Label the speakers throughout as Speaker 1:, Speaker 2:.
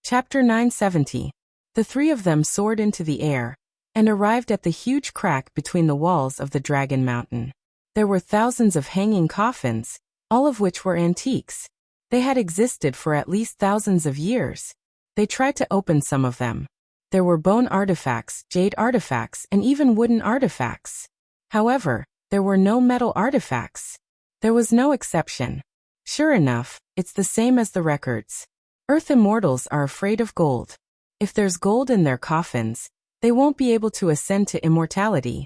Speaker 1: Chapter 970. The three of them soared into the air, and arrived at the huge crack between the walls of the Dragon Mountain. There were thousands of hanging coffins, all of which were antiques. They had existed for at least thousands of years. They tried to open some of them. There were bone artifacts, jade artifacts, and even wooden artifacts. However, there were no metal artifacts. There was no exception. Sure enough, it's the same as the records. Earth immortals are afraid of gold. If there's gold in their coffins, they won't be able to ascend to immortality.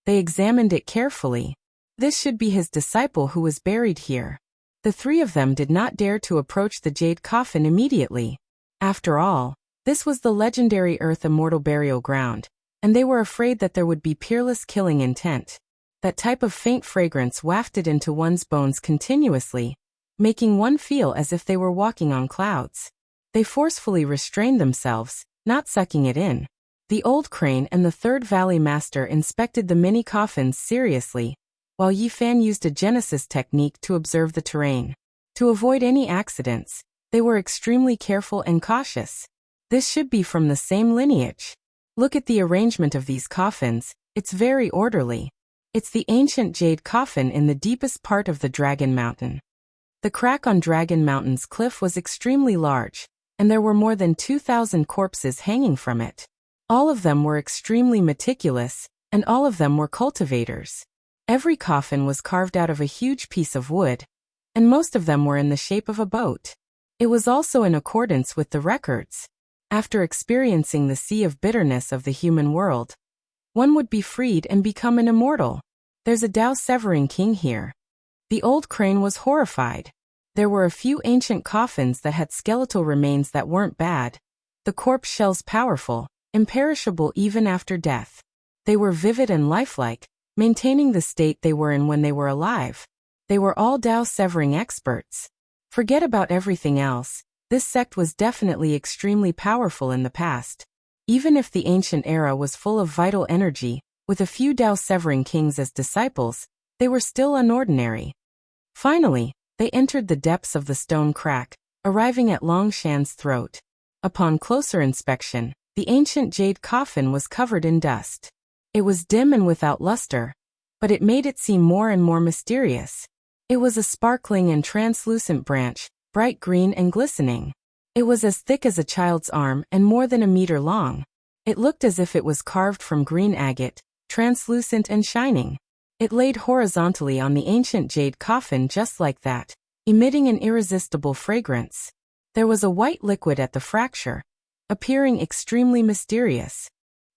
Speaker 1: They examined it carefully. This should be his disciple who was buried here. The three of them did not dare to approach the jade coffin immediately. After all, this was the legendary Earth Immortal burial ground, and they were afraid that there would be peerless killing intent. That type of faint fragrance wafted into one's bones continuously, making one feel as if they were walking on clouds. They forcefully restrained themselves, not sucking it in. The old crane and the third valley master inspected the many coffins seriously, while Yi Fan used a genesis technique to observe the terrain. To avoid any accidents, they were extremely careful and cautious. This should be from the same lineage. Look at the arrangement of these coffins, it's very orderly. It's the ancient jade coffin in the deepest part of the Dragon Mountain. The crack on Dragon Mountain's cliff was extremely large, and there were more than 2,000 corpses hanging from it. All of them were extremely meticulous, and all of them were cultivators. Every coffin was carved out of a huge piece of wood, and most of them were in the shape of a boat. It was also in accordance with the records. After experiencing the sea of bitterness of the human world, one would be freed and become an immortal. There's a Dao-severing king here. The old crane was horrified. There were a few ancient coffins that had skeletal remains that weren't bad. The corpse shells powerful, imperishable even after death. They were vivid and lifelike, maintaining the state they were in when they were alive. They were all Dao-severing experts. Forget about everything else, this sect was definitely extremely powerful in the past. Even if the ancient era was full of vital energy, with a few Dao-severing kings as disciples, they were still unordinary. Finally, they entered the depths of the stone crack, arriving at Long Shan's throat. Upon closer inspection, the ancient jade coffin was covered in dust. It was dim and without luster, but it made it seem more and more mysterious. It was a sparkling and translucent branch, bright green and glistening. It was as thick as a child's arm and more than a meter long. It looked as if it was carved from green agate, translucent and shining. It laid horizontally on the ancient jade coffin just like that, emitting an irresistible fragrance. There was a white liquid at the fracture, appearing extremely mysterious.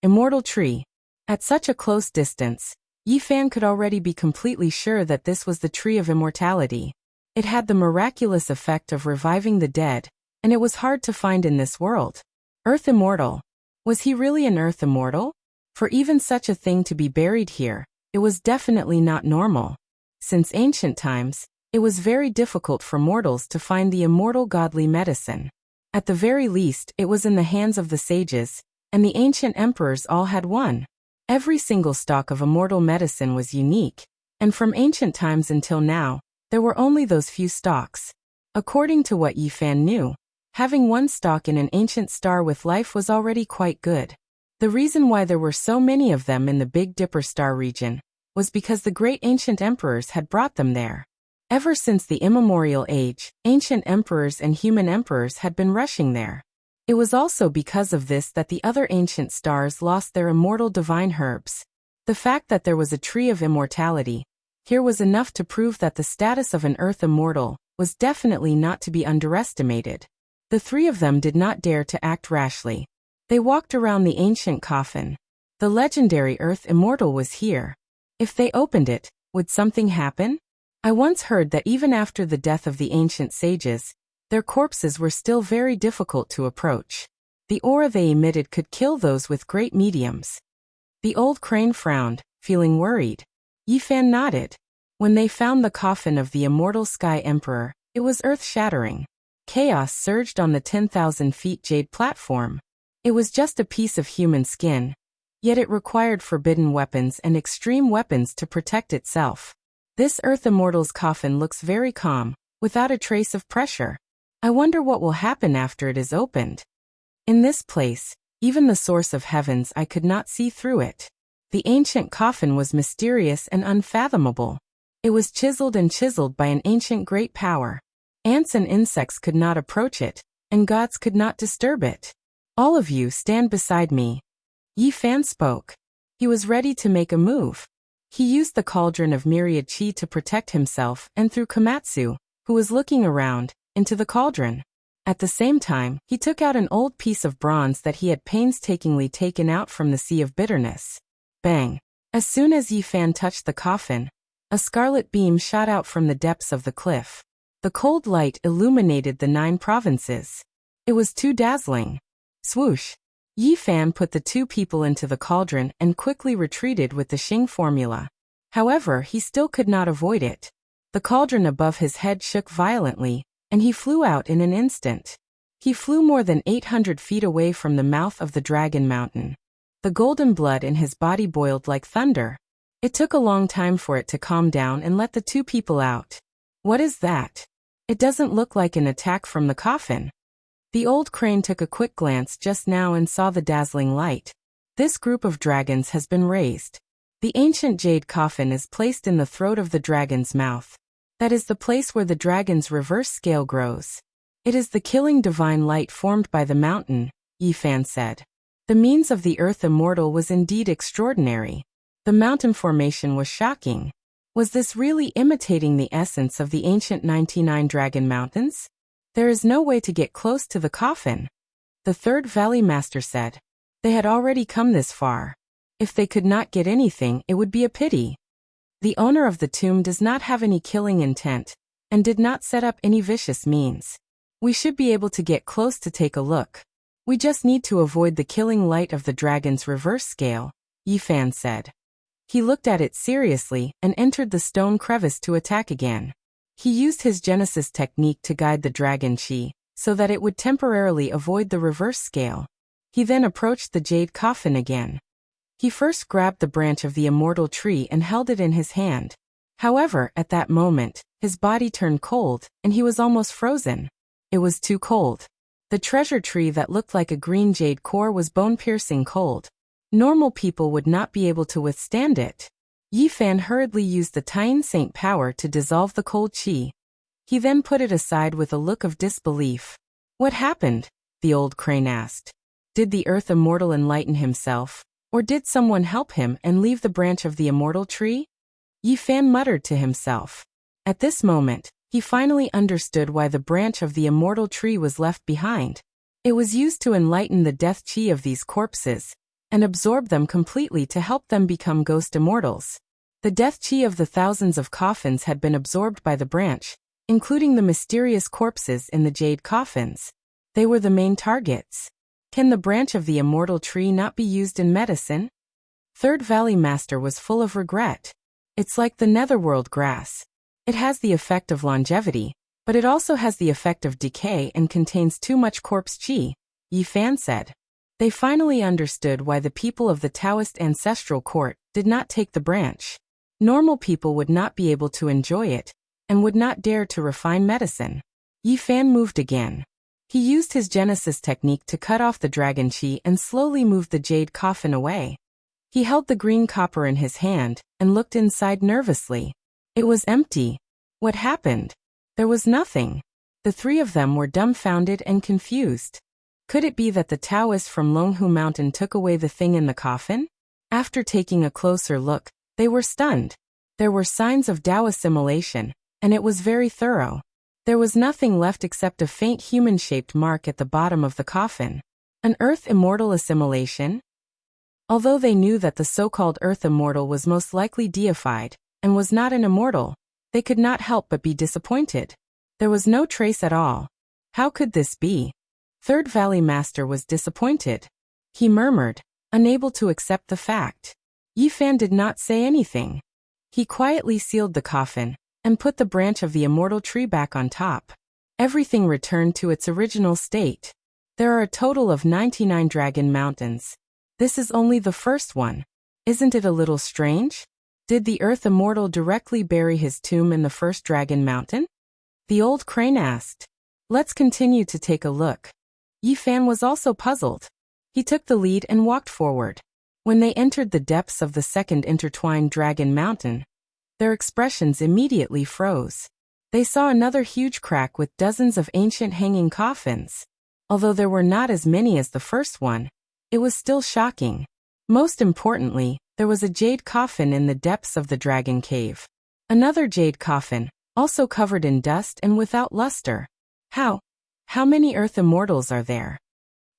Speaker 1: Immortal tree. At such a close distance, Yi Fan could already be completely sure that this was the tree of immortality. It had the miraculous effect of reviving the dead, and it was hard to find in this world. Earth Immortal. Was he really an Earth Immortal? For even such a thing to be buried here, it was definitely not normal. Since ancient times, it was very difficult for mortals to find the immortal godly medicine. At the very least, it was in the hands of the sages, and the ancient emperors all had one. Every single stock of immortal medicine was unique, and from ancient times until now, there were only those few stocks. According to what Yi Fan knew, having one stock in an ancient star with life was already quite good. The reason why there were so many of them in the Big Dipper star region was because the great ancient emperors had brought them there. Ever since the immemorial age, ancient emperors and human emperors had been rushing there. It was also because of this that the other ancient stars lost their immortal divine herbs. The fact that there was a tree of immortality here was enough to prove that the status of an Earth Immortal was definitely not to be underestimated. The three of them did not dare to act rashly. They walked around the ancient coffin. The legendary Earth Immortal was here. If they opened it, would something happen? I once heard that even after the death of the ancient sages, their corpses were still very difficult to approach. The aura they emitted could kill those with great mediums. The old crane frowned, feeling worried. Yi Fan nodded. When they found the coffin of the immortal Sky Emperor, it was earth-shattering. Chaos surged on the 10,000 feet jade platform. It was just a piece of human skin, yet it required forbidden weapons and extreme weapons to protect itself. This Earth Immortal's coffin looks very calm, without a trace of pressure. I wonder what will happen after it is opened. In this place, even the source of heavens I could not see through it. The ancient coffin was mysterious and unfathomable. It was chiseled and chiseled by an ancient great power. Ants and insects could not approach it, and gods could not disturb it. All of you stand beside me. Yi Fan spoke. He was ready to make a move. He used the cauldron of myriad chi to protect himself and threw Komatsu, who was looking around, into the cauldron. At the same time, he took out an old piece of bronze that he had painstakingly taken out from the Sea of Bitterness. Bang! As soon as Yi Fan touched the coffin, a scarlet beam shot out from the depths of the cliff. The cold light illuminated the 9 provinces. It was too dazzling. Swoosh! Yi Fan put the 2 people into the cauldron and quickly retreated with the Xing formula. However, he still could not avoid it. The cauldron above his head shook violently, and he flew out in an instant. He flew more than 800 feet away from the mouth of the Dragon Mountain. The golden blood in his body boiled like thunder. It took a long time for it to calm down and let the 2 people out. What is that? It doesn't look like an attack from the coffin. The old crane took a quick glance just now and saw the dazzling light. This group of dragons has been raised. The ancient jade coffin is placed in the throat of the dragon's mouth. That is the place where the dragon's reverse scale grows. It is the killing divine light formed by the mountain, Yi Fan said. The means of the earth immortal was indeed extraordinary. The mountain formation was shocking. Was this really imitating the essence of the ancient 99 Dragon Mountains? There is no way to get close to the coffin. The third Valley Master said. They had already come this far. If they could not get anything, it would be a pity. The owner of the tomb does not have any killing intent, and did not set up any vicious means. We should be able to get close to take a look. We just need to avoid the killing light of the dragon's reverse scale, Yi Fan said. He looked at it seriously and entered the stone crevice to attack again. He used his Genesis technique to guide the dragon chi, so that it would temporarily avoid the reverse scale. He then approached the jade coffin again. He first grabbed the branch of the immortal tree and held it in his hand. However, at that moment, his body turned cold, and he was almost frozen. It was too cold. The treasure tree that looked like a green jade core was bone-piercing cold. Normal people would not be able to withstand it. Yi Fan hurriedly used the Tien Saint power to dissolve the cold chi. He then put it aside with a look of disbelief. What happened? The old crane asked. Did the earth immortal enlighten himself, or did someone help him and leave the branch of the immortal tree? Yi Fan muttered to himself. At this moment, he finally understood why the branch of the immortal tree was left behind. It was used to enlighten the death chi of these corpses, and absorb them completely to help them become ghost immortals. The death chi of the thousands of coffins had been absorbed by the branch, including the mysterious corpses in the jade coffins. They were the main targets. Can the branch of the immortal tree not be used in medicine? Third Valley Master was full of regret. It's like the netherworld grass. It has the effect of longevity, but it also has the effect of decay and contains too much corpse chi, Yi Fan said. They finally understood why the people of the Taoist ancestral court did not take the branch. Normal people would not be able to enjoy it, and would not dare to refine medicine. Yi Fan moved again. He used his Genesis technique to cut off the dragon chi and slowly moved the jade coffin away. He held the green copper in his hand, and looked inside nervously. It was empty. What happened? There was nothing. The 3 of them were dumbfounded and confused. Could it be that the Taoists from Longhu Mountain took away the thing in the coffin? After taking a closer look, they were stunned. There were signs of Tao assimilation, and it was very thorough. There was nothing left except a faint human-shaped mark at the bottom of the coffin. An Earth Immortal assimilation? Although they knew that the so-called Earth Immortal was most likely deified, and was not an immortal, they could not help but be disappointed. There was no trace at all. How could this be? Third Valley Master was disappointed. He murmured, unable to accept the fact. Yi Fan did not say anything. He quietly sealed the coffin, and put the branch of the immortal tree back on top. Everything returned to its original state. There are a total of 99 Dragon Mountains. This is only the first one. Isn't it a little strange? Did the Earth Immortal directly bury his tomb in the first Dragon Mountain? The old crane asked. Let's continue to take a look. Yi Fan was also puzzled. He took the lead and walked forward. When they entered the depths of the second intertwined dragon mountain, their expressions immediately froze. They saw another huge crack with dozens of ancient hanging coffins. Although there were not as many as the first one, it was still shocking. Most importantly, there was a jade coffin in the depths of the dragon cave. Another jade coffin, also covered in dust and without luster. How many earth immortals are there?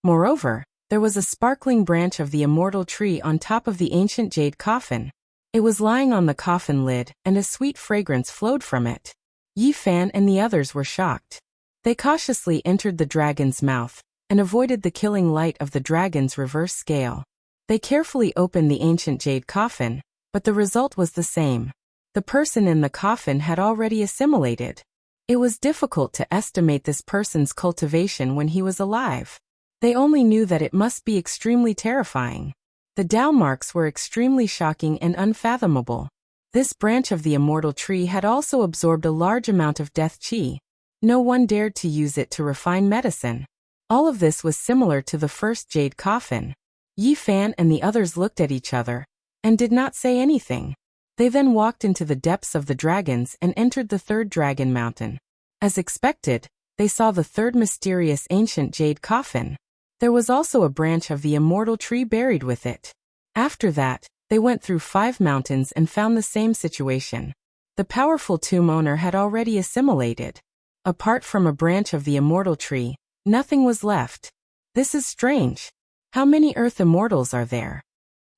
Speaker 1: Moreover, there was a sparkling branch of the immortal tree on top of the ancient jade coffin. It was lying on the coffin lid, and a sweet fragrance flowed from it. Yi Fan and the others were shocked. They cautiously entered the dragon's mouth, and avoided the killing light of the dragon's reverse scale. They carefully opened the ancient jade coffin, but the result was the same. The person in the coffin had already assimilated. It was difficult to estimate this person's cultivation when he was alive. They only knew that it must be extremely terrifying. The Dao marks were extremely shocking and unfathomable. This branch of the immortal tree had also absorbed a large amount of death qi. No one dared to use it to refine medicine. All of this was similar to the first jade coffin. Yi Fan and the others looked at each other, and did not say anything. They then walked into the depths of the dragons and entered the third dragon mountain. As expected, they saw the third mysterious ancient jade coffin. There was also a branch of the immortal tree buried with it. After that, they went through 5 mountains and found the same situation. The powerful tomb owner had already assimilated. Apart from a branch of the immortal tree, nothing was left. This is strange. How many earth immortals are there?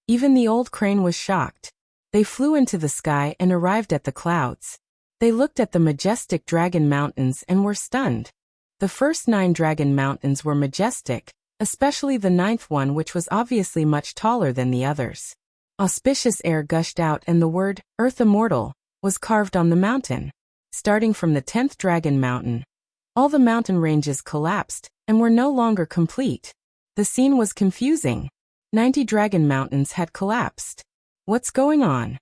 Speaker 1: Even the old crane was shocked. They flew into the sky and arrived at the clouds. They looked at the majestic dragon mountains and were stunned. The first 9 dragon mountains were majestic, especially the 9th one, which was obviously much taller than the others. Auspicious air gushed out and the word, Earth Immortal, was carved on the mountain. Starting from the 10th dragon mountain, all the mountain ranges collapsed and were no longer complete. The scene was confusing. 90 dragon mountains had collapsed. What's going on?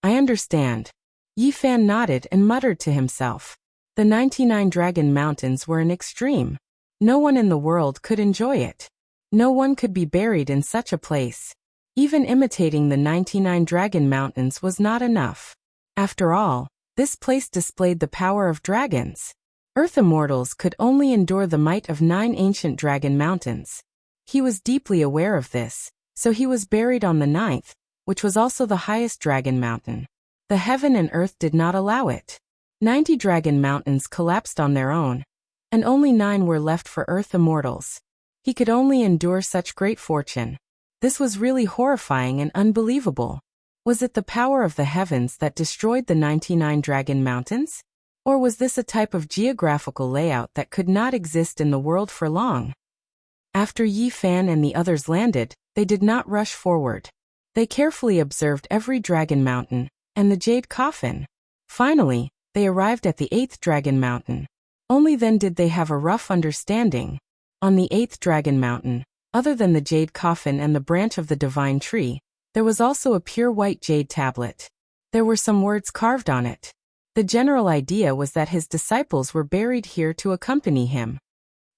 Speaker 1: I understand. Yi Fan nodded and muttered to himself. The 99 dragon mountains were an extreme. No one in the world could enjoy it. No one could be buried in such a place. Even imitating the 99 dragon mountains was not enough. After all, this place displayed the power of dragons. Earth immortals could only endure the might of 9 ancient dragon mountains. He was deeply aware of this, so he was buried on the 9th, which was also the highest dragon mountain. The heaven and earth did not allow it. 90 dragon mountains collapsed on their own, and only 9 were left for earth immortals. He could only endure such great fortune. This was really horrifying and unbelievable. Was it the power of the heavens that destroyed the 99 dragon mountains? Or was this a type of geographical layout that could not exist in the world for long? After Yi Fan and the others landed, they did not rush forward. They carefully observed every dragon mountain, and the jade coffin. Finally, they arrived at the 8th dragon mountain. Only then did they have a rough understanding. On the 8th dragon mountain, other than the jade coffin and the branch of the divine tree, there was also a pure white jade tablet. There were some words carved on it. The general idea was that his disciples were buried here to accompany him.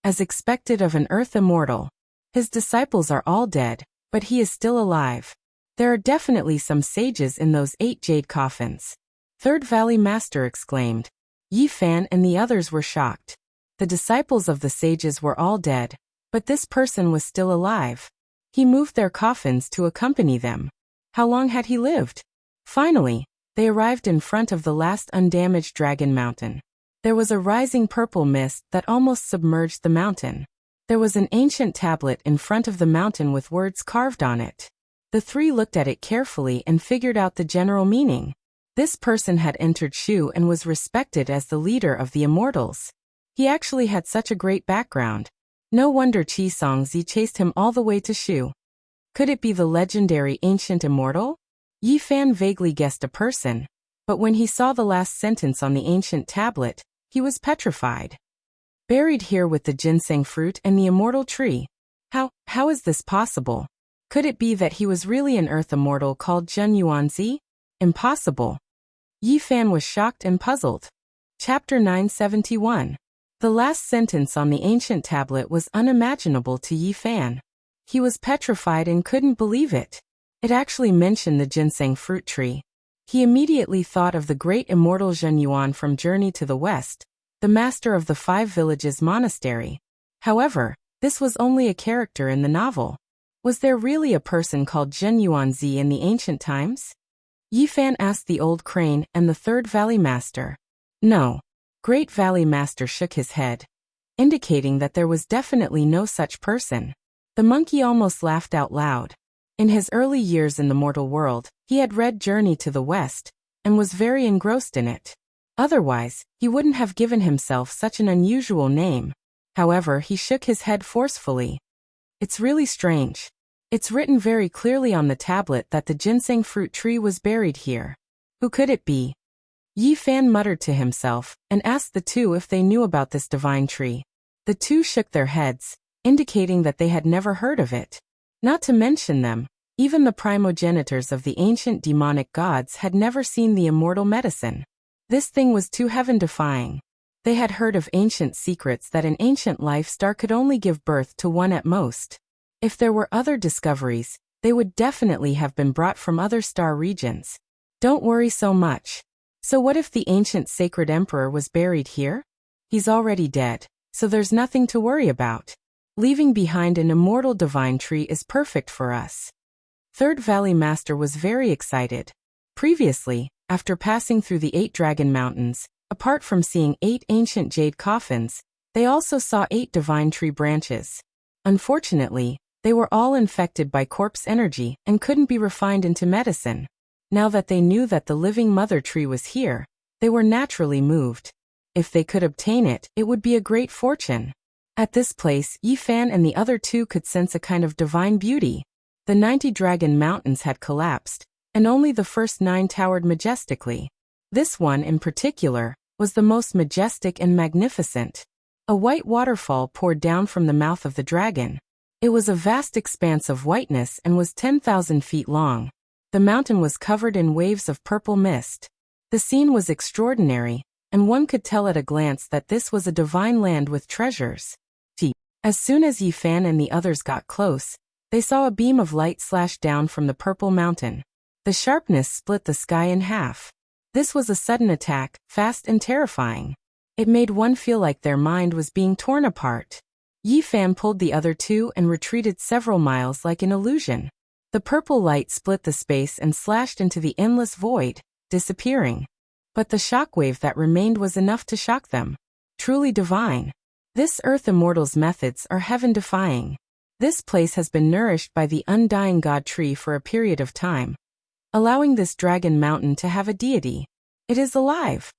Speaker 1: As expected of an earth immortal, his disciples are all dead, but he is still alive. There are definitely some sages in those 8 jade coffins. Third Valley Master exclaimed. Yi Fan and the others were shocked. The disciples of the sages were all dead, but this person was still alive. He moved their coffins to accompany them. How long had he lived? Finally, they arrived in front of the last undamaged dragon mountain. There was a rising purple mist that almost submerged the mountain. There was an ancient tablet in front of the mountain with words carved on it. The 3 looked at it carefully and figured out the general meaning. This person had entered Shu and was respected as the leader of the immortals. He actually had such a great background. No wonder Qi Songzi chased him all the way to Shu. Could it be the legendary ancient immortal? Yi Fan vaguely guessed a person, but when he saw the last sentence on the ancient tablet, he was petrified. Buried here with the ginseng fruit and the immortal tree. How is this possible? Could it be that he was really an earth immortal called Zhen Yuanzi? Impossible. Yi Fan was shocked and puzzled. Chapter 971. The last sentence on the ancient tablet was unimaginable to Yi Fan. He was petrified and couldn't believe it. It actually mentioned the ginseng fruit tree. He immediately thought of the great immortal Zhen Yuan from Journey to the West, the master of the 5 villages monastery. However, this was only a character in the novel. Was there really a person called Zhen Yuanzi in the ancient times? Yi Fan asked the old crane and the 3rd valley master. No. Great Valley Master shook his head, indicating that there was definitely no such person. The monkey almost laughed out loud. In his early years in the mortal world, he had read Journey to the West, and was very engrossed in it. Otherwise, he wouldn't have given himself such an unusual name. However, he shook his head forcefully. It's really strange. It's written very clearly on the tablet that the ginseng fruit tree was buried here. Who could it be? Yi Fan muttered to himself, and asked the 2 if they knew about this divine tree. The 2 shook their heads, indicating that they had never heard of it. Not to mention them, even the primogenitors of the ancient demonic gods had never seen the immortal medicine. This thing was too heaven-defying. They had heard of ancient secrets that an ancient life star could only give birth to one at most. If there were other discoveries, they would definitely have been brought from other star regions. Don't worry so much. So what if the ancient sacred emperor was buried here? He's already dead, so there's nothing to worry about. Leaving behind an immortal divine tree is perfect for us. 3rd Valley Master was very excited. Previously, after passing through the 8 Dragon Mountains, apart from seeing 8 ancient jade coffins, they also saw 8 divine tree branches. Unfortunately, they were all infected by corpse energy and couldn't be refined into medicine. Now that they knew that the living mother tree was here, they were naturally moved. If they could obtain it, it would be a great fortune. At this place, Yi Fan and the other 2 could sense a kind of divine beauty. The 90 Dragon Mountains had collapsed, and only the first 9 towered majestically. This one, in particular, was the most majestic and magnificent. A white waterfall poured down from the mouth of the dragon. It was a vast expanse of whiteness and was 10,000 feet long. The mountain was covered in waves of purple mist. The scene was extraordinary, and one could tell at a glance that this was a divine land with treasures. As soon as Yi Fan and the others got close, they saw a beam of light slash down from the purple mountain. The sharpness split the sky in half. This was a sudden attack, fast and terrifying. It made one feel like their mind was being torn apart. Yi Fan pulled the other 2 and retreated several miles like an illusion. The purple light split the space and slashed into the endless void, disappearing. But the shockwave that remained was enough to shock them. Truly divine. This Earth Immortal's methods are heaven-defying. This place has been nourished by the undying god tree for a period of time, allowing this dragon mountain to have a deity. It is alive.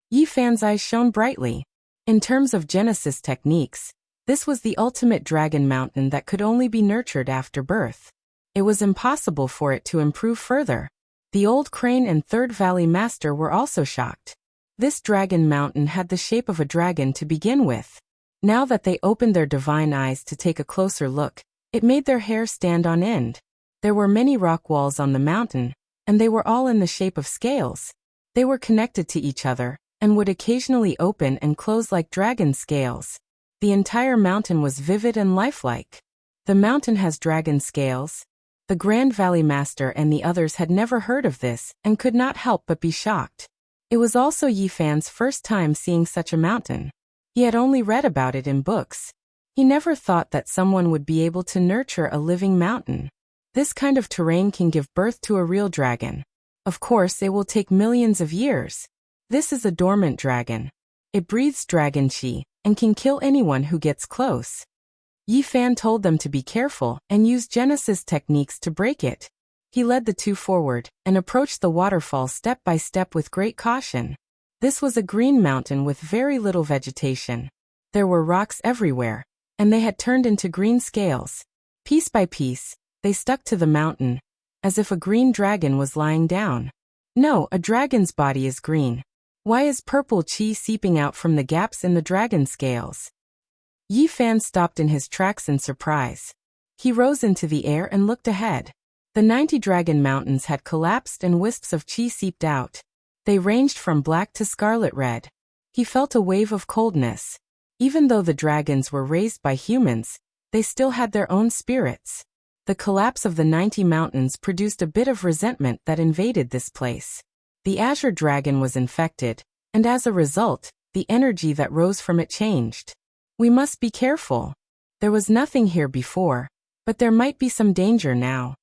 Speaker 1: Yi Fan's eyes shone brightly. In terms of Genesis techniques, this was the ultimate dragon mountain that could only be nurtured after birth. It was impossible for it to improve further. The old crane and 3rd Valley Master were also shocked. This dragon mountain had the shape of a dragon to begin with. Now that they opened their divine eyes to take a closer look, it made their hair stand on end. There were many rock walls on the mountain, and they were all in the shape of scales. They were connected to each other, and would occasionally open and close like dragon scales. The entire mountain was vivid and lifelike. The mountain has dragon scales. The Grand Valley Master and the others had never heard of this, and could not help but be shocked. It was also Yi Fan's first time seeing such a mountain. He had only read about it in books. He never thought that someone would be able to nurture a living mountain. This kind of terrain can give birth to a real dragon. Of course, it will take millions of years. This is a dormant dragon. It breathes dragon chi, and can kill anyone who gets close. Yi Fan told them to be careful and use Genesis techniques to break it. He led the 2 forward, and approached the waterfall step by step with great caution. This was a green mountain with very little vegetation. There were rocks everywhere, and they had turned into green scales. Piece by piece, they stuck to the mountain, as if a green dragon was lying down. No, a dragon's body is green. Why is purple chi seeping out from the gaps in the dragon scales? Yi Fan stopped in his tracks in surprise. He rose into the air and looked ahead. The 90 Dragon Mountains had collapsed and wisps of chi seeped out. They ranged from black to scarlet red. He felt a wave of coldness. Even though the dragons were raised by humans, they still had their own spirits. The collapse of the 90 mountains produced a bit of resentment that invaded this place. The azure dragon was infected, and as a result, the energy that rose from it changed. We must be careful. There was nothing here before, but there might be some danger now.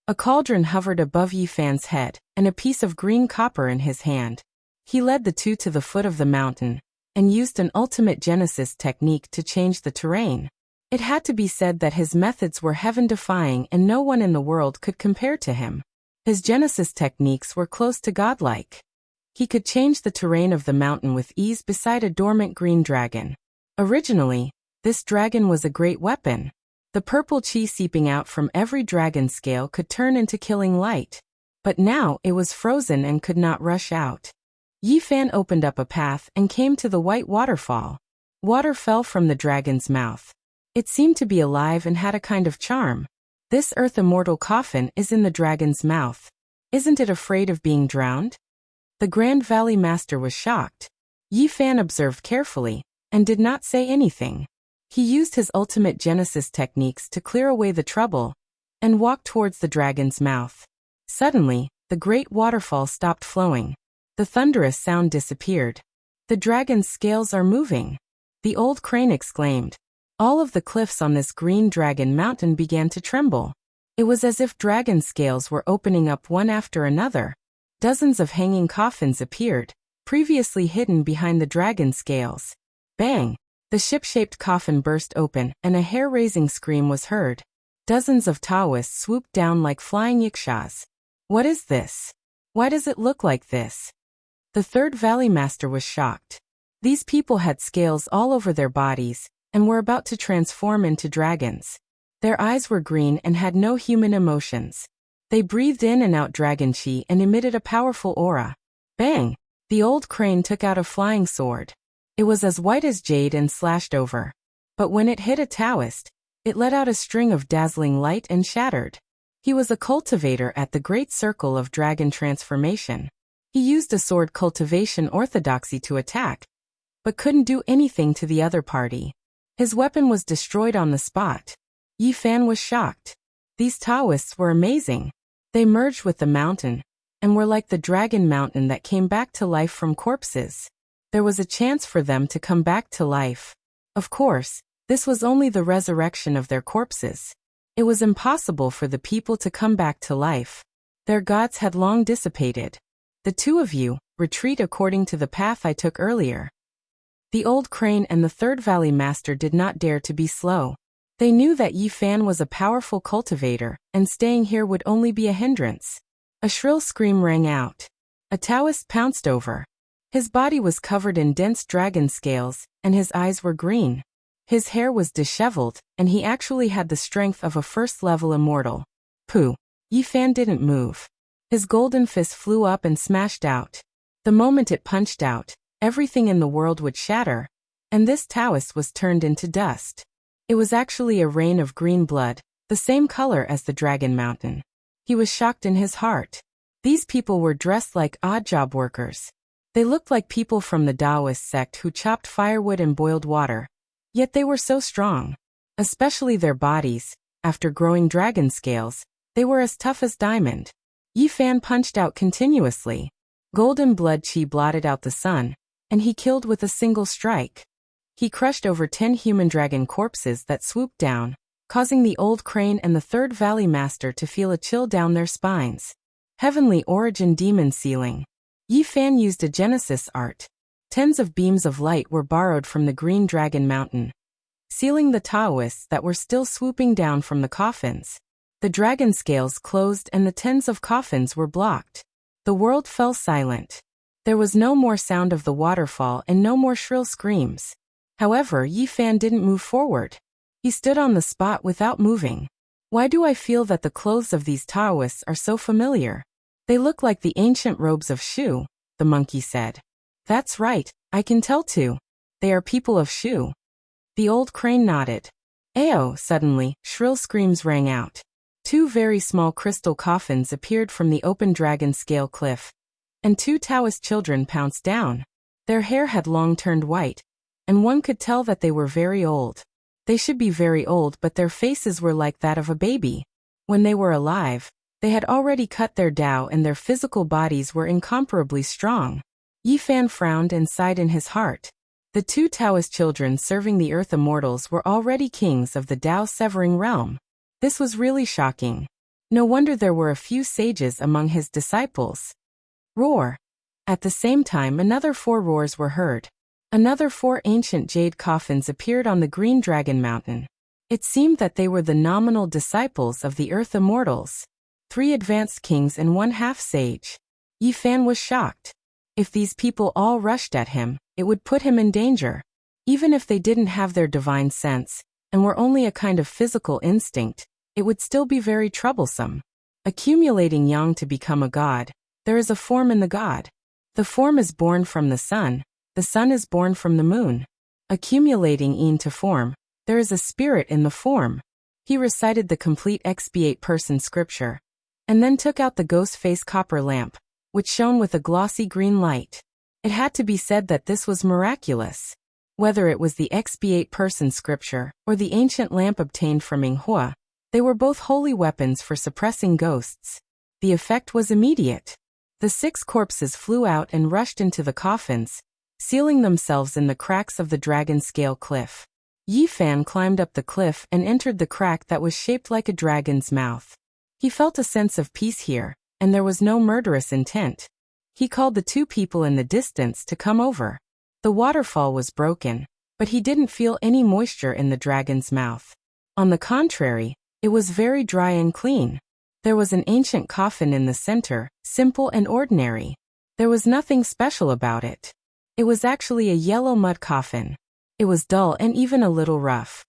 Speaker 1: A cauldron hovered above Yi Fan's head, and a piece of green copper in his hand. He led the two to the foot of the mountain, and used an ultimate Genesis technique to change the terrain. It had to be said that his methods were heaven-defying and no one in the world could compare to him. His Genesis techniques were close to godlike. He could change the terrain of the mountain with ease beside a dormant green dragon. Originally, this dragon was a great weapon. The purple chi seeping out from every dragon scale could turn into killing light. But now it was frozen and could not rush out. Yi Fan opened up a path and came to the white waterfall. Water fell from the dragon's mouth. It seemed to be alive and had a kind of charm. This earth immortal coffin is in the dragon's mouth. Isn't it afraid of being drowned? The Grand Valley Master was shocked. Yi Fan observed carefully, and did not say anything. He used his ultimate Genesis techniques to clear away the trouble, and walked towards the dragon's mouth. Suddenly, the great waterfall stopped flowing. The thunderous sound disappeared. The dragon's scales are moving. The old crane exclaimed. All of the cliffs on this green dragon mountain began to tremble. It was as if dragon scales were opening up one after another. Dozens of hanging coffins appeared, previously hidden behind the dragon scales. Bang! The ship-shaped coffin burst open, and a hair-raising scream was heard. Dozens of Taoists swooped down like flying yikshaws. What is this? Why does it look like this? The third Valley Master was shocked. These people had scales all over their bodies, and were about to transform into dragons. Their eyes were green and had no human emotions. They breathed in and out dragon chi and emitted a powerful aura. Bang! The old crane took out a flying sword. It was as white as jade and slashed over. But when it hit a Taoist, it let out a string of dazzling light and shattered. He was a cultivator at the Great Circle of Dragon Transformation. He used a sword cultivation orthodoxy to attack, but couldn't do anything to the other party. His weapon was destroyed on the spot. Yi Fan was shocked. These Taoists were amazing. They merged with the mountain, and were like the dragon mountain that came back to life from corpses. There was a chance for them to come back to life. Of course, this was only the resurrection of their corpses. It was impossible for the people to come back to life. Their gods had long dissipated. The two of you, retreat according to the path I took earlier. The old crane and the third Valley Master did not dare to be slow. They knew that Yi Fan was a powerful cultivator, and staying here would only be a hindrance. A shrill scream rang out. A Taoist pounced over. His body was covered in dense dragon scales, and his eyes were green. His hair was disheveled, and he actually had the strength of a first-level immortal. Pooh! Yi Fan didn't move. His golden fist flew up and smashed out. The moment it punched out, everything in the world would shatter, and this Taoist was turned into dust. It was actually a rain of green blood, the same color as the Dragon Mountain. He was shocked in his heart. These people were dressed like odd job workers. They looked like people from the Taoist sect who chopped firewood and boiled water. Yet they were so strong. Especially their bodies. After growing dragon scales, they were as tough as diamond. Yi Fan punched out continuously. Golden blood chi blotted out the sun, and he killed with a single strike. He crushed over 10 human dragon corpses that swooped down, causing the old crane and the third Valley Master to feel a chill down their spines. Heavenly origin demon sealing. Yi Fan used a Genesis art. Tens of beams of light were borrowed from the Green Dragon Mountain, sealing the Taoists that were still swooping down from the coffins. The dragon scales closed and the tens of coffins were blocked. The world fell silent. There was no more sound of the waterfall and no more shrill screams. However, Yi Fan didn't move forward. He stood on the spot without moving. Why do I feel that the clothes of these Taoists are so familiar? They look like the ancient robes of Shu, the monkey said. That's right, I can tell too. They are people of Shu. The old crane nodded. Ayo! Suddenly, shrill screams rang out. 2 very small crystal coffins appeared from the open dragon scale cliff, and 2 Taoist children pounced down. Their hair had long turned white, and one could tell that they were very old. They should be very old, but their faces were like that of a baby. When they were alive, they had already cut their Tao and their physical bodies were incomparably strong. Yi Fan frowned and sighed in his heart. The two Taoist children serving the earth immortals were already kings of the Tao-severing realm. This was really shocking. No wonder there were a few sages among his disciples. Roar! At the same time, another 4 roars were heard. Another 4 ancient jade coffins appeared on the Green Dragon Mountain. It seemed that they were the nominal disciples of the earth immortals. 3 advanced kings and 1 half-sage. Yi Fan was shocked. If these people all rushed at him, it would put him in danger. Even if they didn't have their divine sense, and were only a kind of physical instinct, it would still be very troublesome. Accumulating yang to become a god, there is a form in the god. The form is born from the sun is born from the moon. Accumulating yin to form, there is a spirit in the form. He recited the complete expiate-person scripture, and then took out the ghost-face copper lamp, which shone with a glossy green light. It had to be said that this was miraculous. Whether it was the expiate-person scripture, or the ancient lamp obtained from Minghua, they were both holy weapons for suppressing ghosts. The effect was immediate. The 6 corpses flew out and rushed into the coffins, sealing themselves in the cracks of the dragon scale cliff. Yi Fan climbed up the cliff and entered the crack that was shaped like a dragon's mouth. He felt a sense of peace here, and there was no murderous intent. He called the 2 people in the distance to come over. The waterfall was broken, but he didn't feel any moisture in the dragon's mouth. On the contrary, it was very dry and clean. There was an ancient coffin in the center, simple and ordinary. There was nothing special about it. It was actually a yellow mud coffin. It was dull and even a little rough.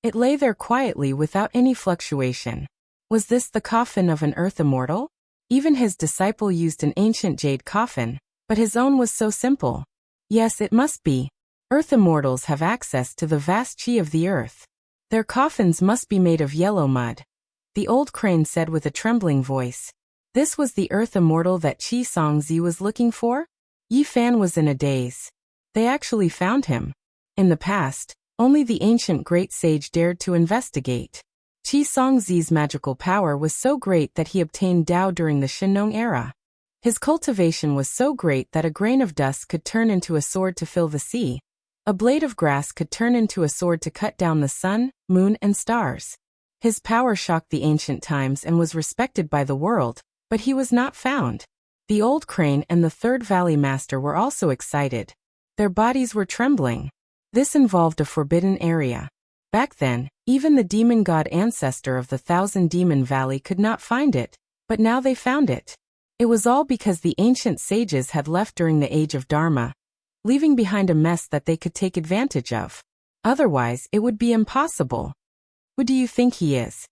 Speaker 1: It lay there quietly without any fluctuation. Was this the coffin of an earth immortal? Even his disciple used an ancient jade coffin, but his own was so simple. Yes, it must be. Earth immortals have access to the vast chi of the earth. Their coffins must be made of yellow mud. The old crane said with a trembling voice. This was the earth immortal that Qi Songzi was looking for? Yi Fan was in a daze. They actually found him. In the past, only the ancient great sage dared to investigate. Qi Songzi's magical power was so great that he obtained Tao during the Shennong era. His cultivation was so great that a grain of dust could turn into a sword to fill the sea. A blade of grass could turn into a sword to cut down the sun, moon, and stars. His power shocked the ancient times and was respected by the world, but he was not found. The old crane and the third valley master were also excited. Their bodies were trembling. This involved a forbidden area. Back then, even the demon god ancestor of the Thousand Demon Valley could not find it, but now they found it. It was all because the ancient sages had left during the age of Dharma, leaving behind a mess that they could take advantage of. Otherwise, it would be impossible. Who do you think he is?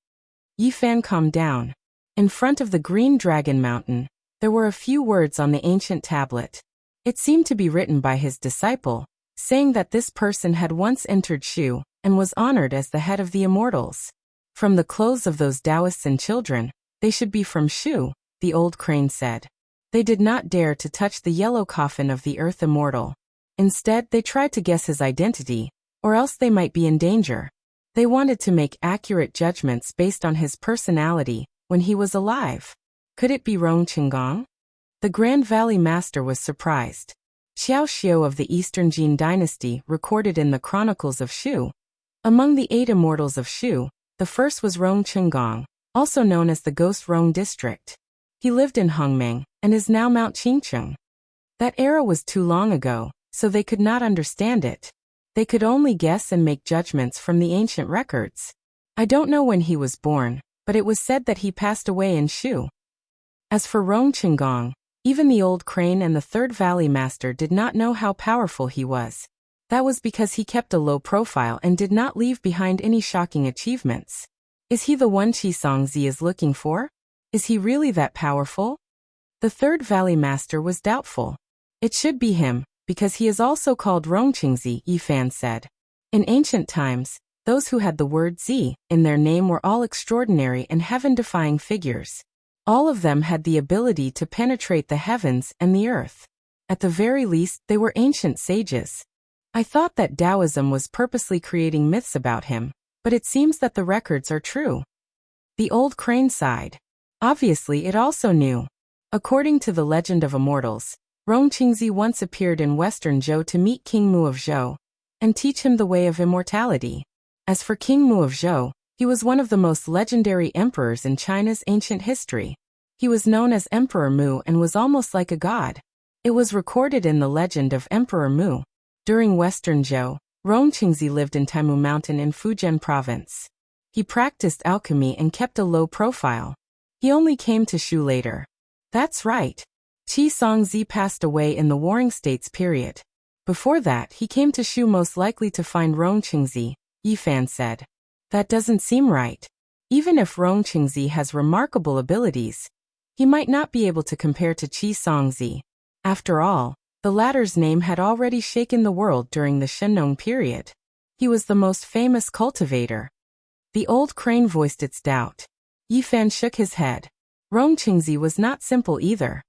Speaker 1: Yi Fan calmed down. In front of the Green Dragon Mountain, there were a few words on the ancient tablet. It seemed to be written by his disciple, saying that this person had once entered Shu, and was honored as the head of the immortals. From the clothes of those Taoists and children, they should be from Shu, the old crane said. They did not dare to touch the yellow coffin of the earth immortal. Instead, they tried to guess his identity, or else they might be in danger. They wanted to make accurate judgments based on his personality when he was alive. Could it be Rong Qinggong? The Grand Valley Master was surprised. Xiao Xiu of the Eastern Jin dynasty recorded in the Chronicles of Shu. Among the 8 immortals of Shu, the first was Rong Qinggong, also known as the Ghost Rong District. He lived in Hongmeng, and is now Mount Qingcheng. That era was too long ago, so they could not understand it. They could only guess and make judgments from the ancient records. I don't know when he was born, but it was said that he passed away in Shu. As for Rong Qinggong, even the old crane and the third valley master did not know how powerful he was. That was because he kept a low profile and did not leave behind any shocking achievements. Is he the one Qi Songzi is looking for? Is he really that powerful? The third valley master was doubtful. It should be him, because he is also called Rongqingzi, Yi Fan said. In ancient times, those who had the word Zi in their name were all extraordinary and heaven-defying figures. All of them had the ability to penetrate the heavens and the earth. At the very least, they were ancient sages. I thought that Taoism was purposely creating myths about him, but it seems that the records are true. The old crane sighed. Obviously it also knew. According to the legend of immortals, Rongqingzi once appeared in western Zhou to meet King Mu of Zhou and teach him the way of immortality. As for King Mu of Zhou, he was one of the most legendary emperors in China's ancient history. He was known as Emperor Mu and was almost like a god. It was recorded in the legend of Emperor Mu. During Western Zhou, Rongqingzi lived in Taimu Mountain in Fujian province. He practiced alchemy and kept a low profile. He only came to Shu later. That's right. Qi Songzi passed away in the Warring States period. Before that, he came to Shu most likely to find Rongqingzi, Yifan said. That doesn't seem right. Even if Rongqingzi has remarkable abilities, he might not be able to compare to Qi Songzi. After all, the latter's name had already shaken the world during the Shennong period. He was the most famous cultivator. The old crane voiced its doubt. Yifan shook his head. Rongqingzi was not simple either.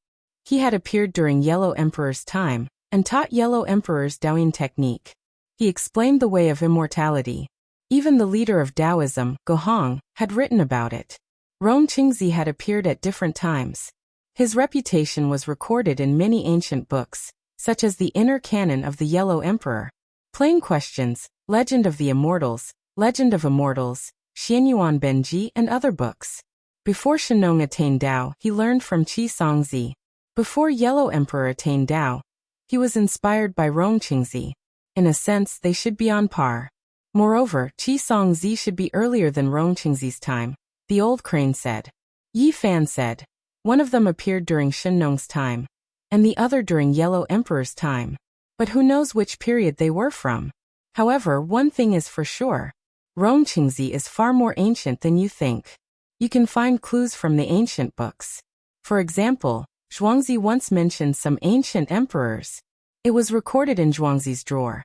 Speaker 1: He had appeared during Yellow Emperor's time and taught Yellow Emperor's Daoyin technique. He explained the way of immortality. Even the leader of Taoism, Gohong, had written about it. Rongqingzi had appeared at different times. His reputation was recorded in many ancient books, such as the Inner Canon of the Yellow Emperor, Plain Questions, Legend of the Immortals, Xianyuan Benji, and other books. Before Shennong attained Tao, he learned from Qi Songzi. Before Yellow Emperor attained Tao, he was inspired by Rongqingzi. In a sense, they should be on par. Moreover, Qi Songzi should be earlier than Rongqingzi's time, the old crane said. Yi Fan said. One of them appeared during Shennong's time, and the other during Yellow Emperor's time. But who knows which period they were from? However, one thing is for sure. Rongqingzi is far more ancient than you think. You can find clues from the ancient books. For example, Zhuangzi once mentioned some ancient emperors. It was recorded in Zhuangzi's drawer.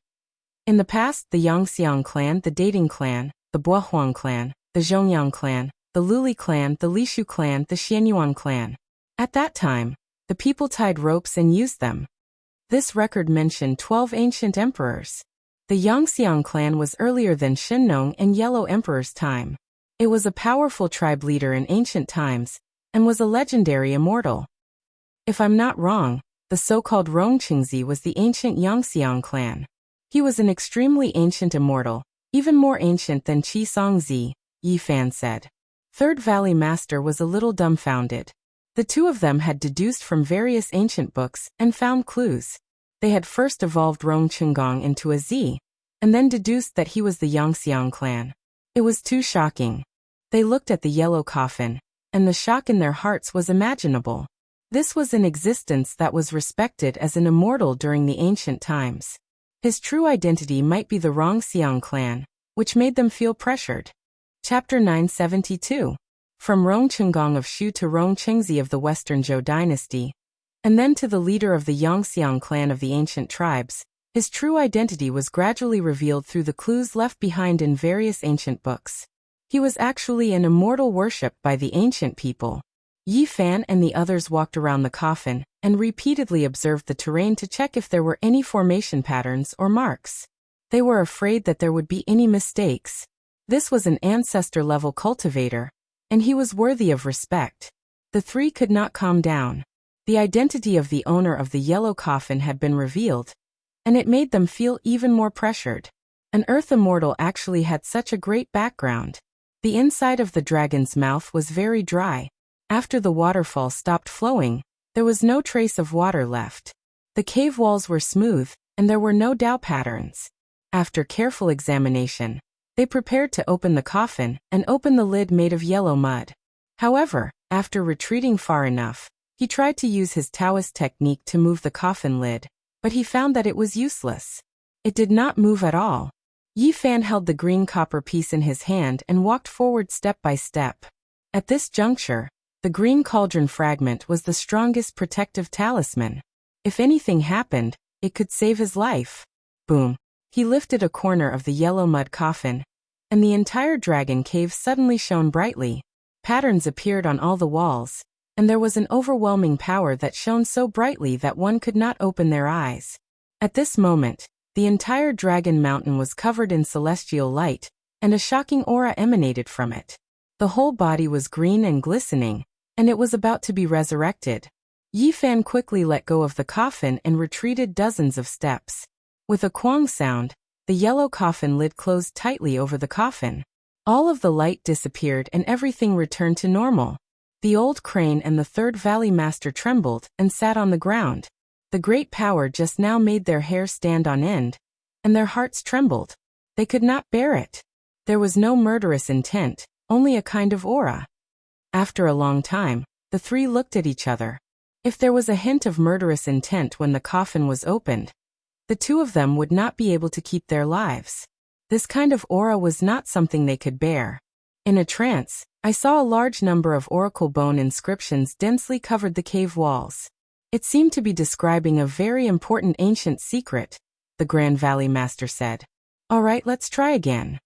Speaker 1: In the past, the Yangxiang clan, the Dating clan, the Bohuang clan, the Zhongyang clan, the Luli clan, the Lishu clan, the Xianyuan clan. At that time, the people tied ropes and used them. This record mentioned 12 ancient emperors. The Yangxiang clan was earlier than Shennong and Yellow Emperor's time. It was a powerful tribe leader in ancient times, and was a legendary immortal. If I'm not wrong, the so-called Rongqingzi was the ancient Yangxiang clan. He was an extremely ancient immortal, even more ancient than Qi Songzi, Yi Fan said. Third Valley Master was a little dumbfounded. The two of them had deduced from various ancient books and found clues. They had first evolved Rongqinggong into a Z, and then deduced that he was the Yangxiang clan. It was too shocking. They looked at the yellow coffin, and the shock in their hearts was imaginable. This was an existence that was respected as an immortal during the ancient times. His true identity might be the Rongxiang clan, which made them feel pressured. Chapter 972. From Rongqinggong of Shu to Rongqingzi of the Western Zhou dynasty, and then to the leader of the Yangxiang clan of the ancient tribes, his true identity was gradually revealed through the clues left behind in various ancient books. He was actually an immortal worshipped by the ancient people. Yi Fan and the others walked around the coffin and repeatedly observed the terrain to check if there were any formation patterns or marks. They were afraid that there would be any mistakes. This was an ancestor-level cultivator, and he was worthy of respect. The three could not calm down. The identity of the owner of the yellow coffin had been revealed, and it made them feel even more pressured. An earth immortal actually had such a great background. The inside of the dragon's mouth was very dry. After the waterfall stopped flowing, there was no trace of water left. The cave walls were smooth, and there were no Dao patterns. After careful examination, they prepared to open the coffin and open the lid made of yellow mud. However, after retreating far enough, he tried to use his Taoist technique to move the coffin lid, but he found that it was useless. It did not move at all. Yi Fan held the green copper piece in his hand and walked forward step by step. At this juncture, the green cauldron fragment was the strongest protective talisman. If anything happened, it could save his life. Boom. He lifted a corner of the yellow mud coffin, and the entire dragon cave suddenly shone brightly. Patterns appeared on all the walls, and there was an overwhelming power that shone so brightly that one could not open their eyes. At this moment, The entire Dragon Mountain was covered in celestial light, and a shocking aura emanated from it. The whole body was green and glistening, and it was about to be resurrected. Yi Fan quickly let go of the coffin and retreated dozens of steps. With a quang sound, the yellow coffin lid closed tightly over the coffin. All of the light disappeared and everything returned to normal. The old crane and the third valley master trembled and sat on the ground. The great power just now made their hair stand on end, and their hearts trembled. They could not bear it. There was no murderous intent, only a kind of aura. After a long time, the three looked at each other. If there was a hint of murderous intent when the coffin was opened, the two of them would not be able to keep their lives. This kind of aura was not something they could bear. In a trance, I saw a large number of oracle bone inscriptions densely covered the cave walls. It seemed to be describing a very important ancient secret, the Grand Valley Master said. All right, let's try again.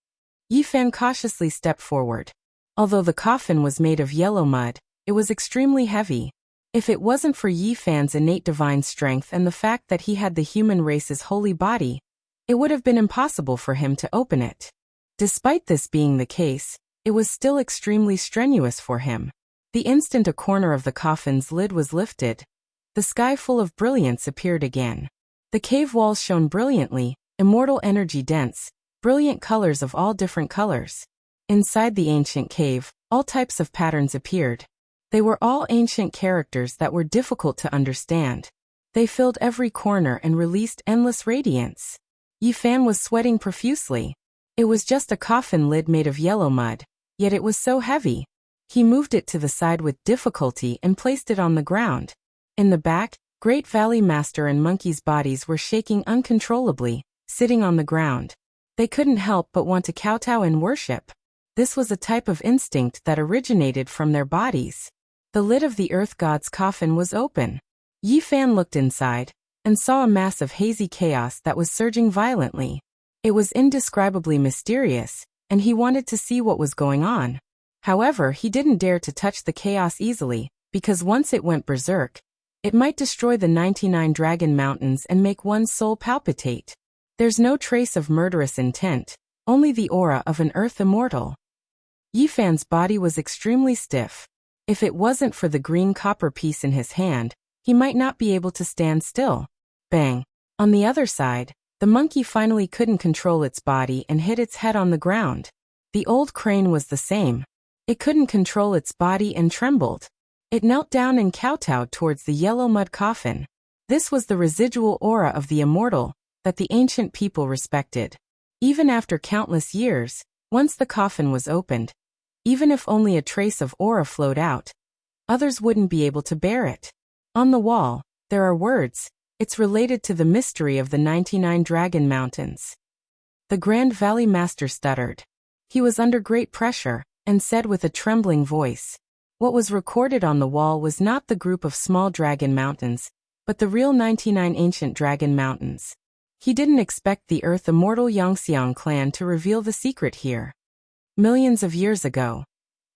Speaker 1: Yi Fan cautiously stepped forward. Although the coffin was made of yellow mud, it was extremely heavy. If it wasn't for Yi Fan's innate divine strength and the fact that he had the human race's holy body, it would have been impossible for him to open it. Despite this being the case, it was still extremely strenuous for him. The instant a corner of the coffin's lid was lifted, the sky full of brilliance appeared again. The cave walls shone brilliantly, immortal energy dense, brilliant colors of all different colors. Inside the ancient cave, all types of patterns appeared. They were all ancient characters that were difficult to understand. They filled every corner and released endless radiance. Yi Fan was sweating profusely. It was just a coffin lid made of yellow mud, yet it was so heavy. He moved it to the side with difficulty and placed it on the ground. In the back, Great Valley Master and Monkey's bodies were shaking uncontrollably, sitting on the ground. They couldn't help but want to kowtow and worship. This was a type of instinct that originated from their bodies. The lid of the Earth God's coffin was open. Yi Fan looked inside, and saw a mass of hazy chaos that was surging violently. It was indescribably mysterious, and he wanted to see what was going on. However, he didn't dare to touch the chaos easily, because once it went berserk, it might destroy the 99 Dragon Mountains and make one's soul palpitate. There's no trace of murderous intent, only the aura of an earth immortal. Yi Fan's body was extremely stiff. If it wasn't for the green copper piece in his hand, he might not be able to stand still. Bang! On the other side, the monkey finally couldn't control its body and hit its head on the ground. The old crane was the same. It couldn't control its body and trembled. It knelt down and kowtowed towards the yellow mud coffin. This was the residual aura of the immortal that the ancient people respected. Even after countless years, once the coffin was opened, even if only a trace of aura flowed out, others wouldn't be able to bear it. On the wall, there are words. It's related to the mystery of the 99 Dragon Mountains. The Grand Valley Master stuttered. He was under great pressure, and said with a trembling voice. What was recorded on the wall was not the group of small dragon mountains, but the real 99 ancient dragon mountains. He didn't expect the Earth Immortal Yangxiang clan to reveal the secret here. Millions of years ago.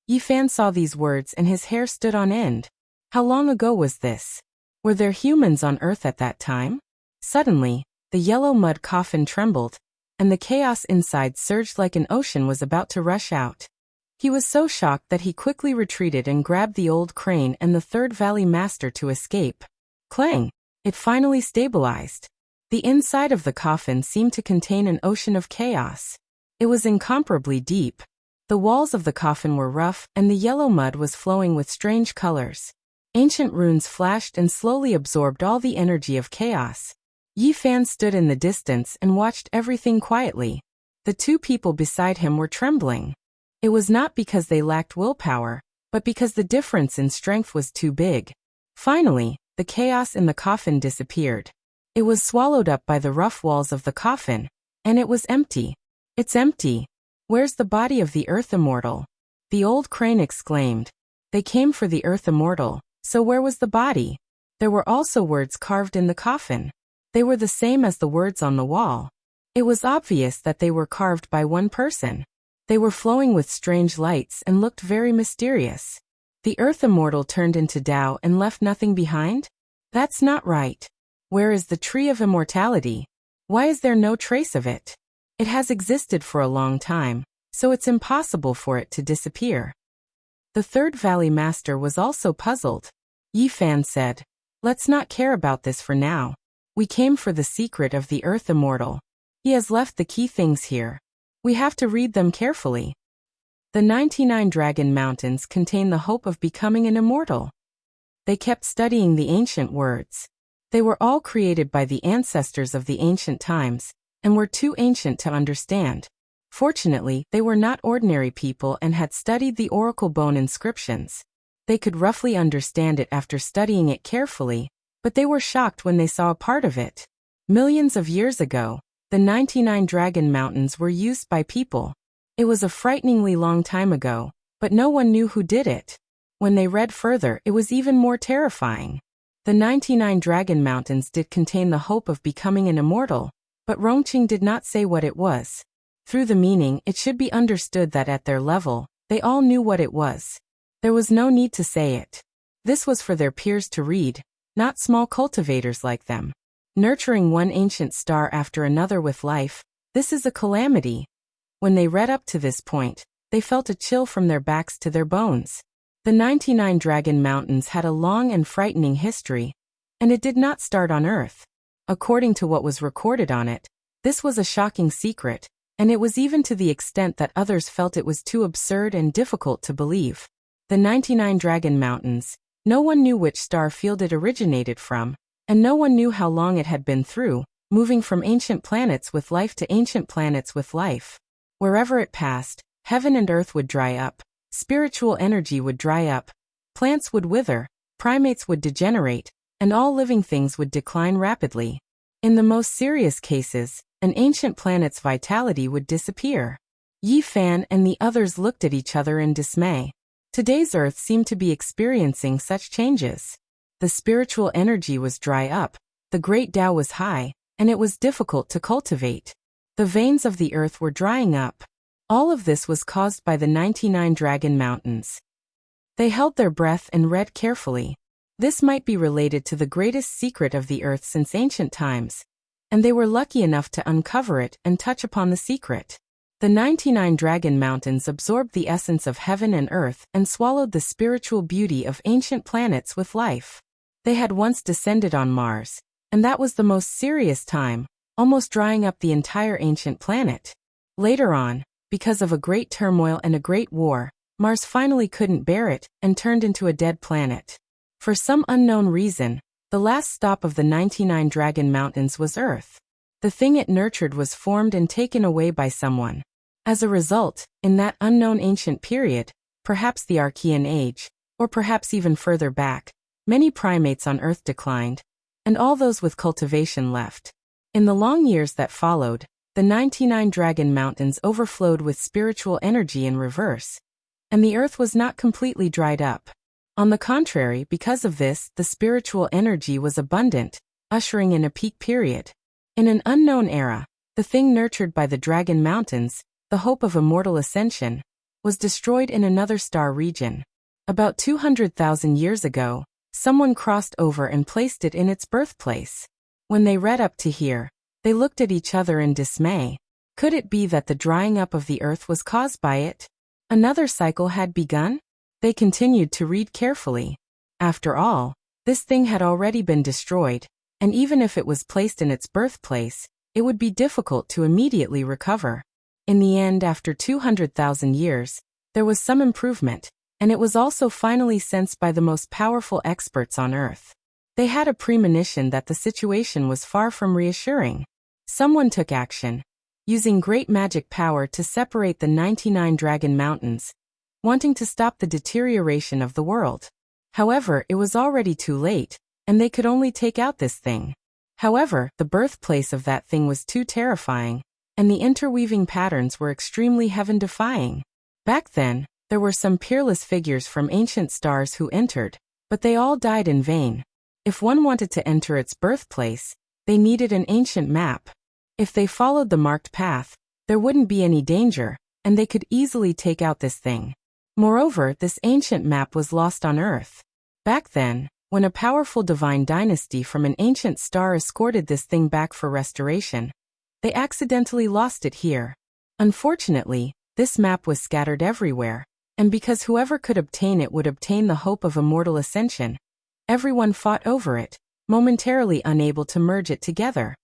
Speaker 1: Yi Fan saw these words and his hair stood on end. How long ago was this? Were there humans on Earth at that time? Suddenly, the yellow mud coffin trembled, and the chaos inside surged like an ocean was about to rush out. He was so shocked that he quickly retreated and grabbed the old crane and the third valley master to escape. Clang! It finally stabilized. The inside of the coffin seemed to contain an ocean of chaos. It was incomparably deep. The walls of the coffin were rough, and the yellow mud was flowing with strange colors. Ancient runes flashed and slowly absorbed all the energy of chaos. Yi Fan stood in the distance and watched everything quietly. The two people beside him were trembling. It was not because they lacked willpower, but because the difference in strength was too big. Finally, the chaos in the coffin disappeared. It was swallowed up by the rough walls of the coffin, and it was empty. It's empty. Where's the body of the Earth Immortal? The old crane exclaimed. They came for the Earth Immortal, so where was the body? There were also words carved in the coffin. They were the same as the words on the wall. It was obvious that they were carved by one person. They were flowing with strange lights and looked very mysterious. The Earth Immortal turned into Tao and left nothing behind? That's not right. Where is the Tree of Immortality? Why is there no trace of it? It has existed for a long time, so it's impossible for it to disappear. The third Valley Master was also puzzled. Yi Fan said, "Let's not care about this for now. We came for the secret of the Earth Immortal. He has left the key things here. We have to read them carefully." The 99 Dragon Mountains contain the hope of becoming an immortal. They kept studying the ancient words. They were all created by the ancestors of the ancient times, and were too ancient to understand. Fortunately, they were not ordinary people and had studied the oracle bone inscriptions. They could roughly understand it after studying it carefully, but they were shocked when they saw a part of it. Millions of years ago, the 99 Dragon Mountains were used by people. It was a frighteningly long time ago, but no one knew who did it. When they read further, it was even more terrifying. The 99 Dragon Mountains did contain the hope of becoming an immortal, but Rongqing did not say what it was. Through the meaning, it should be understood that at their level, they all knew what it was. There was no need to say it. This was for their peers to read, not small cultivators like them. Nurturing one ancient star after another with life, this is a calamity. When they read up to this point, they felt a chill from their backs to their bones. The 99 Dragon Mountains had a long and frightening history, and it did not start on Earth. According to what was recorded on it, this was a shocking secret, and it was even to the extent that others felt it was too absurd and difficult to believe. The 99 Dragon Mountains, no one knew which star field it originated from, and no one knew how long it had been through, moving from ancient planets with life to ancient planets with life. Wherever it passed, heaven and earth would dry up, spiritual energy would dry up, plants would wither, primates would degenerate, and all living things would decline rapidly. In the most serious cases, an ancient planet's vitality would disappear. Yi Fan and the others looked at each other in dismay. Today's Earth seemed to be experiencing such changes. The spiritual energy was dry up, the great Tao was high, and it was difficult to cultivate. The veins of the earth were drying up. All of this was caused by the 99 Dragon Mountains. They held their breath and read carefully. This might be related to the greatest secret of the earth since ancient times, and they were lucky enough to uncover it and touch upon the secret. The 99 Dragon Mountains absorbed the essence of heaven and earth and swallowed the spiritual beauty of ancient planets with life. They had once descended on Mars, and that was the most serious time, almost drying up the entire ancient planet. Later on, because of a great turmoil and a great war, Mars finally couldn't bear it and turned into a dead planet. For some unknown reason, the last stop of the 99 Dragon Mountains was Earth. The thing it nurtured was formed and taken away by someone. As a result, in that unknown ancient period, perhaps the Archean Age, or perhaps even further back, many primates on Earth declined, and all those with cultivation left. In the long years that followed, the 99 Dragon Mountains overflowed with spiritual energy in reverse, and the earth was not completely dried up. On the contrary, because of this, the spiritual energy was abundant, ushering in a peak period. In an unknown era, the thing nurtured by the Dragon Mountains, the hope of immortal ascension, was destroyed in another star region. About 200,000 years ago, someone crossed over and placed it in its birthplace. When they read up to here, they looked at each other in dismay. Could it be that the drying up of the earth was caused by it? Another cycle had begun? They continued to read carefully. After all, this thing had already been destroyed, and even if it was placed in its birthplace, it would be difficult to immediately recover. In the end, after 200,000 years, there was some improvement, and it was also finally sensed by the most powerful experts on Earth. They had a premonition that the situation was far from reassuring. Someone took action, using great magic power to separate the 99 Dragon Mountains, wanting to stop the deterioration of the world. However, it was already too late, and they could only take out this thing. However, the birthplace of that thing was too terrifying, and the interweaving patterns were extremely heaven-defying. Back then, there were some peerless figures from ancient stars who entered, but they all died in vain. If one wanted to enter its birthplace, they needed an ancient map. If they followed the marked path, there wouldn't be any danger, and they could easily take out this thing. Moreover, this ancient map was lost on Earth. Back then, when a powerful divine dynasty from an ancient star escorted this thing back for restoration, They accidentally lost it here. Unfortunately, this map was scattered everywhere, and because whoever could obtain it would obtain the hope of immortal ascension, everyone fought over it, momentarily unable to merge it together.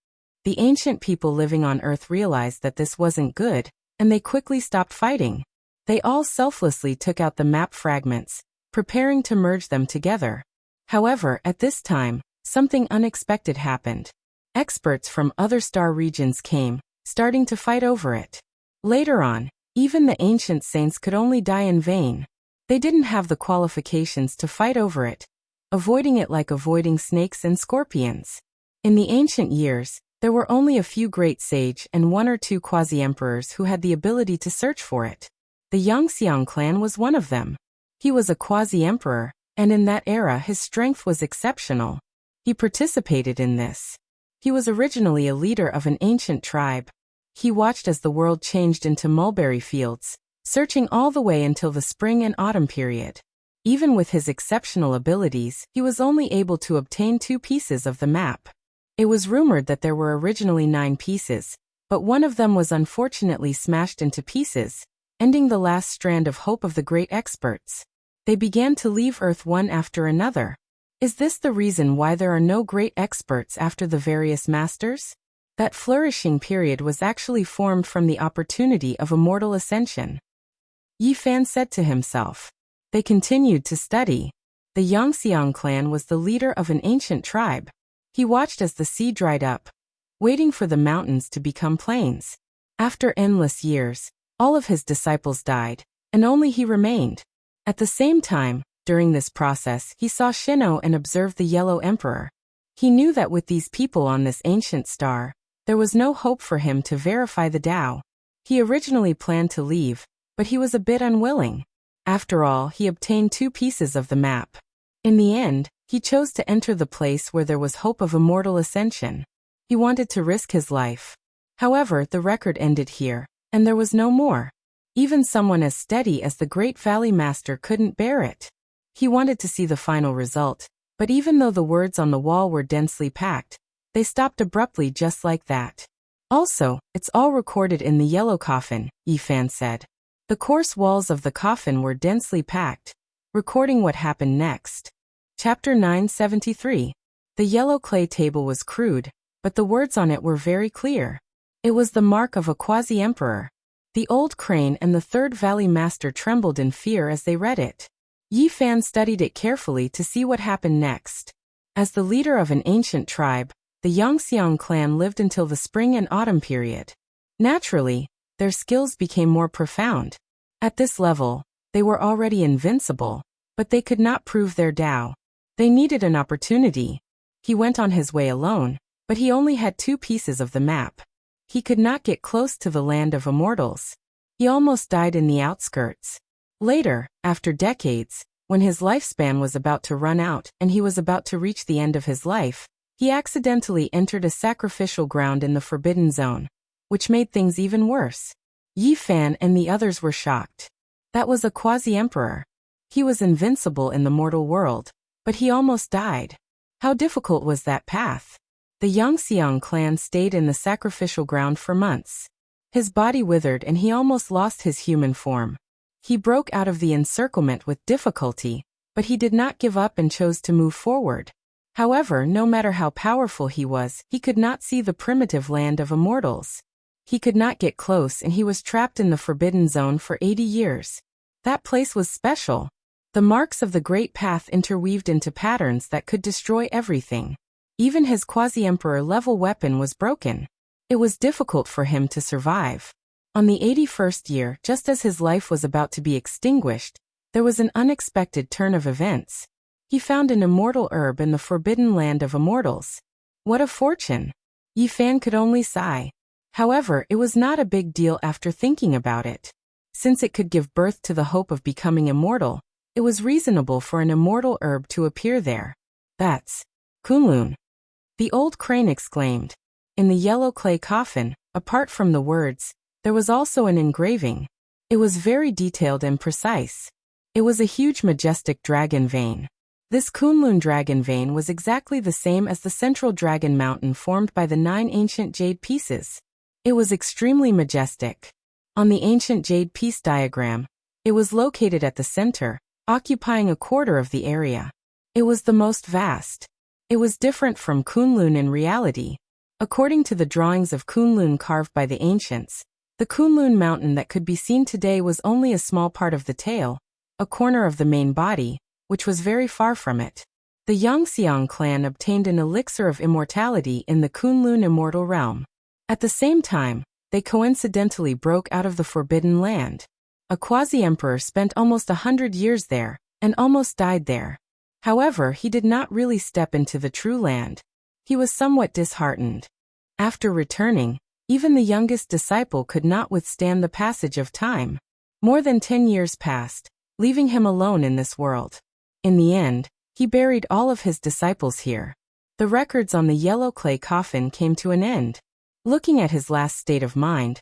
Speaker 1: The ancient people living on Earth realized that this wasn't good, and they quickly stopped fighting. They all selflessly took out the map fragments, preparing to merge them together. However, at this time, something unexpected happened. Experts from other star regions came, starting to fight over it. Later on, even the ancient saints could only die in vain. They didn't have the qualifications to fight over it, avoiding it like avoiding snakes and scorpions. In the ancient years, there were only a few great sage and one or two quasi-emperors who had the ability to search for it. The Wuxia clan was one of them. He was a quasi-emperor, and in that era his strength was exceptional. He participated in this. He was originally a leader of an ancient tribe. He watched as the world changed into mulberry fields, searching all the way until the spring and autumn period. Even with his exceptional abilities, he was only able to obtain 2 pieces of the map. It was rumored that there were originally 9 pieces, but one of them was unfortunately smashed into pieces, ending the last strand of hope of the great experts. They began to leave Earth one after another. Is this the reason why there are no great experts after the various masters? That flourishing period was actually formed from the opportunity of immortal ascension. Yi Fan said to himself. They continued to study. The Wuxia clan was the leader of an ancient tribe. He watched as the sea dried up, waiting for the mountains to become plains. After endless years, all of his disciples died, and only he remained. At the same time, during this process, he saw Shino and observed the Yellow Emperor. He knew that with these people on this ancient star, there was no hope for him to verify the Tao. He originally planned to leave, but he was a bit unwilling. After all, he obtained 2 pieces of the map. In the end, he chose to enter the place where there was hope of immortal ascension. He wanted to risk his life. However, the record ended here, and there was no more. Even someone as steady as the Great Valley Master couldn't bear it. He wanted to see the final result, but even though the words on the wall were densely packed, they stopped abruptly just like that. Also, it's all recorded in the yellow coffin, Yi Fan said. The coarse walls of the coffin were densely packed, recording what happened next. Chapter 973. The yellow clay table was crude, but the words on it were very clear. It was the mark of a quasi-emperor. The old crane and the Third Valley Master trembled in fear as they read it. Yi Fan studied it carefully to see what happened next. As the leader of an ancient tribe, the Wuxia clan lived until the spring and autumn period. Naturally, their skills became more profound. At this level, they were already invincible, but they could not prove their Tao. They needed an opportunity. He went on his way alone, but he only had 2 pieces of the map. He could not get close to the land of immortals. He almost died in the outskirts. Later, after decades, when his lifespan was about to run out and he was about to reach the end of his life, he accidentally entered a sacrificial ground in the Forbidden Zone, which made things even worse. Yi Fan and the others were shocked. That was a quasi-emperor. He was invincible in the mortal world, but he almost died. How difficult was that path? The Wuxia clan stayed in the sacrificial ground for months. His body withered and he almost lost his human form. He broke out of the encirclement with difficulty, but he did not give up and chose to move forward. However, no matter how powerful he was, he could not see the primitive land of immortals. He could not get close and he was trapped in the Forbidden Zone for 80 years. That place was special. The marks of the Great Path interweaved into patterns that could destroy everything. Even his quasi-emperor level weapon was broken. It was difficult for him to survive. On the 81st year, just as his life was about to be extinguished, there was an unexpected turn of events. He found an immortal herb in the forbidden land of immortals. What a fortune! Yi Fan could only sigh. However, it was not a big deal after thinking about it. Since it could give birth to the hope of becoming immortal, it was reasonable for an immortal herb to appear there. That's Kunlun. The old crane exclaimed. In the yellow clay coffin, apart from the words, there was also an engraving. It was very detailed and precise. It was a huge majestic dragon vein. This Kunlun dragon vein was exactly the same as the central dragon mountain formed by the 9 ancient jade pieces. It was extremely majestic. On the ancient jade piece diagram, it was located at the center, occupying a quarter of the area. It was the most vast. It was different from Kunlun in reality. According to the drawings of Kunlun carved by the ancients, the Kunlun mountain that could be seen today was only a small part of the tail, a corner of the main body, which was very far from it. The Yangxiang clan obtained an elixir of immortality in the Kunlun immortal realm. At the same time, they coincidentally broke out of the Forbidden Land. A quasi-emperor spent almost 100 years there, and almost died there. However, he did not really step into the true land. He was somewhat disheartened. After returning, even the youngest disciple could not withstand the passage of time. More than 10 years passed, leaving him alone in this world. In the end, he buried all of his disciples here. The records on the yellow clay coffin came to an end. Looking at his last state of mind,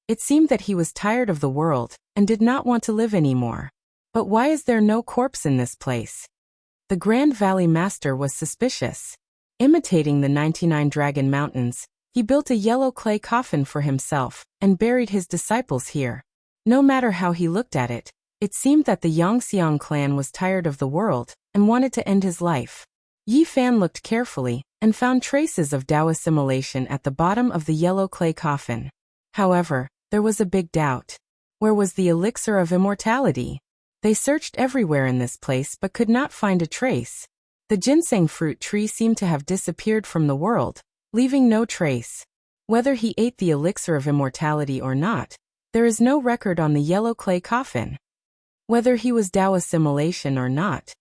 Speaker 1: it seemed that he was tired of the world and did not want to live anymore. But why is there no corpse in this place? The Grand Valley Master was suspicious. Imitating the 99 Dragon Mountains, he built a yellow clay coffin for himself and buried his disciples here. No matter how he looked at it, it seemed that the Yangxiang clan was tired of the world and wanted to end his life. Yi Fan looked carefully and found traces of Dao assimilation at the bottom of the yellow clay coffin. However, there was a big doubt. Where was the elixir of immortality? They searched everywhere in this place but could not find a trace. The ginseng fruit tree seemed to have disappeared from the world, leaving no trace. Whether he ate the elixir of immortality or not, there is no record on the yellow clay coffin. Whether he was Dao assimilation or not,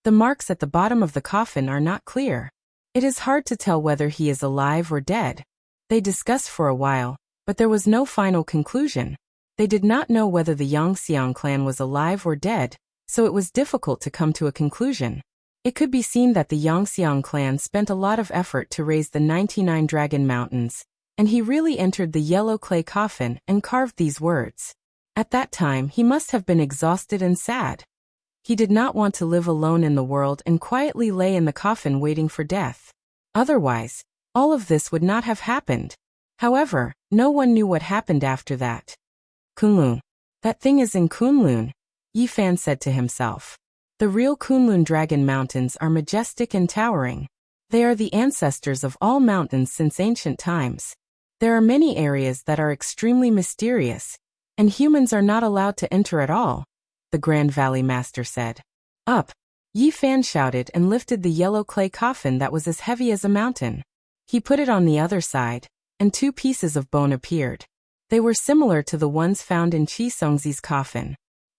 Speaker 1: the marks at the bottom of the coffin are not clear. It is hard to tell whether he is alive or dead. They discussed for a while, but there was no final conclusion. They did not know whether the Yangxiang clan was alive or dead, so it was difficult to come to a conclusion. It could be seen that the Yangxiang clan spent a lot of effort to raise the 99 Dragon Mountains, and he really entered the yellow clay coffin and carved these words. At that time, he must have been exhausted and sad. He did not want to live alone in the world and quietly lay in the coffin waiting for death. Otherwise, all of this would not have happened. However, no one knew what happened after that. Kunlun. That thing is in Kunlun, Yi Fan said to himself. The real Kunlun Dragon Mountains are majestic and towering. They are the ancestors of all mountains since ancient times. There are many areas that are extremely mysterious, and humans are not allowed to enter at all, the Grand Valley Master said. Up! Yi Fan shouted and lifted the yellow clay coffin that was as heavy as a mountain. He put it on the other side, and 2 pieces of bone appeared. They were similar to the ones found in Qi Songzi's coffin.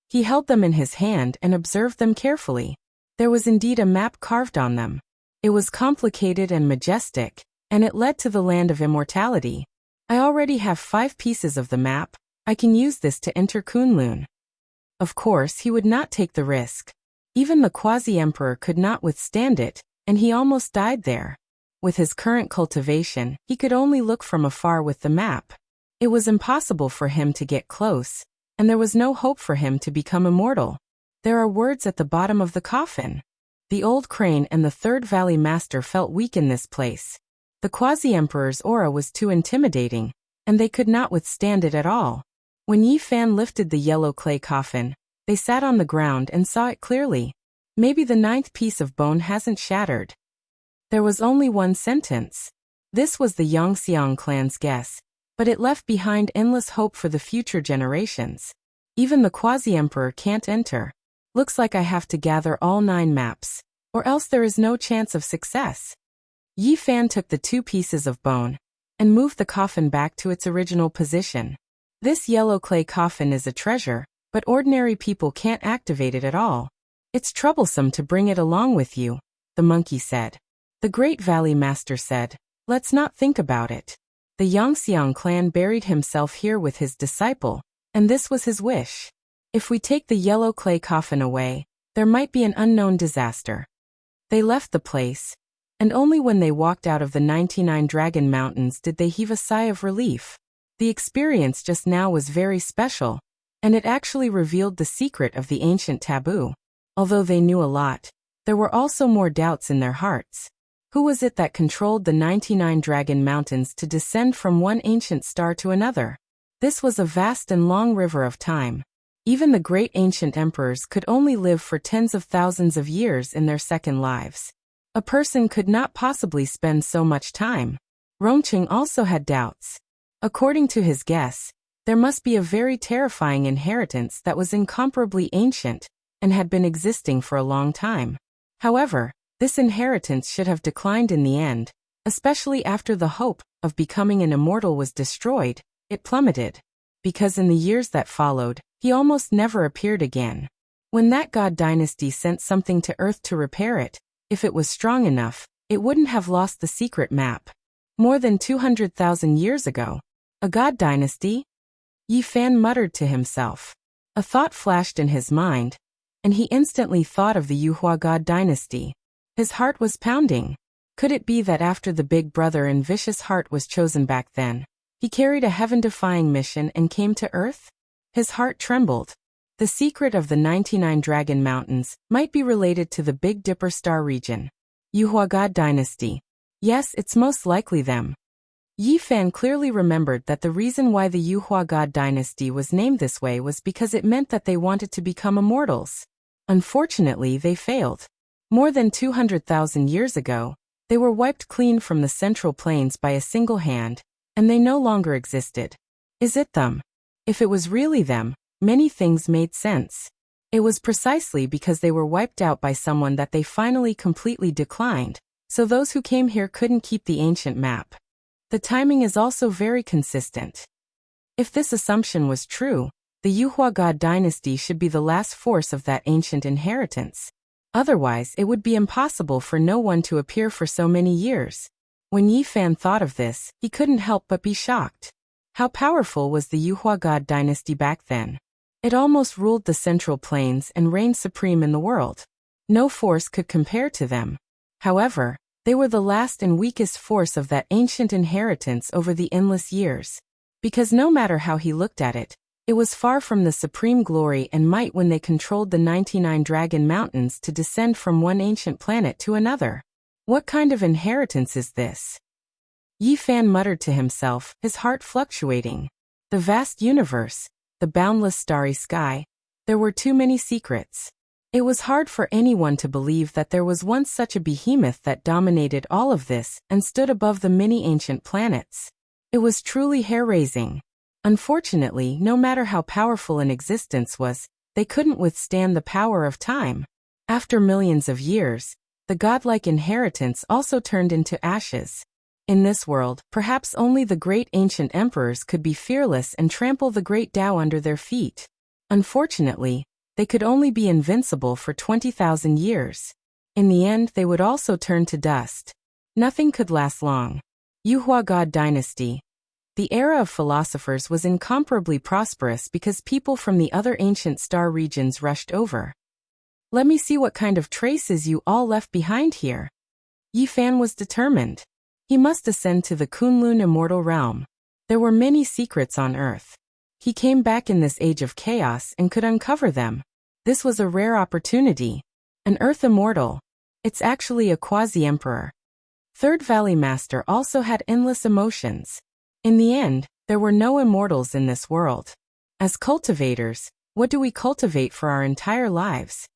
Speaker 1: He held them in his hand and observed them carefully. There was indeed a map carved on them. It was complicated and majestic, and it led to the land of immortality. I already have 5 pieces of the map. I can use this to enter Kunlun. Of course, he would not take the risk. Even the quasi-emperor could not withstand it, and he almost died there. With his current cultivation, he could only look from afar with the map. It was impossible for him to get close, and there was no hope for him to become immortal. There are words at the bottom of the coffin. The old crane and the Third Valley Master felt weak in this place. The quasi-emperor's aura was too intimidating, and they could not withstand it at all. When Yi Fan lifted the yellow clay coffin, they sat on the ground and saw it clearly. Maybe the 9th piece of bone hasn't shattered. There was only one sentence. This was the Yangxiang clan's guess, but it left behind endless hope for the future generations. Even the quasi-emperor can't enter. Looks like I have to gather all 9 maps, or else there is no chance of success. Yi Fan took the 2 pieces of bone and moved the coffin back to its original position. This yellow clay coffin is a treasure, but ordinary people can't activate it at all. It's troublesome to bring it along with you, the monkey said. The Great Valley Master said, let's not think about it. The Yangxiang clan buried himself here with his disciple, and this was his wish. If we take the yellow clay coffin away, there might be an unknown disaster. They left the place, and only when they walked out of the 99 Dragon Mountains did they heave a sigh of relief. The experience just now was very special, and it actually revealed the secret of the ancient taboo. Although they knew a lot, there were also more doubts in their hearts. Who was it that controlled the 99 Dragon Mountains to descend from one ancient star to another? This was a vast and long river of time. Even the great ancient emperors could only live for tens of thousands of years in their second lives. A person could not possibly spend so much time. Rongqing also had doubts. According to his guess, there must be a very terrifying inheritance that was incomparably ancient and had been existing for a long time. However, this inheritance should have declined in the end, especially after the hope of becoming an immortal was destroyed. It plummeted. Because in the years that followed, he almost never appeared again. When that god dynasty sent something to Earth to repair it, if it was strong enough, it wouldn't have lost the secret map. More than 200,000 years ago. A god dynasty? Yi Fan muttered to himself. A thought flashed in his mind, and he instantly thought of the Yuhua god dynasty. His heart was pounding. Could it be that after the Big Brother and Vicious Heart was chosen back then, he carried a heaven-defying mission and came to Earth? His heart trembled. The secret of the 99 Dragon Mountains might be related to the Big Dipper star region. Yuhua god dynasty. Yes, it's most likely them. Yi Fan clearly remembered that the reason why the Yuhua god dynasty was named this way was because it meant that they wanted to become immortals. Unfortunately, they failed. More than 200,000 years ago, they were wiped clean from the Central Plains by a single hand, and they no longer existed. Is it them? If it was really them, many things made sense. It was precisely because they were wiped out by someone that they finally completely declined, so those who came here couldn't keep the ancient map. The timing is also very consistent. If this assumption was true, the Yuhua god dynasty should be the last force of that ancient inheritance. Otherwise, it would be impossible for no one to appear for so many years. When Yi Fan thought of this, he couldn't help but be shocked. How powerful was the Yuhua god dynasty back then? It almost ruled the Central Plains and reigned supreme in the world. No force could compare to them. However, they were the last and weakest force of that ancient inheritance over the endless years. Because no matter how he looked at it, it was far from the supreme glory and might when they controlled the 99 Dragon Mountains to descend from one ancient planet to another. What kind of inheritance is this? Yi Fan muttered to himself, his heart fluctuating. The vast universe, the boundless starry sky, there were too many secrets. It was hard for anyone to believe that there was once such a behemoth that dominated all of this and stood above the many ancient planets. It was truly hair-raising. Unfortunately, no matter how powerful an existence was, they couldn't withstand the power of time. After millions of years, the godlike inheritance also turned into ashes. In this world, perhaps only the great ancient emperors could be fearless and trample the great Tao under their feet. Unfortunately, they could only be invincible for 20,000 years. In the end, they would also turn to dust. Nothing could last long. Yuhua god dynasty. The era of philosophers was incomparably prosperous because people from the other ancient star regions rushed over. Let me see what kind of traces you all left behind here. Yi Fan was determined. He must ascend to the Kunlun immortal realm. There were many secrets on Earth. He came back in this age of chaos and could uncover them. This was a rare opportunity. An Earth immortal. It's actually a quasi-emperor. Third Valley Master also had endless emotions. In the end, there were no immortals in this world. As cultivators, what do we cultivate for our entire lives?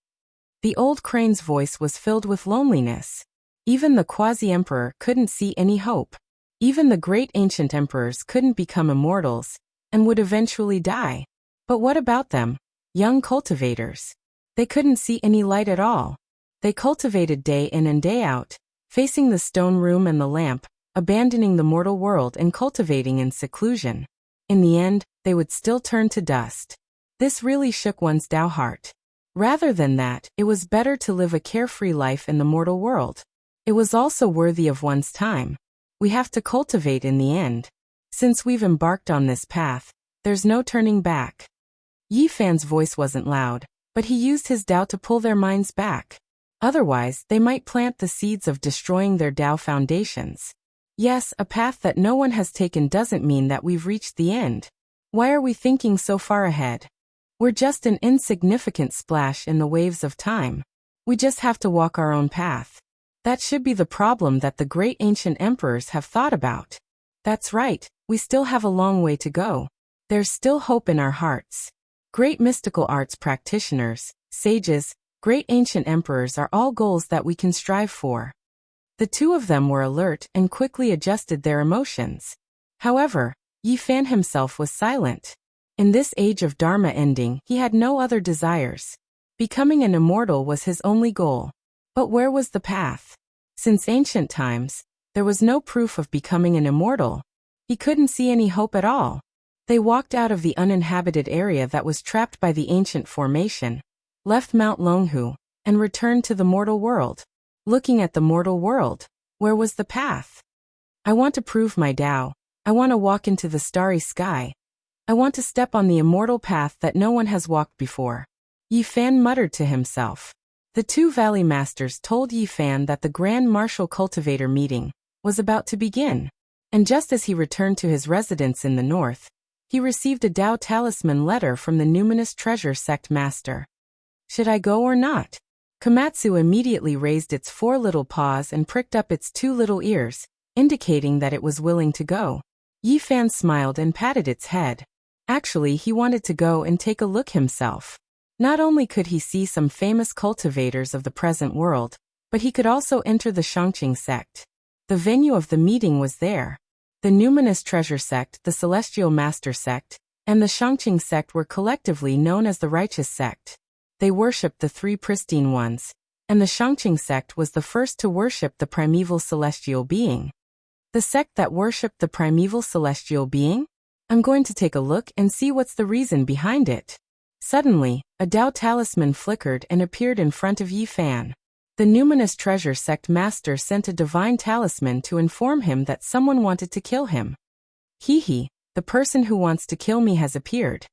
Speaker 1: The old crane's voice was filled with loneliness. Even the quasi-emperor couldn't see any hope. Even the great ancient emperors couldn't become immortals, and would eventually die. But what about them, young cultivators? They couldn't see any light at all. They cultivated day in and day out, facing the stone room and the lamp, abandoning the mortal world and cultivating in seclusion. In the end, they would still turn to dust. This really shook one's Tao heart. Rather than that, it was better to live a carefree life in the mortal world. It was also worthy of one's time. We have to cultivate in the end. Since we've embarked on this path, there's no turning back. Yi Fan's voice wasn't loud, but he used his Tao to pull their minds back. Otherwise, they might plant the seeds of destroying their Tao foundations. Yes, a path that no one has taken doesn't mean that we've reached the end. Why are we thinking so far ahead? We're just an insignificant splash in the waves of time. We just have to walk our own path. That should be the problem that the great ancient emperors have thought about. That's right, we still have a long way to go. There's still hope in our hearts. Great mystical arts practitioners, sages, great ancient emperors are all goals that we can strive for. The two of them were alert and quickly adjusted their emotions. However, Yi Fan himself was silent. In this age of Dharma ending, he had no other desires. Becoming an immortal was his only goal. But where was the path? Since ancient times, there was no proof of becoming an immortal. He couldn't see any hope at all. They walked out of the uninhabited area that was trapped by the ancient formation, left Mount Longhu, and returned to the mortal world. Looking at the mortal world, where was the path? I want to prove my Tao. I want to walk into the starry sky. I want to step on the immortal path that no one has walked before. Yi Fan muttered to himself. The two valley masters told Yi Fan that the Grand Martial Cultivator meeting was about to begin. And just as he returned to his residence in the north, he received a Tao talisman letter from the numinous treasure sect master. Should I go or not? Komatsu immediately raised its 4 little paws and pricked up its 2 little ears, indicating that it was willing to go. Yi Fan smiled and patted its head. Actually, he wanted to go and take a look himself. Not only could he see some famous cultivators of the present world, but he could also enter the Shangqing sect. The venue of the meeting was there. The numinous treasure sect, the celestial master sect, and the Shangqing sect were collectively known as the righteous sect. They worshipped the 3 pristine ones, and the Shangqing sect was the first to worship the primeval celestial being. The sect that worshipped the primeval celestial being? I'm going to take a look and see what's the reason behind it. Suddenly, a Tao talisman flickered and appeared in front of Yi Fan. The numinous treasure sect master sent a divine talisman to inform him that someone wanted to kill him. Hee, the person who wants to kill me has appeared.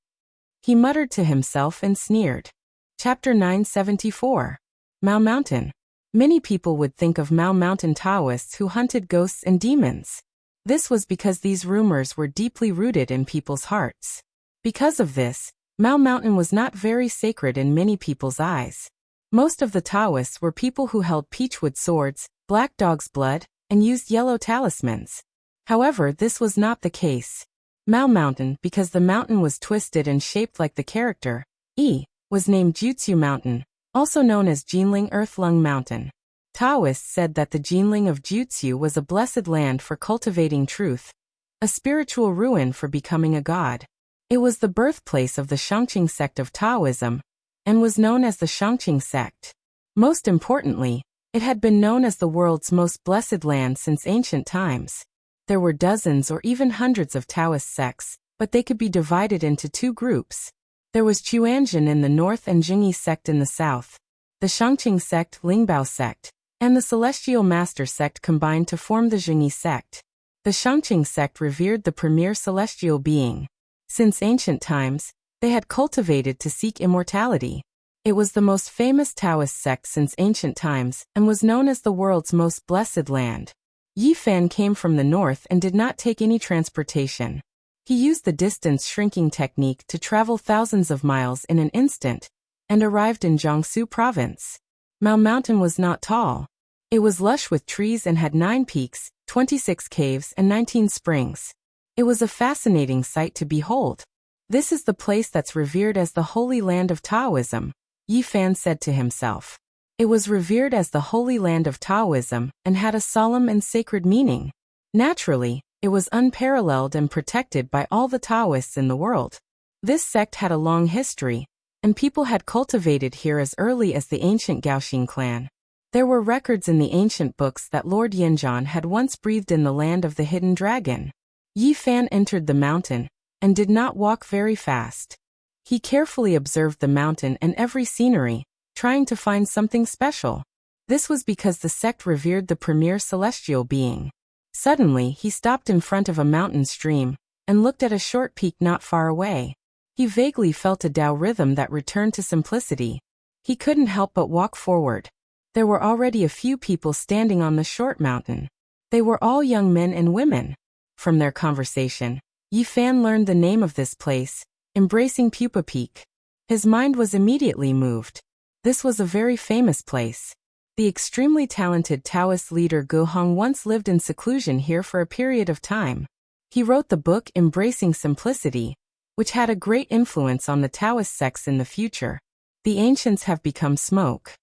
Speaker 1: He muttered to himself and sneered. Chapter 974. Mao Mountain. Many people would think of Mao Mountain Taoists who hunted ghosts and demons. This was because these rumors were deeply rooted in people's hearts. Because of this, Mao Mountain was not very sacred in many people's eyes. Most of the Taoists were people who held peachwood swords, black dog's blood, and used yellow talismans. However, this was not the case. Mao Mountain, because the mountain was twisted and shaped like the character E, was named Jutsu Mountain, also known as Jinling Earth-Lung Mountain. Taoists said that the Jinling of Jutsu was a blessed land for cultivating truth, a spiritual ruin for becoming a god. It was the birthplace of the Shangqing sect of Taoism, and was known as the Shangqing sect. Most importantly, it had been known as the world's most blessed land since ancient times. There were dozens or even hundreds of Taoist sects, but they could be divided into 2 groups. There was Chuanjin in the north and Jingyi sect in the south. The Shangqing sect, Lingbao sect, and the Celestial Master sect combined to form the Jingyi sect. The Shangqing sect revered the premier celestial being. Since ancient times, they had cultivated to seek immortality. It was the most famous Taoist sect since ancient times and was known as the world's most blessed land. Yi Fan came from the north and did not take any transportation. He used the distance shrinking technique to travel thousands of miles in an instant and arrived in Jiangsu province. Mao Mountain was not tall. It was lush with trees and had 9 peaks, 26 caves, and 19 springs. It was a fascinating sight to behold. This is the place that's revered as the Holy Land of Taoism, Yi Fan said to himself. It was revered as the Holy Land of Taoism and had a solemn and sacred meaning. Naturally, it was unparalleled and protected by all the Taoists in the world. This sect had a long history, and people had cultivated here as early as the ancient Gaoxing clan. There were records in the ancient books that Lord Yinzhan had once breathed in the land of the hidden dragon. Yi Fan entered the mountain and did not walk very fast. He carefully observed the mountain and every scenery, trying to find something special. This was because the sect revered the premier celestial being. Suddenly, he stopped in front of a mountain stream and looked at a short peak not far away. He vaguely felt a Tao rhythm that returned to simplicity. He couldn't help but walk forward. There were already a few people standing on the short mountain. They were all young men and women. From their conversation, Yi Fan learned the name of this place, Embracing Pupa Peak. His mind was immediately moved. This was a very famous place. The extremely talented Taoist leader Gu Hong once lived in seclusion here for a period of time. He wrote the book Embracing Simplicity, which had a great influence on the Taoist sects in the future. The ancients have become smoke.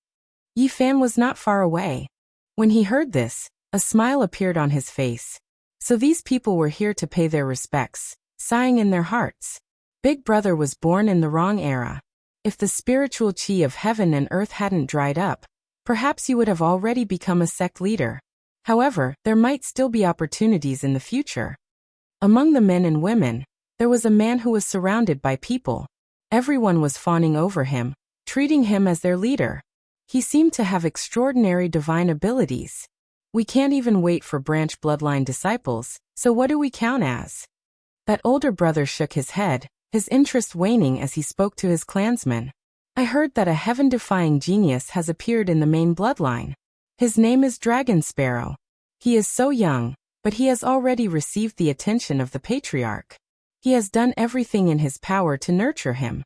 Speaker 1: Yi Fan was not far away. When he heard this, a smile appeared on his face. So these people were here to pay their respects, sighing in their hearts. Big Brother was born in the wrong era. If the spiritual qi of heaven and earth hadn't dried up, perhaps you would have already become a sect leader. However, there might still be opportunities in the future. Among the men and women, there was a man who was surrounded by people. Everyone was fawning over him, treating him as their leader. He seemed to have extraordinary divine abilities. We can't even wait for branch bloodline disciples, so what do we count as? That older brother shook his head, his interest waning as he spoke to his clansmen. I heard that a heaven-defying genius has appeared in the main bloodline. His name is Dragon Sparrow. He is so young, but he has already received the attention of the patriarch. He has done everything in his power to nurture him.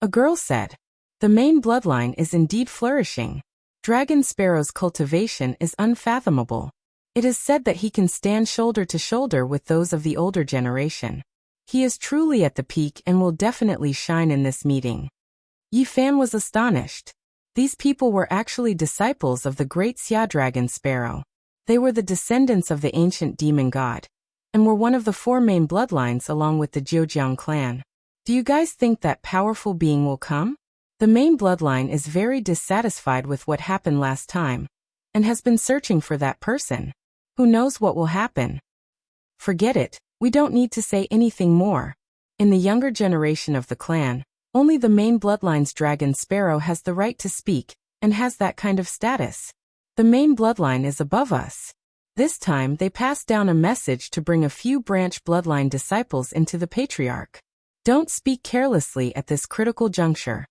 Speaker 1: A girl said, "The main bloodline is indeed flourishing. Dragon Sparrow's cultivation is unfathomable. It is said that he can stand shoulder to shoulder with those of the older generation. He is truly at the peak and will definitely shine in this meeting." Yi Fan was astonished. These people were actually disciples of the great Xia Dragon Sparrow. They were the descendants of the ancient demon god, and were one of the 4 main bloodlines along with the Zheojiang clan. Do you guys think that powerful being will come? The main bloodline is very dissatisfied with what happened last time, and has been searching for that person. Who knows what will happen? Forget it, we don't need to say anything more. In the younger generation of the clan, only the main bloodline's Dragon Sparrow has the right to speak, and has that kind of status. The main bloodline is above us. This time they passed down a message to bring a few branch bloodline disciples into the patriarch. Don't speak carelessly at this critical juncture.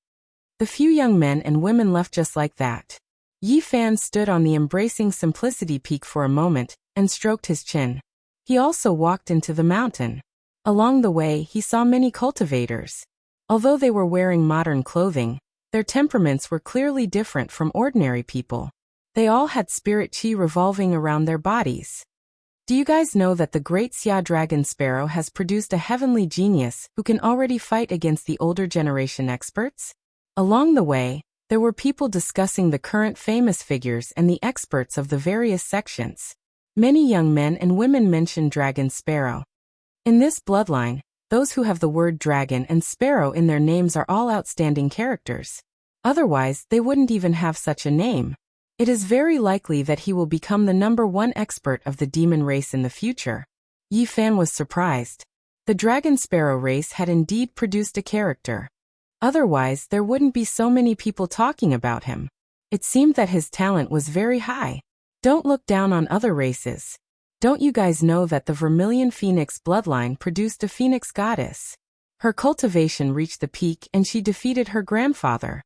Speaker 1: The few young men and women left just like that. Yi Fan stood on the Embracing Simplicity peak for a moment, and stroked his chin. He also walked into the mountain. Along the way he saw many cultivators. Although they were wearing modern clothing, their temperaments were clearly different from ordinary people. They all had spirit qi revolving around their bodies. Do you guys know that the great Xia Dragon Sparrow has produced a heavenly genius who can already fight against the older generation experts? Along the way, there were people discussing the current famous figures and the experts of the various sections. Many young men and women mentioned Dragon Sparrow. In this bloodline, those who have the word dragon and sparrow in their names are all outstanding characters. Otherwise, they wouldn't even have such a name. It is very likely that he will become the #1 expert of the demon race in the future. Yi Fan was surprised. The Dragon Sparrow race had indeed produced a character. Otherwise, there wouldn't be so many people talking about him. It seemed that his talent was very high. Don't look down on other races. Don't you guys know that the Vermilion Phoenix bloodline produced a phoenix goddess? Her cultivation reached the peak and she defeated her grandfather.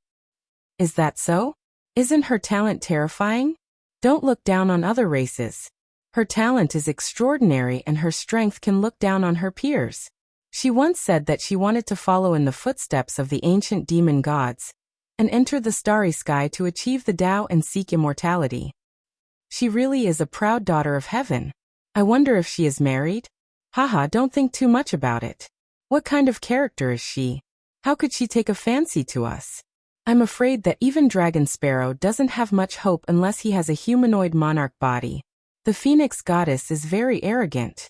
Speaker 1: Is that so? Isn't her talent terrifying? Don't look down on other races. Her talent is extraordinary and her strength can look down on her peers. She once said that she wanted to follow in the footsteps of the ancient demon gods and enter the starry sky to achieve the Tao and seek immortality. She really is a proud daughter of heaven. I wonder if she is married? Haha, don't think too much about it. What kind of character is she? How could she take a fancy to us? I'm afraid that even Dragon Sparrow doesn't have much hope unless he has a humanoid monarch body. The Phoenix Goddess is very arrogant.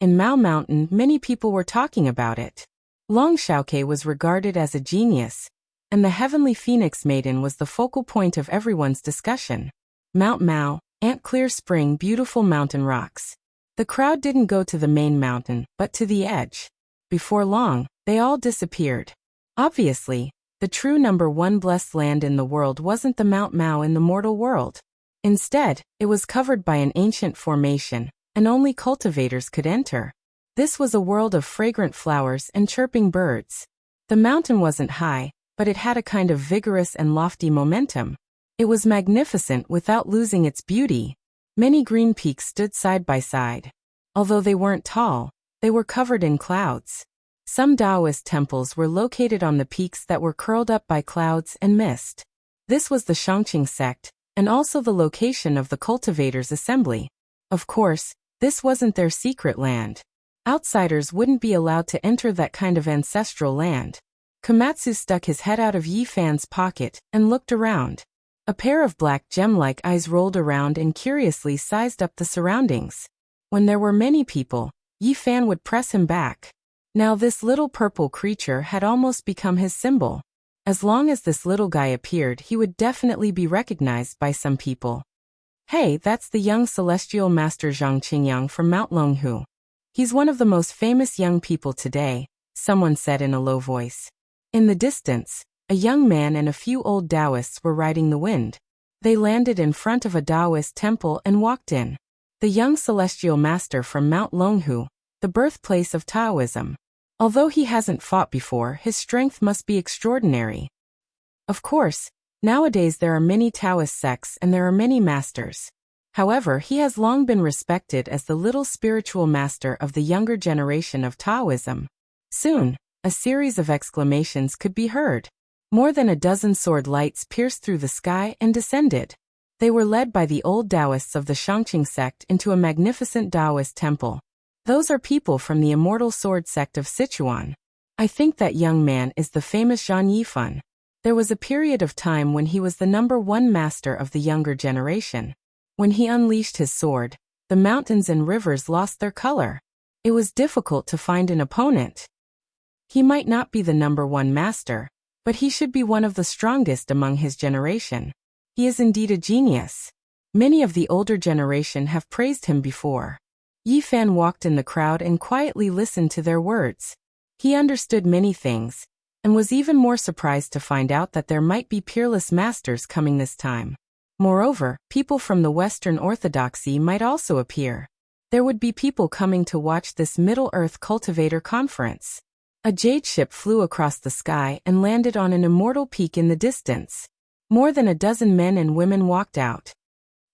Speaker 1: In Mao Mountain, many people were talking about it. Long Xiaoke was regarded as a genius, and the Heavenly Phoenix Maiden was the focal point of everyone's discussion. Mount Mao, Ant Clear Spring, beautiful mountain rocks. The crowd didn't go to the main mountain, but to the edge. Before long, they all disappeared. Obviously, the true #1 blessed land in the world wasn't the Mount Mao in the mortal world. Instead, it was covered by an ancient formation, and only cultivators could enter. This was a world of fragrant flowers and chirping birds. The mountain wasn't high, but it had a kind of vigorous and lofty momentum. It was magnificent without losing its beauty. Many green peaks stood side by side. Although they weren't tall, they were covered in clouds. Some Taoist temples were located on the peaks that were curled up by clouds and mist. This was the Shangqing sect, and also the location of the cultivators' assembly. Of course, this wasn't their secret land. Outsiders wouldn't be allowed to enter that kind of ancestral land. Komatsu stuck his head out of Yi Fan's pocket and looked around. A pair of black gem-like eyes rolled around and curiously sized up the surroundings. When there were many people, Yi Fan would press him back. Now this little purple creature had almost become his symbol. As long as this little guy appeared, he would definitely be recognized by some people. Hey, that's the young celestial master Zhang Qingyang from Mount Longhu. He's one of the most famous young people today, someone said in a low voice. In the distance, a young man and a few old Taoists were riding the wind. They landed in front of a Taoist temple and walked in. The young celestial master from Mount Longhu, the birthplace of Taoism. Although he hasn't fought before, his strength must be extraordinary. Of course, nowadays there are many Taoist sects and there are many masters. However, he has long been respected as the little spiritual master of the younger generation of Taoism. Soon, a series of exclamations could be heard. More than a dozen sword lights pierced through the sky and descended. They were led by the old Taoists of the Shangqing sect into a magnificent Taoist temple. Those are people from the immortal sword sect of Sichuan. I think that young man is the famous Zhang Yifan. There was a period of time when he was the #1 master of the younger generation. When he unleashed his sword, the mountains and rivers lost their color. It was difficult to find an opponent. He might not be the #1 master, but he should be one of the strongest among his generation. He is indeed a genius. Many of the older generation have praised him before. Yi Fan walked in the crowd and quietly listened to their words. He understood many things, and was even more surprised to find out that there might be peerless masters coming this time. Moreover, people from the Western Orthodoxy might also appear. There would be people coming to watch this Middle-earth cultivator conference. A jade ship flew across the sky and landed on an immortal peak in the distance. More than a dozen men and women walked out.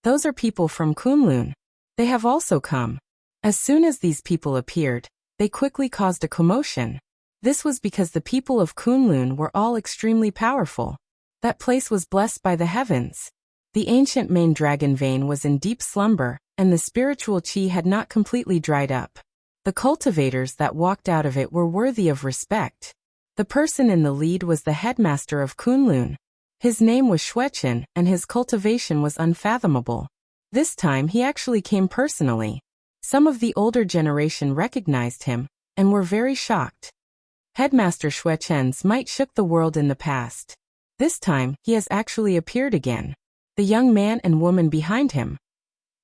Speaker 1: Those are people from Kunlun. They have also come. As soon as these people appeared, they quickly caused a commotion. This was because the people of Kunlun were all extremely powerful. That place was blessed by the heavens. The ancient main dragon vein was in deep slumber, and the spiritual qi had not completely dried up. The cultivators that walked out of it were worthy of respect. The person in the lead was the headmaster of Kunlun. His name was Xueqin, and his cultivation was unfathomable. This time he actually came personally. Some of the older generation recognized him, and were very shocked. Headmaster Xueqin's might shook the world in the past. This time, he has actually appeared again. The young man and woman behind him.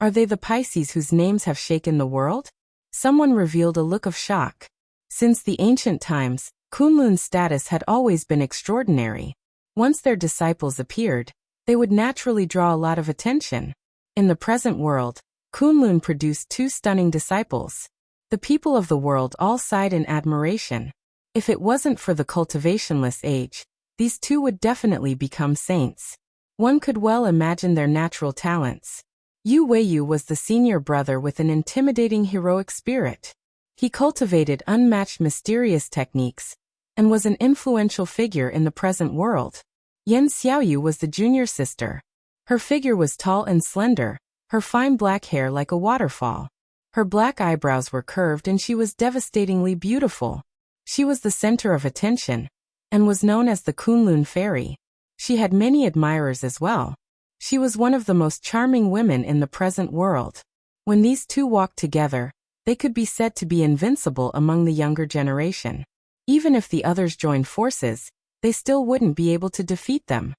Speaker 1: Are they the Pisces whose names have shaken the world? Someone revealed a look of shock. Since the ancient times, Kunlun's status had always been extraordinary. Once their disciples appeared, they would naturally draw a lot of attention. In the present world, Kunlun produced 2 stunning disciples. The people of the world all sighed in admiration. If it wasn't for the cultivationless age, these 2 would definitely become saints. One could well imagine their natural talents. Yu Weiyu was the senior brother with an intimidating heroic spirit. He cultivated unmatched mysterious techniques, and was an influential figure in the present world. Yan Xiaoyu was the junior sister. Her figure was tall and slender, her fine black hair like a waterfall. Her black eyebrows were curved and she was devastatingly beautiful. She was the center of attention, and was known as the Kunlun Fairy. She had many admirers as well. She was one of the most charming women in the present world. When these 2 walked together, they could be said to be invincible among the younger generation. Even if the others joined forces, they still wouldn't be able to defeat them.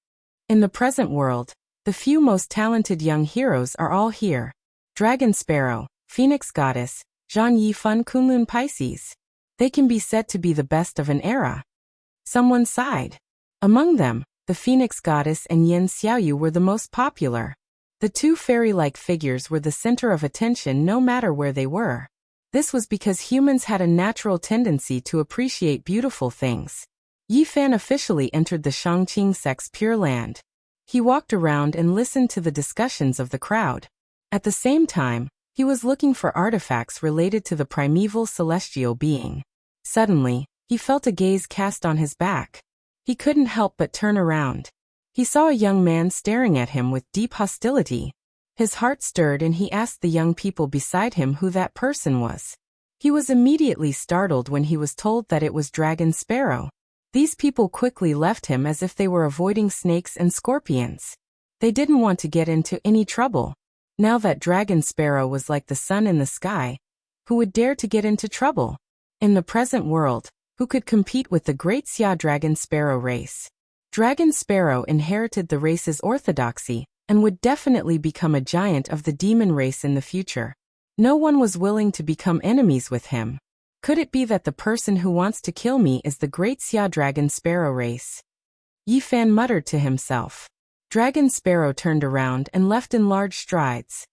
Speaker 1: In the present world, the few most talented young heroes are all here. Dragon Sparrow, Phoenix Goddess, Zhang Yifan, Kunlun Pisces. They can be said to be the best of an era. Someone sighed. Among them, the Phoenix Goddess and Yan Xiaoyu were the most popular. The 2 fairy-like figures were the center of attention no matter where they were. This was because humans had a natural tendency to appreciate beautiful things. Yi Fan officially entered the Shangqing sect's Pure Land. He walked around and listened to the discussions of the crowd. At the same time, he was looking for artifacts related to the primeval celestial being. Suddenly, he felt a gaze cast on his back. He couldn't help but turn around. He saw a young man staring at him with deep hostility. His heart stirred and he asked the young people beside him who that person was. He was immediately startled when he was told that it was Dragon Sparrow. These people quickly left him as if they were avoiding snakes and scorpions. They didn't want to get into any trouble. Now that Dragon Sparrow was like the sun in the sky, who would dare to get into trouble? In the present world, who could compete with the great Xia Dragon Sparrow race? Dragon Sparrow inherited the race's orthodoxy and would definitely become a giant of the demon race in the future. No one was willing to become enemies with him. Could it be that the person who wants to kill me is the great Xia Dragon Sparrow race? Yi Fan muttered to himself. Dragon Sparrow turned around and left in large strides.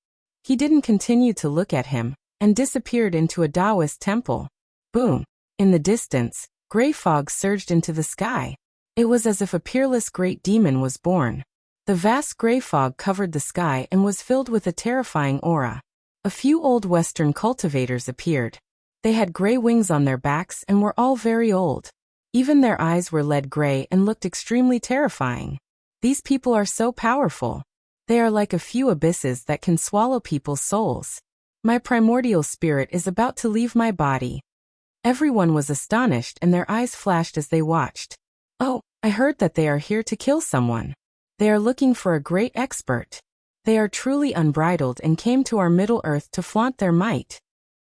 Speaker 1: He didn't continue to look at him and disappeared into a Taoist temple. Boom! In the distance, gray fog surged into the sky. It was as if a peerless great demon was born. The vast gray fog covered the sky and was filled with a terrifying aura. A few old Western cultivators appeared. They had gray wings on their backs and were all very old. Even their eyes were lead gray and looked extremely terrifying. These people are so powerful. They are like a few abysses that can swallow people's souls. My primordial spirit is about to leave my body. Everyone was astonished and their eyes flashed as they watched. Oh, I heard that they are here to kill someone. They are looking for a great expert. They are truly unbridled and came to our Middle Earth to flaunt their might.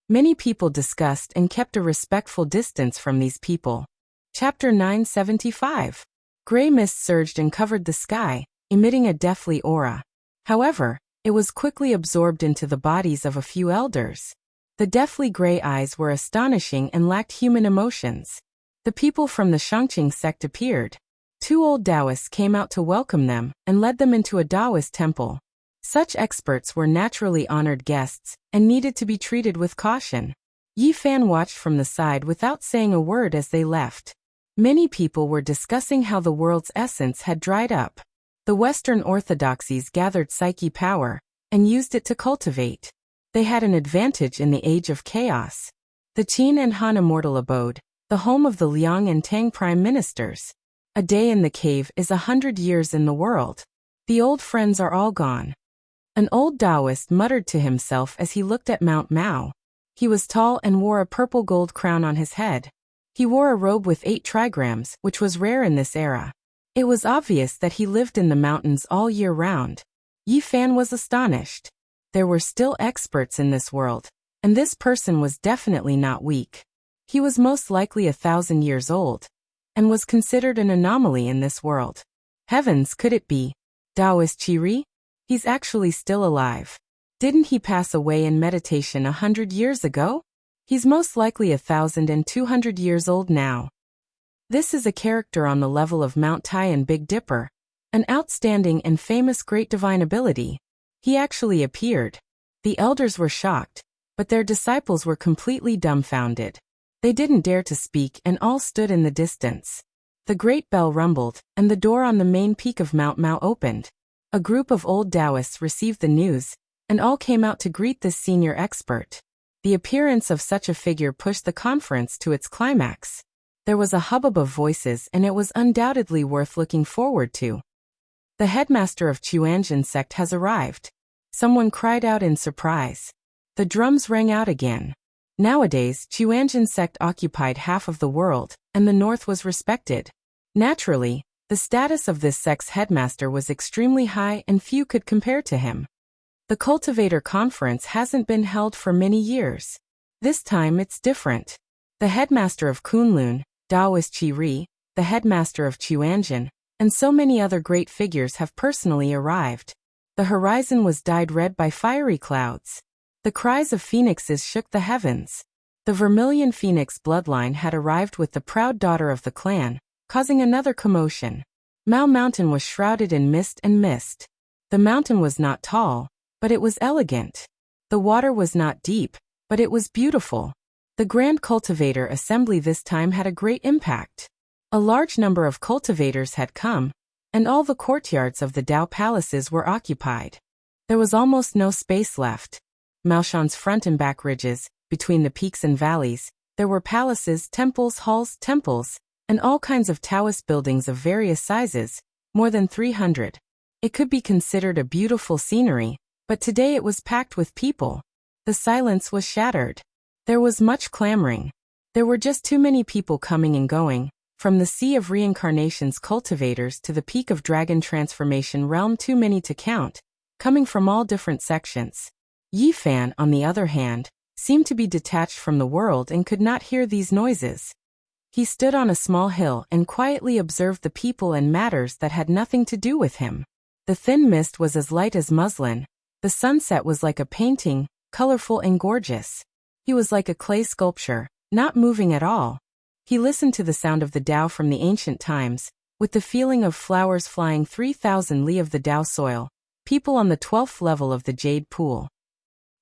Speaker 1: Many people discussed and kept a respectful distance from these people. Chapter 975. Gray mist surged and covered the sky, emitting a deathly aura. However, it was quickly absorbed into the bodies of a few elders. The deathly gray eyes were astonishing and lacked human emotions. The people from the Shangqing sect appeared. Two old Taoists came out to welcome them and led them into a Taoist temple. Such experts were naturally honored guests and needed to be treated with caution. Yi Fan watched from the side without saying a word as they left. Many people were discussing how the world's essence had dried up. The Western orthodoxies gathered psyche power and used it to cultivate. They had an advantage in the age of chaos. The Qin and Han immortal abode, the home of the Liang and Tang prime ministers. A day in the cave is 100 years in the world. The old friends are all gone. An old Taoist muttered to himself as he looked at Mount Mao. He was tall and wore a purple gold crown on his head. He wore a robe with 8 trigrams, which was rare in this era. It was obvious that he lived in the mountains all year round. Yi Fan was astonished. There were still experts in this world, and this person was definitely not weak. He was most likely 1,000 years old, and was considered an anomaly in this world. Heavens, could it be Taoist Qiri? He's actually still alive. Didn't he pass away in meditation 100 years ago? He's most likely 1,200 years old now. This is a character on the level of Mount Tai and Big Dipper. An outstanding and famous great divine ability. He actually appeared. The elders were shocked, but their disciples were completely dumbfounded. They didn't dare to speak and all stood in the distance. The great bell rumbled, and the door on the main peak of Mount Mao opened. A group of old Taoists received the news, and all came out to greet this senior expert. The appearance of such a figure pushed the conference to its climax. There was a hubbub of voices and it was undoubtedly worth looking forward to. The headmaster of Chuanjin sect has arrived. Someone cried out in surprise. The drums rang out again. Nowadays, Chuanjin sect occupied half of the world, and the north was respected. Naturally, the status of this sect's headmaster was extremely high and few could compare to him. The Cultivator Conference hasn't been held for many years. This time it's different. The headmaster of Kunlun, Taoist Qiri, the headmaster of Chuanjin, and so many other great figures have personally arrived. The horizon was dyed red by fiery clouds. The cries of phoenixes shook the heavens. The Vermilion Phoenix bloodline had arrived with the proud daughter of the clan, causing another commotion. Mao Mountain was shrouded in mist and mist. The mountain was not tall, but it was elegant. The water was not deep, but it was beautiful. The Grand Cultivator Assembly this time had a great impact. A large number of cultivators had come, and all the courtyards of the Dao palaces were occupied. There was almost no space left. Maoshan's front and back ridges, between the peaks and valleys, there were palaces, temples, halls, temples, and all kinds of Taoist buildings of various sizes, more than 300. It could be considered a beautiful scenery, but today it was packed with people. The silence was shattered. There was much clamoring. There were just too many people coming and going, from the Sea of Reincarnation's cultivators to the Peak of Dragon Transformation realm, too many to count, coming from all different sections. Yi Fan, on the other hand, seemed to be detached from the world and could not hear these noises. He stood on a small hill and quietly observed the people and matters that had nothing to do with him. The thin mist was as light as muslin. The sunset was like a painting, colorful and gorgeous. He was like a clay sculpture, not moving at all. He listened to the sound of the Tao from the ancient times, with the feeling of flowers flying 3,000 li of the Tao soil, people on the 12th level of the Jade Pool.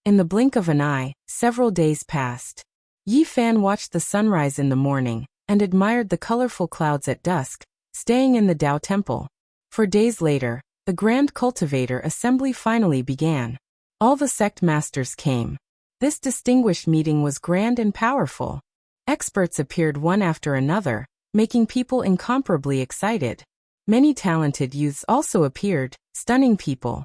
Speaker 1: In the blink of an eye, several days passed. Yi Fan watched the sunrise in the morning, and admired the colorful clouds at dusk, staying in the Tao Temple. 4 days later, the Grand Cultivator Assembly finally began. All the sect masters came. This distinguished meeting was grand and powerful. Experts appeared one after another, making people incomparably excited. Many talented youths also appeared, stunning people.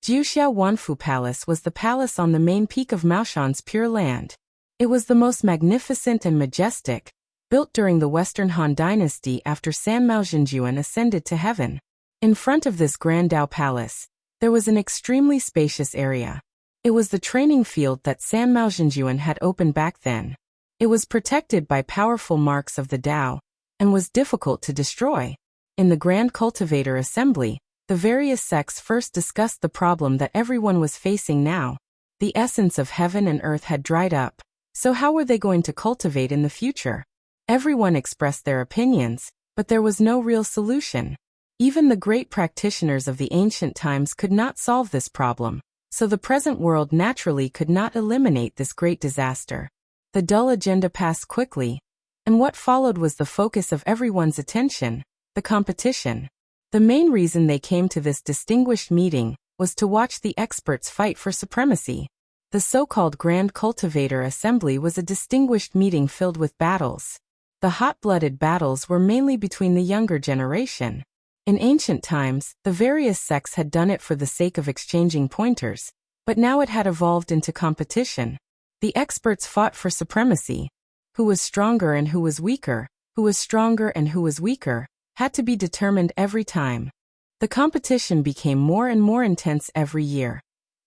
Speaker 1: Wuxia Wanfu Palace was the palace on the main peak of Maoshan's Pure Land. It was the most magnificent and majestic, built during the Western Han Dynasty after Sanmao Zhenjuan ascended to heaven. In front of this Grand Tao Palace, there was an extremely spacious area. It was the training field that Sanmao Zhenjuan had opened back then. It was protected by powerful marks of the Tao, and was difficult to destroy. In the Grand Cultivator Assembly, the various sects first discussed the problem that everyone was facing now. The essence of heaven and earth had dried up, so how were they going to cultivate in the future? Everyone expressed their opinions, but there was no real solution. Even the great practitioners of the ancient times could not solve this problem, so the present world naturally could not eliminate this great disaster. The dull agenda passed quickly, and what followed was the focus of everyone's attention, the competition. The main reason they came to this distinguished meeting was to watch the experts fight for supremacy. The so-called Grand Cultivator Assembly was a distinguished meeting filled with battles. The hot-blooded battles were mainly between the younger generation. In ancient times, the various sects had done it for the sake of exchanging pointers, but now it had evolved into competition. The experts fought for supremacy. Who was stronger and who was weaker, who was stronger and who was weaker, had to be determined every time. The competition became more and more intense every year,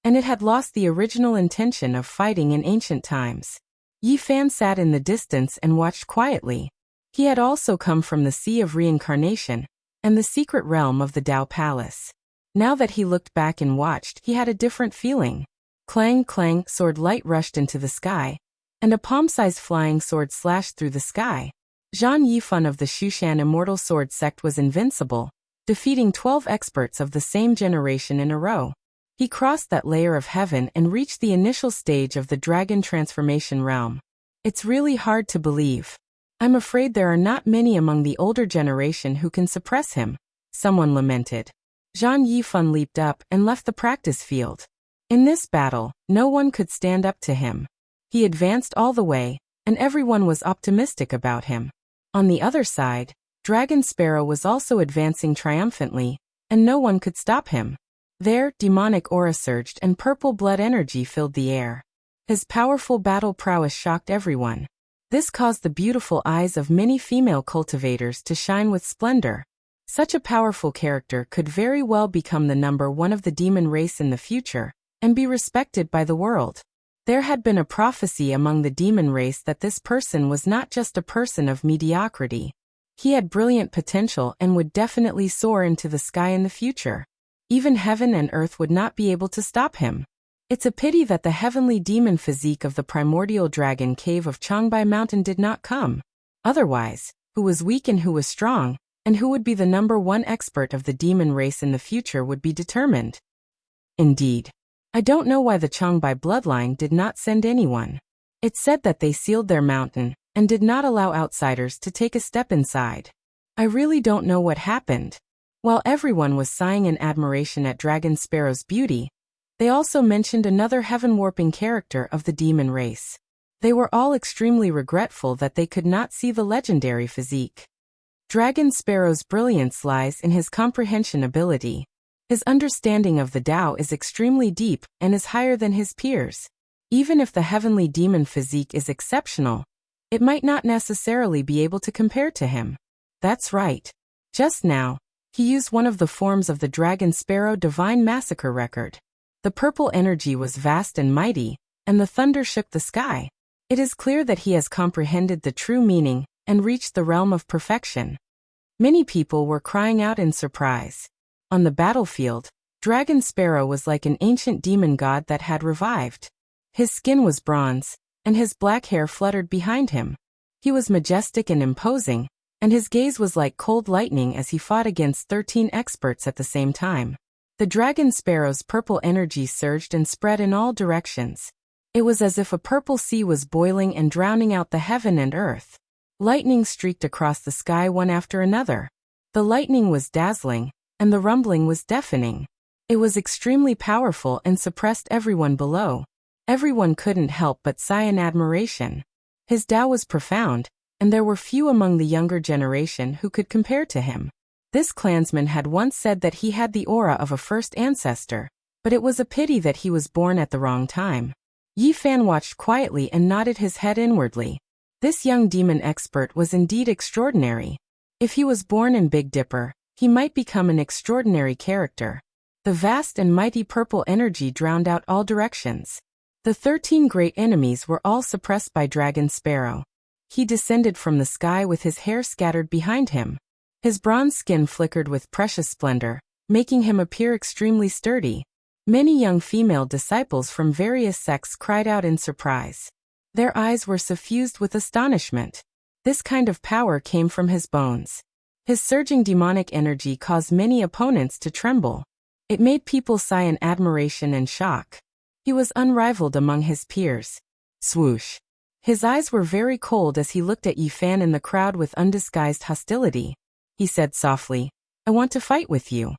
Speaker 1: and it had lost the original intention of fighting in ancient times. Yi Fan sat in the distance and watched quietly. He had also come from the Sea of Reincarnation, and the secret realm of the Tao Palace. Now that he looked back and watched, he had a different feeling. Clang, clang, sword light rushed into the sky, and a palm-sized flying sword slashed through the sky. Zhang Yifan of the Shushan Immortal Sword Sect was invincible, defeating 12 experts of the same generation in a row. He crossed that layer of heaven and reached the initial stage of the Dragon Transformation realm. It's really hard to believe. I'm afraid there are not many among the older generation who can suppress him, someone lamented. Zhang Yifan leaped up and left the practice field. In this battle, no one could stand up to him. He advanced all the way, and everyone was optimistic about him. On the other side, Dragon Sparrow was also advancing triumphantly, and no one could stop him. There, demonic aura surged and purple blood energy filled the air. His powerful battle prowess shocked everyone. This caused the beautiful eyes of many female cultivators to shine with splendor. Such a powerful character could very well become the number one of the demon race in the future, and be respected by the world. There had been a prophecy among the demon race that this person was not just a person of mediocrity. He had brilliant potential and would definitely soar into the sky in the future. Even heaven and earth would not be able to stop him. It's a pity that the heavenly demon physique of the primordial dragon cave of Changbai Mountain did not come. Otherwise, who was weak and who was strong, and who would be the number one expert of the demon race in the future would be determined. Indeed. I don't know why the Changbai bloodline did not send anyone. It said that they sealed their mountain, and did not allow outsiders to take a step inside. I really don't know what happened. While everyone was sighing in admiration at Dragon Sparrow's beauty, they also mentioned another heaven-warping character of the demon race. They were all extremely regretful that they could not see the legendary physique. Dragon Sparrow's brilliance lies in his comprehension ability. His understanding of the Tao is extremely deep and is higher than his peers. Even if the heavenly demon physique is exceptional, it might not necessarily be able to compare to him. That's right. Just now, he used one of the forms of the Dragon Sparrow Divine Massacre record. The purple energy was vast and mighty, and the thunder shook the sky. It is clear that he has comprehended the true meaning and reached the realm of perfection. Many people were crying out in surprise. On the battlefield, Dragon Sparrow was like an ancient demon god that had revived. His skin was bronze, and his black hair fluttered behind him. He was majestic and imposing, and his gaze was like cold lightning as he fought against 13 experts at the same time. The Dragon Sparrow's purple energy surged and spread in all directions. It was as if a purple sea was boiling and drowning out the heaven and earth. Lightning streaked across the sky one after another. The lightning was dazzling, and the rumbling was deafening. It was extremely powerful and suppressed everyone below. Everyone couldn't help but sigh in admiration. His Tao was profound, and there were few among the younger generation who could compare to him. This clansman had once said that he had the aura of a first ancestor, but it was a pity that he was born at the wrong time. Yi Fan watched quietly and nodded his head inwardly. This young demon expert was indeed extraordinary. If he was born in Big Dipper, he might become an extraordinary character. The vast and mighty purple energy drowned out all directions. The 13 great enemies were all suppressed by Dragon Sparrow. He descended from the sky with his hair scattered behind him. His bronze skin flickered with precious splendor, making him appear extremely sturdy. Many young female disciples from various sects cried out in surprise. Their eyes were suffused with astonishment. This kind of power came from his bones. His surging demonic energy caused many opponents to tremble. It made people sigh in admiration and shock. He was unrivaled among his peers. Swoosh. His eyes were very cold as he looked at Yi Fan in the crowd with undisguised hostility. He said softly, "I want to fight with you."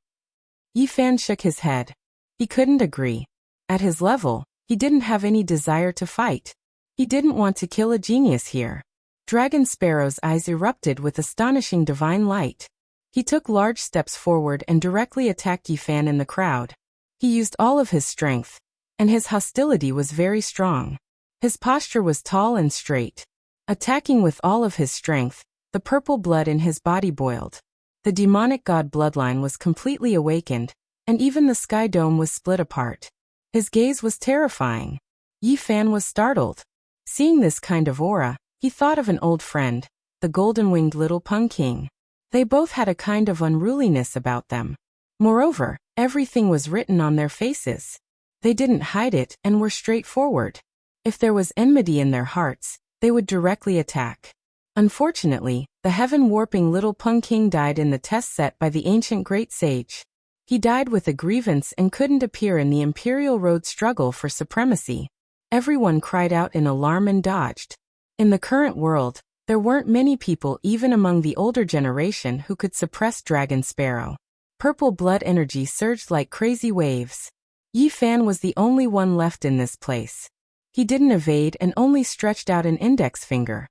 Speaker 1: Yi Fan shook his head. He couldn't agree. At his level, he didn't have any desire to fight. He didn't want to kill a genius here. Dragon Sparrow's eyes erupted with astonishing divine light. He took large steps forward and directly attacked Yi Fan in the crowd. He used all of his strength, and his hostility was very strong. His posture was tall and straight. Attacking with all of his strength, the purple blood in his body boiled. The demonic god bloodline was completely awakened, and even the sky dome was split apart. His gaze was terrifying. Yi Fan was startled. Seeing this kind of aura, he thought of an old friend, the golden-winged little Pung King. They both had a kind of unruliness about them. Moreover, everything was written on their faces. They didn't hide it and were straightforward. If there was enmity in their hearts, they would directly attack. Unfortunately, the heaven-warping little Pung King died in the test set by the ancient great sage. He died with a grievance and couldn't appear in the Imperial Road struggle for supremacy. Everyone cried out in alarm and dodged. In the current world, there weren't many people even among the older generation who could suppress Dragon Sparrow. Purple blood energy surged like crazy waves. Yi Fan was the only one left in this place. He didn't evade and only stretched out an index finger.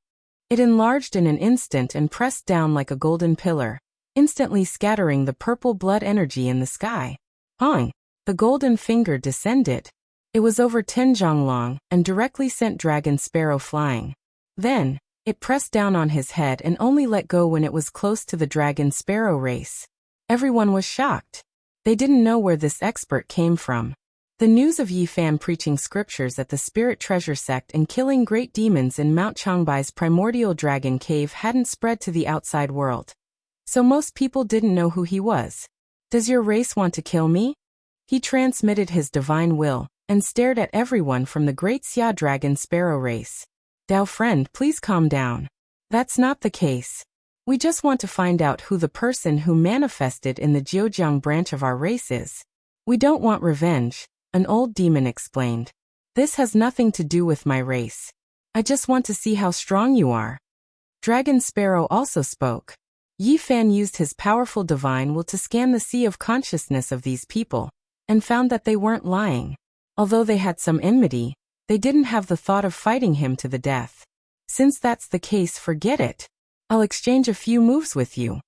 Speaker 1: It enlarged in an instant and pressed down like a golden pillar, instantly scattering the purple blood energy in the sky. Hong! The golden finger descended. It was over 10 zhang long and directly sent Dragon Sparrow flying. Then, it pressed down on his head and only let go when it was close to the Dragon Sparrow race. Everyone was shocked. They didn't know where this expert came from. The news of Yi Fan preaching scriptures at the Spirit Treasure Sect and killing great demons in Mount Changbai's primordial dragon cave hadn't spread to the outside world. So most people didn't know who he was. "Does your race want to kill me?" He transmitted his divine will and stared at everyone from the Great Xia Dragon Sparrow race. "Dao friend, please calm down. That's not the case. We just want to find out who the person who manifested in the Jiujiang branch of our race is. We don't want revenge," an old demon explained. "This has nothing to do with my race. I just want to see how strong you are." Dragon Sparrow also spoke. Yi Fan used his powerful divine will to scan the sea of consciousness of these people, and found that they weren't lying. Although they had some enmity, they didn't have the thought of fighting him to the death. Since that's the case, forget it. I'll exchange a few moves with you.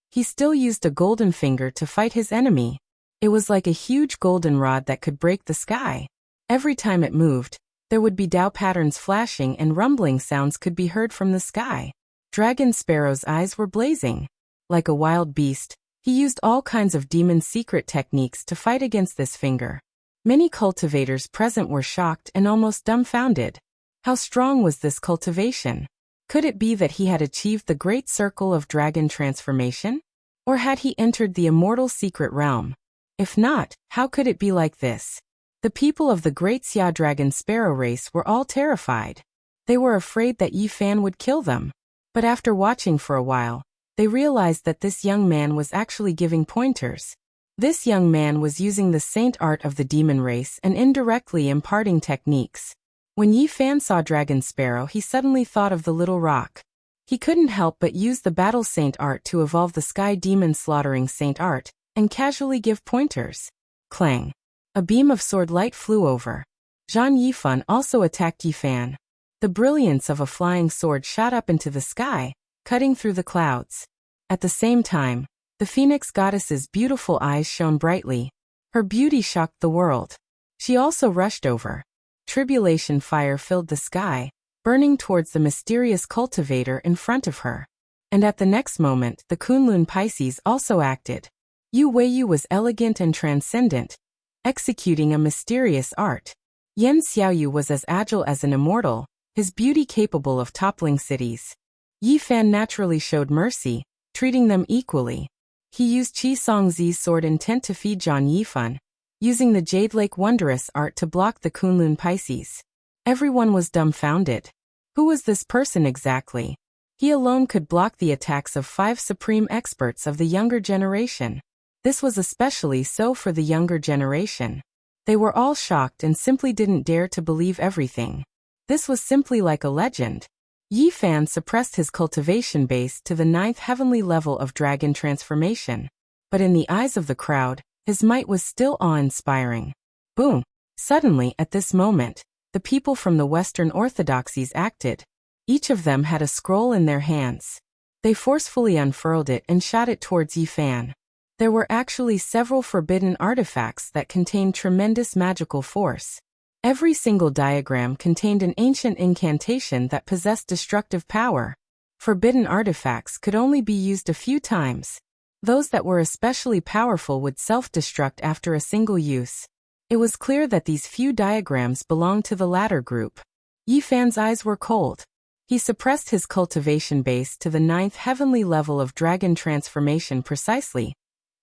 Speaker 1: He still used a golden finger to fight his enemy. It was like a huge golden rod that could break the sky. Every time it moved, there would be Tao patterns flashing and rumbling sounds could be heard from the sky. Dragon Sparrow's eyes were blazing. Like a wild beast, he used all kinds of demon secret techniques to fight against this finger. Many cultivators present were shocked and almost dumbfounded. How strong was this cultivation? Could it be that he had achieved the great circle of dragon transformation? Or had he entered the immortal secret realm? If not, how could it be like this? The people of the great Xia Dragon Sparrow race were all terrified. They were afraid that Yi Fan would kill them. But after watching for a while, they realized that this young man was actually giving pointers. This young man was using the saint art of the demon race and indirectly imparting techniques. When Yi Fan saw Dragon Sparrow, he suddenly thought of the little rock. He couldn't help but use the battle saint art to evolve the sky demon slaughtering saint art, and casually give pointers. Clang. A beam of sword light flew over. Zhang Yifan also attacked Yi Fan. The brilliance of a flying sword shot up into the sky, cutting through the clouds. At the same time, the Phoenix Goddess's beautiful eyes shone brightly. Her beauty shocked the world. She also rushed over. Tribulation fire filled the sky, burning towards the mysterious cultivator in front of her. And at the next moment, the Kunlun Pisces also acted. Yu Weiyu was elegant and transcendent, executing a mysterious art. Yan Xiaoyu was as agile as an immortal, his beauty capable of toppling cities. Yi Fan naturally showed mercy, treating them equally. He used Qi Songzi's sword intent to feed Zhang Yifan, using the Jade Lake Wondrous art to block the Kunlun Pisces. Everyone was dumbfounded. Who was this person exactly? He alone could block the attacks of 5 supreme experts of the younger generation. This was especially so for the younger generation. They were all shocked and simply didn't dare to believe everything. This was simply like a legend. Yi Fan suppressed his cultivation base to the 9th heavenly level of dragon transformation. But in the eyes of the crowd, his might was still awe-inspiring. Boom! Suddenly, at this moment, the people from the Western orthodoxies acted. Each of them had a scroll in their hands. They forcefully unfurled it and shot it towards Yi Fan. There were actually several forbidden artifacts that contained tremendous magical force. Every single diagram contained an ancient incantation that possessed destructive power. Forbidden artifacts could only be used a few times. Those that were especially powerful would self-destruct after a single use. It was clear that these few diagrams belonged to the latter group. Yi Fan's eyes were cold. He suppressed his cultivation base to the 9th heavenly level of dragon transformation precisely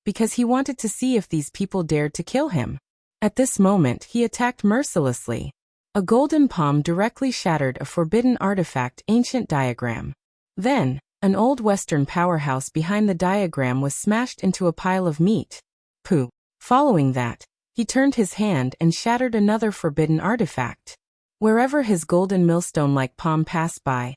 Speaker 1: because he wanted to see if these people dared to kill him. At this moment, he attacked mercilessly. A golden palm directly shattered a forbidden artifact ancient diagram. Then, an old Western powerhouse behind the diagram was smashed into a pile of meat. Pooh. Following that, he turned his hand and shattered another forbidden artifact. Wherever his golden millstone-like palm passed by,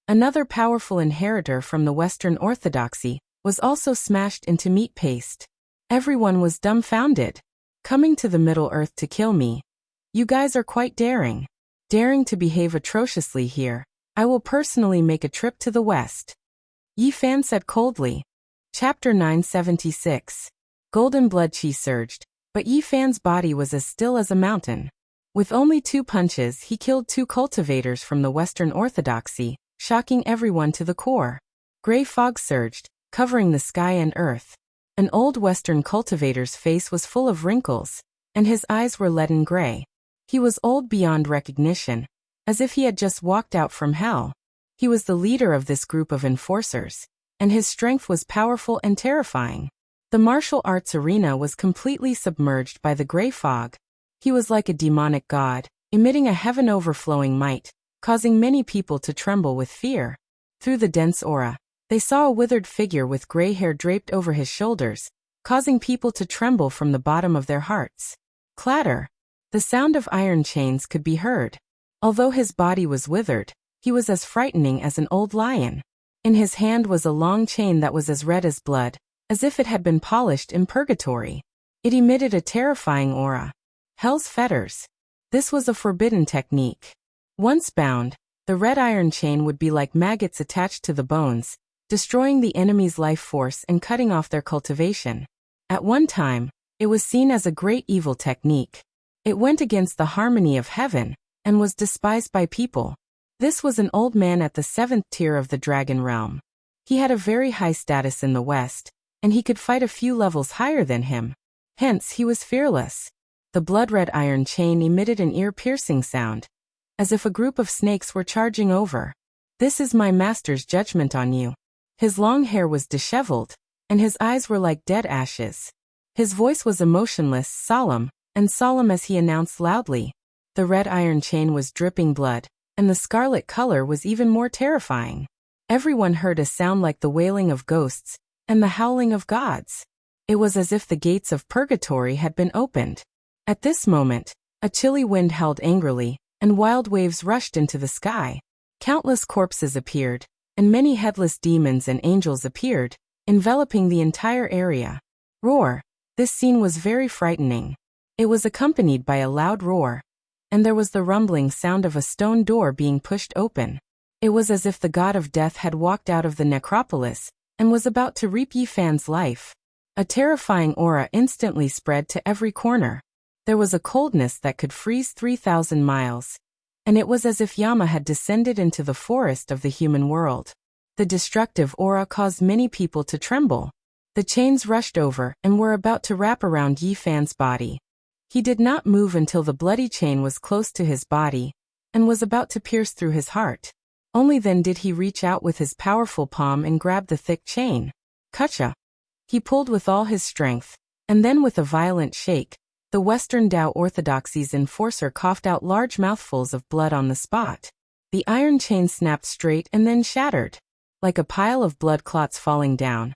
Speaker 1: another powerful inheritor from the Western orthodoxy was also smashed into meat paste. Everyone was dumbfounded. Coming to the Middle Earth to kill me. You guys are quite daring. Daring to behave atrociously here. I will personally make a trip to the West. Yi Fan said coldly. Chapter 976. Golden blood chi surged, but Yi Fan's body was as still as a mountain. With only 2 punches, he killed 2 cultivators from the Western orthodoxy, shocking everyone to the core. Gray fog surged, covering the sky and earth. An old Western cultivator's face was full of wrinkles, and his eyes were leaden gray. He was old beyond recognition, as if he had just walked out from hell. He was the leader of this group of enforcers, and his strength was powerful and terrifying. The martial arts arena was completely submerged by the gray fog. He was like a demonic god, emitting a heaven-overflowing might, causing many people to tremble with fear. Through the dense aura, they saw a withered figure with gray hair draped over his shoulders, causing people to tremble from the bottom of their hearts. Clatter! The sound of iron chains could be heard. Although his body was withered, he was as frightening as an old lion. In his hand was a long chain that was as red as blood, as if it had been polished in purgatory. It emitted a terrifying aura. Hell's fetters. This was a forbidden technique. Once bound, the red iron chain would be like maggots attached to the bones, destroying the enemy's life force and cutting off their cultivation. At one time, it was seen as a great evil technique. It went against the harmony of heaven and was despised by people. This was an old man at the 7th tier of the dragon realm. He had a very high status in the West, and he could fight a few levels higher than him. Hence, he was fearless. The blood-red iron chain emitted an ear-piercing sound, as if a group of snakes were charging over. "This is my master's judgment on you." His long hair was disheveled, and his eyes were like dead ashes. His voice was emotionless, solemn as he announced loudly. The red iron chain was dripping blood, and the scarlet color was even more terrifying. Everyone heard a sound like the wailing of ghosts and the howling of gods. It was as if the gates of purgatory had been opened. At this moment, a chilly wind howled angrily, and wild waves rushed into the sky. Countless corpses appeared, and many headless demons and angels appeared, enveloping the entire area. Roar! This scene was very frightening. It was accompanied by a loud roar, and there was the rumbling sound of a stone door being pushed open. It was as if the god of death had walked out of the necropolis and was about to reap Yifan's life. A terrifying aura instantly spread to every corner. There was a coldness that could freeze 3,000 miles, and it was as if Yama had descended into the forest of the human world. The destructive aura caused many people to tremble. The chains rushed over and were about to wrap around Yifan's body. He did not move until the bloody chain was close to his body and was about to pierce through his heart. Only then did he reach out with his powerful palm and grab the thick chain. Kacha! He pulled with all his strength, and then with a violent shake, the Western Tao Orthodoxy's enforcer coughed out large mouthfuls of blood on the spot. The iron chain snapped straight and then shattered. Like a pile of blood clots falling down,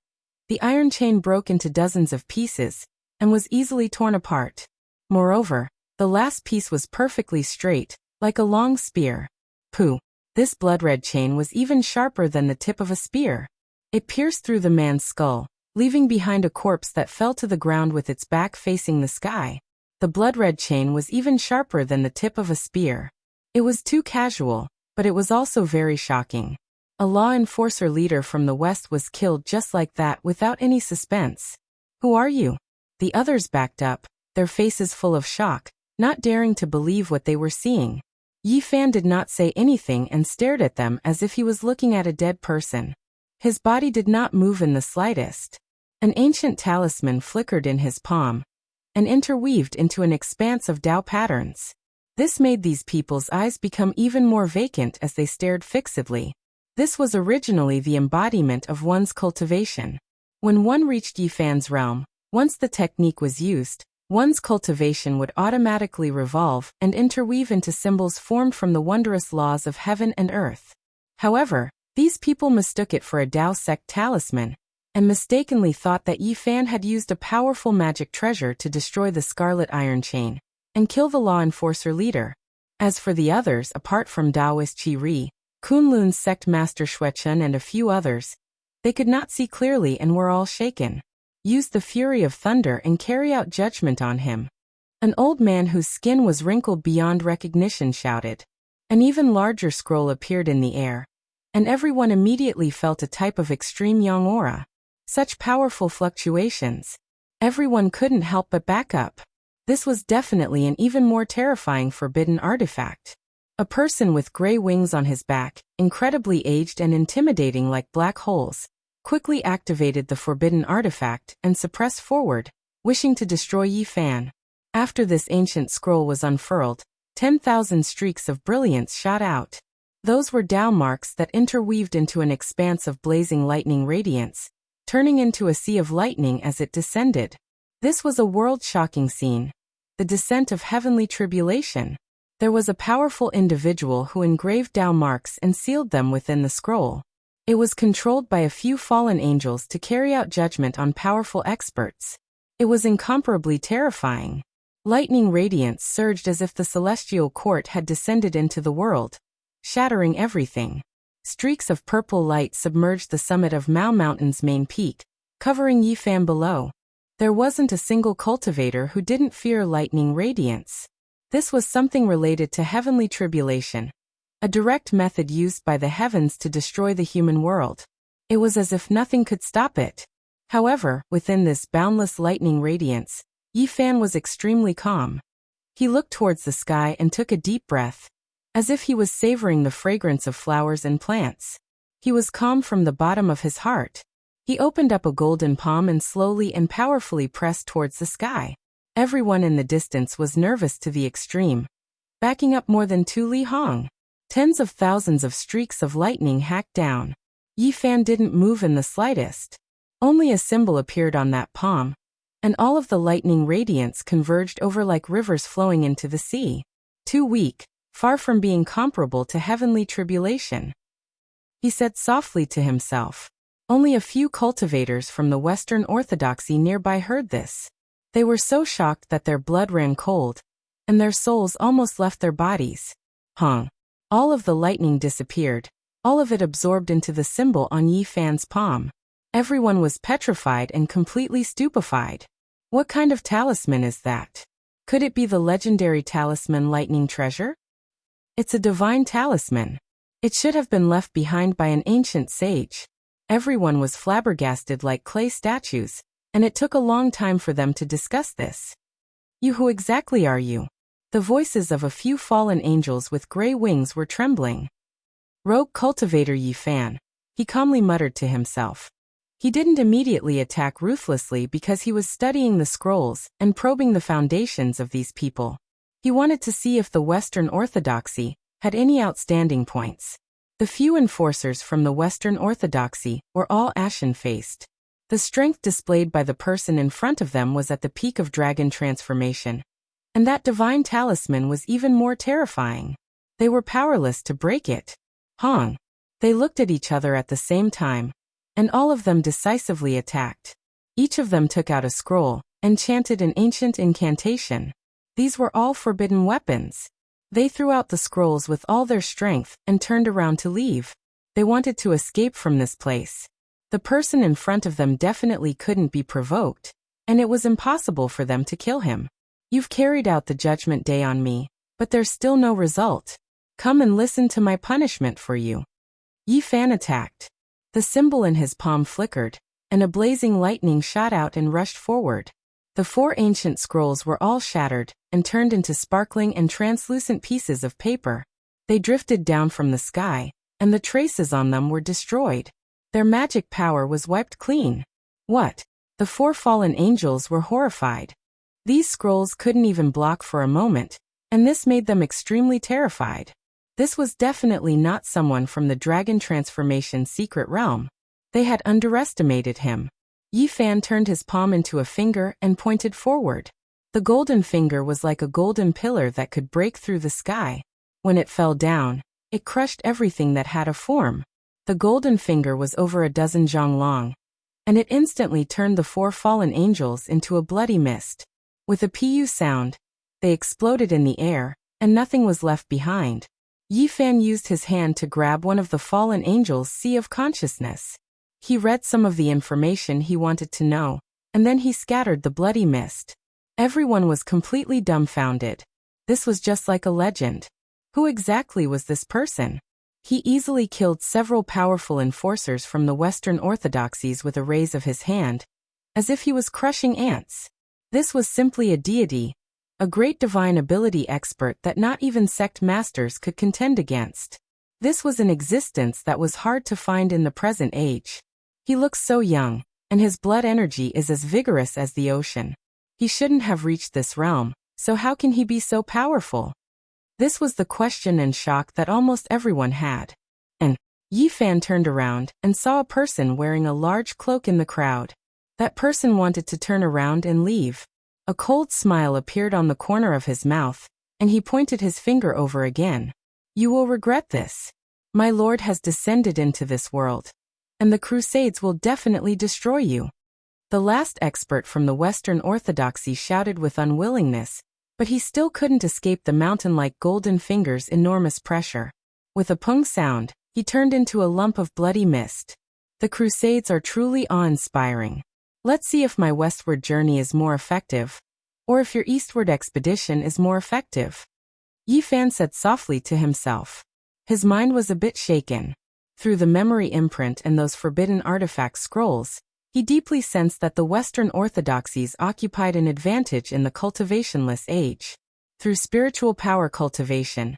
Speaker 1: the iron chain broke into dozens of pieces and was easily torn apart. Moreover, the last piece was perfectly straight, like a long spear. Pooh! This blood-red chain was even sharper than the tip of a spear. It pierced through the man's skull, leaving behind a corpse that fell to the ground with its back facing the sky. The blood-red chain was even sharper than the tip of a spear. It was too casual, but it was also very shocking. A law enforcer leader from the West was killed just like that without any suspense. "Who are you?" The others backed up, their faces full of shock, not daring to believe what they were seeing. Yifan did not say anything and stared at them as if he was looking at a dead person. His body did not move in the slightest. An ancient talisman flickered in his palm and interweaved into an expanse of Tao patterns. This made these people's eyes become even more vacant as they stared fixedly. This was originally the embodiment of one's cultivation. When one reached Yifan's realm, once the technique was used, one's cultivation would automatically revolve and interweave into symbols formed from the wondrous laws of heaven and earth. However, these people mistook it for a Tao sect talisman, and mistakenly thought that Yifan had used a powerful magic treasure to destroy the Scarlet Iron Chain and kill the law enforcer leader. As for the others, apart from Taoist Qi Ri, Kunlun's sect master Xuechen and a few others, they could not see clearly and were all shaken. Use the fury of thunder and carry out judgment on him. An old man whose skin was wrinkled beyond recognition shouted. An even larger scroll appeared in the air, and everyone immediately felt a type of extreme yang aura. Such powerful fluctuations. Everyone couldn't help but back up. This was definitely an even more terrifying forbidden artifact. A person with gray wings on his back, incredibly aged and intimidating like black holes, quickly activated the forbidden artifact and suppressed forward, wishing to destroy Yifan. After this ancient scroll was unfurled, 10,000 streaks of brilliance shot out. Those were Tao marks that interweaved into an expanse of blazing lightning radiance, turning into a sea of lightning as it descended. This was a world-shocking scene. The descent of heavenly tribulation. There was a powerful individual who engraved Tao marks and sealed them within the scroll. It was controlled by a few fallen angels to carry out judgment on powerful experts. It was incomparably terrifying. Lightning radiance surged as if the celestial court had descended into the world, shattering everything. Streaks of purple light submerged the summit of Mao Mountain's main peak, covering Yifan below. There wasn't a single cultivator who didn't fear lightning radiance. This was something related to heavenly tribulation, a direct method used by the heavens to destroy the human world. It was as if nothing could stop it. However, within this boundless lightning radiance, Yi Fan was extremely calm. He looked towards the sky and took a deep breath, as if he was savoring the fragrance of flowers and plants. He was calm from the bottom of his heart. He opened up a golden palm and slowly and powerfully pressed towards the sky. Everyone in the distance was nervous to the extreme, backing up more than 2 li hong. Tens of thousands of streaks of lightning hacked down. Yi Fan didn't move in the slightest. Only a symbol appeared on that palm, and all of the lightning radiance converged over like rivers flowing into the sea. Too weak, far from being comparable to heavenly tribulation. He said softly to himself. Only a few cultivators from the Western Orthodoxy nearby heard this. They were so shocked that their blood ran cold, and their souls almost left their bodies. All of the lightning disappeared, all of it absorbed into the symbol on Yi Fan's palm. Everyone was petrified and completely stupefied. What kind of talisman is that? Could it be the legendary talisman Lightning Treasure? It's a divine talisman. It should have been left behind by an ancient sage. Everyone was flabbergasted like clay statues, and it took a long time for them to discuss this. You, who exactly are you? The voices of a few fallen angels with gray wings were trembling. Rogue cultivator Yi Fan, he calmly muttered to himself. He didn't immediately attack ruthlessly because he was studying the scrolls and probing the foundations of these people. He wanted to see if the Western Orthodoxy had any outstanding points. The few enforcers from the Western Orthodoxy were all ashen-faced. The strength displayed by the person in front of them was at the peak of dragon transformation. And that divine talisman was even more terrifying. They were powerless to break it. They looked at each other at the same time, and all of them decisively attacked. Each of them took out a scroll and chanted an ancient incantation. These were all forbidden weapons. They threw out the scrolls with all their strength and turned around to leave. They wanted to escape from this place. The person in front of them definitely couldn't be provoked, and it was impossible for them to kill him. You've carried out the judgment day on me, but there's still no result. Come and listen to my punishment for you. Yi Fan attacked. The symbol in his palm flickered, and a blazing lightning shot out and rushed forward. The 4 ancient scrolls were all shattered and turned into sparkling and translucent pieces of paper. They drifted down from the sky, and the traces on them were destroyed. Their magic power was wiped clean. What? The 4 fallen angels were horrified. These scrolls couldn't even block for a moment, and this made them extremely terrified. This was definitely not someone from the dragon transformation secret realm. They had underestimated him. Yi Fan turned his palm into a finger and pointed forward. The golden finger was like a golden pillar that could break through the sky. When it fell down, it crushed everything that had a form. The golden finger was over a dozen zhang long, and it instantly turned the 4 fallen angels into a bloody mist. With a pu sound, they exploded in the air, and nothing was left behind. Yi Fan used his hand to grab one of the fallen angels' sea of consciousness. He read some of the information he wanted to know, and then he scattered the bloody mist. Everyone was completely dumbfounded. This was just like a legend. Who exactly was this person? He easily killed several powerful enforcers from the Western Orthodoxies with a raise of his hand, as if he was crushing ants. This was simply a deity, a great divine ability expert that not even sect masters could contend against. This was an existence that was hard to find in the present age. He looks so young, and his blood energy is as vigorous as the ocean. He shouldn't have reached this realm, so how can he be so powerful? This was the question and shock that almost everyone had. And Yi Fan turned around and saw a person wearing a large cloak in the crowd. That person wanted to turn around and leave. A cold smile appeared on the corner of his mouth, and he pointed his finger over again. You will regret this. My lord has descended into this world, and the Crusades will definitely destroy you. The last expert from the Western Orthodoxy shouted with unwillingness, but he still couldn't escape the mountain-like golden finger's enormous pressure. With a pung sound, he turned into a lump of bloody mist. The Crusades are truly awe-inspiring. Let's see if my westward journey is more effective, or if your eastward expedition is more effective. Yi Fan said softly to himself. His mind was a bit shaken. Through the memory imprint and those forbidden artifact scrolls, he deeply sensed that the Western orthodoxies occupied an advantage in the cultivationless age. Through spiritual power cultivation,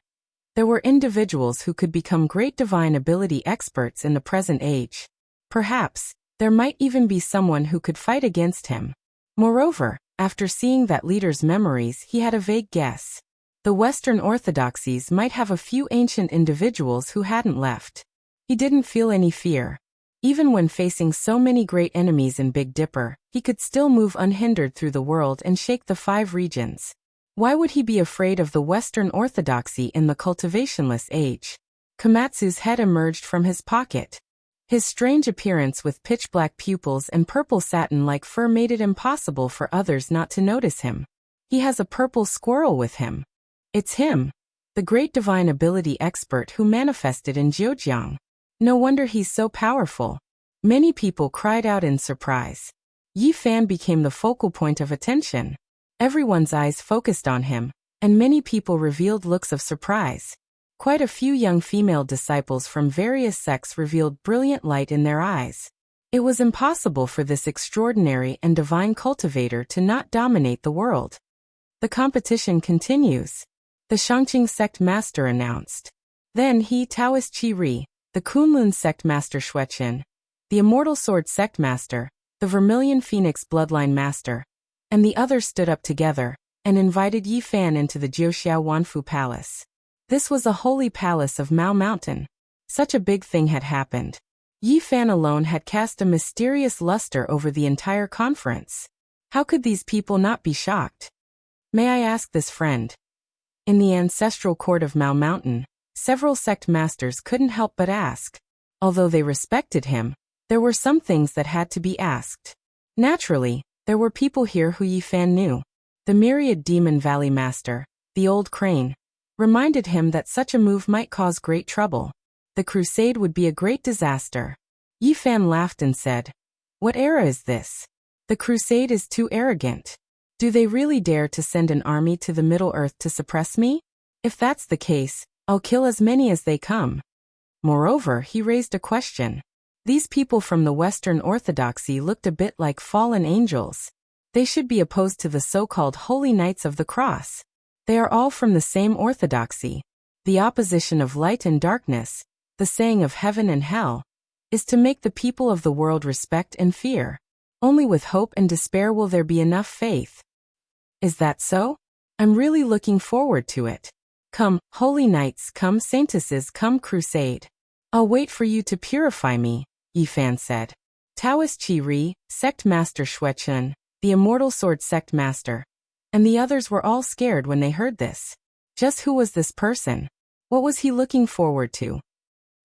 Speaker 1: there were individuals who could become great divine ability experts in the present age. Perhaps, there might even be someone who could fight against him. Moreover, after seeing that leader's memories, he had a vague guess. The Western orthodoxies might have a few ancient individuals who hadn't left. He didn't feel any fear. Even when facing so many great enemies in Big Dipper, he could still move unhindered through the world and shake the 5 regions. Why would he be afraid of the Western orthodoxy in the cultivationless age? Komatsu's head emerged from his pocket. His strange appearance with pitch-black pupils and purple satin-like fur made it impossible for others not to notice him. He has a purple squirrel with him. It's him, the great divine ability expert who manifested in Zhejiang. No wonder he's so powerful. Many people cried out in surprise. Yi Fan became the focal point of attention. Everyone's eyes focused on him, and many people revealed looks of surprise. Quite a few young female disciples from various sects revealed brilliant light in their eyes. It was impossible for this extraordinary and divine cultivator to not dominate the world. The competition continues, the Shangqing sect master announced. Then he Taoist Qi Ri, the Kunlun sect master Xueqin, the Immortal Sword sect master, the Vermilion Phoenix bloodline master, and the others stood up together and invited Yi Fan into the Jiuxiao Wanfu Palace. This was a holy palace of Mao Mountain. Such a big thing had happened. Yi Fan alone had cast a mysterious luster over the entire conference. How could these people not be shocked? May I ask this, friend? In the ancestral court of Mao Mountain, several sect masters couldn't help but ask. Although they respected him, there were some things that had to be asked. Naturally, there were people here who Yi Fan knew. The Myriad Demon Valley Master, the Old Crane, reminded him that such a move might cause great trouble. The crusade would be a great disaster. Yi Fan laughed and said, "What era is this? The crusade is too arrogant. Do they really dare to send an army to the Middle Earth to suppress me? If that's the case, I'll kill as many as they come." Moreover, he raised a question. These people from the Western Orthodoxy looked a bit like fallen angels. They should be opposed to the so-called Holy Knights of the Cross. They are all from the same orthodoxy. The opposition of light and darkness, the saying of heaven and hell, is to make the people of the world respect and fear. Only with hope and despair will there be enough faith. Is that so? I'm really looking forward to it. Come, holy knights, come saintesses, come crusade. I'll wait for you to purify me, Yi Fan said. Taoist Qi Ri, sect master Xueqin, the Immortal Sword sect master, and the others were all scared when they heard this. Just who was this person? What was he looking forward to?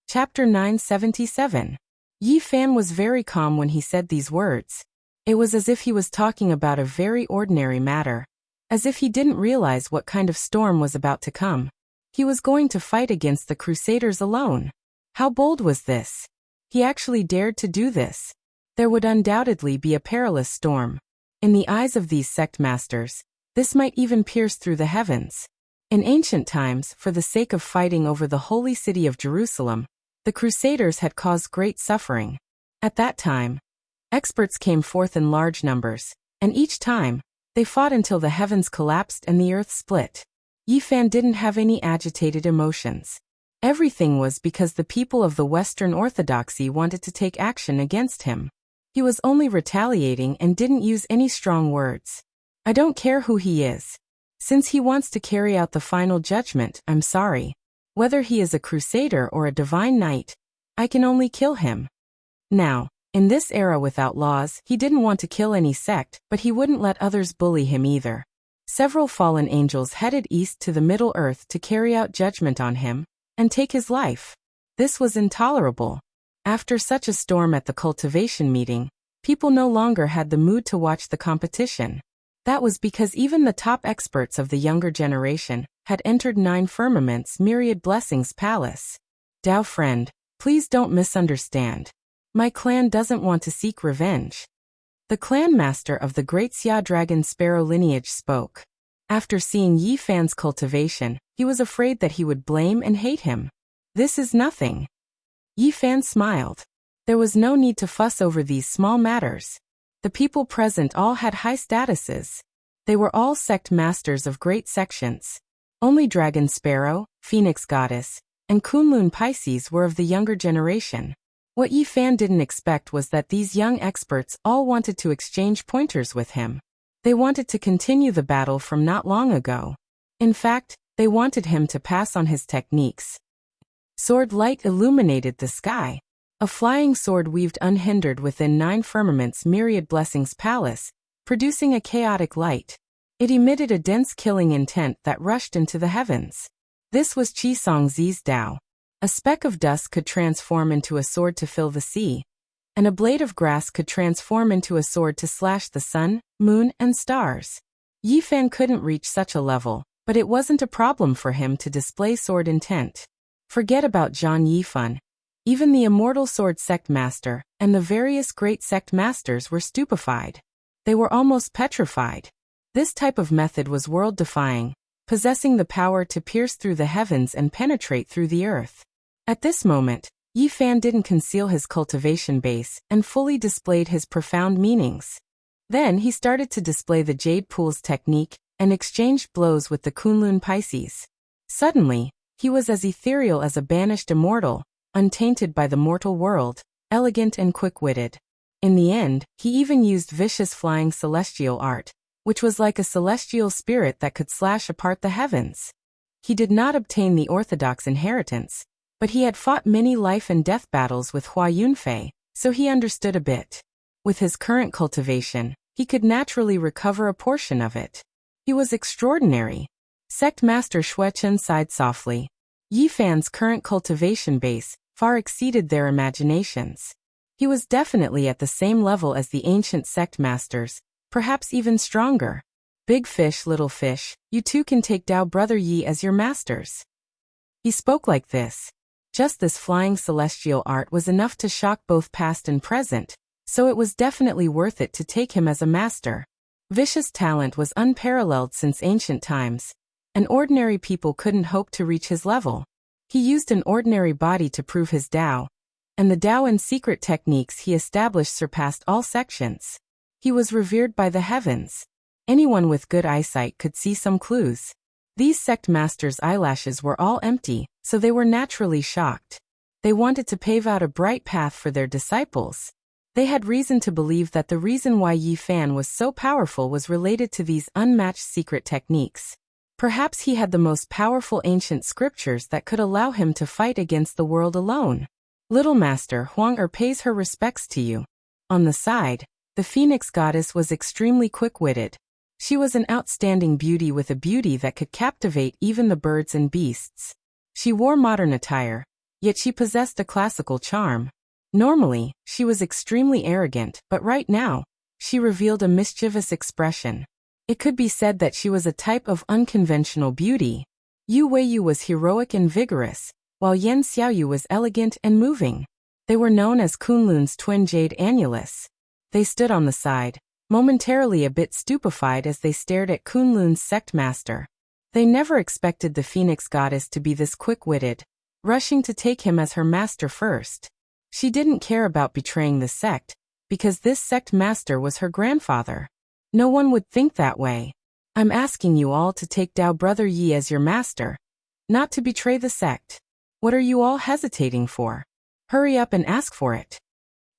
Speaker 1: Chapter 977. Yi Fan was very calm when he said these words. It was as if he was talking about a very ordinary matter, as if he didn't realize what kind of storm was about to come. He was going to fight against the Crusaders alone. How bold was this? He actually dared to do this. There would undoubtedly be a perilous storm. In the eyes of these sect masters, this might even pierce through the heavens. In ancient times, for the sake of fighting over the holy city of Jerusalem, the Crusaders had caused great suffering. At that time, experts came forth in large numbers, and each time, they fought until the heavens collapsed and the earth split. Yi Fan didn't have any agitated emotions. Everything was because the people of the Western Orthodoxy wanted to take action against him. He was only retaliating and didn't use any strong words. I don't care who he is. Since he wants to carry out the final judgment, I'm sorry. Whether he is a crusader or a divine knight, I can only kill him. Now, in this era without laws, he didn't want to kill any sect, but he wouldn't let others bully him either. Several fallen angels headed east to the Middle Earth to carry out judgment on him and take his life. This was intolerable. After such a storm at the cultivation meeting, people no longer had the mood to watch the competition. That was because even the top experts of the younger generation had entered Nine Firmaments Myriad Blessings Palace. Dao friend, please don't misunderstand. My clan doesn't want to seek revenge. The clan master of the great Xia Dragon Sparrow lineage spoke. After seeing Yi Fan's cultivation, he was afraid that he would blame and hate him. This is nothing. Yi Fan smiled. There was no need to fuss over these small matters. The people present all had high statuses. They were all sect masters of great sections. Only Dragon Sparrow, Phoenix Goddess, and Kunlun Pisces were of the younger generation. What Yi Fan didn't expect was that these young experts all wanted to exchange pointers with him. They wanted to continue the battle from not long ago. In fact, they wanted him to pass on his techniques. Sword light illuminated the sky. A flying sword weaved unhindered within 9 firmaments myriad blessings palace, producing a chaotic light. It emitted a dense killing intent that rushed into the heavens. This was Qi Songzi's Tao. A speck of dust could transform into a sword to fill the sea, and a blade of grass could transform into a sword to slash the sun, moon, and stars. Yi Fan couldn't reach such a level, but it wasn't a problem for him to display sword intent. Forget about Zhang Yifan. Even the immortal sword sect master and the various great sect masters were stupefied. They were almost petrified. This type of method was world-defying, possessing the power to pierce through the heavens and penetrate through the earth. At this moment, Yi Fan didn't conceal his cultivation base and fully displayed his profound meanings. Then he started to display the Jade Pool's technique and exchanged blows with the Kunlun Pisces. Suddenly, he was as ethereal as a banished immortal, untainted by the mortal world, elegant and quick-witted. In the end, he even used vicious flying celestial art, which was like a celestial spirit that could slash apart the heavens. He did not obtain the orthodox inheritance, but he had fought many life and death battles with Hua Yunfei, so he understood a bit. With his current cultivation, he could naturally recover a portion of it. He was extraordinary. Sect Master Xuechen sighed softly. Yi Fan's current cultivation base far exceeded their imaginations. He was definitely at the same level as the ancient sect masters, perhaps even stronger. Big fish, little fish, you two can take Dao Brother Yi as your masters. He spoke like this. Just this flying celestial art was enough to shock both past and present, so it was definitely worth it to take him as a master. Vicious talent was unparalleled since ancient times, and ordinary people couldn't hope to reach his level. He used an ordinary body to prove his Dao, and the Dao and secret techniques he established surpassed all sections. He was revered by the heavens. Anyone with good eyesight could see some clues. These sect masters' eyelashes were all empty, so they were naturally shocked. They wanted to pave out a bright path for their disciples. They had reason to believe that the reason why Yi Fan was so powerful was related to these unmatched secret techniques. Perhaps he had the most powerful ancient scriptures that could allow him to fight against the world alone. Little Master Huang pays her respects to you. On the side, the Phoenix Goddess was extremely quick-witted. She was an outstanding beauty with a beauty that could captivate even the birds and beasts. She wore modern attire, yet she possessed a classical charm. Normally, she was extremely arrogant, but right now, she revealed a mischievous expression. It could be said that she was a type of unconventional beauty. Yu Weiyu was heroic and vigorous, while Yan Xiaoyu was elegant and moving. They were known as Kunlun's twin jade annulus. They stood on the side, momentarily a bit stupefied as they stared at Kunlun's sect master. They never expected the Phoenix Goddess to be this quick-witted, rushing to take him as her master first. She didn't care about betraying the sect, because this sect master was her grandfather. No one would think that way. I'm asking you all to take Dao Brother Yi as your master, not to betray the sect. What are you all hesitating for? Hurry up and ask for it.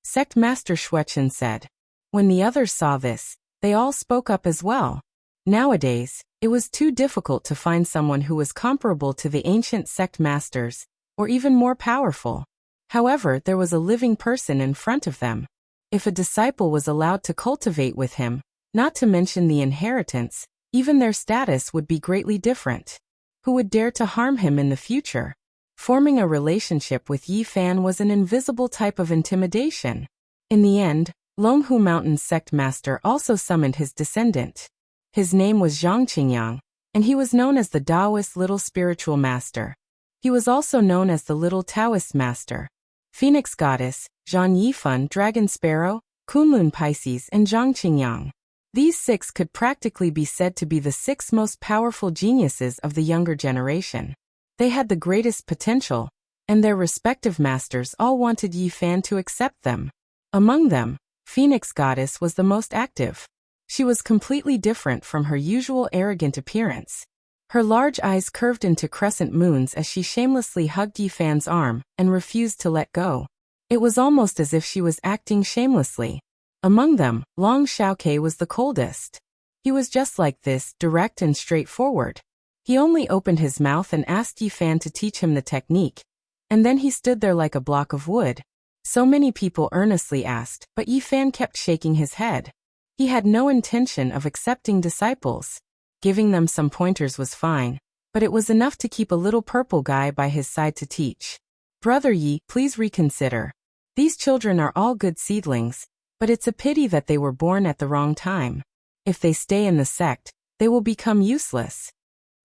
Speaker 1: Sect Master Xuechen said. When the others saw this, they all spoke up as well. Nowadays, it was too difficult to find someone who was comparable to the ancient sect masters, or even more powerful. However, there was a living person in front of them. If a disciple was allowed to cultivate with him, not to mention the inheritance, even their status would be greatly different. Who would dare to harm him in the future? Forming a relationship with Yi Fan was an invisible type of intimidation. In the end, Longhu Mountain's sect master also summoned his descendant. His name was Zhang Qingyang, and he was known as the Taoist Little Spiritual Master. He was also known as the Little Taoist Master. Phoenix Goddess, Zhang Yifan, Dragon Sparrow, Kunlun Pisces, and Zhang Qingyang. These 6 could practically be said to be the 6 most powerful geniuses of the younger generation. They had the greatest potential, and their respective masters all wanted Yi Fan to accept them. Among them, Phoenix Goddess was the most active. She was completely different from her usual arrogant appearance. Her large eyes curved into crescent moons as she shamelessly hugged Yi Fan's arm and refused to let go. It was almost as if she was acting shamelessly. Among them, Long Xiaoke was the coldest. He was just like this, direct and straightforward. He only opened his mouth and asked Yi Fan to teach him the technique, and then he stood there like a block of wood. So many people earnestly asked, but Yi Fan kept shaking his head. He had no intention of accepting disciples. Giving them some pointers was fine, but it was enough to keep a little purple guy by his side to teach. Brother Yi, please reconsider. These children are all good seedlings, but it's a pity that they were born at the wrong time. If they stay in the sect, they will become useless.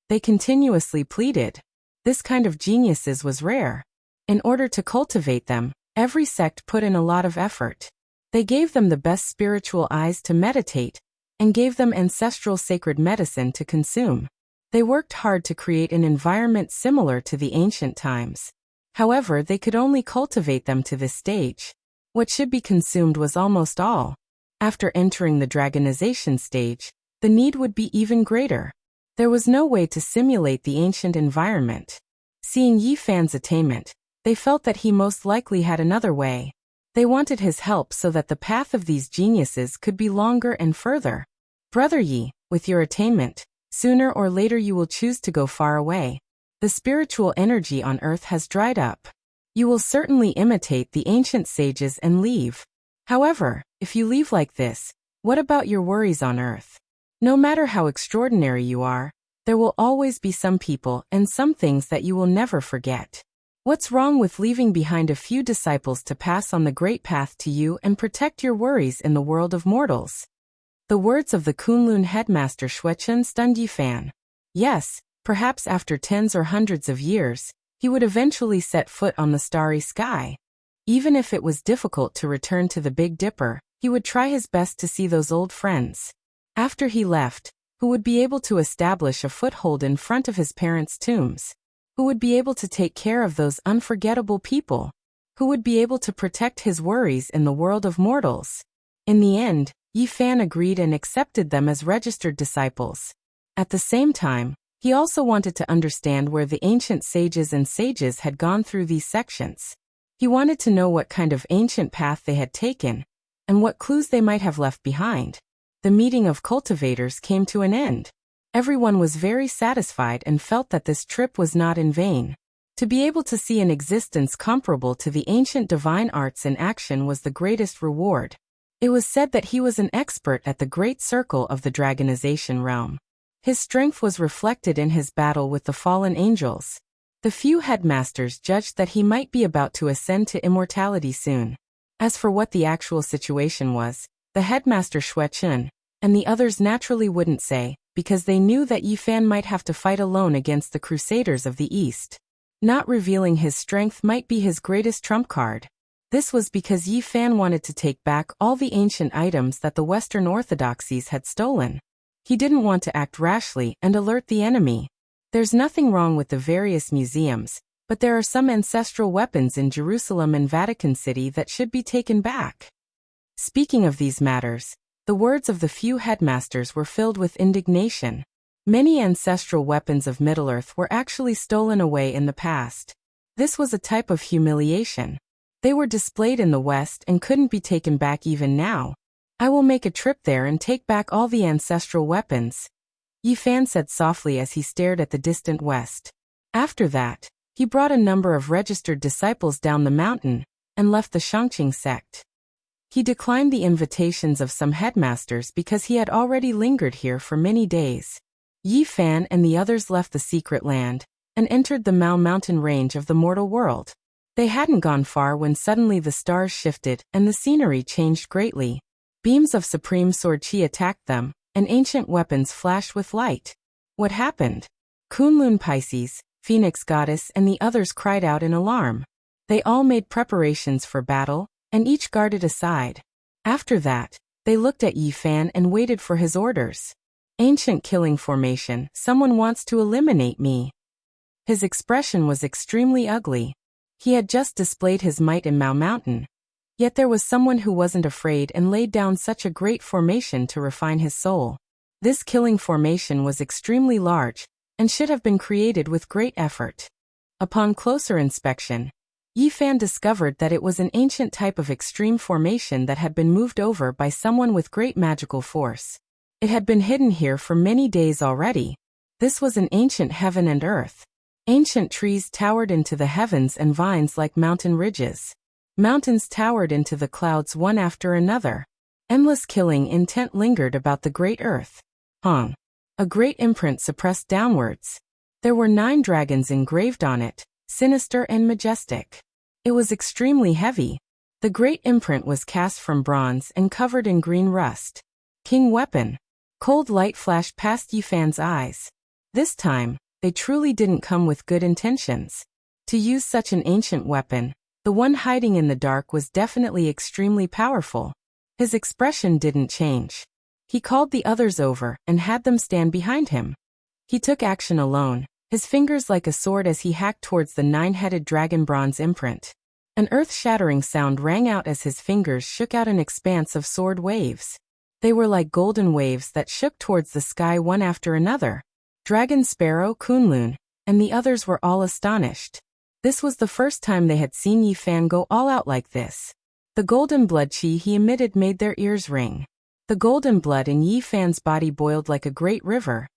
Speaker 1: They continuously pleaded. This kind of geniuses was rare. In order to cultivate them, every sect put in a lot of effort. They gave them the best spiritual eyes to meditate, and gave them ancestral sacred medicine to consume. They worked hard to create an environment similar to the ancient times. However, they could only cultivate them to this stage. What should be consumed was almost all. After entering the dragonization stage, the need would be even greater. There was no way to simulate the ancient environment. Seeing Yi Fan's attainment, they felt that he most likely had another way. They wanted his help so that the path of these geniuses could be longer and further. Brother Yi, with your attainment, sooner or later you will choose to go far away. The spiritual energy on earth has dried up. You will certainly imitate the ancient sages and leave. However, if you leave like this, what about your worries on earth? No matter how extraordinary you are, there will always be some people and some things that you will never forget. What's wrong with leaving behind a few disciples to pass on the great path to you and protect your worries in the world of mortals? The words of the Kunlun headmaster Xuechen stunned Yi Fan. Yes, perhaps after tens or hundreds of years, he would eventually set foot on the starry sky. Even if it was difficult to return to the Big Dipper, he would try his best to see those old friends. After he left, who would be able to establish a foothold in front of his parents' tombs? Who would be able to take care of those unforgettable people? Who would be able to protect his worries in the world of mortals? In the end, Yi Fan agreed and accepted them as registered disciples. At the same time, he also wanted to understand where the ancient sages and sages had gone through these sections. He wanted to know what kind of ancient path they had taken, and what clues they might have left behind. The meeting of cultivators came to an end. Everyone was very satisfied and felt that this trip was not in vain. To be able to see an existence comparable to the ancient divine arts in action was the greatest reward. It was said that he was an expert at the great circle of the dragonization realm. His strength was reflected in his battle with the fallen angels. The few headmasters judged that he might be about to ascend to immortality soon. As for what the actual situation was, the headmaster Xuechen and the others naturally wouldn't say, because they knew that Yi Fan might have to fight alone against the Crusaders of the East. Not revealing his strength might be his greatest trump card. This was because Yi Fan wanted to take back all the ancient items that the Western orthodoxies had stolen. He didn't want to act rashly and alert the enemy. There's nothing wrong with the various museums, but there are some ancestral weapons in Jerusalem and Vatican City that should be taken back. Speaking of these matters, the words of the few headmasters were filled with indignation. Many ancestral weapons of Middle-earth were actually stolen away in the past. This was a type of humiliation. They were displayed in the West and couldn't be taken back even now. I will make a trip there and take back all the ancestral weapons, Yi Fan said softly as he stared at the distant west. After that, he brought a number of registered disciples down the mountain and left the Shangqing sect. He declined the invitations of some headmasters because he had already lingered here for many days. Yi Fan and the others left the secret land and entered the Mao mountain range of the mortal world. They hadn't gone far when suddenly the stars shifted and the scenery changed greatly. Beams of supreme sword chi attacked them, and ancient weapons flashed with light. What happened? Kunlun Pisces, Phoenix Goddess and the others cried out in alarm. They all made preparations for battle, and each guarded a side. After that, they looked at Yi Fan and waited for his orders. Ancient killing formation, someone wants to eliminate me. His expression was extremely ugly. He had just displayed his might in Mao Mountain. Yet there was someone who wasn't afraid and laid down such a great formation to refine his soul. This killing formation was extremely large, and should have been created with great effort. Upon closer inspection, Yi Fan discovered that it was an ancient type of extreme formation that had been moved over by someone with great magical force. It had been hidden here for many days already. This was an ancient heaven and earth. Ancient trees towered into the heavens and vines like mountain ridges. Mountains towered into the clouds one after another. Endless killing intent lingered about the great earth. A great imprint suppressed downwards. There were 9 dragons engraved on it, sinister and majestic. It was extremely heavy. The great imprint was cast from bronze and covered in green rust. King weapon. Cold light flashed past Yi Fan's eyes. This time, they truly didn't come with good intentions. To use such an ancient weapon, the one hiding in the dark was definitely extremely powerful. His expression didn't change. He called the others over and had them stand behind him. He took action alone, his fingers like a sword as he hacked towards the 9-headed dragon bronze imprint. An earth-shattering sound rang out as his fingers shook out an expanse of sword waves. They were like golden waves that shook towards the sky one after another. Dragon Sparrow, Kunlun, and the others were all astonished. This was the first time they had seen Yi Fan go all out like this. The golden blood chi he emitted made their ears ring. The golden blood in Yi Fan's body boiled like a great river.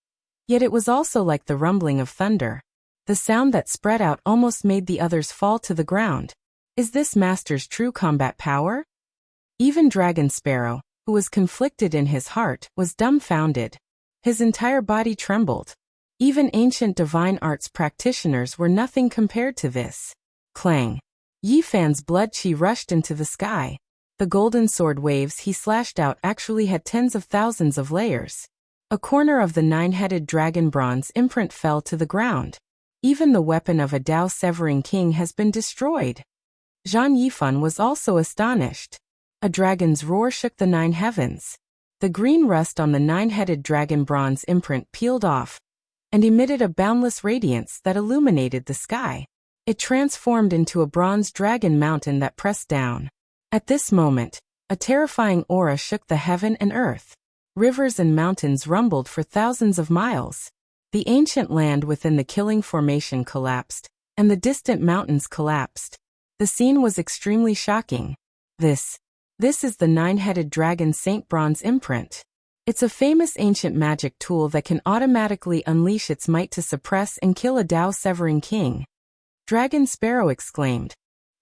Speaker 1: Yet it was also like the rumbling of thunder. The sound that spread out almost made the others fall to the ground. Is this master's true combat power? Even Dragon Sparrow, who was conflicted in his heart, was dumbfounded. His entire body trembled. Even ancient divine arts practitioners were nothing compared to this. Clang. Yi Fan's blood chi rushed into the sky. The golden sword waves he slashed out actually had tens of thousands of layers. A corner of the 9-headed dragon bronze imprint fell to the ground. Even the weapon of a Dao Severing King has been destroyed. Zhang Yifan was also astonished. A dragon's roar shook the 9 heavens. The green rust on the 9-headed dragon bronze imprint peeled off and emitted a boundless radiance that illuminated the sky. It transformed into a bronze dragon mountain that pressed down. At this moment, a terrifying aura shook the heaven and earth. Rivers and mountains rumbled for thousands of miles. The ancient land within the killing formation collapsed, and the distant mountains collapsed. The scene was extremely shocking. This is the 9-headed dragon Saint Bronze imprint. It's a famous ancient magic tool that can automatically unleash its might to suppress and kill a Dao Severing King. Dragon Sparrow exclaimed.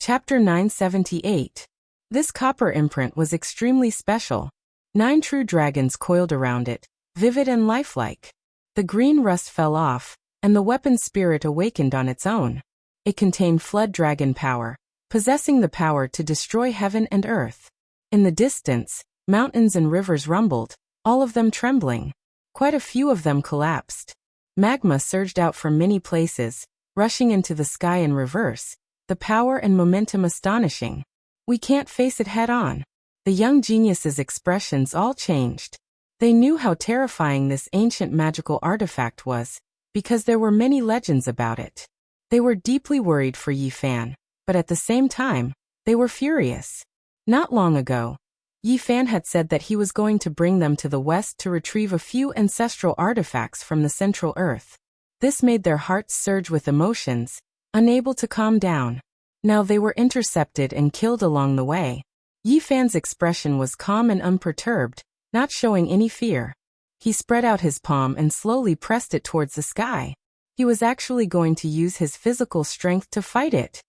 Speaker 1: Chapter 978. This copper imprint was extremely special. 9 true dragons coiled around it, vivid and lifelike. The green rust fell off, and the weapon spirit awakened on its own. It contained flood dragon power, possessing the power to destroy heaven and earth. In the distance, mountains and rivers rumbled, all of them trembling. Quite a few of them collapsed. Magma surged out from many places, rushing into the sky in reverse, the power and momentum astonishing. We can't face it head on. The young geniuses' expressions all changed. They knew how terrifying this ancient magical artifact was, because there were many legends about it. They were deeply worried for Yi Fan, but at the same time, they were furious. Not long ago, Yi Fan had said that he was going to bring them to the west to retrieve a few ancestral artifacts from the central earth. This made their hearts surge with emotions, unable to calm down. Now they were intercepted and killed along the way. Yi Fan's expression was calm and unperturbed, not showing any fear. He spread out his palm and slowly pressed it towards the sky. He was actually going to use his physical strength to fight it.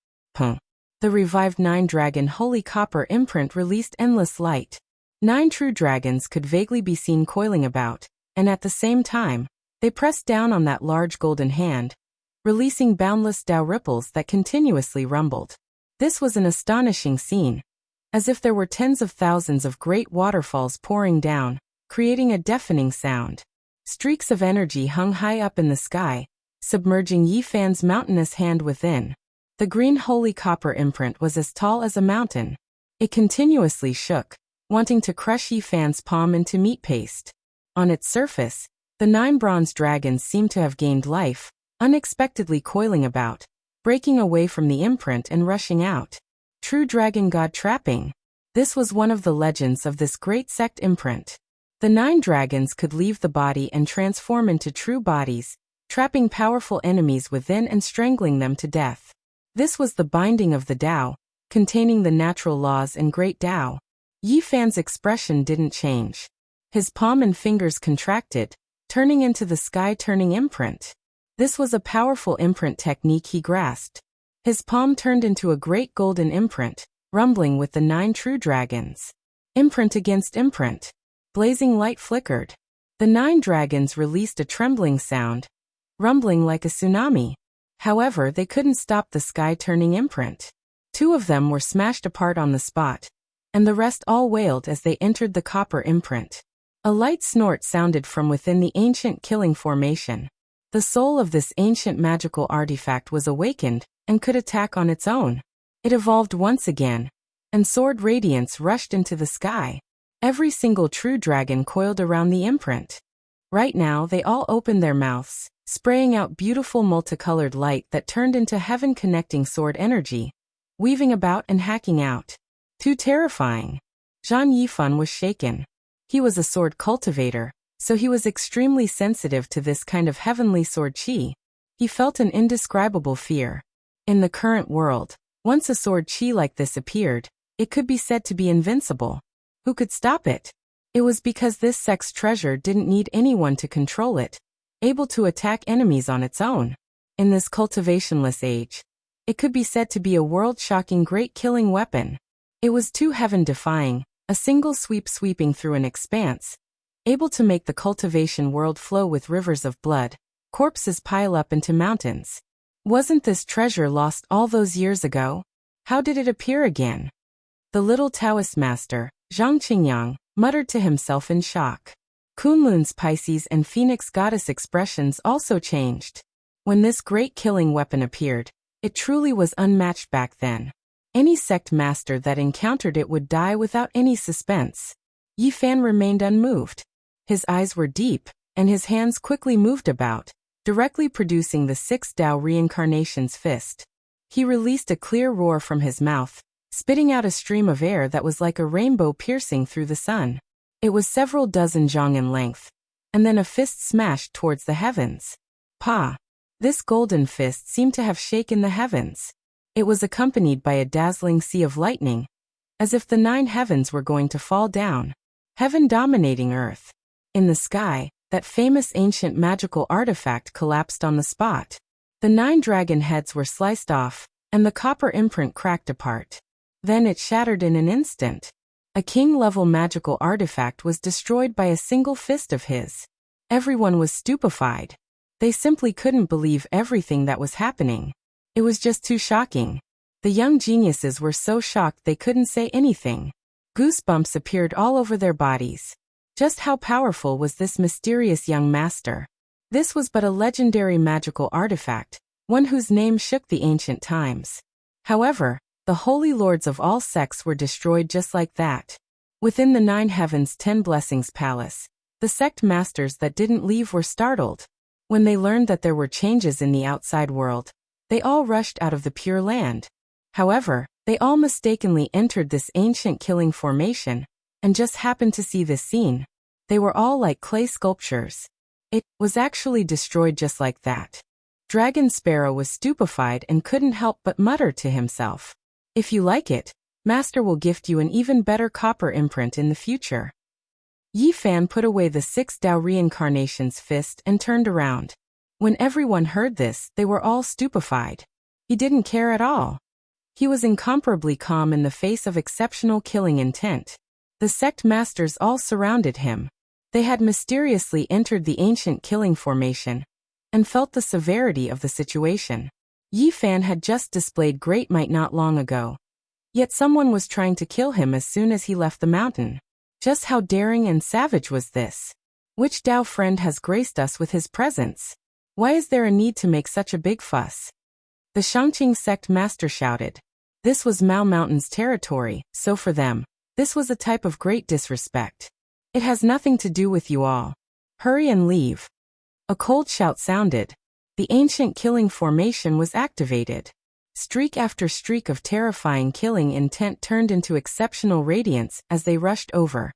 Speaker 1: The revived 9-dragon holy copper imprint released endless light. 9 true dragons could vaguely be seen coiling about, and at the same time, they pressed down on that large golden hand, releasing boundless Dao ripples that continuously rumbled. This was an astonishing scene, as if there were tens of thousands of great waterfalls pouring down, creating a deafening sound. Streaks of energy hung high up in the sky, submerging Yi Fan's mountainous hand within. The green holy copper imprint was as tall as a mountain. It continuously shook, wanting to crush Yi Fan's palm into meat paste. On its surface, the 9 bronze dragons seemed to have gained life, unexpectedly coiling about, breaking away from the imprint and rushing out. True dragon god trapping. This was one of the legends of this great sect imprint. The 9 dragons could leave the body and transform into true bodies, trapping powerful enemies within and strangling them to death. This was the binding of the Tao, containing the natural laws and great Tao. Yi Fan's expression didn't change. His palm and fingers contracted, turning into the sky-turning imprint. This was a powerful imprint technique he grasped. His palm turned into a great golden imprint, rumbling with the 9 true dragons. Imprint against imprint. Blazing light flickered. The 9 dragons released a trembling sound, rumbling like a tsunami. However, they couldn't stop the sky-turning imprint. 2 of them were smashed apart on the spot, and the rest all wailed as they entered the copper imprint. A light snort sounded from within the ancient killing formation. The soul of this ancient magical artifact was awakened and could attack on its own. It evolved once again, and sword radiance rushed into the sky. Every single true dragon coiled around the imprint. Right now they all opened their mouths, spraying out beautiful multicolored light that turned into heaven-connecting sword energy, weaving about and hacking out. Too terrifying. Zhang Yifan was shaken. He was a sword cultivator, so he was extremely sensitive to this kind of heavenly sword chi. He felt an indescribable fear. In the current world, once a sword chi like this appeared, it could be said to be invincible. Who could stop it? It was because this sect's treasure didn't need anyone to control it, able to attack enemies on its own. In this cultivationless age, it could be said to be a world-shocking great killing weapon. It was too heaven-defying, a single sweep sweeping through an expanse, able to make the cultivation world flow with rivers of blood, corpses pile up into mountains. Wasn't this treasure lost all those years ago? How did it appear again? The little Taoist master, Zhang Qingyang, muttered to himself in shock. Kunlun's Pisces and Phoenix goddess expressions also changed. When this great killing weapon appeared, it truly was unmatched back then. Any sect master that encountered it would die without any suspense. Yi Fan remained unmoved. His eyes were deep, and his hands quickly moved about, directly producing the 6 Tao reincarnation's fist. He released a clear roar from his mouth, spitting out a stream of air that was like a rainbow piercing through the sun. It was several dozen zhang in length, and then a fist smashed towards the heavens. Pa! This golden fist seemed to have shaken the heavens. It was accompanied by a dazzling sea of lightning, as if the 9 heavens were going to fall down. Heaven dominating earth. In the sky, that famous ancient magical artifact collapsed on the spot. The 9 dragon heads were sliced off, and the copper imprint cracked apart. Then it shattered in an instant. A king-level magical artifact was destroyed by a single fist of his. Everyone was stupefied. They simply couldn't believe everything that was happening. It was just too shocking. The young geniuses were so shocked they couldn't say anything. Goosebumps appeared all over their bodies. Just how powerful was this mysterious young master? This was but a legendary magical artifact, one whose name shook the ancient times. However, the holy lords of all sects were destroyed just like that. Within the 9 heavens 10 blessings palace, the sect masters that didn't leave were startled. When they learned that there were changes in the outside world, they all rushed out of the Pure Land. However, they all mistakenly entered this ancient killing formation, and just happened to see this scene. They were all like clay sculptures. It was actually destroyed just like that. Dragon Sparrow was stupefied and couldn't help but mutter to himself. If you like it, Master will gift you an even better copper imprint in the future. Yi Fan put away the 6 Tao reincarnation's fist and turned around. When everyone heard this, they were all stupefied. He didn't care at all. He was incomparably calm in the face of exceptional killing intent. The sect masters all surrounded him. They had mysteriously entered the ancient killing formation and felt the severity of the situation. Yi Fan had just displayed great might not long ago. Yet someone was trying to kill him as soon as he left the mountain. Just how daring and savage was this? Which Tao friend has graced us with his presence? Why is there a need to make such a big fuss? The Shangqing sect master shouted. This was Mao Mountain's territory, so for them, this was a type of great disrespect. It has nothing to do with you all. Hurry and leave. A cold shout sounded. The ancient killing formation was activated. Streak after streak of terrifying killing intent turned into exceptional radiance as they rushed over,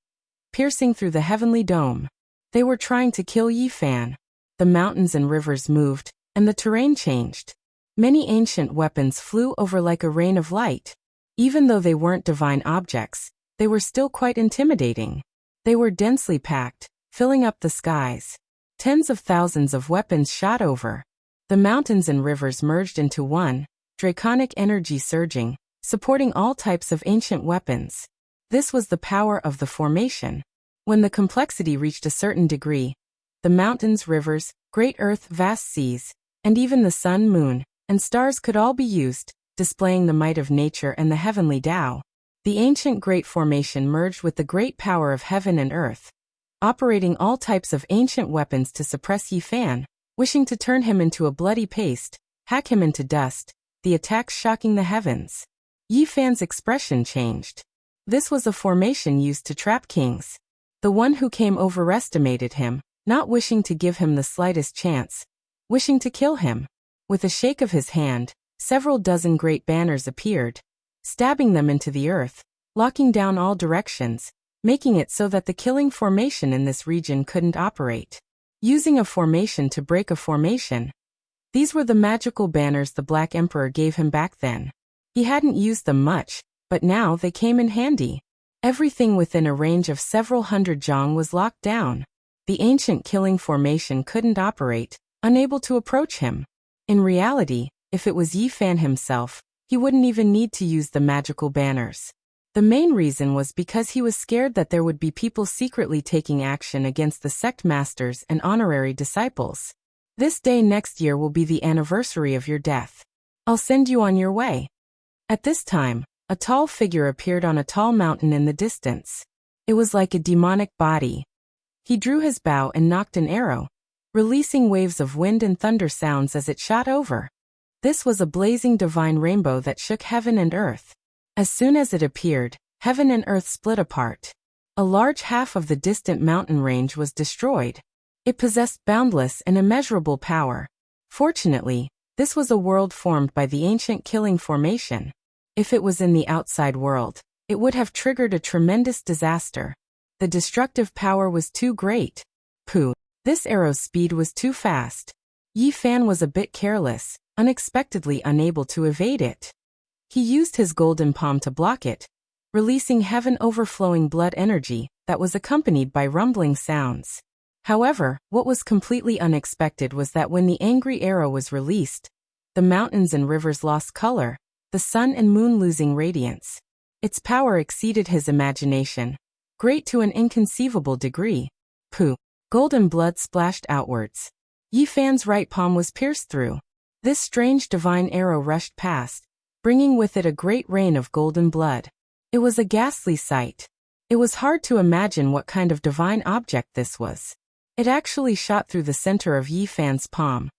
Speaker 1: piercing through the heavenly dome. They were trying to kill Yi Fan. The mountains and rivers moved, and the terrain changed. Many ancient weapons flew over like a rain of light. Even though they weren't divine objects, they were still quite intimidating. They were densely packed, filling up the skies. Tens of thousands of weapons shot over. The mountains and rivers merged into one, draconic energy surging, supporting all types of ancient weapons. This was the power of the formation. When the complexity reached a certain degree, the mountains, rivers, great earth, vast seas, and even the sun, moon, and stars could all be used, displaying the might of nature and the heavenly Tao. The ancient great formation merged with the great power of heaven and earth, operating all types of ancient weapons to suppress Yi Fan, wishing to turn him into a bloody paste, hack him into dust, the attacks shocking the heavens. Yi Fan's expression changed. This was a formation used to trap kings. The one who came overestimated him, not wishing to give him the slightest chance, wishing to kill him. With a shake of his hand, several dozen great banners appeared, stabbing them into the earth, locking down all directions, making it so that the killing formation in this region couldn't operate. Using a formation to break a formation. These were the magical banners the Black Emperor gave him back then. He hadn't used them much, but now they came in handy. Everything within a range of several hundred zhang was locked down. The ancient killing formation couldn't operate, unable to approach him. In reality, if it was Yi Fan himself, he wouldn't even need to use the magical banners. The main reason was because he was scared that there would be people secretly taking action against the sect masters and honorary disciples. This day next year will be the anniversary of your death. I'll send you on your way. At this time, a tall figure appeared on a tall mountain in the distance. It was like a demonic body. He drew his bow and knocked an arrow, releasing waves of wind and thunder sounds as it shot over. This was a blazing divine rainbow that shook heaven and earth. As soon as it appeared, heaven and earth split apart. A large half of the distant mountain range was destroyed. It possessed boundless and immeasurable power. Fortunately, this was a world formed by the ancient killing formation. If it was in the outside world, it would have triggered a tremendous disaster. The destructive power was too great. Pooh! This arrow's speed was too fast. Yi Fan was a bit careless, unexpectedly unable to evade it. He used his golden palm to block it, releasing heaven overflowing blood energy that was accompanied by rumbling sounds. However, what was completely unexpected was that when the angry arrow was released, the mountains and rivers lost color, the sun and moon losing radiance. Its power exceeded his imagination, great to an inconceivable degree. Pooh! Golden blood splashed outwards. Yi Fan's right palm was pierced through. This strange divine arrow rushed past, bringing with it a great rain of golden blood. It was a ghastly sight. It was hard to imagine what kind of divine object this was. It actually shot through the center of Yi Fan's palm,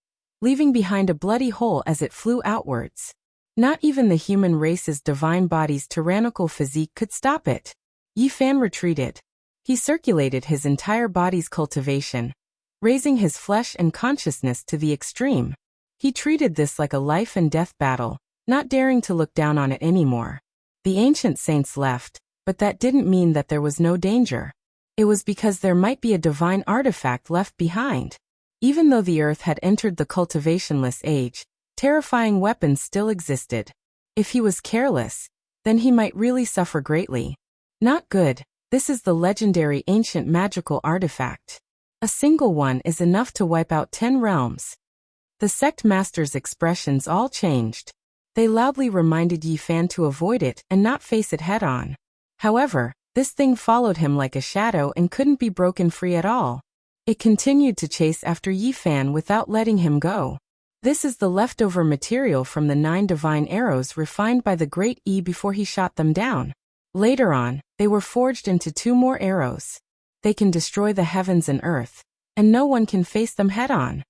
Speaker 1: leaving behind a bloody hole as it flew outwards. Not even the human race's divine body's tyrannical physique could stop it. Yi Fan retreated. He circulated his entire body's cultivation, raising his flesh and consciousness to the extreme. He treated this like a life and death battle, not daring to look down on it anymore. The ancient saints left, but that didn't mean that there was no danger. It was because there might be a divine artifact left behind. Even though the earth had entered the cultivationless age, terrifying weapons still existed. If he was careless, then he might really suffer greatly. Not good. This is the legendary ancient magical artifact. A single one is enough to wipe out 10 realms. The sect masters' expressions all changed. They loudly reminded Yi Fan to avoid it and not face it head-on. However, this thing followed him like a shadow and couldn't be broken free at all. It continued to chase after Yi Fan without letting him go. This is the leftover material from the 9 divine arrows refined by the great Yi before he shot them down. Later on, they were forged into 2 more arrows. They can destroy the heavens and earth, and no one can face them head-on.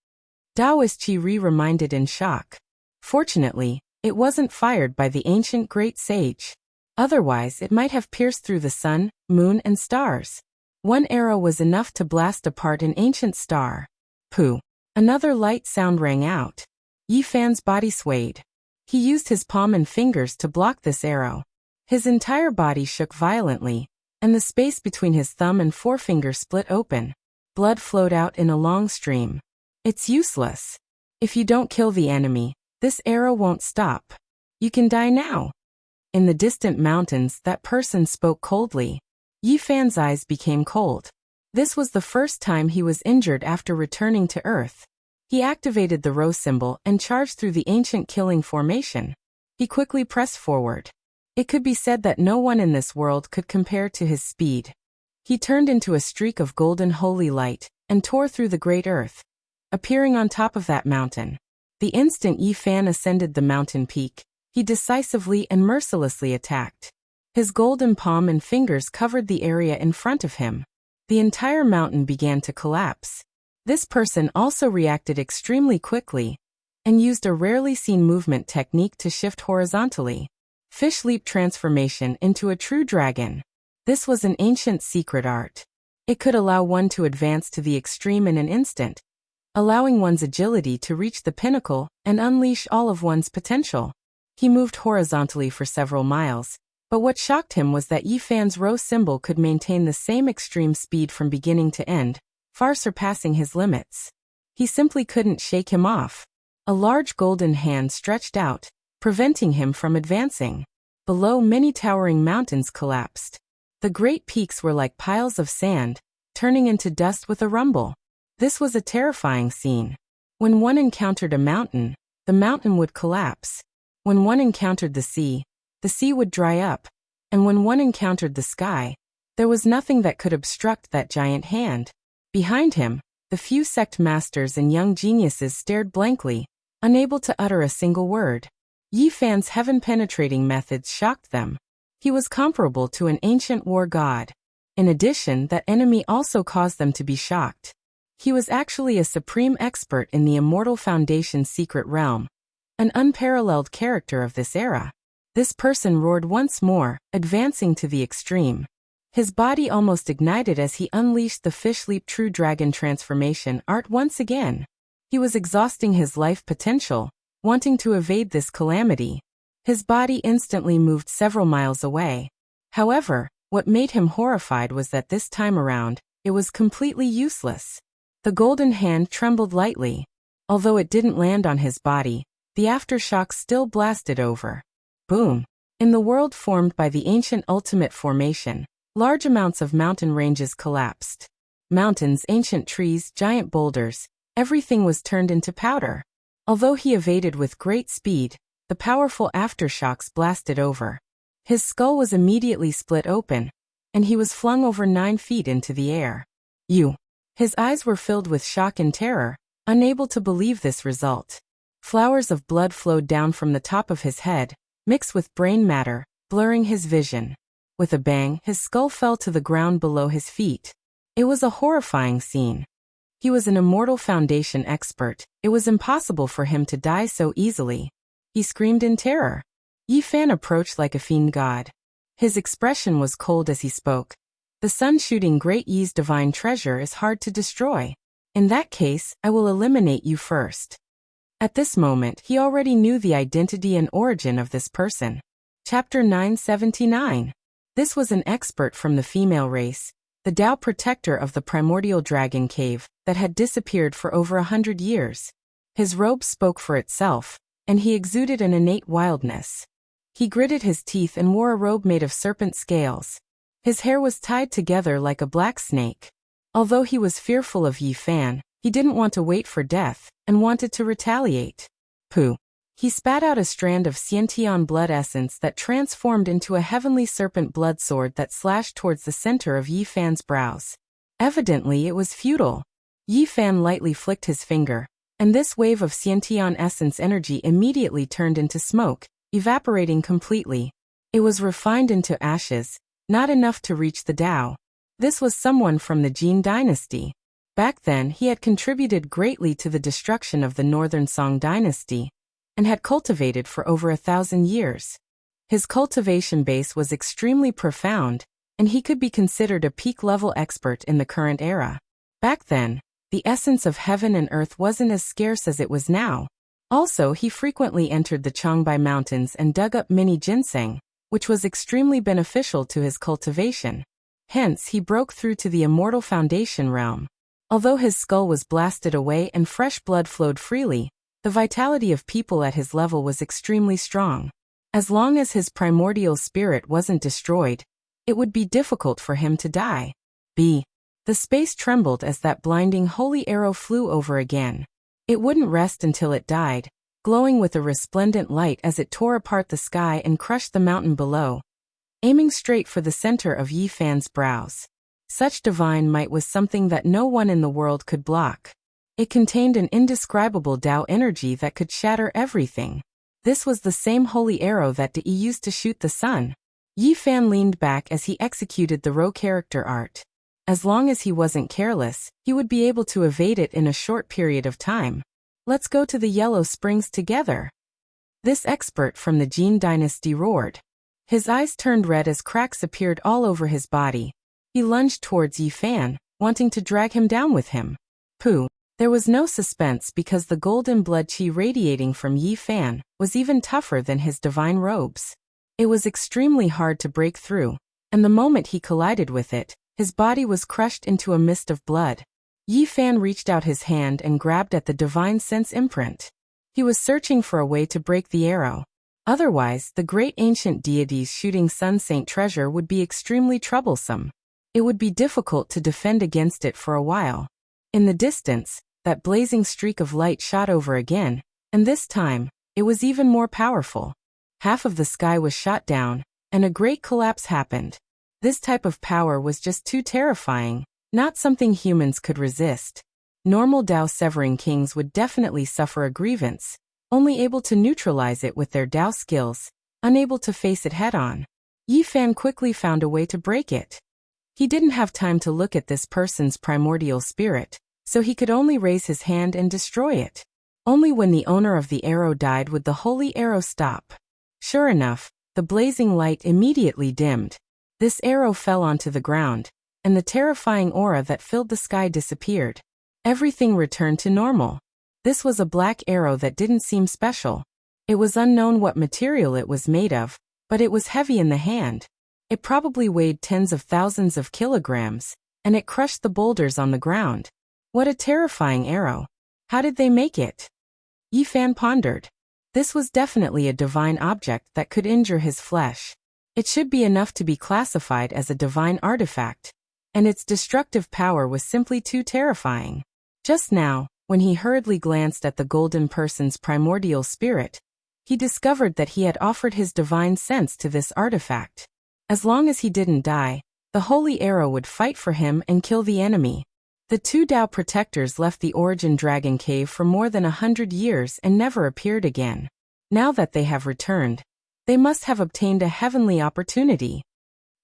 Speaker 1: Taoist Qi Ri reminded in shock. Fortunately, it wasn't fired by the ancient great sage. Otherwise, it might have pierced through the sun, moon, and stars. 1 arrow was enough to blast apart an ancient star. Pooh! Another light sound rang out. Yi Fan's body swayed. He used his palm and fingers to block this arrow. His entire body shook violently, and the space between his thumb and forefinger split open. Blood flowed out in a long stream. It's useless. If you don't kill the enemy, this arrow won't stop. You can die now. In the distant mountains, that person spoke coldly. Yi Fan's eyes became cold. This was the first time he was injured after returning to Earth. He activated the rose symbol and charged through the ancient killing formation. He quickly pressed forward. It could be said that no one in this world could compare to his speed. He turned into a streak of golden holy light and tore through the great earth, appearing on top of that mountain. The instant Yi Fan ascended the mountain peak, he decisively and mercilessly attacked. His golden palm and fingers covered the area in front of him. The entire mountain began to collapse. This person also reacted extremely quickly and used a rarely seen movement technique to shift horizontally. Fish leap transformation into a true dragon. This was an ancient secret art. It could allow one to advance to the extreme in an instant, allowing one's agility to reach the pinnacle and unleash all of one's potential. He moved horizontally for several miles, but what shocked him was that Yi Fan's rose symbol could maintain the same extreme speed from beginning to end, far surpassing his limits. He simply couldn't shake him off. A large golden hand stretched out, preventing him from advancing. Below, many towering mountains collapsed. The great peaks were like piles of sand, turning into dust with a rumble. This was a terrifying scene. When one encountered a mountain, the mountain would collapse. When one encountered the sea would dry up. And when one encountered the sky, there was nothing that could obstruct that giant hand. Behind him, the few sect masters and young geniuses stared blankly, unable to utter a single word. Yi Fan's heaven-penetrating methods shocked them. He was comparable to an ancient war god. In addition, that enemy also caused them to be shocked. He was actually a supreme expert in the Immortal Foundation's secret realm, an unparalleled character of this era. This person roared once more, advancing to the extreme. His body almost ignited as he unleashed the Fish Leap True Dragon transformation art once again. He was exhausting his life potential, wanting to evade this calamity. His body instantly moved several miles away. However, what made him horrified was that this time around, it was completely useless. The golden hand trembled lightly. Although it didn't land on his body, the aftershocks still blasted over. Boom! In the world formed by the ancient ultimate formation, large amounts of mountain ranges collapsed. Mountains, ancient trees, giant boulders, everything was turned into powder. Although he evaded with great speed, the powerful aftershocks blasted over. His skull was immediately split open, and he was flung over 9 feet into the air. His eyes were filled with shock and terror, unable to believe this result. Flowers of blood flowed down from the top of his head, mixed with brain matter, blurring his vision. With a bang, his skull fell to the ground below his feet. It was a horrifying scene. He was an Immortal Foundation expert. It was impossible for him to die so easily. He screamed in terror. Yi Fan approached like a fiend god. His expression was cold as he spoke. The sun shooting Great Yi's divine treasure is hard to destroy. In that case, I will eliminate you first. At this moment, he already knew the identity and origin of this person. Chapter 979. This was an expert from the female race, the Tao protector of the primordial dragon cave that had disappeared for over 100 years. His robe spoke for itself, and he exuded an innate wildness. He gritted his teeth and wore a robe made of serpent scales. His hair was tied together like a black snake. Although he was fearful of Yi Fan, he didn't want to wait for death, and wanted to retaliate. Pooh. He spat out a strand of Xiantian blood essence that transformed into a heavenly serpent blood sword that slashed towards the center of Yi Fan's brows. Evidently it was futile. Yi Fan lightly flicked his finger, and this wave of Xiantian essence energy immediately turned into smoke, evaporating completely. It was refined into ashes, not enough to reach the Tao. This was someone from the Jin dynasty. Back then he had contributed greatly to the destruction of the Northern Song dynasty, and had cultivated for over 1,000 years. His cultivation base was extremely profound, and he could be considered a peak-level expert in the current era. Back then, The essence of heaven and earth wasn't as scarce as it was now. Also, he frequently entered the Changbai Mountains and dug up mini ginseng, which was extremely beneficial to his cultivation. Hence, he broke through to the immortal foundation realm. Although his skull was blasted away and fresh blood flowed freely, the vitality of people at his level was extremely strong. As long as his primordial spirit wasn't destroyed, it would be difficult for him to die. The space trembled as that blinding holy arrow flew over again. It wouldn't rest until it died, glowing with a resplendent light as it tore apart the sky and crushed the mountain below, aiming straight for the center of Yi Fan's brows. Such divine might was something that no one in the world could block. It contained an indescribable Tao energy that could shatter everything. This was the same holy arrow that Yi used to shoot the sun. Yi Fan leaned back as he executed the Ro character art. As long as he wasn't careless, he would be able to evade it in a short period of time. Let's go to the Yellow Springs together. This expert from the Jin dynasty roared. His eyes turned red as cracks appeared all over his body. He lunged towards Yi Fan, wanting to drag him down with him. Pooh! There was no suspense because the golden blood qi radiating from Yi Fan was even tougher than his divine robes. It was extremely hard to break through, and the moment he collided with it, his body was crushed into a mist of blood. Yi Fan reached out his hand and grabbed at the divine sense imprint. He was searching for a way to break the arrow. Otherwise, the great ancient deity's shooting sun saint treasure would be extremely troublesome. It would be difficult to defend against it for a while. In the distance, that blazing streak of light shot over again, and this time, it was even more powerful. Half of the sky was shot down, and a great collapse happened. This type of power was just too terrifying, not something humans could resist. Normal Dao severing kings would definitely suffer a grievance, only able to neutralize it with their Dao skills, unable to face it head-on. Yi Fan quickly found a way to break it. He didn't have time to look at this person's primordial spirit, so he could only raise his hand and destroy it. Only when the owner of the arrow died would the holy arrow stop. Sure enough, the blazing light immediately dimmed. This arrow fell onto the ground, and the terrifying aura that filled the sky disappeared. Everything returned to normal. This was a black arrow that didn't seem special. It was unknown what material it was made of, but it was heavy in the hand. It probably weighed tens of thousands of kilograms, and it crushed the boulders on the ground. What a terrifying arrow. How did they make it? Yi Fan pondered. This was definitely a divine object that could injure his flesh. It should be enough to be classified as a divine artifact, and its destructive power was simply too terrifying. Just now, when he hurriedly glanced at the golden person's primordial spirit, he discovered that he had offered his divine sense to this artifact. As long as he didn't die, the holy arrow would fight for him and kill the enemy. The two Dao protectors left the Origin Dragon Cave for more than 100 years and never appeared again. Now that they have returned, they must have obtained a heavenly opportunity.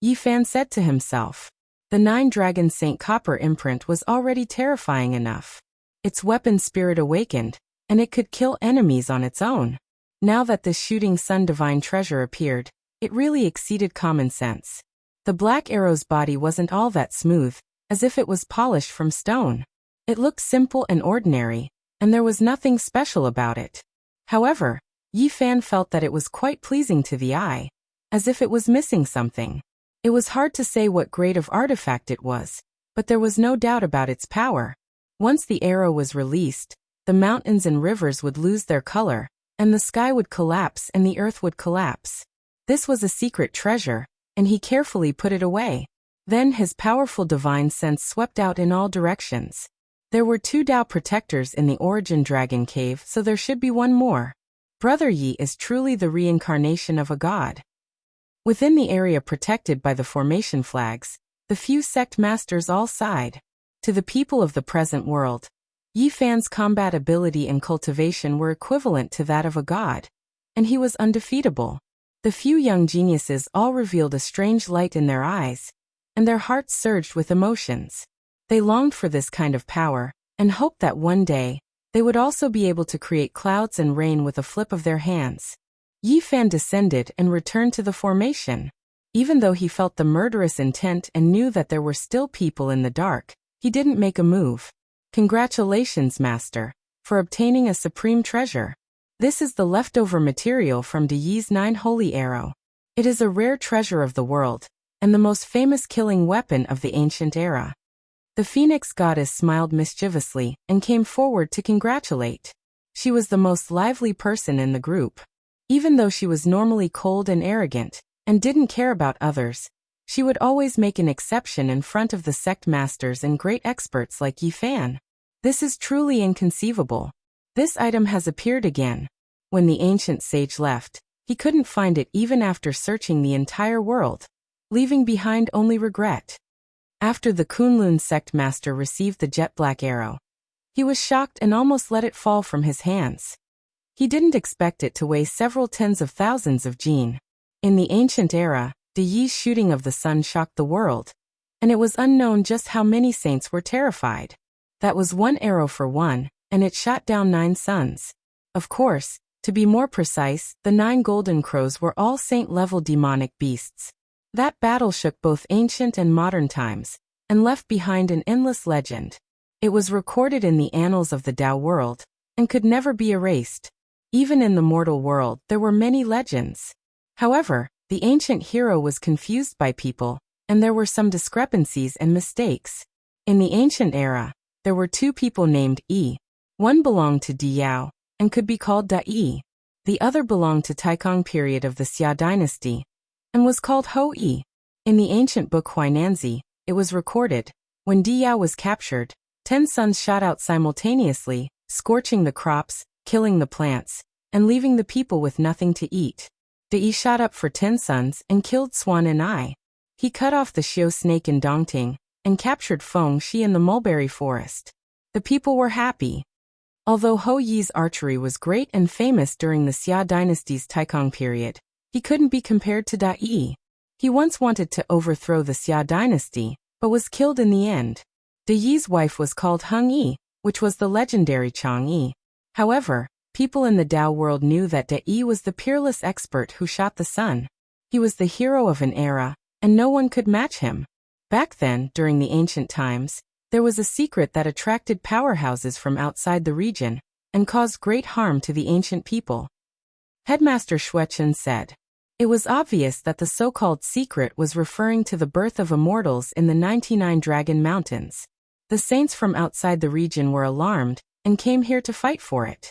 Speaker 1: Yi Fan said to himself. The 9-Dragon Saint Copper imprint was already terrifying enough. Its weapon spirit awakened, and it could kill enemies on its own. Now that the shooting sun divine treasure appeared, it really exceeded common sense. The black arrow's body wasn't all that smooth, as if it was polished from stone. It looked simple and ordinary, and there was nothing special about it. However, Yi Fan felt that it was quite pleasing to the eye, as if it was missing something. It was hard to say what grade of artifact it was, but there was no doubt about its power. Once the arrow was released, the mountains and rivers would lose their color, and the sky would collapse and the earth would collapse. This was a secret treasure, and he carefully put it away. Then his powerful divine sense swept out in all directions. There were 2 Dao protectors in the Origin Dragon Cave, so there should be one more. Brother Yi is truly the reincarnation of a god. Within the area protected by the formation flags, the few sect masters all sighed. To the people of the present world, Yi Fan's combat ability and cultivation were equivalent to that of a god, and he was undefeatable. The few young geniuses all revealed a strange light in their eyes, and their hearts surged with emotions. They longed for this kind of power, and hoped that one day, they would also be able to create clouds and rain with a flip of their hands. Yi Fan descended and returned to the formation. Even though he felt the murderous intent and knew that there were still people in the dark, he didn't make a move. Congratulations, Master, for obtaining a supreme treasure. This is the leftover material from De Yi's 9 holy arrow. It is a rare treasure of the world, and the most famous killing weapon of the ancient era. The Phoenix goddess smiled mischievously and came forward to congratulate. She was the most lively person in the group. Even though she was normally cold and arrogant, and didn't care about others, she would always make an exception in front of the sect masters and great experts like Yi Fan. This is truly inconceivable. This item has appeared again. When the ancient sage left, he couldn't find it even after searching the entire world, leaving behind only regret. After the Kunlun sect master received the jet black arrow, he was shocked and almost let it fall from his hands. He didn't expect it to weigh several tens of thousands of jin. In the ancient era, De Yi's shooting of the sun shocked the world, and it was unknown just how many saints were terrified. That was 1 arrow for 1, and it shot down 9 suns. Of course, to be more precise, the 9 golden crows were all saint-level demonic beasts. That battle shook both ancient and modern times, and left behind an endless legend. It was recorded in the annals of the Tao world, and could never be erased. Even in the mortal world, there were many legends. However, the ancient hero was confused by people, and there were some discrepancies and mistakes. In the ancient era, there were 2 people named Yi. One belonged to Di Yao, and could be called Da Yi. The other belonged to Taikong period of the Xia dynasty, and was called Ho Yi. In the ancient book Huainanzi, it was recorded, when Di Yao was captured, 10 suns shot out simultaneously, scorching the crops, killing the plants, and leaving the people with nothing to eat. Da Yi shot up for 10 suns and killed Swan and I. He cut off the Xiao snake in Dongting, and captured Feng Shi in the mulberry forest. The people were happy. Although Ho Yi's archery was great and famous during the Xia dynasty's Taikong period, he couldn't be compared to Da Yi. He once wanted to overthrow the Xia dynasty, but was killed in the end. Da Yi's wife was called Heng Yi, which was the legendary Chang Yi. However, people in the Tao world knew that Da Yi was the peerless expert who shot the sun. He was the hero of an era, and no one could match him. Back then, during the ancient times, there was a secret that attracted powerhouses from outside the region, and caused great harm to the ancient people. Headmaster Xuechen said. It was obvious that the so-called secret was referring to the birth of immortals in the 99 Dragon Mountains. The saints from outside the region were alarmed, and came here to fight for it.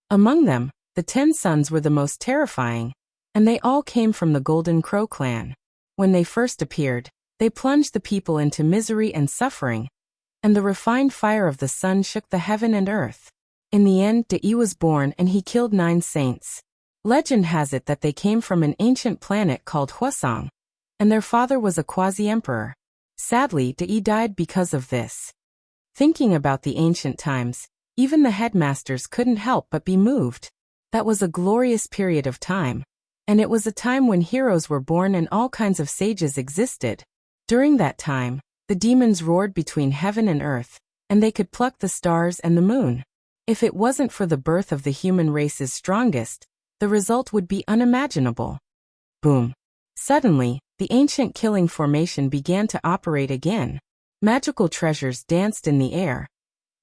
Speaker 1: Among them, the 10 sons were the most terrifying, and they all came from the Golden Crow clan. When they first appeared, they plunged the people into misery and suffering, and the refined fire of the sun shook the heaven and earth. In the end, Da Yi was born and he killed 9 saints. Legend has it that they came from an ancient planet called Huasong, and their father was a quasi-emperor. Sadly, Da Yi died because of this. Thinking about the ancient times, even the headmasters couldn't help but be moved. That was a glorious period of time, and it was a time when heroes were born and all kinds of sages existed. During that time, the demons roared between heaven and earth, and they could pluck the stars and the moon. If it wasn't for the birth of the human race's strongest, the result would be unimaginable. Boom. Suddenly, the ancient killing formation began to operate again. Magical treasures danced in the air,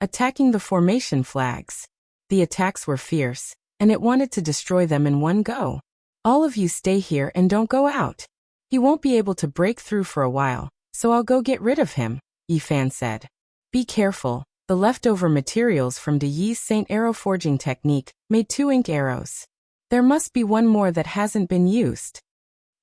Speaker 1: attacking the formation flags. The attacks were fierce, and it wanted to destroy them in one go. All of you stay here and don't go out. He won't be able to break through for a while, so I'll go get rid of him, Yi Fan said. Be careful, the leftover materials from De Yi's Saint Arrow forging technique made 2 ink arrows. There must be one more that hasn't been used.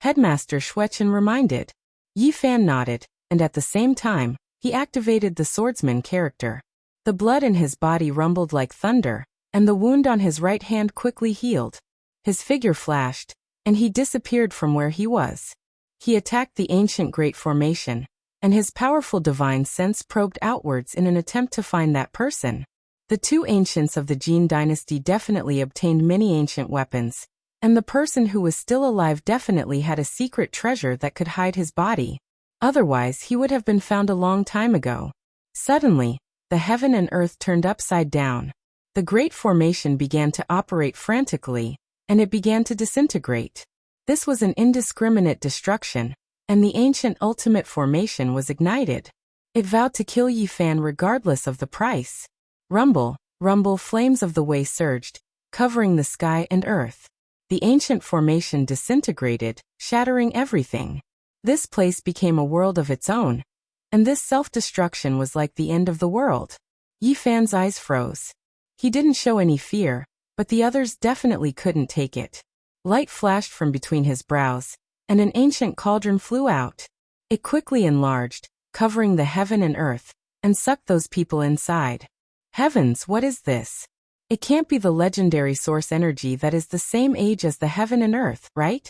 Speaker 1: Headmaster Xuechen reminded. Yi Fan nodded, and at the same time, he activated the swordsman character. The blood in his body rumbled like thunder, and the wound on his right hand quickly healed. His figure flashed, and he disappeared from where he was. He attacked the ancient great formation, and his powerful divine sense probed outwards in an attempt to find that person. The 2 ancients of the Jin dynasty definitely obtained many ancient weapons, and the person who was still alive definitely had a secret treasure that could hide his body. Otherwise, he would have been found a long time ago. Suddenly, the heaven and earth turned upside down. The great formation began to operate frantically, and it began to disintegrate. This was an indiscriminate destruction, and the ancient ultimate formation was ignited. It vowed to kill Yi Fan regardless of the price. Rumble, rumble, flames of the way surged, covering the sky and earth. The ancient formation disintegrated, shattering everything. This place became a world of its own, and this self-destruction was like the end of the world. Yi Fan's eyes froze. He didn't show any fear, but the others definitely couldn't take it. Light flashed from between his brows, and an ancient cauldron flew out. It quickly enlarged, covering the heaven and earth, and sucked those people inside. Heavens, what is this? It can't be the legendary source energy that is the same age as the heaven and earth, right?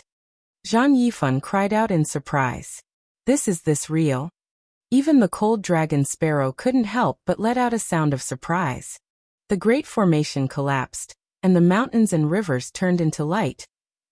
Speaker 1: Zhang Yifan cried out in surprise. Is this real? Even the cold dragon sparrow couldn't help but let out a sound of surprise. The great formation collapsed, and the mountains and rivers turned into light,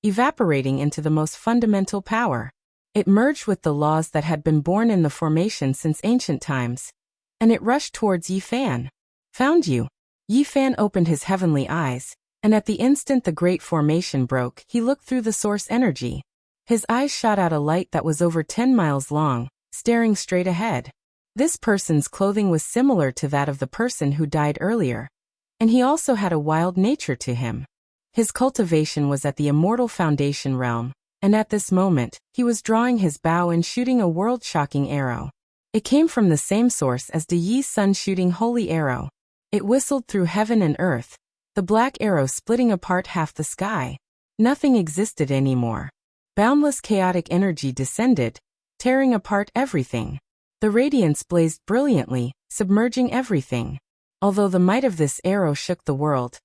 Speaker 1: evaporating into the most fundamental power. It merged with the laws that had been born in the formation since ancient times, and it rushed towards Yi Fan. Found you. Yi Fan opened his heavenly eyes, and at the instant the great formation broke, he looked through the source energy. His eyes shot out a light that was over 10 miles long, staring straight ahead. This person's clothing was similar to that of the person who died earlier, and he also had a wild nature to him. His cultivation was at the immortal foundation realm, and at this moment, he was drawing his bow and shooting a world-shocking arrow. It came from the same source as the Yi Sun shooting holy arrow. It whistled through heaven and earth, the black arrow splitting apart half the sky. Nothing existed anymore. Boundless chaotic energy descended, tearing apart everything. The radiance blazed brilliantly, submerging everything. Although the might of this arrow shook the world,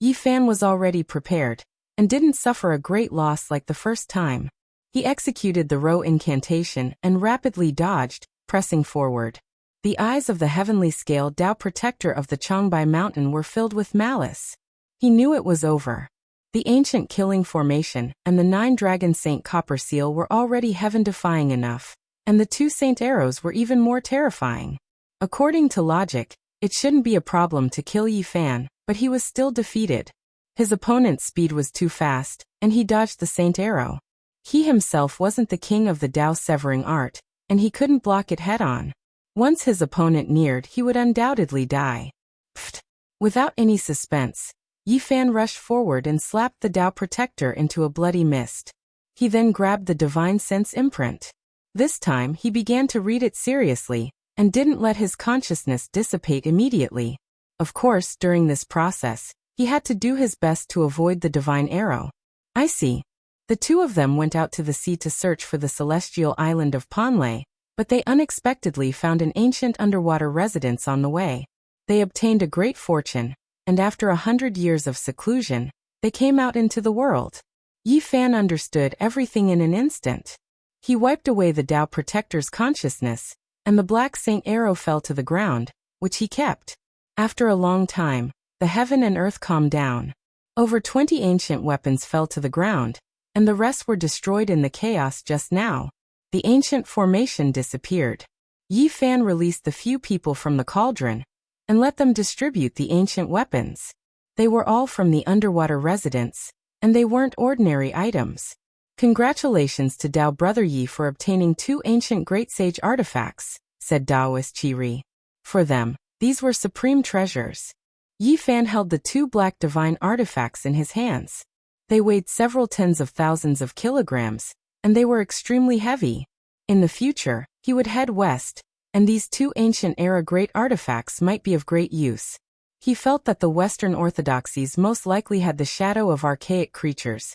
Speaker 1: Yi Fan was already prepared, and didn't suffer a great loss like the first time. He executed the Ro incantation and rapidly dodged, pressing forward. The eyes of the heavenly scale Tao protector of the Changbai mountain were filled with malice. He knew it was over. The ancient killing formation and the 9 dragon saint copper seal were already heaven-defying enough, and the 2 saint arrows were even more terrifying. According to logic, it shouldn't be a problem to kill Yi Fan, but he was still defeated. His opponent's speed was too fast, and he dodged the saint arrow. He himself wasn't the king of the Tao severing art, and he couldn't block it head-on. Once his opponent neared, he would undoubtedly die. Pfft! Without any suspense, Yi Fan rushed forward and slapped the Tao protector into a bloody mist. He then grabbed the divine sense imprint. This time he began to read it seriously, and didn't let his consciousness dissipate immediately. Of course, during this process, he had to do his best to avoid the divine arrow. I see. The 2 of them went out to the sea to search for the celestial island of Panlei, but they unexpectedly found an ancient underwater residence on the way. They obtained a great fortune, and after 100 years of seclusion, they came out into the world. Yi Fan understood everything in an instant. He wiped away the Tao protector's consciousness, and the black saint arrow fell to the ground, which he kept. After a long time, the heaven and earth calmed down. Over 20 ancient weapons fell to the ground, and the rest were destroyed in the chaos just now. The ancient formation disappeared. Yi Fan released the few people from the cauldron, and let them distribute the ancient weapons. They were all from the underwater residence, and they weren't ordinary items. Congratulations to Tao Brother Yi for obtaining 2 ancient great sage artifacts, said Taoist Qi. For them, these were supreme treasures. Yi Fan held the 2 black divine artifacts in his hands. They weighed several tens of thousands of kilograms, and they were extremely heavy. In the future, he would head west, and these 2 ancient-era great artifacts might be of great use. He felt that the Western orthodoxies most likely had the shadow of archaic creatures,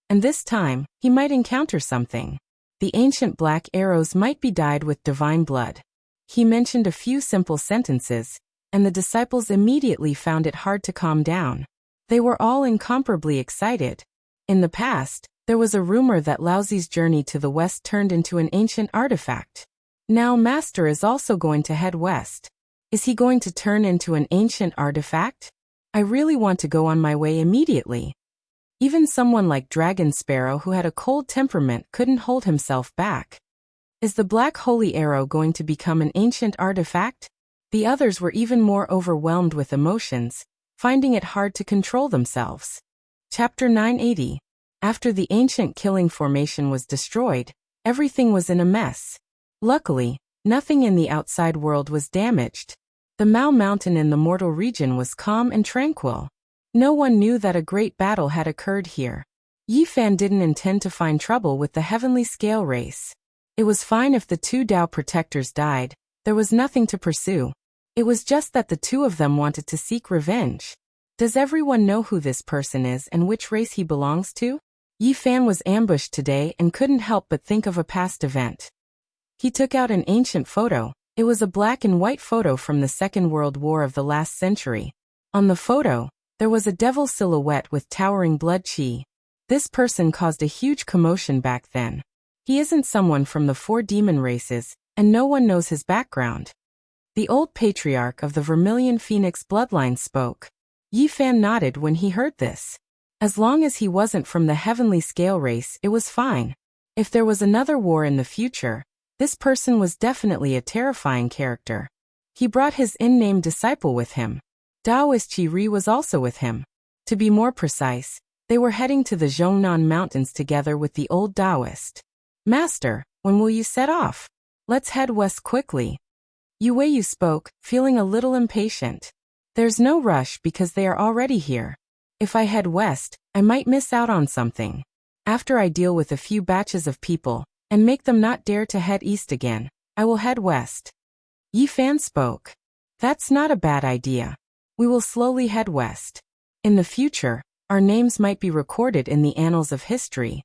Speaker 1: and this time, he might encounter something. The ancient black arrows might be dyed with divine blood. He mentioned a few simple sentences, and the disciples immediately found it hard to calm down. They were all incomparably excited. In the past, there was a rumor that Laozi's journey to the west turned into an ancient artifact. Now Master is also going to head west. Is he going to turn into an ancient artifact? I really want to go on my way immediately. Even someone like Dragon Sparrow who had a cold temperament couldn't hold himself back. Is the Black Holy Arrow going to become an ancient artifact? The others were even more overwhelmed with emotions, finding it hard to control themselves. Chapter 980. After the ancient killing formation was destroyed, everything was in a mess. Luckily, Nothing in the outside world was damaged. The Mao Mountain in the mortal region was calm and tranquil. No one knew that a great battle had occurred here. Yi Fan didn't intend to find trouble with the heavenly scale race. It was fine if the two Dao protectors died. There was nothing to pursue. It was just that the two of them wanted to seek revenge. Does everyone know who this person is and which race he belongs to? Yi Fan was ambushed today and couldn't help but think of a past event. He took out an ancient photo. It was a black and white photo from the Second World War of the last century. On the photo, there was a devil silhouette with towering blood chi. This person caused a huge commotion back then. He isn't someone from the four demon races, and no one knows his background. The old patriarch of the Vermilion Phoenix bloodline spoke. Yi Fan nodded when he heard this. As long as he wasn't from the heavenly scale race, it was fine. If there was another war in the future, this person was definitely a terrifying character. He brought his in-name disciple with him. Taoist Qi Ri was also with him. To be more precise, they were heading to the Zhongnan Mountains together with the old Taoist. Master, when will you set off? Let's head west quickly. Yu Wei spoke, feeling a little impatient. There's no rush because they are already here. If I head west, I might miss out on something. After I deal with a few batches of people, and make them not dare to head east again, I will head west. Yi Fan spoke. That's not a bad idea. We will slowly head west. In the future, our names might be recorded in the annals of history.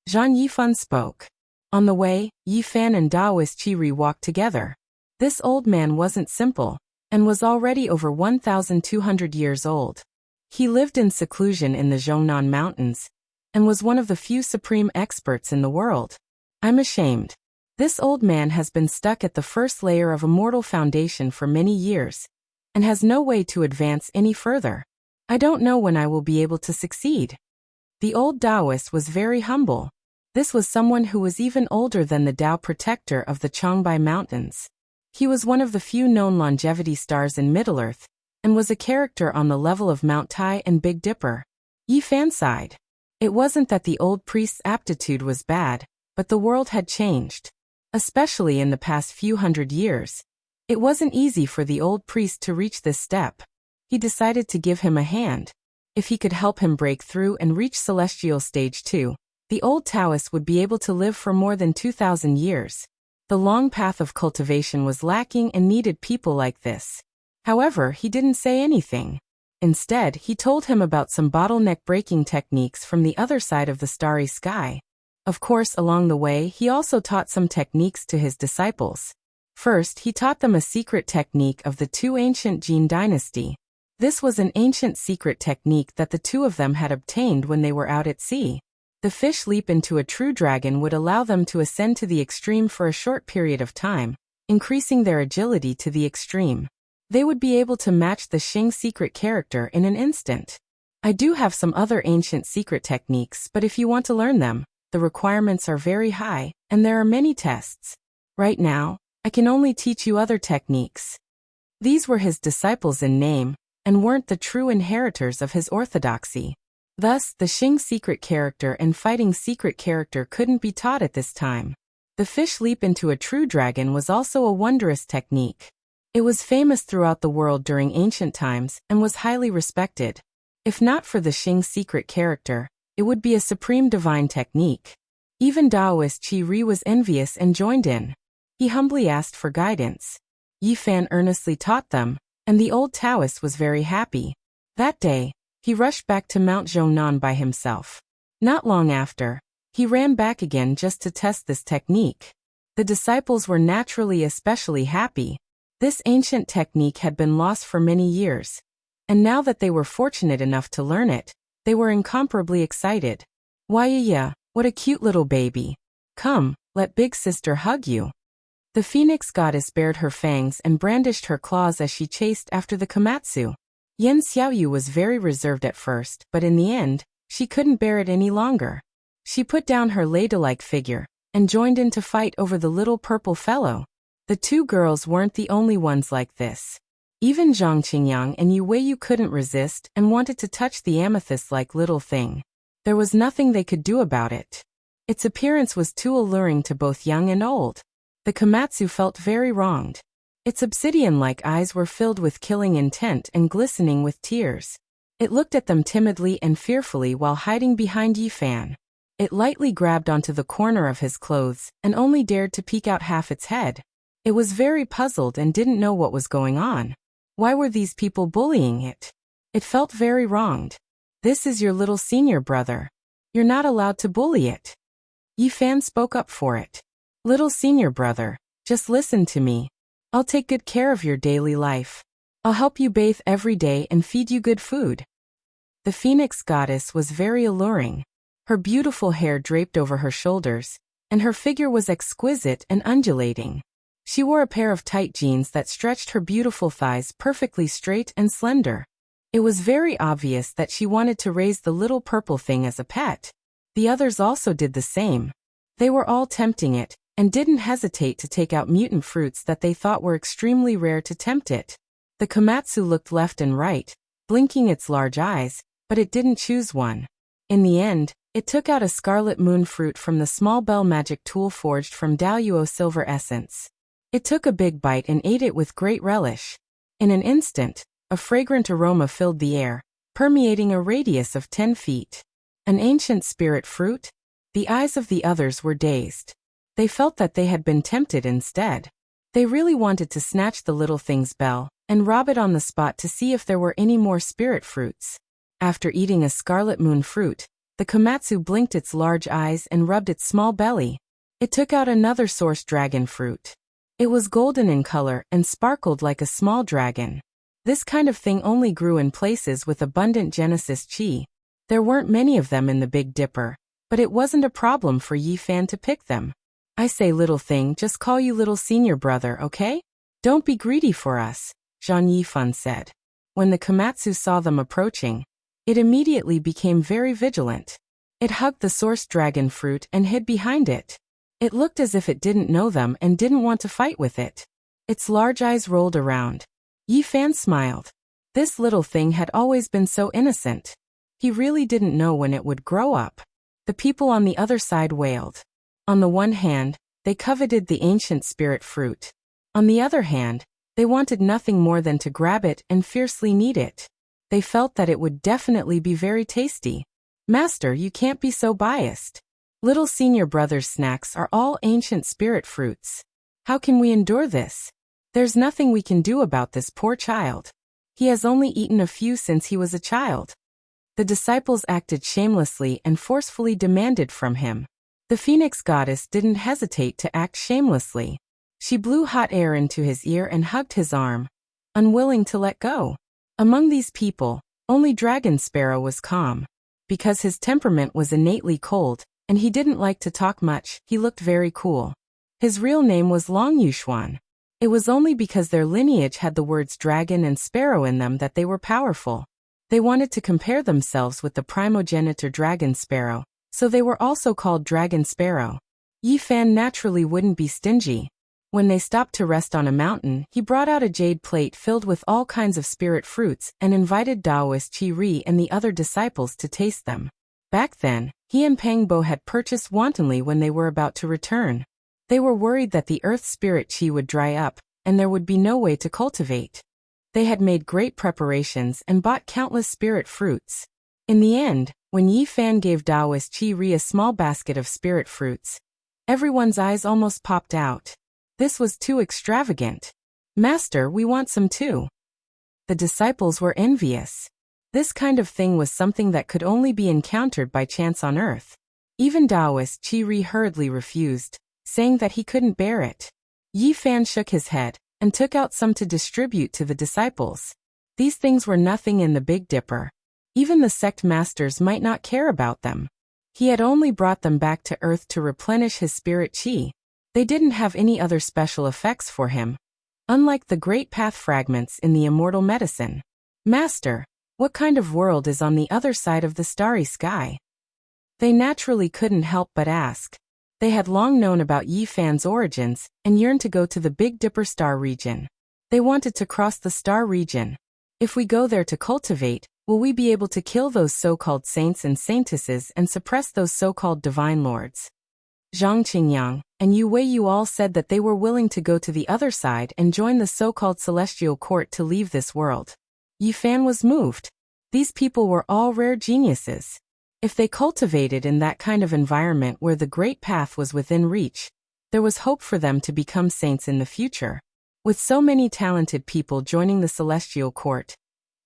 Speaker 1: Zhang Yifan spoke. On the way, Yi Fan and Taoist Qi Ri walked together. This old man wasn't simple, and was already over 1,200 years old. He lived in seclusion in the Zhongnan Mountains, and was one of the few supreme experts in the world. I'm ashamed. This old man has been stuck at the first layer of a mortal foundation for many years, and has no way to advance any further. I don't know when I will be able to succeed. The old Taoist was very humble. This was someone who was even older than the Tao protector of the Changbai Mountains. He was one of the few known longevity stars in Middle-earth, and was a character on the level of Mount Tai and Big Dipper. Yi Fan sighed. It wasn't that the old priest's aptitude was bad, but the world had changed. Especially in the past few hundred years. It wasn't easy for the old priest to reach this step. He decided to give him a hand. If he could help him break through and reach Celestial Stage 2, the old Taoist would be able to live for more than 2,000 years. The long path of cultivation was lacking and needed people like this. However, he didn't say anything. Instead, he told him about some bottleneck breaking techniques from the other side of the starry sky. Of course, along the way, he also taught some techniques to his disciples. First, he taught them a secret technique of the two ancient Jin dynasty. This was an ancient secret technique that the two of them had obtained when they were out at sea. The fish leap into a true dragon would allow them to ascend to the extreme for a short period of time, increasing their agility to the extreme. They would be able to match the Xing secret character in an instant. I do have some other ancient secret techniques, but if you want to learn them, the requirements are very high, and there are many tests. Right now, I can only teach you other techniques. These were his disciples in name, and weren't the true inheritors of his orthodoxy. Thus, the Xing secret character and fighting secret character couldn't be taught at this time. The fish leap into a true dragon was also a wondrous technique. It was famous throughout the world during ancient times and was highly respected. If not for the Xing secret character, it would be a supreme divine technique. Even Taoist Qi Ri was envious and joined in. He humbly asked for guidance. Yi Fan earnestly taught them, and the old Taoist was very happy. That day, he rushed back to Mount Zhongnan by himself. Not long after, he ran back again just to test this technique. The disciples were naturally especially happy. This ancient technique had been lost for many years, and now that they were fortunate enough to learn it, they were incomparably excited. Why, what a cute little baby. Come, let big sister hug you. The phoenix goddess bared her fangs and brandished her claws as she chased after the Komatsu. Yen Xiaoyu was very reserved at first, but in the end, she couldn't bear it any longer. She put down her ladylike figure, and joined in to fight over the little purple fellow. The two girls weren't the only ones like this. Even Zhang Qingyang and Yu Weiyu couldn't resist and wanted to touch the amethyst-like little thing. There was nothing they could do about it. Its appearance was too alluring to both young and old. The Komatsu felt very wronged. Its obsidian-like eyes were filled with killing intent and glistening with tears. It looked at them timidly and fearfully while hiding behind Yifan. It lightly grabbed onto the corner of his clothes and only dared to peek out half its head. It was very puzzled and didn't know what was going on. Why were these people bullying it? It felt very wronged. This is your little senior brother. You're not allowed to bully it. Yifan spoke up for it. Little senior brother, just listen to me. I'll take good care of your daily life. I'll help you bathe every day and feed you good food. The Phoenix goddess was very alluring. Her beautiful hair draped over her shoulders, and her figure was exquisite and undulating. She wore a pair of tight jeans that stretched her beautiful thighs perfectly straight and slender. It was very obvious that she wanted to raise the little purple thing as a pet. The others also did the same. They were all tempting it, and didn't hesitate to take out mutant fruits that they thought were extremely rare to tempt it. The Komatsu looked left and right, blinking its large eyes, but it didn't choose one. In the end, it took out a scarlet moon fruit from the small bell magic tool forged from Daluo silver essence. It took a big bite and ate it with great relish. In an instant, a fragrant aroma filled the air, permeating a radius of 10 feet. An ancient spirit fruit? The eyes of the others were dazed. They felt that they had been tempted instead. They really wanted to snatch the little thing's bell and rob it on the spot to see if there were any more spirit fruits. After eating a scarlet moon fruit, the Komatsu blinked its large eyes and rubbed its small belly. It took out another source dragon fruit. It was golden in color and sparkled like a small dragon. This kind of thing only grew in places with abundant Genesis chi. There weren't many of them in the Big Dipper, but it wasn't a problem for Yifan to pick them. I say little thing, just call you little senior brother, okay? Don't be greedy for us, Zhang Yifan said. When the Komatsu saw them approaching, it immediately became very vigilant. It hugged the source dragon fruit and hid behind it. It looked as if it didn't know them and didn't want to fight with it. Its large eyes rolled around. Yifan smiled. This little thing had always been so innocent. He really didn't know when it would grow up. The people on the other side wailed. On the one hand, they coveted the ancient spirit fruit. On the other hand, they wanted nothing more than to grab it and fiercely knead it. They felt that it would definitely be very tasty. Master, you can't be so biased. Little senior brother's snacks are all ancient spirit fruits. How can we endure this? There's nothing we can do about this poor child. He has only eaten a few since he was a child. The disciples acted shamelessly and forcefully demanded from him. The Phoenix goddess didn't hesitate to act shamelessly. She blew hot air into his ear and hugged his arm, unwilling to let go. Among these people, only Dragon Sparrow was calm. Because his temperament was innately cold, and he didn't like to talk much, he looked very cool. His real name was Long Yuxuan. It was only because their lineage had the words dragon and sparrow in them that they were powerful. They wanted to compare themselves with the primogenitor Dragon Sparrow, so they were also called Dragon Sparrow. Yifan naturally wouldn't be stingy. When they stopped to rest on a mountain, he brought out a jade plate filled with all kinds of spirit fruits and invited Taoist Qi and the other disciples to taste them. Back then, he and Pangbo had purchased wantonly when they were about to return. They were worried that the earth spirit Qi would dry up, and there would be no way to cultivate. They had made great preparations and bought countless spirit fruits. In the end, when Yifan gave Taoist Qi a small basket of spirit fruits, everyone's eyes almost popped out. This was too extravagant. Master, we want some too. The disciples were envious. This kind of thing was something that could only be encountered by chance on earth. Even Taoist Qi hurriedly refused, saying that he couldn't bear it. Yifan shook his head and took out some to distribute to the disciples. These things were nothing in the Big Dipper. Even the sect masters might not care about them. He had only brought them back to Earth to replenish his spirit Qi. They didn't have any other special effects for him. Unlike the great path fragments in the immortal medicine. Master, what kind of world is on the other side of the starry sky? They naturally couldn't help but ask. They had long known about Yifan's origins and yearned to go to the Big Dipper star region. They wanted to cross the star region. If we go there to cultivate, will we be able to kill those so-called saints and saintesses and suppress those so-called divine lords? Zhang Qingyang, and Yu Wei you all said that they were willing to go to the other side and join the so-called celestial court to leave this world. Yi Fan was moved. These people were all rare geniuses. If they cultivated in that kind of environment where the great path was within reach, there was hope for them to become saints in the future. With so many talented people joining the celestial court,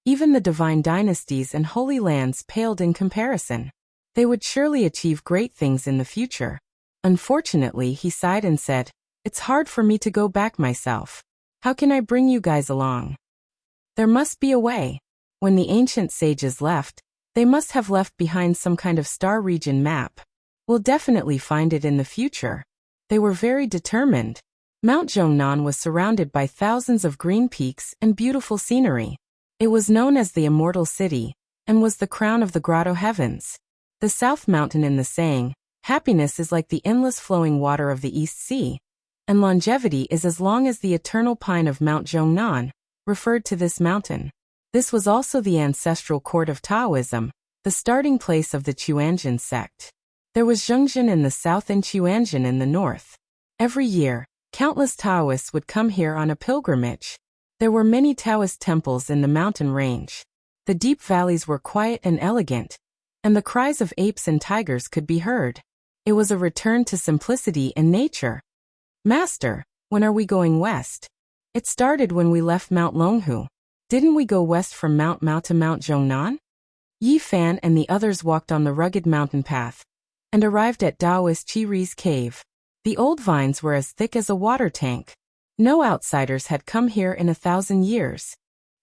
Speaker 1: even the divine dynasties and holy lands paled in comparison. They would surely achieve great things in the future. Unfortunately, he sighed and said, "It's hard for me to go back myself. How can I bring you guys along? There must be a way." When the ancient sages left, they must have left behind some kind of star region map. We'll definitely find it in the future. They were very determined. Mount Zhongnan was surrounded by thousands of green peaks and beautiful scenery. It was known as the Immortal City, and was the crown of the grotto heavens. The South Mountain in the saying, "Happiness is like the endless flowing water of the East Sea, and longevity is as long as the eternal pine of Mount Zhongnan," referred to this mountain. This was also the ancestral court of Taoism, the starting place of the Quanzhen sect. There was Zhengzhen in the south and Quanzhen in the north. Every year, countless Taoists would come here on a pilgrimage. There were many Taoist temples in the mountain range. The deep valleys were quiet and elegant, and the cries of apes and tigers could be heard. It was a return to simplicity and nature. "Master, when are we going west?" "It started when we left Mount Longhu. Didn't we go west from Mount Mao to Mount Zhongnan?" Yi Fan and the others walked on the rugged mountain path, and arrived at Taoist Qiri's cave. The old vines were as thick as a water tank. No outsiders had come here in 1,000 years.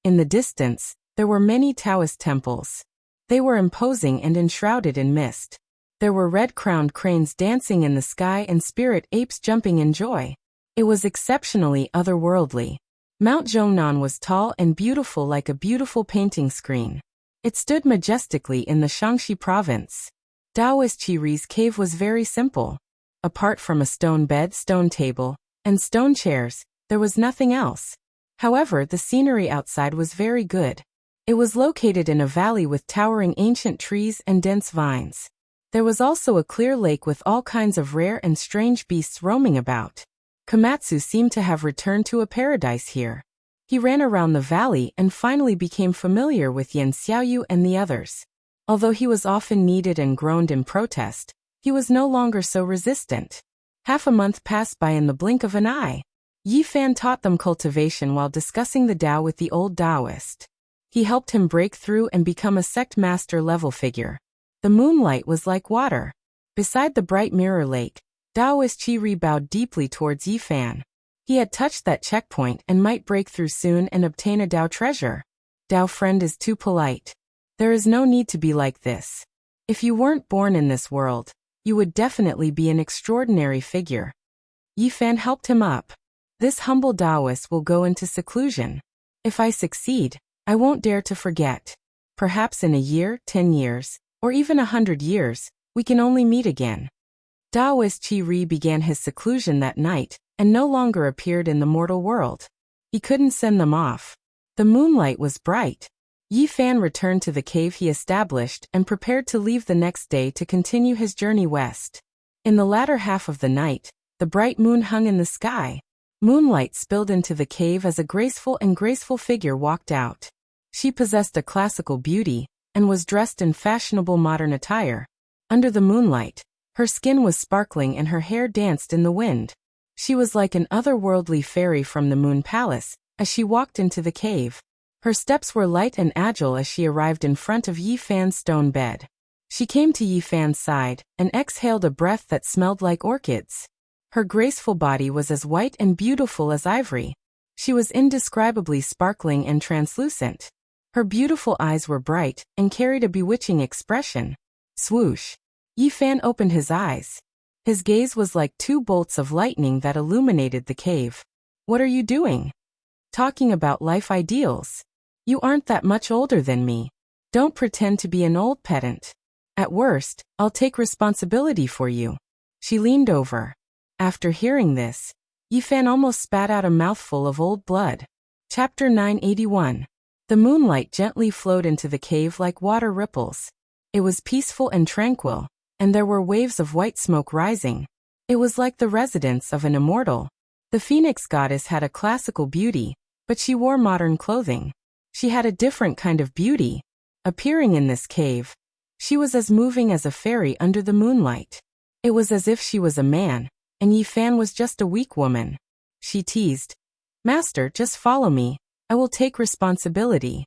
Speaker 1: In the distance, there were many Taoist temples. They were imposing and enshrouded in mist. There were red-crowned cranes dancing in the sky and spirit apes jumping in joy. It was exceptionally otherworldly. Mount Zhongnan was tall and beautiful like a beautiful painting screen. It stood majestically in the Shaanxi province. Taoist Qiri's cave was very simple. Apart from a stone bed, stone table, and stone chairs, there was nothing else. However, the scenery outside was very good. It was located in a valley with towering ancient trees and dense vines. There was also a clear lake with all kinds of rare and strange beasts roaming about. Komatsu seemed to have returned to a paradise here. He ran around the valley and finally became familiar with Yan Xiaoyu and the others. Although he was often kneaded and groaned in protest, he was no longer so resistant. Half a month passed by in the blink of an eye. Yi Fan taught them cultivation while discussing the Tao with the old Taoist. He helped him break through and become a sect master level figure. The moonlight was like water. Beside the bright mirror lake, Taoist Qiri bowed deeply towards Yi Fan. He had touched that checkpoint and might break through soon and obtain a Tao treasure. "Tao friend is too polite. There is no need to be like this. If you weren't born in this world, you would definitely be an extraordinary figure." Yi Fan helped him up. "This humble Taoist will go into seclusion. If I succeed, I won't dare to forget. Perhaps in a year, 10 years, or even 100 years, we can only meet again." Taoist Qiri began his seclusion that night, and no longer appeared in the mortal world. He couldn't send them off. The moonlight was bright. Yi Fan returned to the cave he established and prepared to leave the next day to continue his journey west. In the latter half of the night, the bright moon hung in the sky. Moonlight spilled into the cave as a graceful figure walked out. She possessed a classical beauty, and was dressed in fashionable modern attire. Under the moonlight, her skin was sparkling and her hair danced in the wind. She was like an otherworldly fairy from the Moon Palace, as she walked into the cave. Her steps were light and agile as she arrived in front of Yi Fan's stone bed. She came to Yi Fan's side, and exhaled a breath that smelled like orchids. Her graceful body was as white and beautiful as ivory. She was indescribably sparkling and translucent. Her beautiful eyes were bright, and carried a bewitching expression. Swoosh! Yi Fan opened his eyes. His gaze was like two bolts of lightning that illuminated the cave. "What are you doing?" "Talking about life ideals. You aren't that much older than me. Don't pretend to be an old pedant. At worst, I'll take responsibility for you." She leaned over. After hearing this, Yi Fan almost spat out a mouthful of old blood. Chapter 981. The moonlight gently flowed into the cave like water ripples. It was peaceful and tranquil, and there were waves of white smoke rising. It was like the residence of an immortal. The phoenix goddess had a classical beauty, but she wore modern clothing. She had a different kind of beauty. Appearing in this cave, she was as moving as a fairy under the moonlight. It was as if she was a man, and Yi Fan was just a weak woman. She teased, "Master, just follow me. I will take responsibility."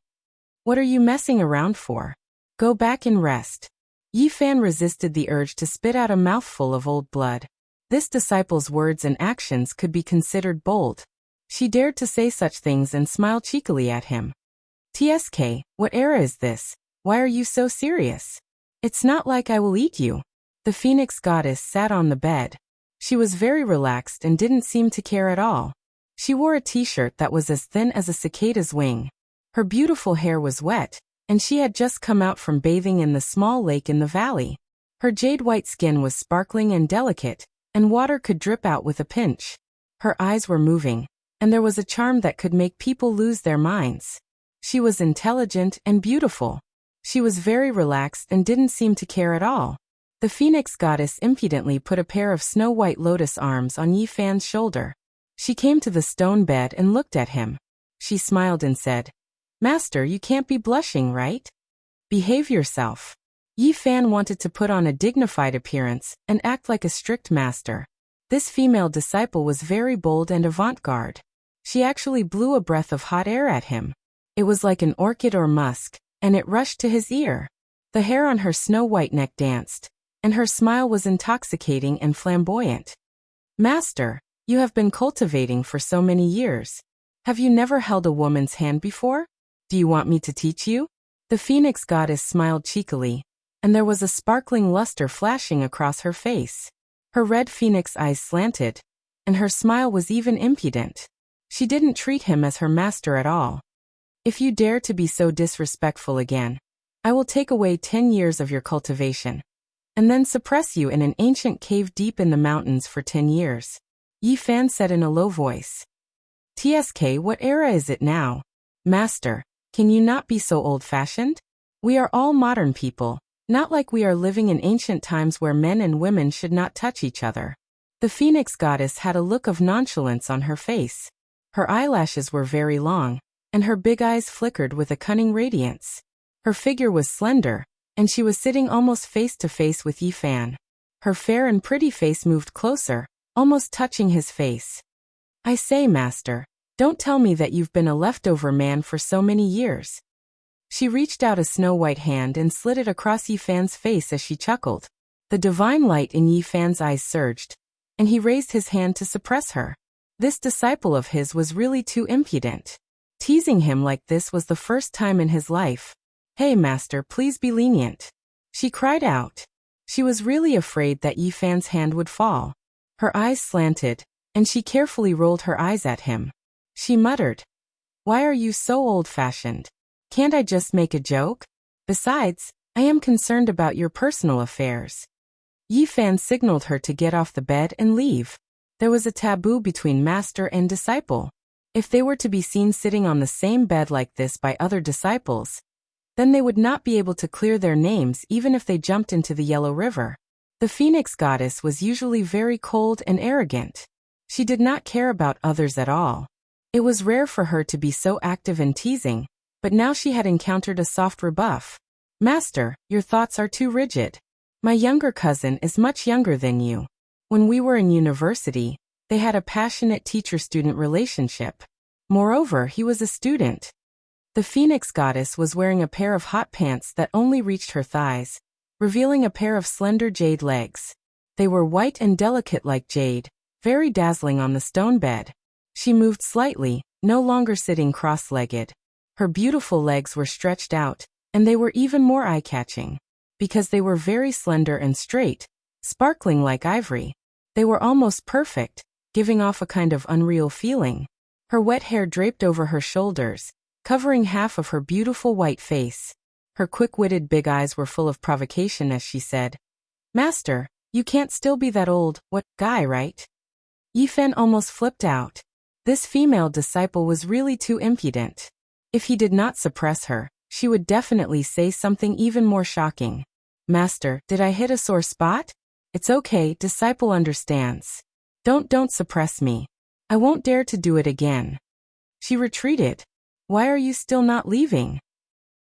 Speaker 1: "What are you messing around for? Go back and rest." Yi Fan resisted the urge to spit out a mouthful of old blood. This disciple's words and actions could be considered bold. She dared to say such things and smile cheekily at him. "Tsk, what era is this? Why are you so serious? It's not like I will eat you." The phoenix goddess sat on the bed. She was very relaxed and didn't seem to care at all. She wore a t-shirt that was as thin as a cicada's wing. Her beautiful hair was wet, and she had just come out from bathing in the small lake in the valley. Her jade-white skin was sparkling and delicate, and water could drip out with a pinch. Her eyes were moving, and there was a charm that could make people lose their minds. She was intelligent and beautiful. She was very relaxed and didn't seem to care at all. The phoenix goddess impudently put a pair of snow-white lotus arms on Yi Fan's shoulder. She came to the stone bed and looked at him. She smiled and said, "Master, you can't be blushing, right? Behave yourself." Yi Fan wanted to put on a dignified appearance and act like a strict master. This female disciple was very bold and avant-garde. She actually blew a breath of hot air at him. It was like an orchid or musk, and it rushed to his ear. The hair on her snow-white neck danced, and her smile was intoxicating and flamboyant. "Master, you have been cultivating for so many years. Have you never held a woman's hand before? Do you want me to teach you?" The phoenix goddess smiled cheekily, and there was a sparkling luster flashing across her face. Her red phoenix eyes slanted, and her smile was even impudent. She didn't treat him as her master at all. "If you dare to be so disrespectful again, I will take away 10 years of your cultivation, and then suppress you in an ancient cave deep in the mountains for 10 years. Yi Fan said in a low voice. "Tsk, what era is it now? Master, can you not be so old-fashioned? We are all modern people, not like we are living in ancient times where men and women should not touch each other." The phoenix goddess had a look of nonchalance on her face. Her eyelashes were very long, and her big eyes flickered with a cunning radiance. Her figure was slender, and she was sitting almost face to face with Yi Fan. Her fair and pretty face moved closer, almost touching his face. "I say, master, don't tell me that you've been a leftover man for so many years." She reached out a snow-white hand and slid it across Yi Fan's face as she chuckled. The divine light in Yi Fan's eyes surged, and he raised his hand to suppress her. This disciple of his was really too impudent. Teasing him like this was the first time in his life. "Hey master, please be lenient," she cried out. She was really afraid that Yi Fan's hand would fall. Her eyes slanted, and she carefully rolled her eyes at him. She muttered, "Why are you so old-fashioned? Can't I just make a joke? Besides, I am concerned about your personal affairs." Yi Fan signaled her to get off the bed and leave. There was a taboo between master and disciple. If they were to be seen sitting on the same bed like this by other disciples, then they would not be able to clear their names even if they jumped into the Yellow River. The phoenix goddess was usually very cold and arrogant. She did not care about others at all. It was rare for her to be so active and teasing, but now she had encountered a soft rebuff. "Master, your thoughts are too rigid. My younger cousin is much younger than you. When we were in university, they had a passionate teacher-student relationship. Moreover, he was a student." The phoenix goddess was wearing a pair of hot pants that only reached her thighs, revealing a pair of slender jade legs. They were white and delicate like jade, very dazzling on the stone bed. She moved slightly, no longer sitting cross-legged. Her beautiful legs were stretched out, and they were even more eye-catching. Because they were very slender and straight, sparkling like ivory. They were almost perfect, giving off a kind of unreal feeling. Her wet hair draped over her shoulders, covering half of her beautiful white face. Her quick-witted big eyes were full of provocation as she said, "Master, you can't still be that old, guy, right?" Yi Fan almost flipped out. This female disciple was really too impudent. If he did not suppress her, she would definitely say something even more shocking. "Master, did I hit a sore spot? It's okay, disciple understands. Don't suppress me. I won't dare to do it again. She retreated. Why are you still not leaving?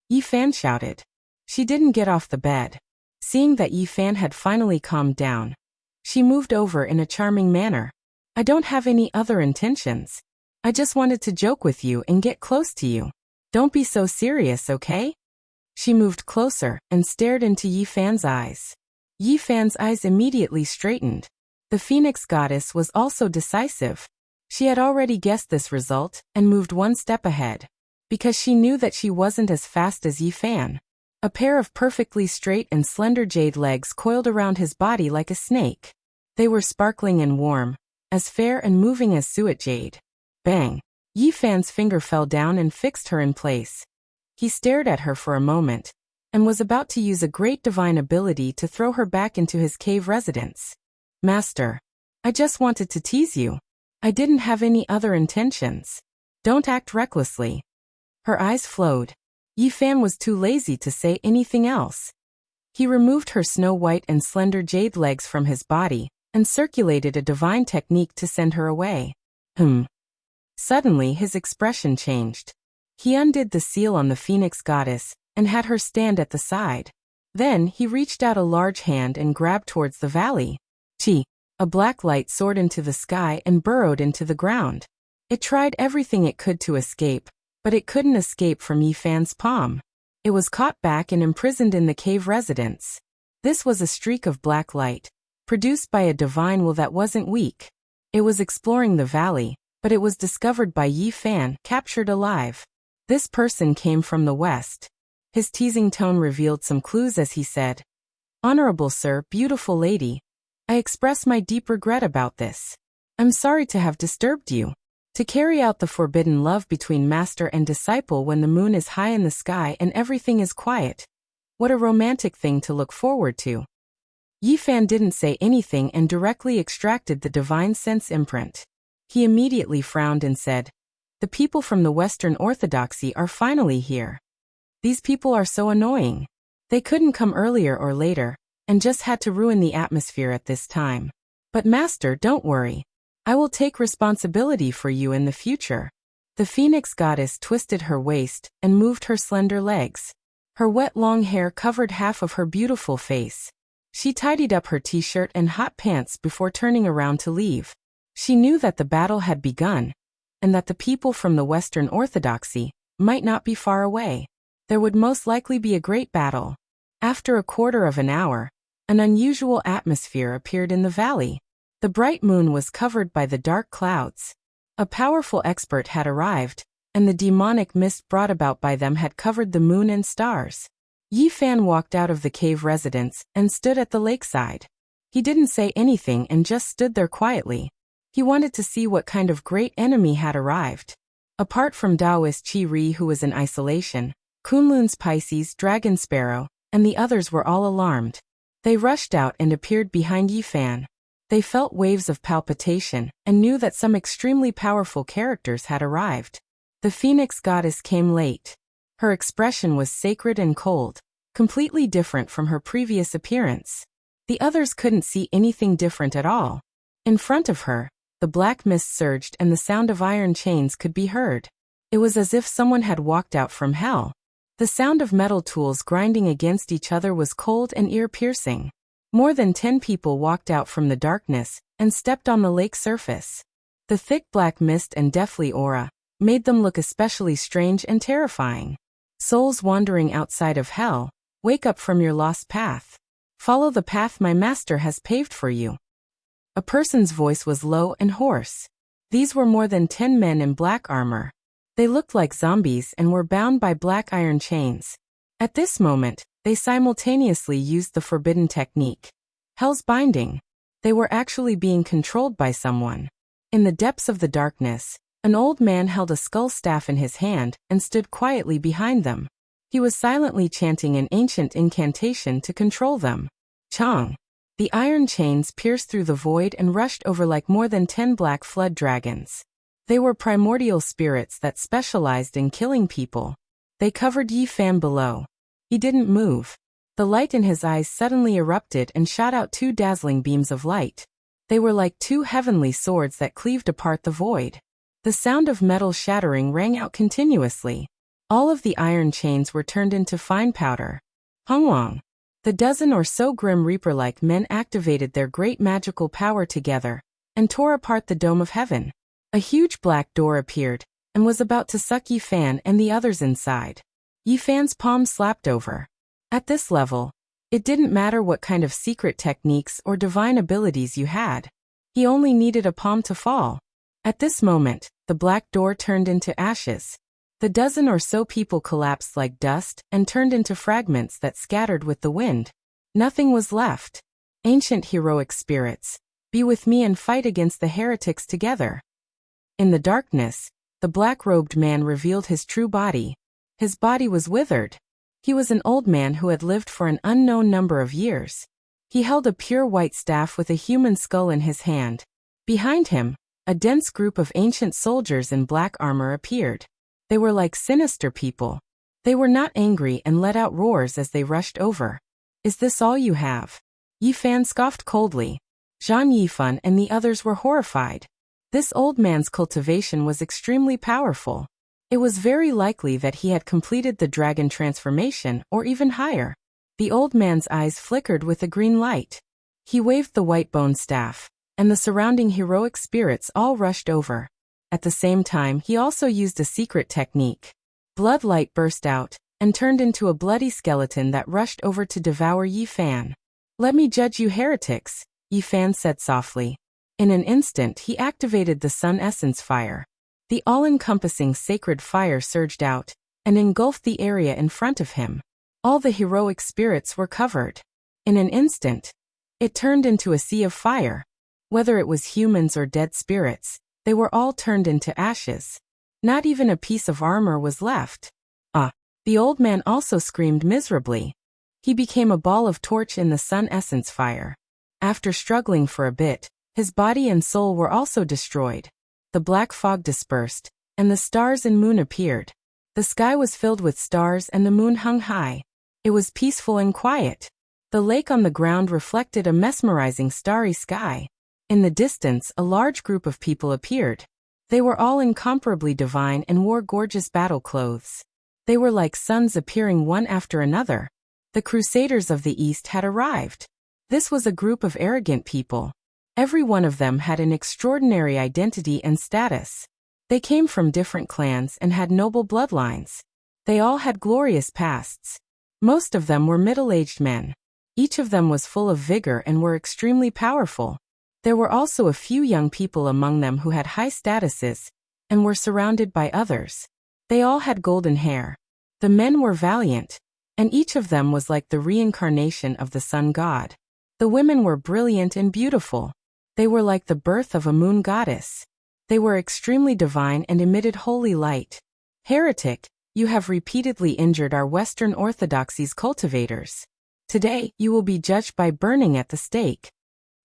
Speaker 1: Yi Fan shouted. She didn't get off the bed. Seeing that Yi Fan had finally calmed down, she moved over in a charming manner. I don't have any other intentions. I just wanted to joke with you and get close to you. Don't be so serious, okay? She moved closer and stared into Yi Fan's eyes. Yi Fan's eyes immediately straightened. The Phoenix Goddess was also decisive. She had already guessed this result and moved one step ahead, because she knew that she wasn't as fast as Yi Fan. A pair of perfectly straight and slender jade legs coiled around his body like a snake. They were sparkling and warm, as fair and moving as suet jade. Bang! Yi Fan's finger fell down and fixed her in place. He stared at her for a moment, and was about to use a great divine ability to throw her back into his cave residence. Master, I just wanted to tease you. I didn't have any other intentions. Don't act recklessly. Her eyes flowed. Yi Fan was too lazy to say anything else. He removed her snow-white and slender jade legs from his body, and circulated a divine technique to send her away. Suddenly his expression changed. He undid the seal on the Phoenix Goddess, and had her stand at the side. Then he reached out a large hand and grabbed towards the valley. Chi! A black light soared into the sky and burrowed into the ground. It tried everything it could to escape, but it couldn't escape from Yi Fan's palm. It was caught back and imprisoned in the cave residence. This was a streak of black light, produced by a divine will that wasn't weak. It was exploring the valley, but it was discovered by Yi Fan, captured alive. This person came from the west. His teasing tone revealed some clues as he said, "Honorable sir, beautiful lady, I express my deep regret about this. I'm sorry to have disturbed you. To carry out the forbidden love between master and disciple when the moon is high in the sky and everything is quiet. What a romantic thing to look forward to." Yi Fan didn't say anything and directly extracted the divine sense imprint. He immediately frowned and said, "The people from the Western Orthodoxy are finally here. These people are so annoying. They couldn't come earlier or later, and just had to ruin the atmosphere at this time. But master, don't worry. I will take responsibility for you in the future." The Phoenix Goddess twisted her waist and moved her slender legs. Her wet long hair covered half of her beautiful face. She tidied up her t-shirt and hot pants before turning around to leave. She knew that the battle had begun, and that the people from the Western Orthodoxy might not be far away. There would most likely be a great battle. After a quarter of an hour, an unusual atmosphere appeared in the valley. The bright moon was covered by the dark clouds. A powerful expert had arrived, and the demonic mist brought about by them had covered the moon and stars. Yi Fan walked out of the cave residence and stood at the lakeside. He didn't say anything and just stood there quietly. He wanted to see what kind of great enemy had arrived. Apart from Taoist Chi Ri, who was in isolation, Kunlun's Pisces, Dragon Sparrow, and the others were all alarmed. They rushed out and appeared behind Yi Fan. They felt waves of palpitation and knew that some extremely powerful characters had arrived. The Phoenix Goddess came late. Her expression was sacred and cold, completely different from her previous appearance. The others couldn't see anything different at all. In front of her, the black mist surged and the sound of iron chains could be heard. It was as if someone had walked out from hell. The sound of metal tools grinding against each other was cold and ear-piercing. More than 10 people walked out from the darkness and stepped on the lake surface. The thick black mist and deathly aura made them look especially strange and terrifying. Souls wandering outside of hell, wake up from your lost path. Follow the path my master has paved for you. A person's voice was low and hoarse. These were more than 10 men in black armor. They looked like zombies and were bound by black iron chains. At this moment, they simultaneously used the forbidden technique, Hell's Binding. They were actually being controlled by someone. In the depths of the darkness, an old man held a skull staff in his hand and stood quietly behind them. He was silently chanting an ancient incantation to control them. Chong! The iron chains pierced through the void and rushed over like more than 10 black flood dragons. They were primordial spirits that specialized in killing people. They covered Yi Fan below. He didn't move. The light in his eyes suddenly erupted and shot out two dazzling beams of light. They were like two heavenly swords that cleaved apart the void. The sound of metal shattering rang out continuously. All of the iron chains were turned into fine powder. Hungwang. The dozen or so Grim Reaper-like men activated their great magical power together and tore apart the dome of heaven. A huge black door appeared and was about to suck Yi Fan and the others inside. Yi Fan's palms slapped over. At this level, it didn't matter what kind of secret techniques or divine abilities you had. He only needed a palm to fall. At this moment, the black door turned into ashes. The dozen or so people collapsed like dust and turned into fragments that scattered with the wind. Nothing was left. Ancient heroic spirits, be with me and fight against the heretics together. In the darkness, the black-robed man revealed his true body. His body was withered. He was an old man who had lived for an unknown number of years. He held a pure white staff with a human skull in his hand. Behind him, a dense group of ancient soldiers in black armor appeared. They were like sinister people. They were not angry and let out roars as they rushed over. Is this all you have? Yi Fan scoffed coldly. Zhang Yifan and the others were horrified. This old man's cultivation was extremely powerful. It was very likely that he had completed the dragon transformation or even higher. The old man's eyes flickered with a green light. He waved the white bone staff, and the surrounding heroic spirits all rushed over. At the same time, he also used a secret technique. Blood light burst out and turned into a bloody skeleton that rushed over to devour Yi Fan. Let me judge you heretics, Yi Fan said softly. In an instant, he activated the Sun Essence Fire. The all-encompassing sacred fire surged out and engulfed the area in front of him. All the heroic spirits were covered. In an instant, it turned into a sea of fire. Whether it was humans or dead spirits, they were all turned into ashes. Not even a piece of armor was left. The old man also screamed miserably. He became a ball of torch in the Sun Essence Fire. After struggling for a bit, his body and soul were also destroyed. The black fog dispersed, and the stars and moon appeared. The sky was filled with stars and the moon hung high. It was peaceful and quiet. The lake on the ground reflected a mesmerizing starry sky. In the distance, a large group of people appeared. They were all incomparably divine and wore gorgeous battle clothes. They were like suns appearing one after another. The Crusaders of the East had arrived. This was a group of arrogant people. Every one of them had an extraordinary identity and status. They came from different clans and had noble bloodlines. They all had glorious pasts. Most of them were middle-aged men. Each of them was full of vigor and were extremely powerful. There were also a few young people among them who had high statuses and were surrounded by others. They all had golden hair. The men were valiant, and each of them was like the reincarnation of the sun god. The women were brilliant and beautiful. They were like the birth of a moon goddess. They were extremely divine and emitted holy light. Heretic, you have repeatedly injured our Western Orthodoxy's cultivators. Today, you will be judged by burning at the stake.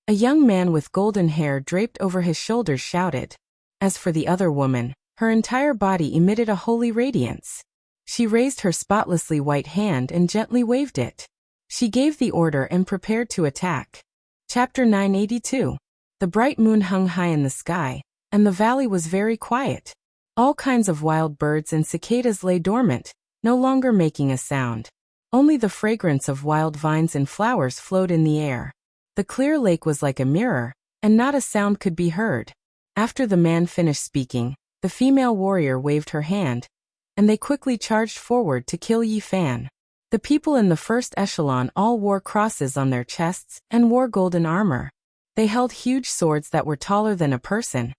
Speaker 1: A young man with golden hair draped over his shoulders shouted. As for the other woman, her entire body emitted a holy radiance. She raised her spotlessly white hand and gently waved it. She gave the order and prepared to attack. Chapter 982. The bright moon hung high in the sky, and the valley was very quiet. All kinds of wild birds and cicadas lay dormant, no longer making a sound. Only the fragrance of wild vines and flowers flowed in the air. The clear lake was like a mirror, and not a sound could be heard. After the man finished speaking, the female warrior waved her hand, and they quickly charged forward to kill Yi Fan. The people in the first echelon all wore crosses on their chests and wore golden armor. They held huge swords that were taller than a person,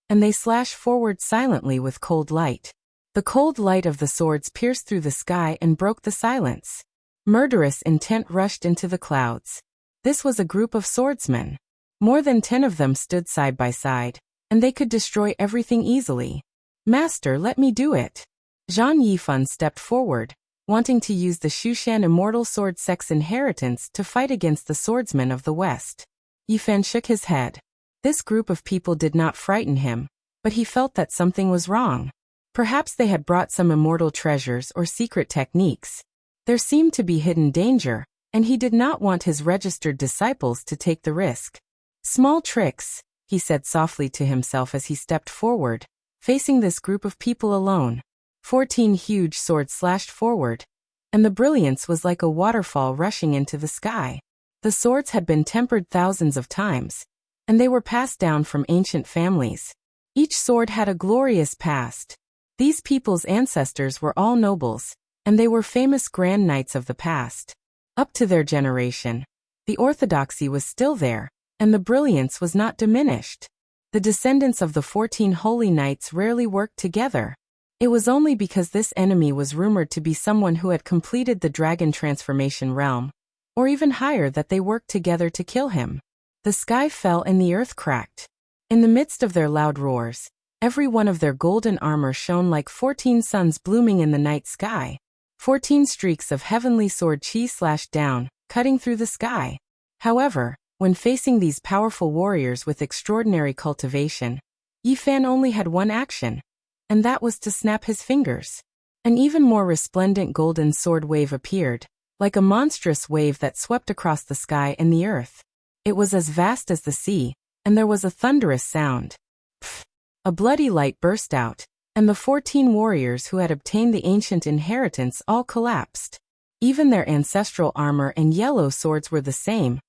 Speaker 1: and they slashed forward silently with cold light. The cold light of the swords pierced through the sky and broke the silence. Murderous intent rushed into the clouds. This was a group of swordsmen. More than 10 of them stood side by side, and they could destroy everything easily. Master, let me do it. Zhang Yifan stepped forward, wanting to use the Shushan immortal sword sex inheritance to fight against the swordsmen of the West. Yifan shook his head. This group of people did not frighten him, but he felt that something was wrong. Perhaps they had brought some immortal treasures or secret techniques. There seemed to be hidden danger, and he did not want his registered disciples to take the risk. Small tricks, he said softly to himself as he stepped forward, facing this group of people alone. 14 huge swords slashed forward, and the brilliance was like a waterfall rushing into the sky. The swords had been tempered thousands of times, and they were passed down from ancient families. Each sword had a glorious past. These people's ancestors were all nobles, and they were famous grand knights of the past. Up to their generation, the orthodoxy was still there, and the brilliance was not diminished. The descendants of the 14 holy knights rarely worked together. It was only because this enemy was rumored to be someone who had completed the dragon transformation realm, or even higher, that they worked together to kill him. The sky fell and the earth cracked. In the midst of their loud roars, every one of their golden armor shone like 14 suns blooming in the night sky. 14 streaks of heavenly sword chi slashed down, cutting through the sky. However, when facing these powerful warriors with extraordinary cultivation, Yi Fan only had one action, and that was to snap his fingers. An even more resplendent golden sword wave appeared, like a monstrous wave that swept across the sky and the earth. It was as vast as the sea, and there was a thunderous sound. Pfft! A bloody light burst out, and the 14 warriors who had obtained the ancient inheritance all collapsed. Even their ancestral armor and yellow swords were the same,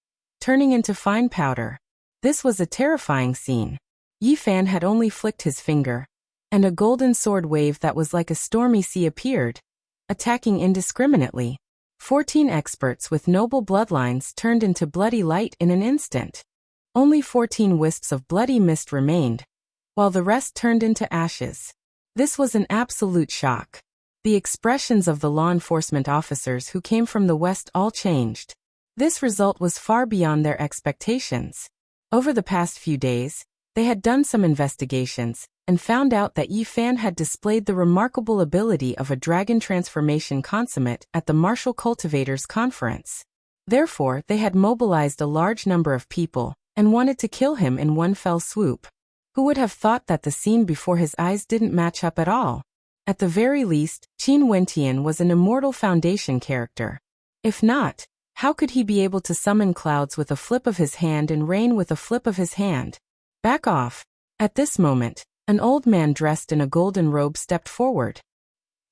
Speaker 1: turning into fine powder. This was a terrifying scene. Yi Fan had only flicked his finger, and a golden sword wave that was like a stormy sea appeared, attacking indiscriminately. 14 experts with noble bloodlines turned into bloody light in an instant. Only 14 wisps of bloody mist remained, while the rest turned into ashes. This was an absolute shock. The expressions of the law enforcement officers who came from the west all changed. This result was far beyond their expectations. Over the past few days, they had done some investigations, and found out that Yi Fan had displayed the remarkable ability of a dragon transformation consummate at the Martial Cultivators Conference. Therefore, they had mobilized a large number of people, and wanted to kill him in one fell swoop. Who would have thought that the scene before his eyes didn't match up at all? At the very least, Qin Wentian was an immortal Foundation character. If not, how could he be able to summon clouds with a flip of his hand and rain with a flip of his hand? Back off. At this moment, an old man dressed in a golden robe stepped forward.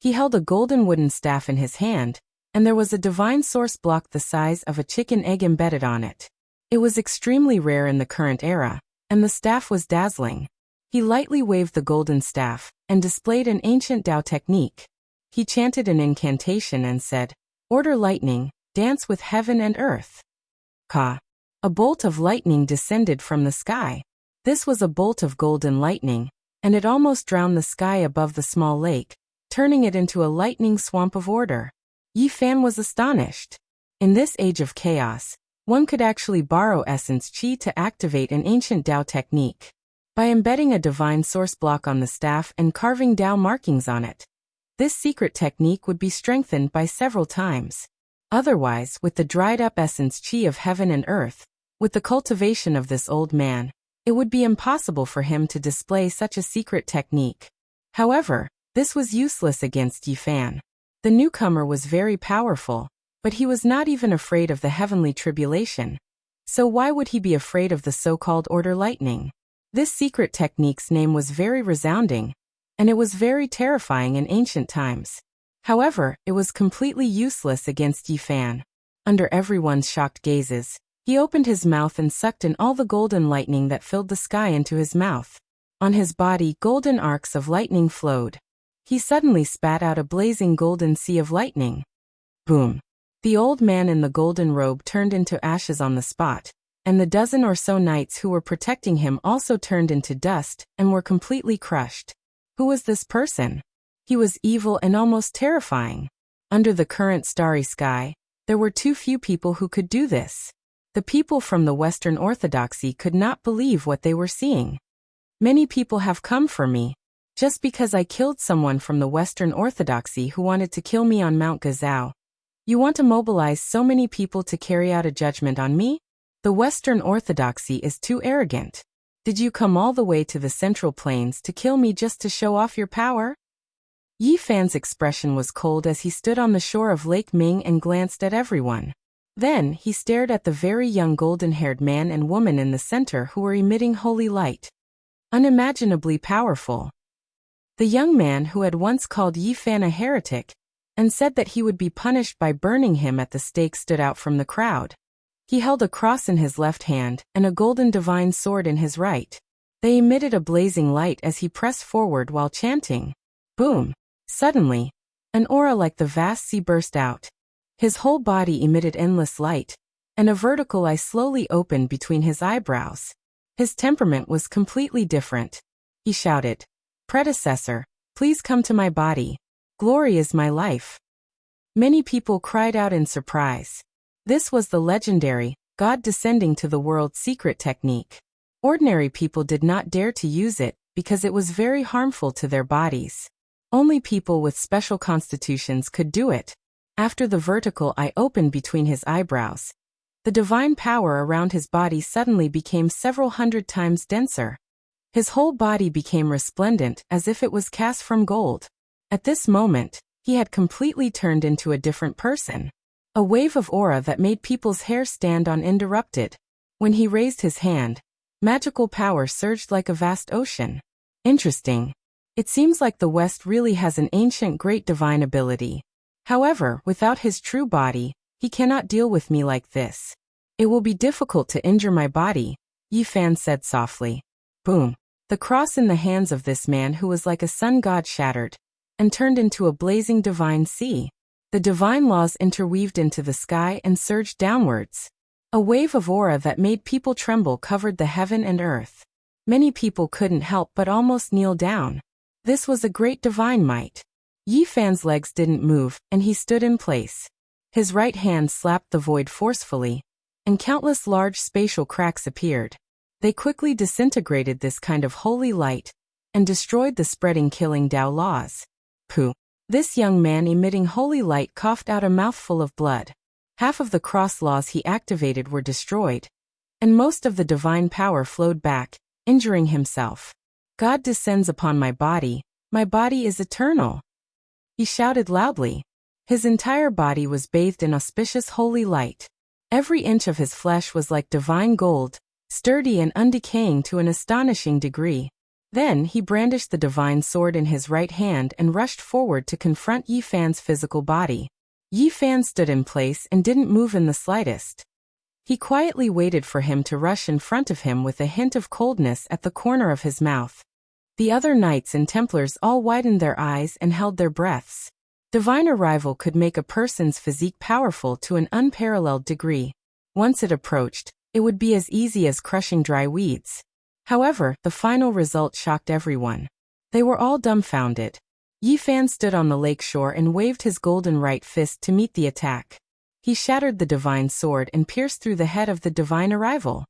Speaker 1: He held a golden wooden staff in his hand, and there was a divine source block the size of a chicken egg embedded on it. It was extremely rare in the current era, and the staff was dazzling. He lightly waved the golden staff, and displayed an ancient Tao technique. He chanted an incantation and said, "Order lightning, dance with heaven and earth." Ka! A bolt of lightning descended from the sky. This was a bolt of golden lightning, and it almost drowned the sky above the small lake, turning it into a lightning swamp of order. Yi Fan was astonished. In this age of chaos, one could actually borrow essence chi to activate an ancient Tao technique. By embedding a divine source block on the staff and carving Tao markings on it, this secret technique would be strengthened by several times. Otherwise, with the dried-up essence chi of heaven and earth, with the cultivation of this old man, it would be impossible for him to display such a secret technique. However, this was useless against Yi Fan. The newcomer was very powerful, but he was not even afraid of the heavenly tribulation. So why would he be afraid of the so-called order lightning? This secret technique's name was very resounding, and it was very terrifying in ancient times. However, it was completely useless against Yi Fan. Under everyone's shocked gazes, he opened his mouth and sucked in all the golden lightning that filled the sky into his mouth. On his body, golden arcs of lightning flowed. He suddenly spat out a blazing golden sea of lightning. Boom! The old man in the golden robe turned into ashes on the spot, and the dozen or so knights who were protecting him also turned into dust and were completely crushed. Who was this person? He was evil and almost terrifying. Under the current starry sky, there were too few people who could do this. The people from the Western Orthodoxy could not believe what they were seeing. Many people have come for me, just because I killed someone from the Western Orthodoxy who wanted to kill me on Mount Gazao. You want to mobilize so many people to carry out a judgment on me? The Western Orthodoxy is too arrogant. Did you come all the way to the Central Plains to kill me just to show off your power? Yi Fan's expression was cold as he stood on the shore of Lake Ming and glanced at everyone. Then, he stared at the very young golden-haired man and woman in the center who were emitting holy light. Unimaginably powerful. The young man who had once called Yi Fan a heretic, and said that he would be punished by burning him at the stake, stood out from the crowd. He held a cross in his left hand, and a golden divine sword in his right. They emitted a blazing light as he pressed forward while chanting. Boom! Suddenly, an aura like the vast sea burst out. His whole body emitted endless light, and a vertical eye slowly opened between his eyebrows. His temperament was completely different. He shouted, "Predecessor, please come to my body. Glory is my life." Many people cried out in surprise. This was the legendary, God descending to the world's secret technique. Ordinary people did not dare to use it because it was very harmful to their bodies. Only people with special constitutions could do it. After the vertical eye opened between his eyebrows, the divine power around his body suddenly became several hundred times denser. His whole body became resplendent as if it was cast from gold. At this moment, he had completely turned into a different person. A wave of aura that made people's hair stand on uninterrupted. When he raised his hand, magical power surged like a vast ocean. Interesting. It seems like the West really has an ancient great divine ability. However, without his true body, he cannot deal with me like this. It will be difficult to injure my body, Yi Fan said softly. Boom. The cross in the hands of this man who was like a sun god shattered, and turned into a blazing divine sea. The divine laws interweaved into the sky and surged downwards. A wave of aura that made people tremble covered the heaven and earth. Many people couldn't help but almost kneel down. This was a great divine might. Yi Fan's legs didn't move, and he stood in place. His right hand slapped the void forcefully, and countless large spatial cracks appeared. They quickly disintegrated this kind of holy light, and destroyed the spreading killing Tao laws. Pooh! This young man emitting holy light coughed out a mouthful of blood. Half of the cross laws he activated were destroyed, and most of the divine power flowed back, injuring himself. God descends upon my body is eternal. He shouted loudly. His entire body was bathed in auspicious holy light. Every inch of his flesh was like divine gold, sturdy and undecaying to an astonishing degree. Then he brandished the divine sword in his right hand and rushed forward to confront Yi Fan's physical body. Yi Fan stood in place and didn't move in the slightest. He quietly waited for him to rush in front of him with a hint of coldness at the corner of his mouth. The other knights and Templars all widened their eyes and held their breaths. Divine arrival could make a person's physique powerful to an unparalleled degree. Once it approached, it would be as easy as crushing dry weeds. However, the final result shocked everyone. They were all dumbfounded. Yi Fan stood on the lake shore and waved his golden right fist to meet the attack. He shattered the divine sword and pierced through the head of the divine arrival.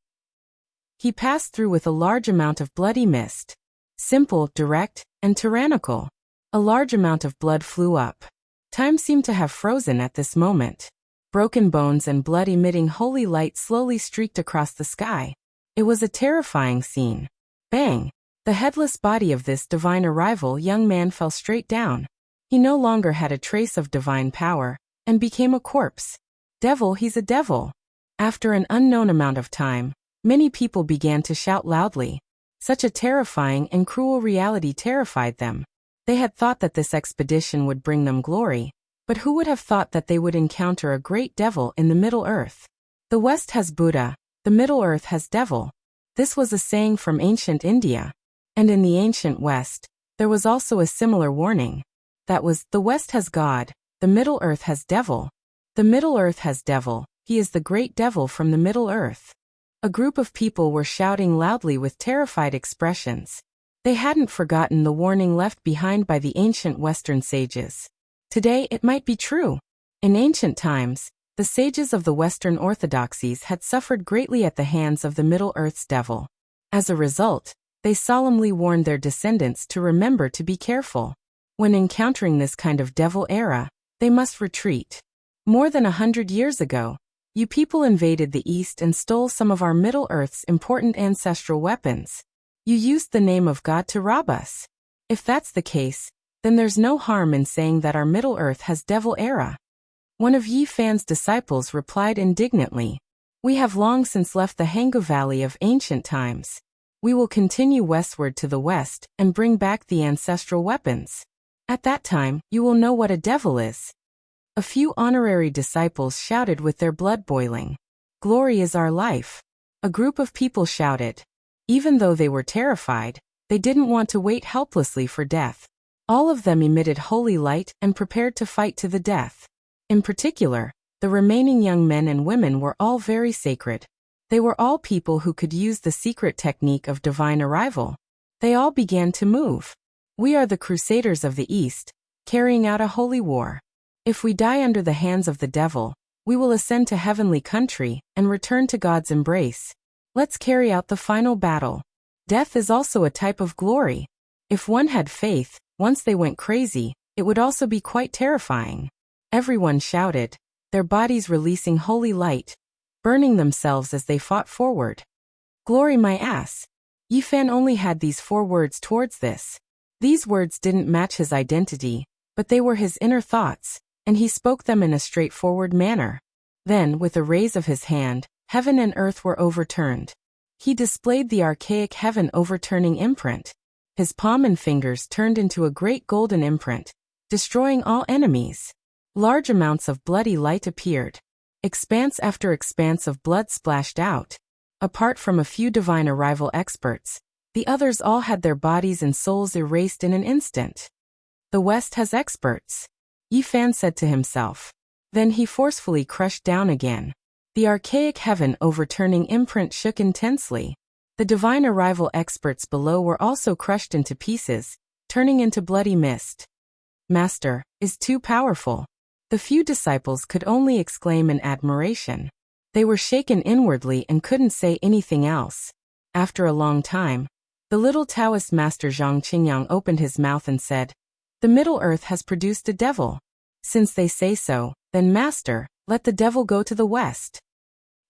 Speaker 1: He passed through with a large amount of bloody mist. Simple, direct, and tyrannical. A large amount of blood flew up. Time seemed to have frozen at this moment. Broken bones and blood emitting holy light slowly streaked across the sky. It was a terrifying scene. Bang! The headless body of this divine arrival young man fell straight down. He no longer had a trace of divine power, and became a corpse. Devil, he's a devil. After an unknown amount of time, many people began to shout loudly. Such a terrifying and cruel reality terrified them. They had thought that this expedition would bring them glory, but who would have thought that they would encounter a great devil in the Middle Earth? The West has Buddha, the Middle Earth has devil. This was a saying from ancient India. And in the ancient West, there was also a similar warning. That was, the West has God, the Middle Earth has devil. The Middle Earth has devil, he is the great devil from the Middle Earth. A group of people were shouting loudly with terrified expressions. They hadn't forgotten the warning left behind by the ancient Western sages. Today it might be true. In ancient times, the sages of the Western orthodoxies had suffered greatly at the hands of the Middle Earth's devil. As a result, they solemnly warned their descendants to remember to be careful. When encountering this kind of devil era, they must retreat. More than 100 years ago, you people invaded the East and stole some of our Middle Earth's important ancestral weapons. You used the name of God to rob us. If that's the case, then there's no harm in saying that our Middle Earth has devil era. One of Yi Fan's disciples replied indignantly, "We have long since left the Hangu Valley of ancient times. We will continue westward to the west and bring back the ancestral weapons. At that time, you will know what a devil is." A few honorary disciples shouted with their blood boiling, "Glory is our life." A group of people shouted. Even though they were terrified, they didn't want to wait helplessly for death. All of them emitted holy light and prepared to fight to the death. In particular, the remaining young men and women were all very sacred. They were all people who could use the secret technique of divine arrival. They all began to move. "We are the Crusaders of the East, carrying out a holy war. If we die under the hands of the devil, we will ascend to heavenly country and return to God's embrace. Let's carry out the final battle." Death is also a type of glory. If one had faith, once they went crazy, it would also be quite terrifying. Everyone shouted, their bodies releasing holy light, burning themselves as they fought forward. "Glory my ass." Yi Fan only had these 4 words towards this. These words didn't match his identity, but they were his inner thoughts, and he spoke them in a straightforward manner. Then, with a raise of his hand, heaven and earth were overturned. He displayed the archaic heaven overturning imprint. His palm and fingers turned into a great golden imprint, destroying all enemies. Large amounts of bloody light appeared. Expanse after expanse of blood splashed out. Apart from a few divine arrival experts, the others all had their bodies and souls erased in an instant. "The West has experts," Yi Fan said to himself. Then he forcefully crushed down again. The archaic heaven overturning imprint shook intensely. The divine arrival experts below were also crushed into pieces, turning into bloody mist. "Master is too powerful." The few disciples could only exclaim in admiration. They were shaken inwardly and couldn't say anything else. After a long time, the little Taoist master Zhang Qingyang opened his mouth and said, "The Middle Earth has produced a devil. Since they say so, then master, let the devil go to the west."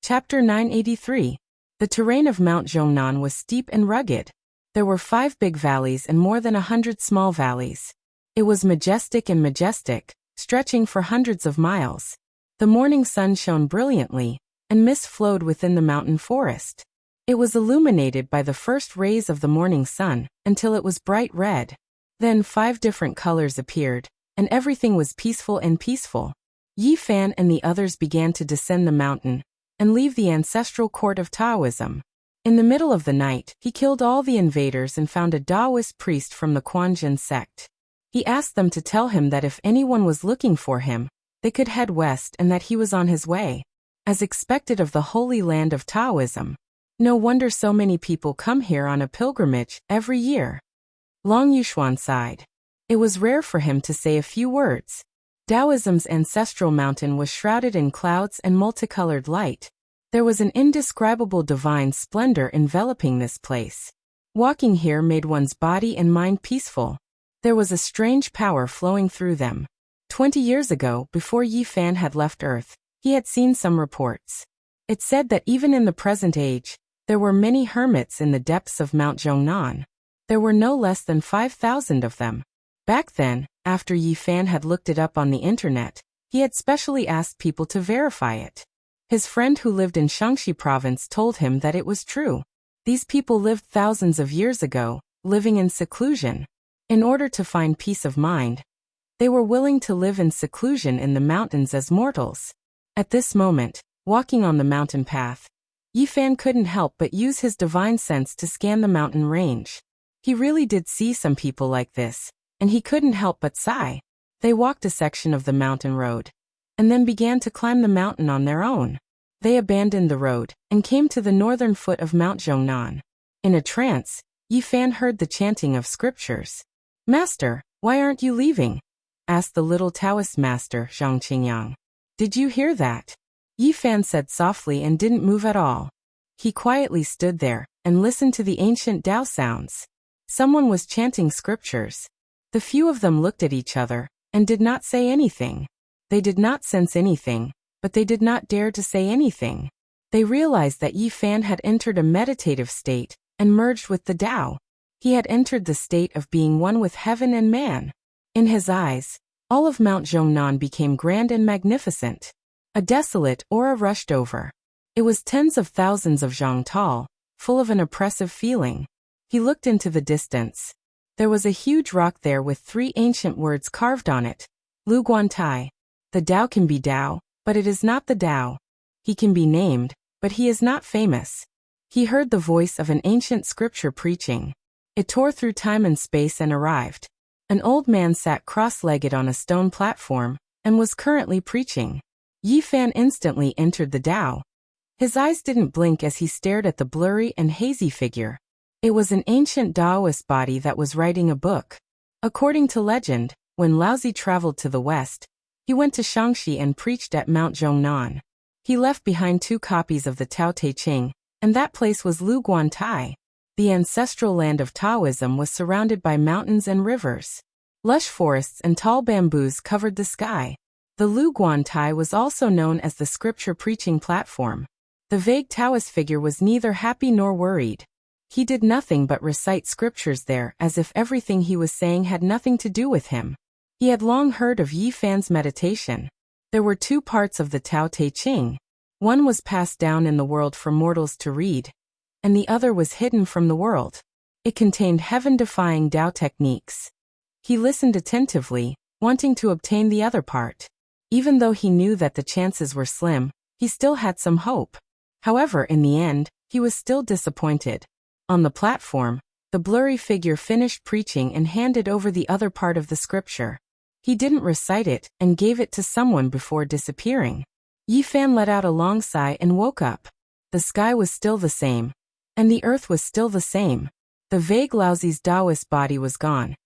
Speaker 1: Chapter 983. The terrain of Mount Zhongnan was steep and rugged. There were 5 big valleys and more than 100 small valleys. It was majestic and majestic, stretching for hundreds of miles. The morning sun shone brilliantly, and mist flowed within the mountain forest. It was illuminated by the first rays of the morning sun, until it was bright red. Then 5 different colors appeared, and everything was peaceful and peaceful. Yi Fan and the others began to descend the mountain, and leave the ancestral court of Taoism. In the middle of the night, he killed all the invaders and found a Taoist priest from the Quanjin sect. He asked them to tell him that if anyone was looking for him, they could head west and that he was on his way. As expected of the holy land of Taoism. No wonder so many people come here on a pilgrimage every year. Long Yushuan sighed. It was rare for him to say a few words. Taoism's ancestral mountain was shrouded in clouds and multicolored light. There was an indescribable divine splendor enveloping this place. Walking here made one's body and mind peaceful. There was a strange power flowing through them. 20 years ago, before Yi Fan had left Earth, he had seen some reports. It said that even in the present age, there were many hermits in the depths of Mount Zhongnan. There were no less than 5,000 of them. Back then, after Yi Fan had looked it up on the internet, he had specially asked people to verify it. His friend who lived in Shaanxi province told him that it was true. These people lived thousands of years ago, living in seclusion. In order to find peace of mind, they were willing to live in seclusion in the mountains as mortals. At this moment, walking on the mountain path, Yi Fan couldn't help but use his divine sense to scan the mountain range. He really did see some people like this, and he couldn't help but sigh. They walked a section of the mountain road, and then began to climb the mountain on their own. They abandoned the road, and came to the northern foot of Mount Zhongnan. In a trance, Yi Fan heard the chanting of scriptures. "Master, why aren't you leaving?" asked the little Taoist master, Zhang Qingyang. "Did you hear that?" Yi Fan said softly and didn't move at all. He quietly stood there, and listened to the ancient Tao sounds. Someone was chanting scriptures. The few of them looked at each other, and did not say anything. They did not sense anything, but they did not dare to say anything. They realized that Yi Fan had entered a meditative state, and merged with the Tao. He had entered the state of being one with heaven and man. In his eyes, All of Mount Zhongnan became grand and magnificent. A desolate aura rushed over. It was tens of thousands of zhang tall, full of an oppressive feeling. He looked into the distance. There was a huge rock there with 3 ancient words carved on it. Lu Guantai. The Tao can be Tao, but it is not the Tao. He can be named, but he is not famous. He heard the voice of an ancient scripture preaching. It tore through time and space and arrived. An old man sat cross-legged on a stone platform, and was currently preaching. Yi Fan instantly entered the Tao. His eyes didn't blink as he stared at the blurry and hazy figure. It was an ancient Taoist body that was writing a book. According to legend, when Laozi traveled to the west, he went to Shaanxi and preached at Mount Zhongnan. He left behind 2 copies of the Tao Te Ching, and that place was Lu Guantai. The ancestral land of Taoism was surrounded by mountains and rivers. Lush forests and tall bamboos covered the sky. The Lu Guantai was also known as the scripture preaching platform. The vague Taoist figure was neither happy nor worried. He did nothing but recite scriptures there as if everything he was saying had nothing to do with him. He had long heard of Yi Fan's meditation. There were 2 parts of the Tao Te Ching. One was passed down in the world for mortals to read, and the other was hidden from the world. It contained heaven-defying Tao techniques. He listened attentively, wanting to obtain the other part. Even though he knew that the chances were slim, he still had some hope. However, in the end, he was still disappointed. On the platform, the blurry figure finished preaching and handed over the other part of the scripture. He didn't recite it and gave it to someone before disappearing. Yi Fan let out a long sigh and woke up. The sky was still the same. And the earth was still the same. The vague Laozi's Taoist body was gone.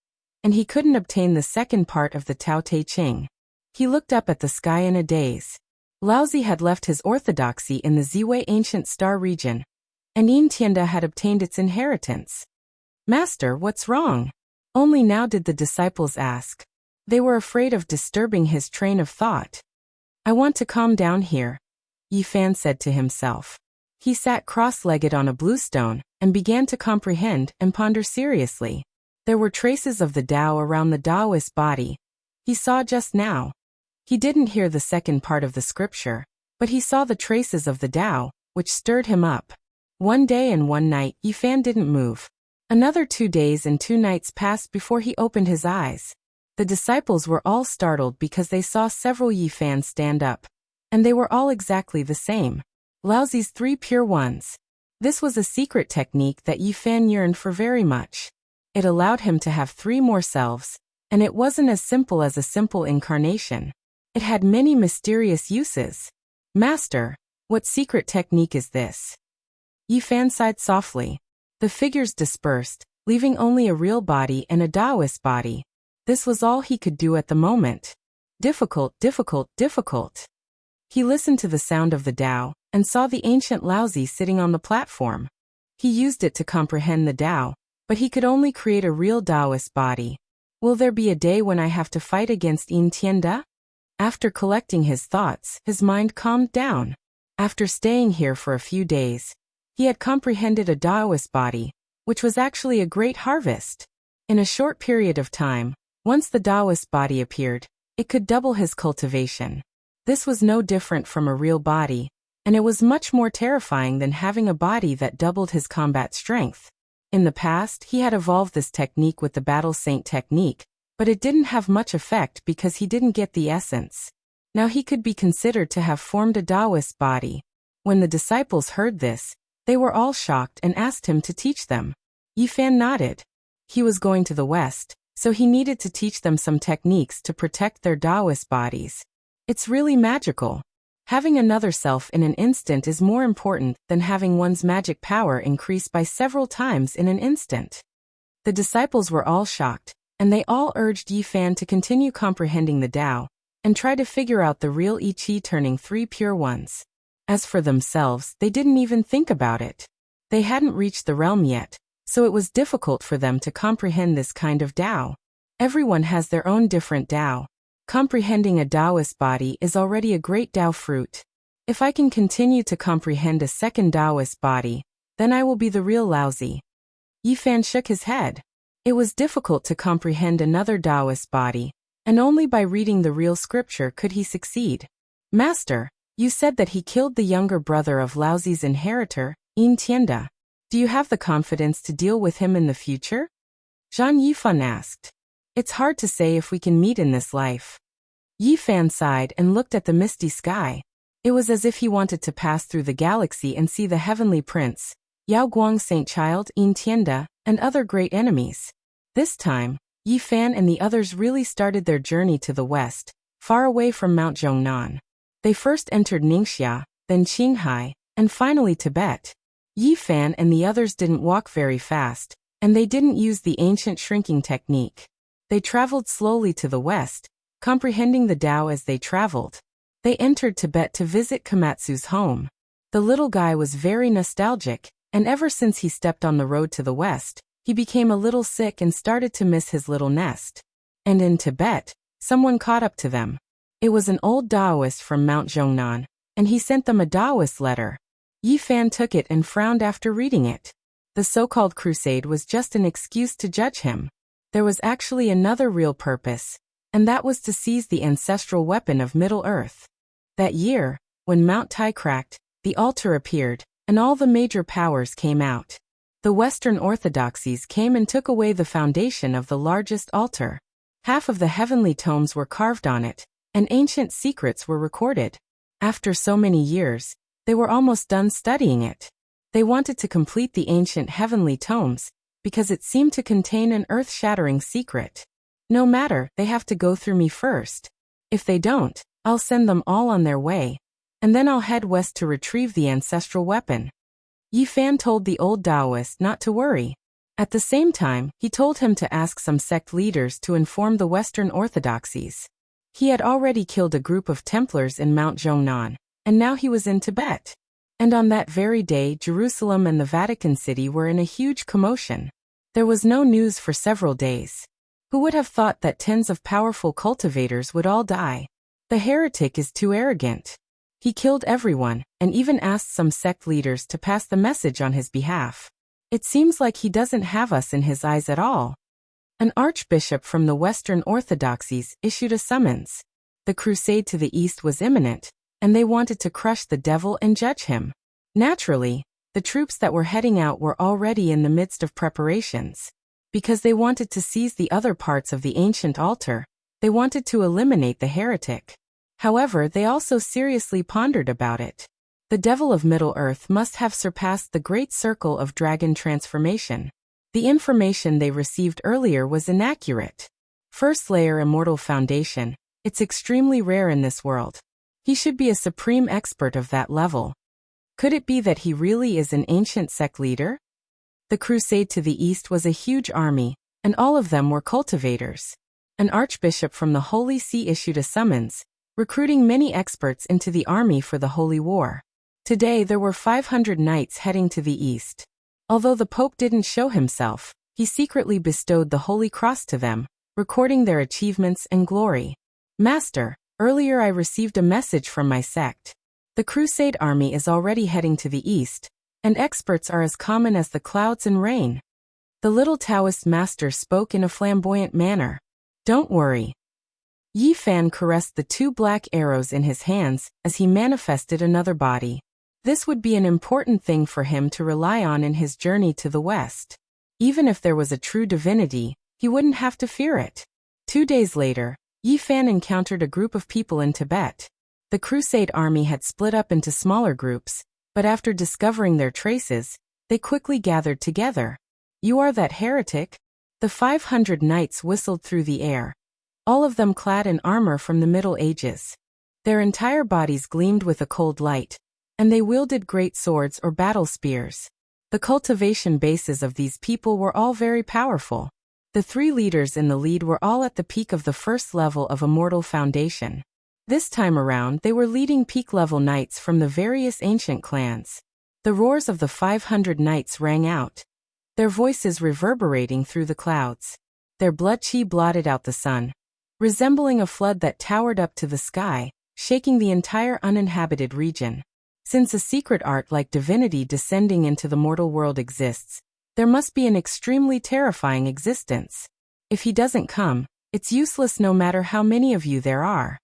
Speaker 1: And he couldn't obtain the second part of the Tao Te Ching. He looked up at the sky in a daze. Laozi had left his orthodoxy in the Ziwei ancient star region, and Yin Tianda had obtained its inheritance. Master, what's wrong? Only now did the disciples ask. They were afraid of disturbing his train of thought. I want to calm down here, Yi Fan said to himself. He sat cross-legged on a blue stone, and began to comprehend and ponder seriously. There were traces of the Tao around the Taoist body. He saw just now. He didn't hear the second part of the scripture, but he saw the traces of the Tao, which stirred him up. One day and one night, Yi Fan didn't move. Another 2 days and 2 nights passed before he opened his eyes. The disciples were all startled because they saw several Yi Fans stand up, and they were all exactly the same. Laozi's 3 pure ones. This was a secret technique that Yi Fan yearned for very much. It allowed him to have 3 more selves, and it wasn't as simple as a simple incarnation. It had many mysterious uses. Master, what secret technique is this? Yi Fan sighed softly. The figures dispersed, leaving only a real body and a Taoist body. This was all he could do at the moment. Difficult, difficult, difficult. He listened to the sound of the Tao, and saw the ancient Laozi sitting on the platform. He used it to comprehend the Tao, but he could only create a real Taoist body. Will there be a day when I have to fight against Yin Tianda? After collecting his thoughts, his mind calmed down. After staying here for a few days, he had comprehended a Taoist body, which was actually a great harvest. In a short period of time, once the Taoist body appeared, it could double his cultivation. This was no different from a real body, and it was much more terrifying than having a body that doubled his combat strength. In the past, he had evolved this technique with the Battle Saint technique, but it didn't have much effect because he didn't get the essence. Now he could be considered to have formed a Taoist body. When the disciples heard this, they were all shocked and asked him to teach them. Yi Fan nodded. He was going to the west, so he needed to teach them some techniques to protect their Taoist bodies. It's really magical. Having another self in an instant is more important than having one's magic power increase by several times in an instant. The disciples were all shocked, and they all urged Yi Fan to continue comprehending the Tao, and try to figure out the real I Chi turning 3 pure ones. As for themselves, they didn't even think about it. They hadn't reached the realm yet, so it was difficult for them to comprehend this kind of Tao. Everyone has their own different Tao. Comprehending a Taoist body is already a great Tao fruit. If I can continue to comprehend a second Taoist body, then I will be the real Laozi. Yi Fan shook his head. It was difficult to comprehend another Taoist body, and only by reading the real scripture could he succeed. Master, you said that he killed the younger brother of Laozi's inheritor, Yin Tianda. Do you have the confidence to deal with him in the future? Zhang Yifan asked. It's hard to say if we can meet in this life. Yifan sighed and looked at the misty sky. It was as if he wanted to pass through the galaxy and see the heavenly prince, Yao Guang Saint Child, Yin Tianda, and other great enemies. This time, Yifan and the others really started their journey to the west, far away from Mount Zhongnan. They first entered Ningxia, then Qinghai, and finally Tibet. Yifan and the others didn't walk very fast, and they didn't use the ancient shrinking technique. They traveled slowly to the west, comprehending the Tao as they traveled. They entered Tibet to visit Komatsu's home. The little guy was very nostalgic, and ever since he stepped on the road to the west, he became a little sick and started to miss his little nest. And in Tibet, someone caught up to them. It was an old Taoist from Mount Zhongnan, and he sent them a Taoist letter. Yifan took it and frowned after reading it. The so-called crusade was just an excuse to judge him. There was actually another real purpose, and that was to seize the ancestral weapon of Middle-earth. That year, when Mount Tai cracked, the altar appeared, and all the major powers came out. The Western orthodoxies came and took away the foundation of the largest altar. Half of the heavenly tomes were carved on it, and ancient secrets were recorded. After so many years, they were almost done studying it. They wanted to complete the ancient heavenly tomes, because it seemed to contain an earth-shattering secret. No matter, they have to go through me first. If they don't, I'll send them all on their way, and then I'll head west to retrieve the ancestral weapon. Yifan told the old Taoist not to worry. At the same time, he told him to ask some sect leaders to inform the Western orthodoxies. He had already killed a group of Templars in Mount Zhongnan, and now he was in Tibet. And on that very day, Jerusalem and the Vatican City were in a huge commotion. There was no news for several days. Who would have thought that tens of powerful cultivators would all die? The heretic is too arrogant. He killed everyone, and even asked some sect leaders to pass the message on his behalf. It seems like he doesn't have us in his eyes at all. An archbishop from the Western Orthodoxies issued a summons. The crusade to the east was imminent, and they wanted to crush the devil and judge him. Naturally, the troops that were heading out were already in the midst of preparations. Because they wanted to seize the other parts of the ancient altar, they wanted to eliminate the heretic. However, they also seriously pondered about it. The devil of Middle-earth must have surpassed the great circle of dragon transformation. The information they received earlier was inaccurate. First layer immortal foundation, it's extremely rare in this world. He should be a supreme expert of that level. Could it be that he really is an ancient sect leader? The crusade to the east was a huge army, and all of them were cultivators. An archbishop from the Holy See issued a summons, recruiting many experts into the army for the Holy War. Today there were 500 knights heading to the east. Although the Pope didn't show himself, he secretly bestowed the Holy Cross to them, recording their achievements and glory. Master, earlier I received a message from my sect. The crusade army is already heading to the east, and experts are as common as the clouds and rain. The little Taoist master spoke in a flamboyant manner. Don't worry. Yifan caressed the two black arrows in his hands as he manifested another body. This would be an important thing for him to rely on in his journey to the west. Even if there was a true divinity, he wouldn't have to fear it. 2 days later, Yifan encountered a group of people in Tibet. The crusade army had split up into smaller groups, but after discovering their traces, they quickly gathered together. You are that heretic? The 500 knights whistled through the air, all of them clad in armor from the Middle Ages. Their entire bodies gleamed with a cold light, and they wielded great swords or battle spears. The cultivation bases of these people were all very powerful. The 3 leaders in the lead were all at the peak of the first level of Immortal Foundation. This time around they were leading peak-level knights from the various ancient clans. The roars of the 500 knights rang out, their voices reverberating through the clouds. Their blood chi blotted out the sun, resembling a flood that towered up to the sky, shaking the entire uninhabited region. Since a secret art like divinity descending into the mortal world exists, there must be an extremely terrifying existence. If he doesn't come, It's useless no matter how many of you there are.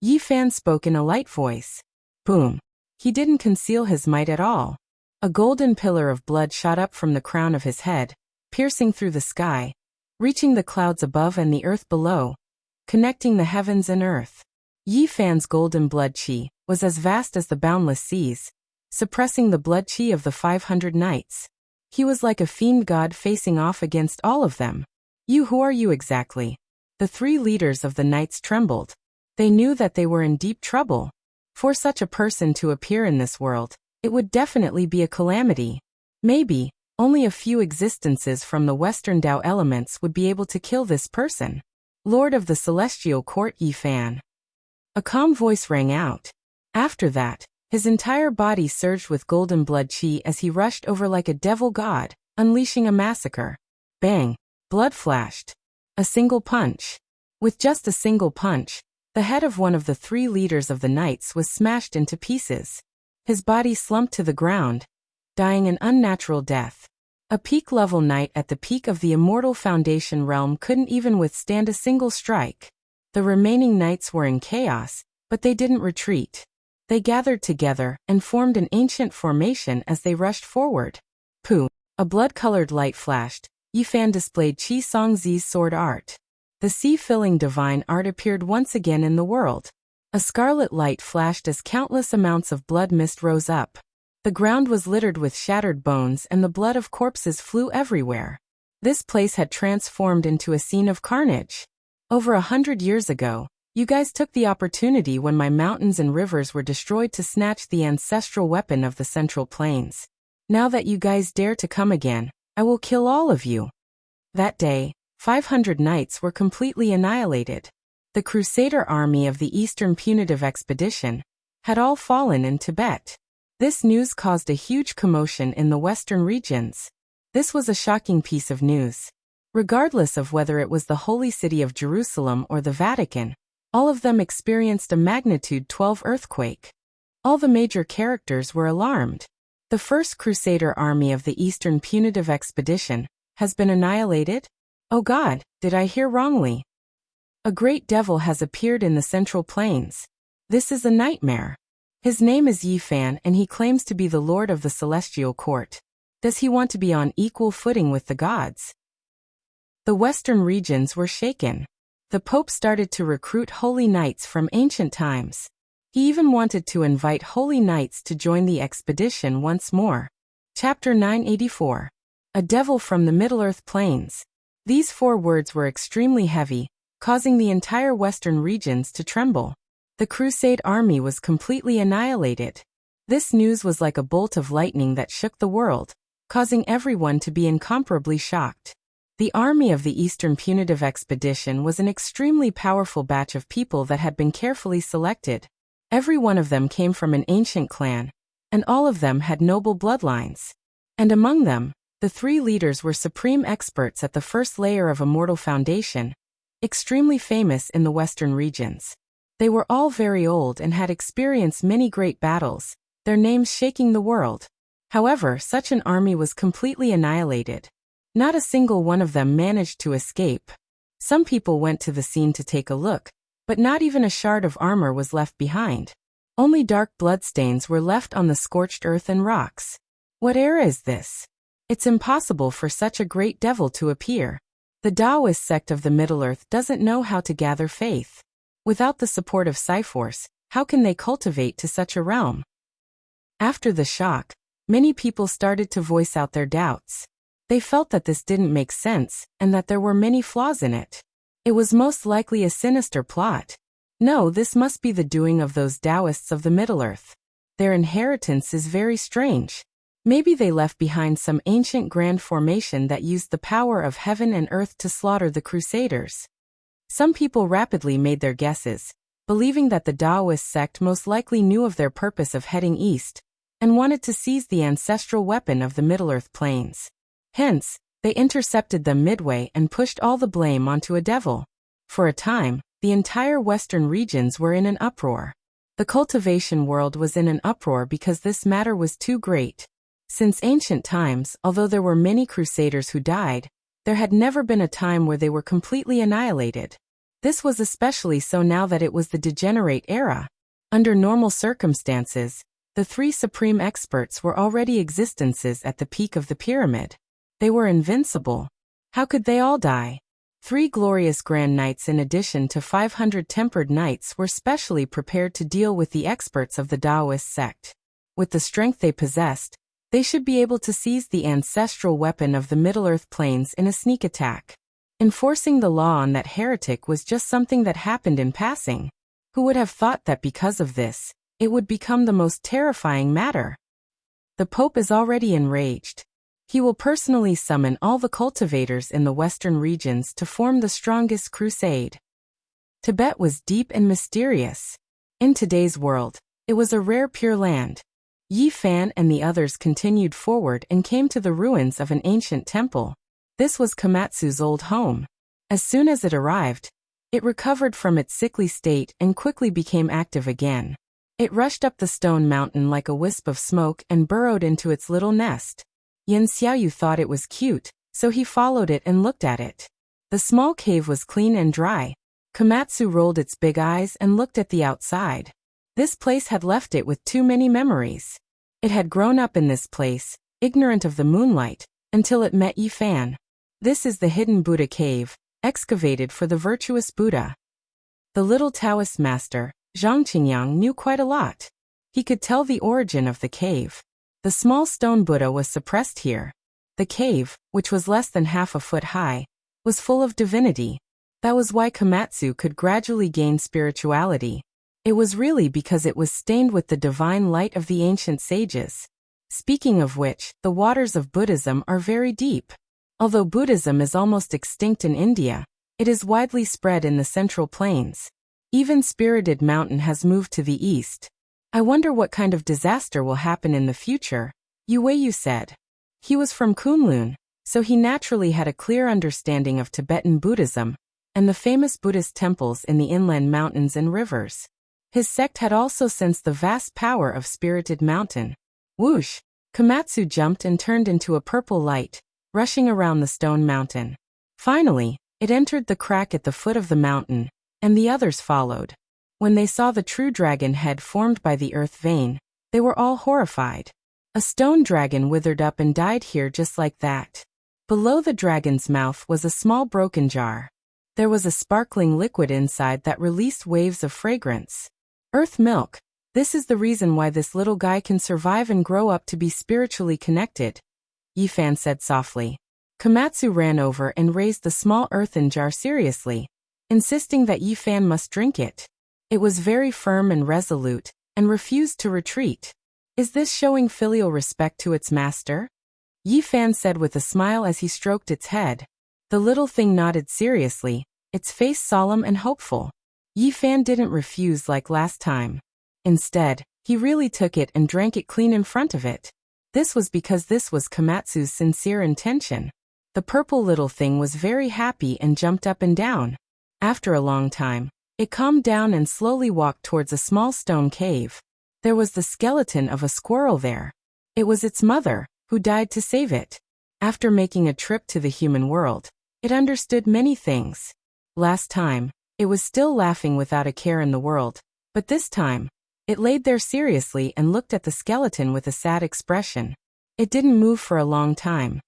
Speaker 1: Yi Fan spoke in a light voice. Boom. He didn't conceal his might at all. A golden pillar of blood shot up from the crown of his head, piercing through the sky, reaching the clouds above and the earth below, connecting the heavens and earth. Yi Fan's golden blood qi was as vast as the boundless seas, suppressing the blood qi of the 500 knights. He was like a fiend god facing off against all of them. Who are you exactly? The 3 leaders of the knights trembled. They knew that they were in deep trouble. For such a person to appear in this world, it would definitely be a calamity. Maybe, only a few existences from the Western Dao elements would be able to kill this person. Lord of the Celestial Court Yi Fan. A calm voice rang out. After that, his entire body surged with golden blood qi as he rushed over like a devil god, unleashing a massacre. Bang! Blood flashed. A single punch. With just a single punch, the head of one of the 3 leaders of the knights was smashed into pieces. His body slumped to the ground, dying an unnatural death. A peak-level knight at the peak of the Immortal Foundation realm couldn't even withstand a single strike. The remaining knights were in chaos, but they didn't retreat. They gathered together and formed an ancient formation as they rushed forward. Pooh! A blood-colored light flashed. Yi Fan displayed Qi Song Zi's sword art. The sea-filling divine art appeared once again in the world. A scarlet light flashed as countless amounts of blood mist rose up. The ground was littered with shattered bones and the blood of corpses flew everywhere. This place had transformed into a scene of carnage. Over 100 years ago, you guys took the opportunity when my mountains and rivers were destroyed to snatch the ancestral weapon of the Central Plains. Now that you guys dare to come again, I will kill all of you. That day, 500 knights were completely annihilated. The Crusader army of the Eastern Punitive Expedition had all fallen in Tibet. This news caused a huge commotion in the western regions. This was a shocking piece of news. Regardless of whether it was the holy city of Jerusalem or the Vatican, all of them experienced a magnitude 12 earthquake. All the major characters were alarmed. The first Crusader army of the Eastern Punitive Expedition has been annihilated? Oh God, did I hear wrongly? A great devil has appeared in the Central Plains. This is a nightmare. His name is Yi Fan and he claims to be the Lord of the Celestial Court. Does he want to be on equal footing with the gods? The western regions were shaken. The Pope started to recruit holy knights from ancient times. He even wanted to invite holy knights to join the expedition once more. Chapter 984. A devil from the Middle-earth plains. These 4 words were extremely heavy, causing the entire western regions to tremble. The Crusade army was completely annihilated. This news was like a bolt of lightning that shook the world, causing everyone to be incomparably shocked. The army of the Eastern Punitive Expedition was an extremely powerful batch of people that had been carefully selected. Every one of them came from an ancient clan, and all of them had noble bloodlines. And among them, the 3 leaders were supreme experts at the first layer of Immortal Foundation, extremely famous in the western regions. They were all very old and had experienced many great battles, their names shaking the world. However, such an army was completely annihilated. Not a single one of them managed to escape. Some people went to the scene to take a look, but not even a shard of armor was left behind. Only dark bloodstains were left on the scorched earth and rocks. What era is this? It's impossible for such a great devil to appear. The Taoist sect of the Middle-earth doesn't know how to gather faith. Without the support of Cyforce, how can they cultivate to such a realm? After the shock, many people started to voice out their doubts. They felt that this didn't make sense, and that there were many flaws in it. It was most likely a sinister plot. No, this must be the doing of those Taoists of the Middle-earth. Their inheritance is very strange. Maybe they left behind some ancient grand formation that used the power of heaven and earth to slaughter the Crusaders. Some people rapidly made their guesses, believing that the Taoist sect most likely knew of their purpose of heading east, and wanted to seize the ancestral weapon of the Middle-earth plains. Hence, they intercepted them midway and pushed all the blame onto a devil. For a time, the entire western regions were in an uproar. The cultivation world was in an uproar because this matter was too great. Since ancient times, although there were many crusaders who died, There had never been a time where they were completely annihilated. This was especially so now that it was the degenerate era. Under normal circumstances, the three supreme experts were already existences at the peak of the pyramid. They were invincible. How could they all die? 3 glorious grand knights in addition to 500 tempered knights were specially prepared to deal with the experts of the Taoist sect. With the strength they possessed, they should be able to seize the ancestral weapon of the Middle-earth plains in a sneak attack. Enforcing the law on that heretic was just something that happened in passing. Who would have thought that because of this, it would become the most terrifying matter? The Pope is already enraged. He will personally summon all the cultivators in the western regions to form the strongest crusade. Tibet was deep and mysterious. In today's world, it was a rare pure land. Yi Fan and the others continued forward and came to the ruins of an ancient temple. This was Komatsu's old home. As soon as it arrived, it recovered from its sickly state and quickly became active again. It rushed up the stone mountain like a wisp of smoke and burrowed into its little nest. Yan Xiaoyu thought it was cute, so he followed it and looked at it. The small cave was clean and dry. Komatsu rolled its big eyes and looked at the outside. This place had left it with too many memories. It had grown up in this place, ignorant of the moonlight, until it met Yi Fan. This is the hidden Buddha cave, excavated for the virtuous Buddha. The little Taoist master, Zhang Qingyang, knew quite a lot. He could tell the origin of the cave. The small stone Buddha was suppressed here. The cave, which was less than half a foot high, was full of divinity. That was why Komatsu could gradually gain spirituality. It was really because it was stained with the divine light of the ancient sages. Speaking of which, the waters of Buddhism are very deep. Although Buddhism is almost extinct in India, it is widely spread in the Central Plains. Even Spirited Mountain has moved to the east. I wonder what kind of disaster will happen in the future, Yu Weiyu said. He was from Kunlun, so he naturally had a clear understanding of Tibetan Buddhism and the famous Buddhist temples in the inland mountains and rivers. His sect had also sensed the vast power of Spirited Mountain. Whoosh! Komatsu jumped and turned into a purple light, rushing around the stone mountain. Finally, it entered the crack at the foot of the mountain, and the others followed. When they saw the true dragon head formed by the earth vein, they were all horrified. A stone dragon withered up and died here just like that. Below the dragon's mouth was a small broken jar. There was a sparkling liquid inside that released waves of fragrance. Earth milk. This is the reason why this little guy can survive and grow up to be spiritually connected, Yi Fan said softly. Komatsu ran over and raised the small earthen jar seriously, insisting that Yi Fan must drink it. It was very firm and resolute, and refused to retreat. Is this showing filial respect to its master? Yi Fan said with a smile as he stroked its head. The little thing nodded seriously, its face solemn and hopeful. Yi Fan didn't refuse like last time. Instead, he really took it and drank it clean in front of it. This was because this was Komatsu's sincere intention. The purple little thing was very happy and jumped up and down. After a long time, it calmed down and slowly walked towards a small stone cave. There was the skeleton of a squirrel there. It was its mother, who died to save it. After making a trip to the human world, it understood many things. Last time, it was still laughing without a care in the world, but this time, it laid there seriously and looked at the skeleton with a sad expression. It didn't move for a long time.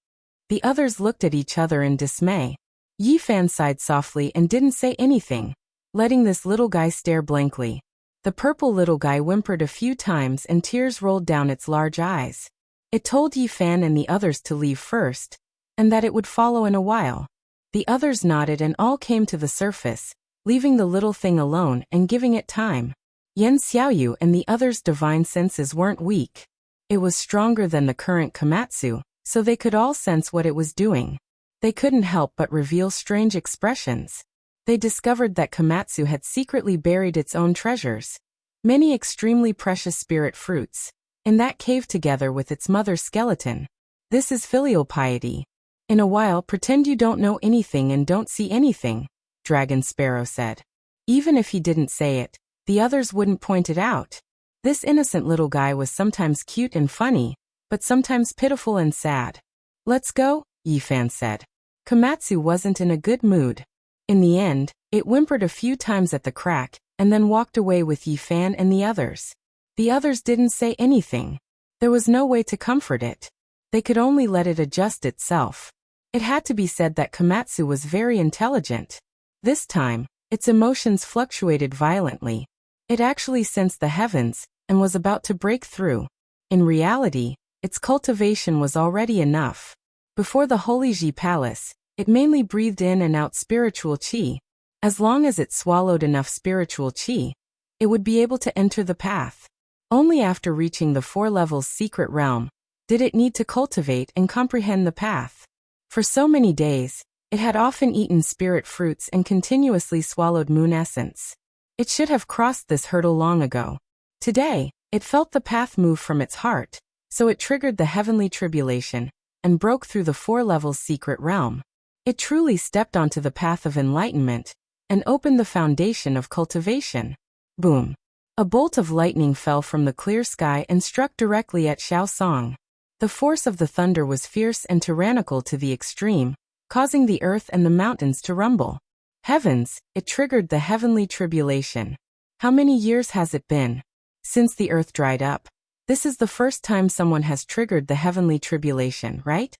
Speaker 1: The others looked at each other in dismay. Yi Fan sighed softly and didn't say anything, letting this little guy stare blankly. The purple little guy whimpered a few times and tears rolled down its large eyes. It told Yi Fan and the others to leave first, and that it would follow in a while. The others nodded and all came to the surface, leaving the little thing alone and giving it time. Yan Xiaoyu and the others' divine senses weren't weak. It was stronger than the current Komatsu, so they could all sense what it was doing. They couldn't help but reveal strange expressions. They discovered that Komatsu had secretly buried its own treasures, many extremely precious spirit fruits, in that cave together with its mother's skeleton. This is filial piety. In a while, pretend you don't know anything and don't see anything, Dragon Sparrow said. Even if he didn't say it, the others wouldn't point it out. This innocent little guy was sometimes cute and funny, but sometimes pitiful and sad. Let's go, Yi Fan said. Komatsu wasn't in a good mood. In the end, it whimpered a few times at the crack, and then walked away with Yifan and the others. The others didn't say anything. There was no way to comfort it. They could only let it adjust itself. It had to be said that Komatsu was very intelligent. This time, its emotions fluctuated violently. It actually sensed the heavens, and was about to break through. In reality, its cultivation was already enough. Before the Holy Ji Palace, it mainly breathed in and out spiritual qi. As long as it swallowed enough spiritual qi, it would be able to enter the path. Only after reaching the 4 levels secret realm, did it need to cultivate and comprehend the path. For so many days, it had often eaten spirit fruits and continuously swallowed moon essence. It should have crossed this hurdle long ago. Today, it felt the path move from its heart, so it triggered the heavenly tribulation, and broke through the 4 levels secret realm. It truly stepped onto the path of enlightenment, and opened the foundation of cultivation. Boom! A bolt of lightning fell from the clear sky and struck directly at Xiao Song. The force of the thunder was fierce and tyrannical to the extreme, causing the earth and the mountains to rumble. Heavens, it triggered the heavenly tribulation. How many years has it been since the earth dried up? This is the first time someone has triggered the heavenly tribulation, right?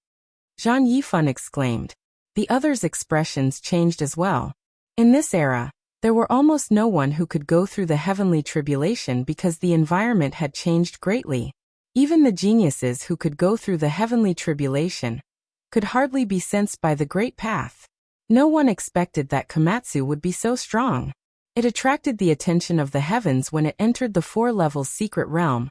Speaker 1: Zhang Yifan exclaimed. The others' expressions changed as well. In this era, there were almost no one who could go through the heavenly tribulation because the environment had changed greatly. Even the geniuses who could go through the heavenly tribulation could hardly be sensed by the great path. No one expected that Komatsu would be so strong. It attracted the attention of the heavens when it entered the 4 levels secret realm,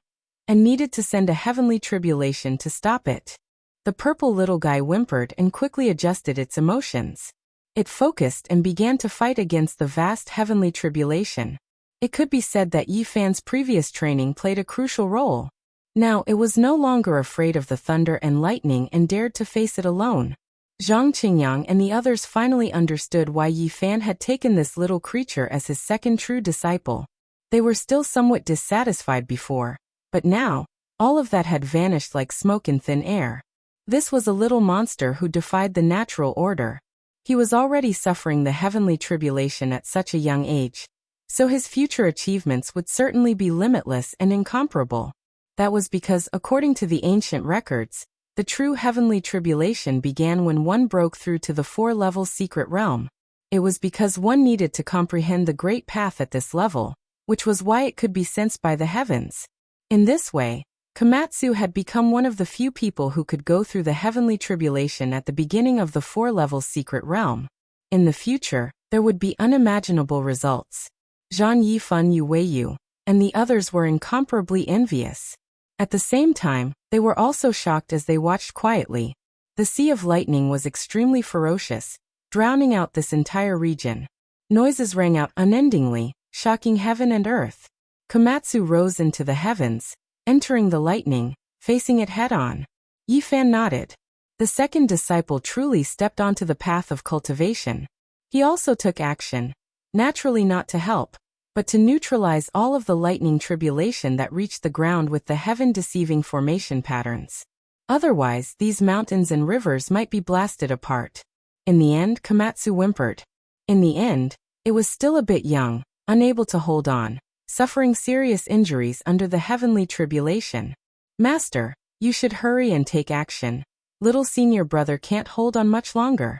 Speaker 1: and needed to send a heavenly tribulation to stop it. The purple little guy whimpered and quickly adjusted its emotions. It focused and began to fight against the vast heavenly tribulation. It could be said that Yifan's previous training played a crucial role. Now it was no longer afraid of the thunder and lightning and dared to face it alone. Zhang Qingyang and the others finally understood why Yifan had taken this little creature as his second true disciple. They were still somewhat dissatisfied before, but now, all of that had vanished like smoke in thin air. This was a little monster who defied the natural order. He was already suffering the heavenly tribulation at such a young age, so his future achievements would certainly be limitless and incomparable. That was because, according to the ancient records, the true heavenly tribulation began when one broke through to the 4 levels secret realm. It was because one needed to comprehend the great path at this level, which was why it could be sensed by the heavens. In this way, Komatsu had become one of the few people who could go through the heavenly tribulation at the beginning of the 4 levels secret realm. In the future, there would be unimaginable results. Zhang Yifan Yu Weiyu and the others were incomparably envious. At the same time, they were also shocked as they watched quietly. The sea of lightning was extremely ferocious, drowning out this entire region. Noises rang out unendingly, shocking heaven and earth. Komatsu rose into the heavens, entering the lightning, facing it head-on. Yifan nodded. The second disciple truly stepped onto the path of cultivation. He also took action, naturally not to help, but to neutralize all of the lightning tribulation that reached the ground with the heaven-deceiving formation patterns. Otherwise, these mountains and rivers might be blasted apart. In the end, Komatsu whimpered. In the end, it was still a bit young, unable to hold on, suffering serious injuries under the heavenly tribulation. Master, you should hurry and take action. Little senior brother can't hold on much longer.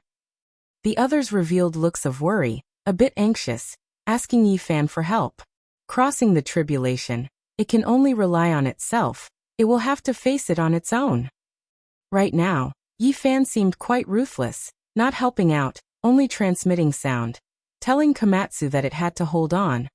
Speaker 1: The others revealed looks of worry, a bit anxious, asking Yifan for help. Crossing the tribulation, it can only rely on itself. It will have to face it on its own. Right now, Yifan seemed quite ruthless, not helping out, only transmitting sound, telling Komatsu that it had to hold on,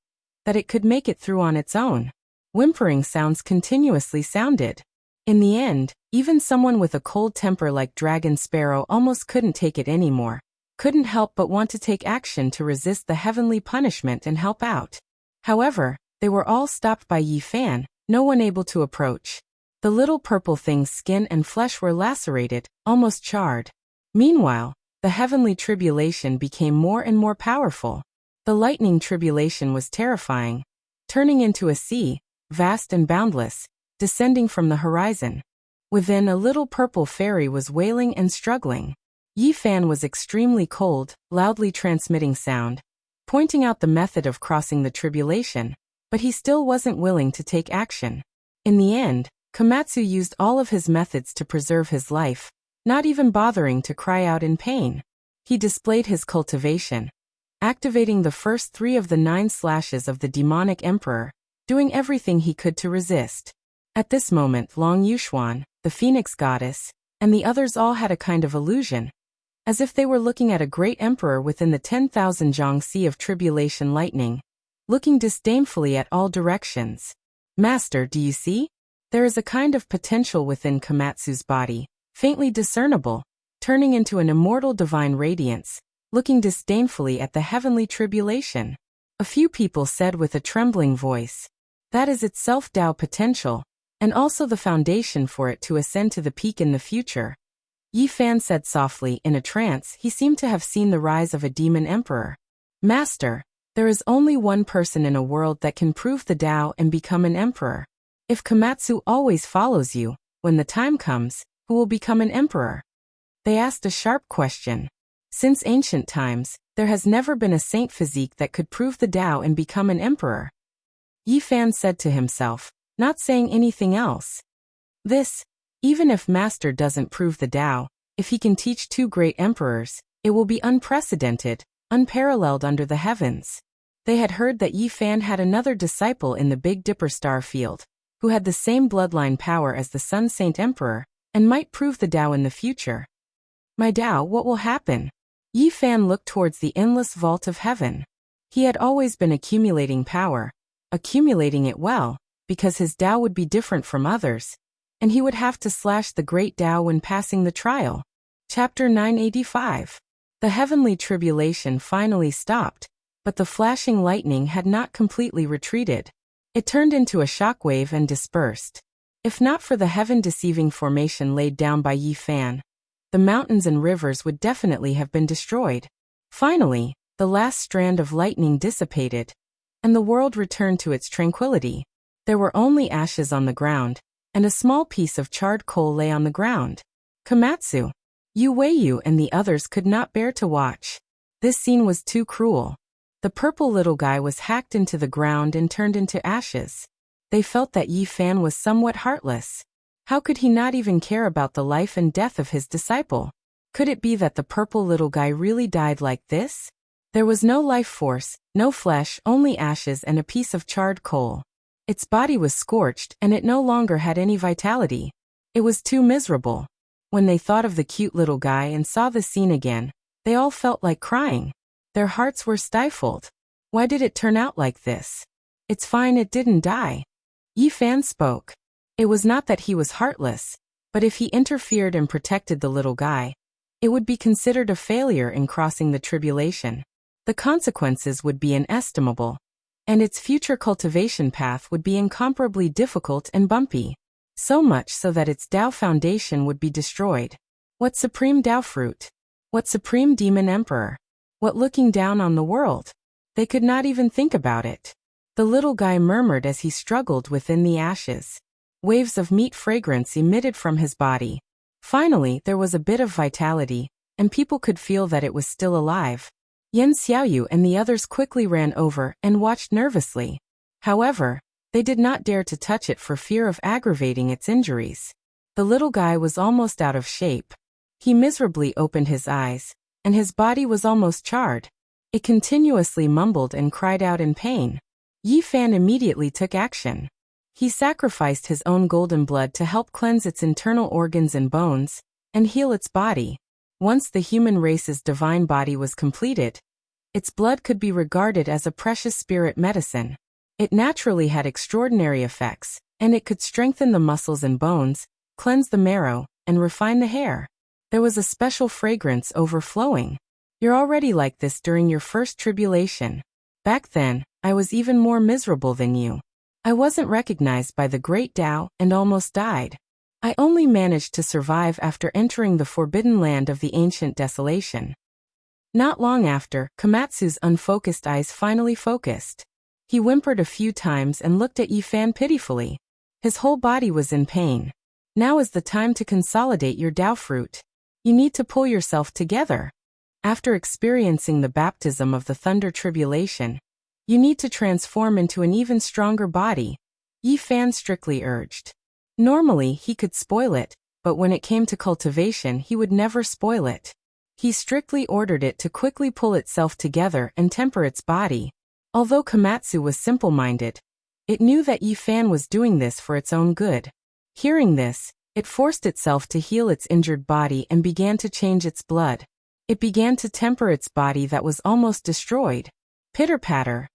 Speaker 1: that it could make it through on its own. Whimpering sounds continuously sounded. In the end, even someone with a cold temper like Dragon Sparrow almost couldn't take it anymore, couldn't help but want to take action to resist the heavenly punishment and help out. However, they were all stopped by Yifan, no one able to approach. The little purple thing's skin and flesh were lacerated, almost charred. Meanwhile, the heavenly tribulation became more and more powerful. The lightning tribulation was terrifying, turning into a sea, vast and boundless, descending from the horizon. Within, a little purple fairy was wailing and struggling. Yi Fan was extremely cold, loudly transmitting sound, pointing out the method of crossing the tribulation, but he still wasn't willing to take action. In the end, Komatsu used all of his methods to preserve his life, not even bothering to cry out in pain. He displayed his cultivation, activating the first 3 of the 9 slashes of the demonic emperor, doing everything he could to resist. At this moment Long Yuxuan, the phoenix goddess, and the others all had a kind of illusion, as if they were looking at a great emperor within the 10,000 zhang sea of tribulation lightning, looking disdainfully at all directions. Master, do you see? There is a kind of potential within Komatsu's body, faintly discernible, turning into an immortal divine radiance, looking disdainfully at the heavenly tribulation. A few people said with a trembling voice, that is itself Tao potential, and also the foundation for it to ascend to the peak in the future. Yi Fan said softly, in a trance. He seemed to have seen the rise of a demon emperor. Master, there is only one person in a world that can prove the Tao and become an emperor. If Komatsu always follows you, when the time comes, who will become an emperor? They asked a sharp question. Since ancient times, there has never been a saint physique that could prove the Tao and become an emperor. Yi Fan said to himself, not saying anything else. Even if Master doesn't prove the Tao, if he can teach 2 great emperors, it will be unprecedented, unparalleled under the heavens. They had heard that Yi Fan had another disciple in the Big Dipper star field, who had the same bloodline power as the Sun Saint Emperor, and might prove the Tao in the future. My Tao, what will happen? Yi Fan looked towards the endless vault of heaven. He had always been accumulating power, accumulating it well, because his Tao would be different from others, and he would have to slash the great Tao when passing the trial. Chapter 985. The heavenly tribulation finally stopped, but the flashing lightning had not completely retreated. It turned into a shockwave and dispersed. If not for the heaven-deceiving formation laid down by Yi Fan, the mountains and rivers would definitely have been destroyed. Finally, the last strand of lightning dissipated, and the world returned to its tranquility. There were only ashes on the ground, and a small piece of charred coal lay on the ground. Komatsu, Yu Weiyu and the others could not bear to watch. This scene was too cruel. The purple little guy was hacked into the ground and turned into ashes. They felt that Yi Fan was somewhat heartless. How could he not even care about the life and death of his disciple? Could it be that the purple little guy really died like this? There was no life force, no flesh, only ashes and a piece of charred coal. Its body was scorched, and it no longer had any vitality. It was too miserable. When they thought of the cute little guy and saw the scene again, they all felt like crying. Their hearts were stifled. Why did it turn out like this? It's fine, it didn't die. Yi Fan spoke. It was not that he was heartless, but if he interfered and protected the little guy, it would be considered a failure in crossing the tribulation. The consequences would be inestimable, and its future cultivation path would be incomparably difficult and bumpy, so much so that its Tao foundation would be destroyed. What supreme Tao fruit? What supreme demon emperor? What looking down on the world? They could not even think about it. The little guy murmured as he struggled within the ashes. Waves of meat fragrance emitted from his body. Finally, there was a bit of vitality, and people could feel that it was still alive. Yan Xiaoyu and the others quickly ran over and watched nervously. However, they did not dare to touch it for fear of aggravating its injuries. The little guy was almost out of shape. He miserably opened his eyes, and his body was almost charred. It continuously mumbled and cried out in pain. Yi Fan immediately took action. He sacrificed his own golden blood to help cleanse its internal organs and bones, and heal its body. Once the human race's divine body was completed, its blood could be regarded as a precious spirit medicine. It naturally had extraordinary effects, and it could strengthen the muscles and bones, cleanse the marrow, and refine the hair. There was a special fragrance overflowing. You're already like this during your first tribulation. Back then, I was even more miserable than you. I wasn't recognized by the great Tao and almost died. I only managed to survive after entering the forbidden land of the ancient desolation. Not long after, Komatsu's unfocused eyes finally focused. He whimpered a few times and looked at Yi Fan pitifully. His whole body was in pain. Now is the time to consolidate your Tao fruit. You need to pull yourself together. After experiencing the baptism of the thunder tribulation, you need to transform into an even stronger body, Yi Fan strictly urged. Normally, he could spoil it, but when it came to cultivation, he would never spoil it. He strictly ordered it to quickly pull itself together and temper its body. Although Komatsu was simple-minded, it knew that Yi Fan was doing this for its own good. Hearing this, it forced itself to heal its injured body and began to change its blood. It began to temper its body that was almost destroyed. Pitter-patter.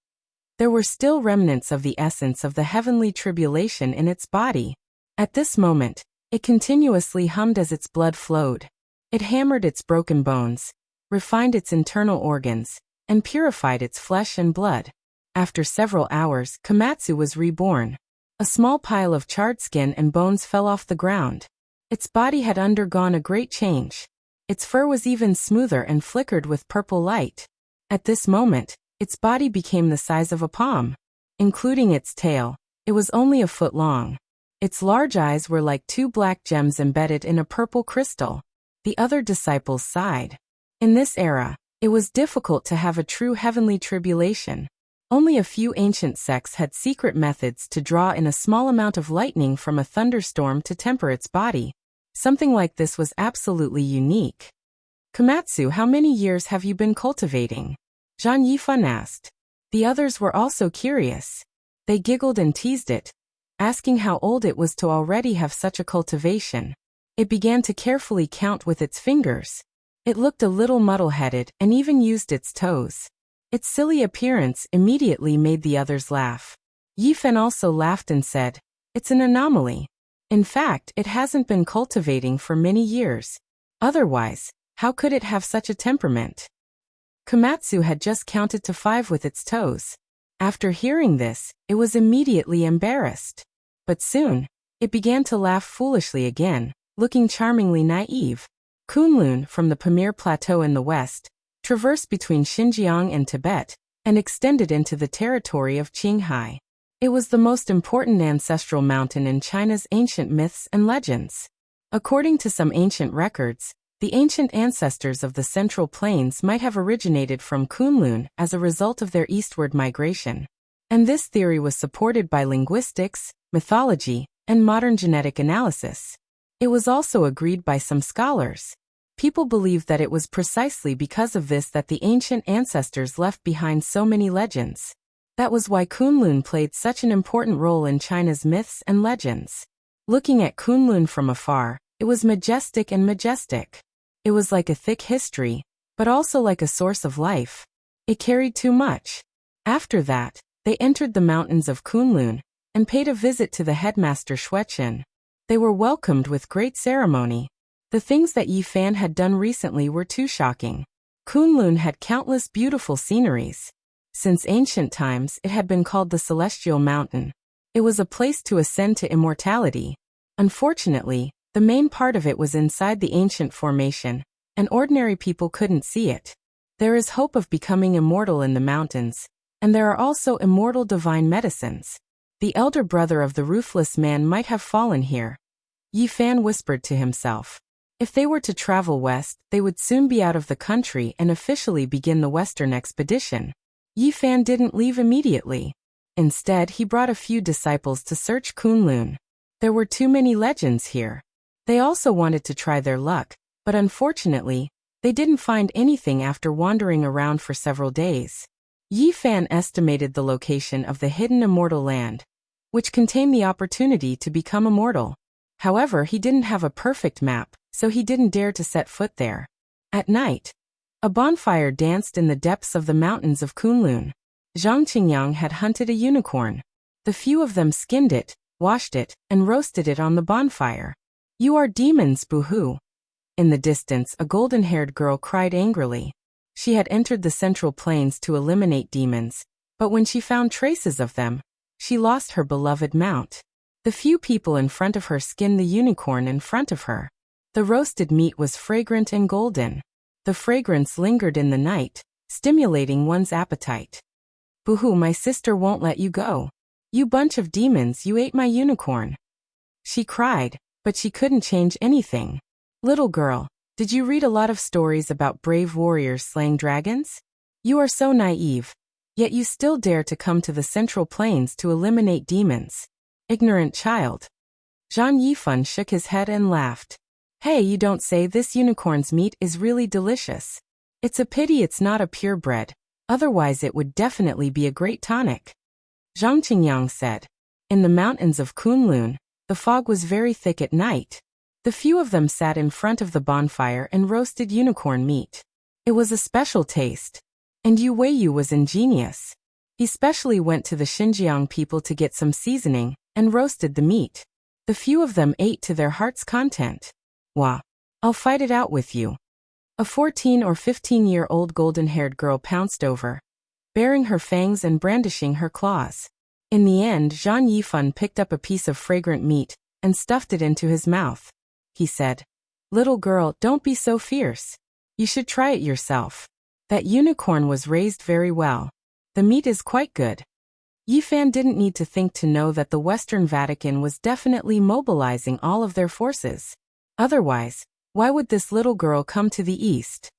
Speaker 1: There were still remnants of the essence of the heavenly tribulation in its body. At this moment, it continuously hummed as its blood flowed. It hammered its broken bones, refined its internal organs, and purified its flesh and blood. After several hours, Komatsu was reborn. A small pile of charred skin and bones fell off the ground. Its body had undergone a great change. Its fur was even smoother and flickered with purple light. At this moment, its body became the size of a palm. Including its tail, it was only a foot long. Its large eyes were like two black gems embedded in a purple crystal. The other disciples sighed. In this era, it was difficult to have a true heavenly tribulation. Only a few ancient sects had secret methods to draw in a small amount of lightning from a thunderstorm to temper its body. Something like this was absolutely unique. Komatsu, how many years have you been cultivating? Zhang Yifan asked. The others were also curious. They giggled and teased it, asking how old it was to already have such a cultivation. It began to carefully count with its fingers. It looked a little muddle-headed and even used its toes. Its silly appearance immediately made the others laugh. Yifan also laughed and said, "It's an anomaly. In fact, it hasn't been cultivating for many years. Otherwise, how could it have such a temperament?" Komatsu had just counted to 5 with its toes. After hearing this, it was immediately embarrassed. But soon, it began to laugh foolishly again, looking charmingly naive. Kunlun, from the Pamir Plateau in the west, traversed between Xinjiang and Tibet, and extended into the territory of Qinghai. It was the most important ancestral mountain in China's ancient myths and legends. According to some ancient records, the ancient ancestors of the Central Plains might have originated from Kunlun as a result of their eastward migration. And this theory was supported by linguistics, mythology, and modern genetic analysis. It was also agreed by some scholars. People believed that it was precisely because of this that the ancient ancestors left behind so many legends. That was why Kunlun played such an important role in China's myths and legends. Looking at Kunlun from afar, it was majestic and majestic. It was like a thick history, but also like a source of life. It carried too much. After that, they entered the mountains of Kunlun and paid a visit to the headmaster Xuechen. They were welcomed with great ceremony. The things that Yi Fan had done recently were too shocking. Kunlun had countless beautiful sceneries. Since ancient times, it had been called the Celestial Mountain. It was a place to ascend to immortality. Unfortunately, the main part of it was inside the ancient formation, and ordinary people couldn't see it. There is hope of becoming immortal in the mountains, and there are also immortal divine medicines. The elder brother of the ruthless man might have fallen here. Yi Fan whispered to himself. If they were to travel west, they would soon be out of the country and officially begin the western expedition. Yi Fan didn't leave immediately. Instead, he brought a few disciples to search Kunlun. There were too many legends here. They also wanted to try their luck, but unfortunately, they didn't find anything after wandering around for several days. Yi Fan estimated the location of the hidden immortal land, which contained the opportunity to become immortal. However, he didn't have a perfect map, so he didn't dare to set foot there. At night, a bonfire danced in the depths of the mountains of Kunlun. Zhang Qingyang had hunted a unicorn. The few of them skinned it, washed it, and roasted it on the bonfire. "You are demons, boo-hoo." In the distance, a golden-haired girl cried angrily. She had entered the Central Plains to eliminate demons, but when she found traces of them, she lost her beloved mount. The few people in front of her skinned the unicorn in front of her. The roasted meat was fragrant and golden. The fragrance lingered in the night, stimulating one's appetite. "Boo-hoo, my sister won't let you go. You bunch of demons, you ate my unicorn." She cried, but she couldn't change anything. "Little girl, Did you read a lot of stories about brave warriors slaying dragons? You are so naive. Yet you still dare to come to the Central Plains to eliminate demons. Ignorant child. Zhang Yifan shook his head and laughed. Hey, you don't say. This unicorn's meat is really delicious. It's a pity it's not a purebred, otherwise it would definitely be a great tonic. Zhang Qingyang said. In the mountains of Kunlun, the fog was very thick at night. The few of them sat in front of the bonfire and roasted unicorn meat. It was a special taste. And Yu Weiyu was ingenious. He specially went to the Xinjiang people to get some seasoning and roasted the meat. The few of them ate to their heart's content. Wah! I'll fight it out with you. A 14 or 15-year-old golden-haired girl pounced over, baring her fangs and brandishing her claws. In the end, Zhang Yifan picked up a piece of fragrant meat and stuffed it into his mouth. He said, "Little girl, don't be so fierce. You should try it yourself. That unicorn was raised very well. The meat is quite good." Yifan didn't need to think to know that the Western Vatican was definitely mobilizing all of their forces. Otherwise, why would this little girl come to the East?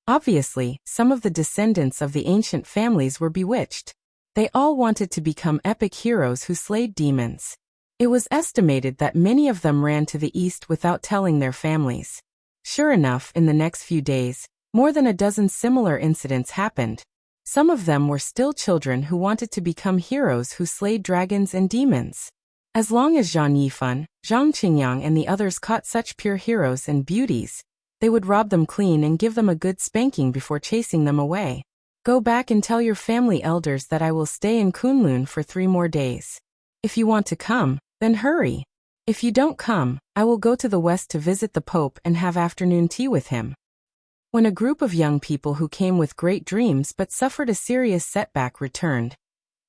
Speaker 1: Obviously, some of the descendants of the ancient families were bewitched. They all wanted to become epic heroes who slayed demons. It was estimated that many of them ran to the East without telling their families. Sure enough, in the next few days, more than a dozen similar incidents happened. Some of them were still children who wanted to become heroes who slayed dragons and demons. As long as Zhang Yifan, Zhang Qingyang and the others caught such pure heroes and beauties, they would rob them clean and give them a good spanking before chasing them away. Go back and tell your family elders that I will stay in Kunlun for 3 more days. If you want to come, then hurry. If you don't come, I will go to the west to visit the Pope and have afternoon tea with him. When a group of young people who came with great dreams but suffered a serious setback returned,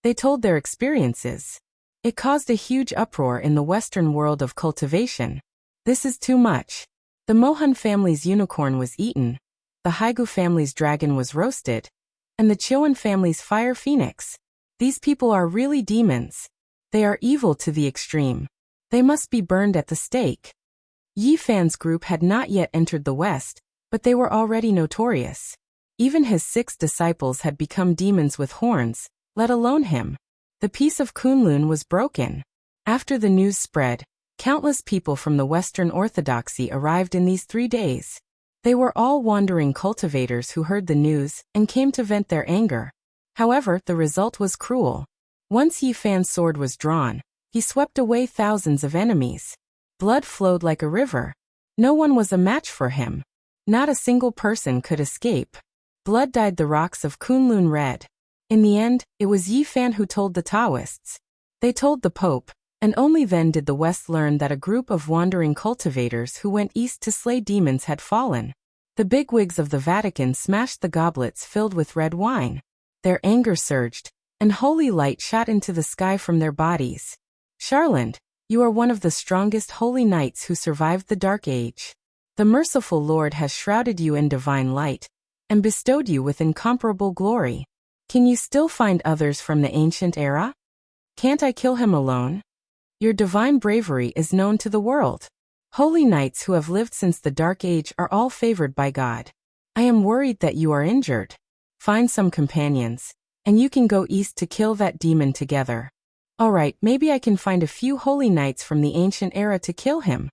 Speaker 1: they told their experiences. It caused a huge uproar in the Western world of cultivation. This is too much. The Mohan family's unicorn was eaten, the Haigu family's dragon was roasted, and the Chioan family's fire phoenix. These people are really demons. They are evil to the extreme. They must be burned at the stake. Yi Fan's group had not yet entered the West, but they were already notorious. Even his 6 disciples had become demons with horns, let alone him. The peace of Kunlun was broken. After the news spread, countless people from the Western Orthodoxy arrived in these 3 days. They were all wandering cultivators who heard the news and came to vent their anger. However, the result was cruel. Once Yi Fan's sword was drawn, he swept away thousands of enemies. Blood flowed like a river. No one was a match for him. Not a single person could escape. Blood dyed the rocks of Kunlun red. In the end, it was Yi Fan who told the Taoists. They told the Pope, and only then did the West learn that a group of wandering cultivators who went east to slay demons had fallen. The bigwigs of the Vatican smashed the goblets filled with red wine. Their anger surged, and holy light shot into the sky from their bodies. Charland, you are one of the strongest holy knights who survived the Dark Age. The merciful Lord has shrouded you in divine light, and bestowed you with incomparable glory. Can you still find others from the ancient era? Can't I kill him alone? Your divine bravery is known to the world. Holy knights who have lived since the Dark Age are all favored by God. I am worried that you are injured. Find some companions, and you can go east to kill that demon together. Alright, maybe I can find a few holy knights from the ancient era to kill him.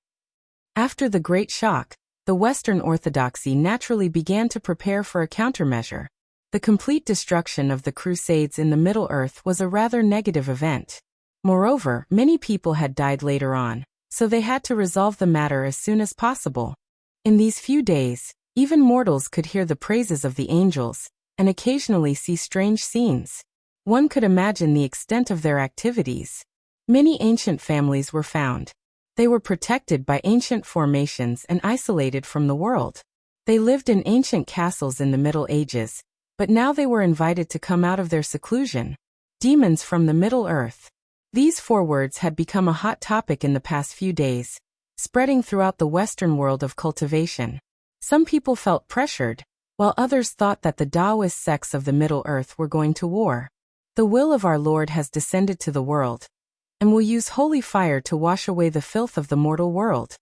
Speaker 1: After the Great Shock, the Western Orthodoxy naturally began to prepare for a countermeasure. The complete destruction of the Crusades in the Middle Earth was a rather negative event. Moreover, many people had died later on, so they had to resolve the matter as soon as possible. In these few days, even mortals could hear the praises of the angels, and occasionally see strange scenes. One could imagine the extent of their activities. Many ancient families were found. They were protected by ancient formations and isolated from the world. They lived in ancient castles in the Middle Ages, but now they were invited to come out of their seclusion. Demons from the Middle Earth. These 4 words had become a hot topic in the past few days, spreading throughout the Western world of cultivation. Some people felt pressured, while others thought that the Taoist sects of the Middle Earth were going to war. The will of our Lord has descended to the world, and will use holy fire to wash away the filth of the mortal world.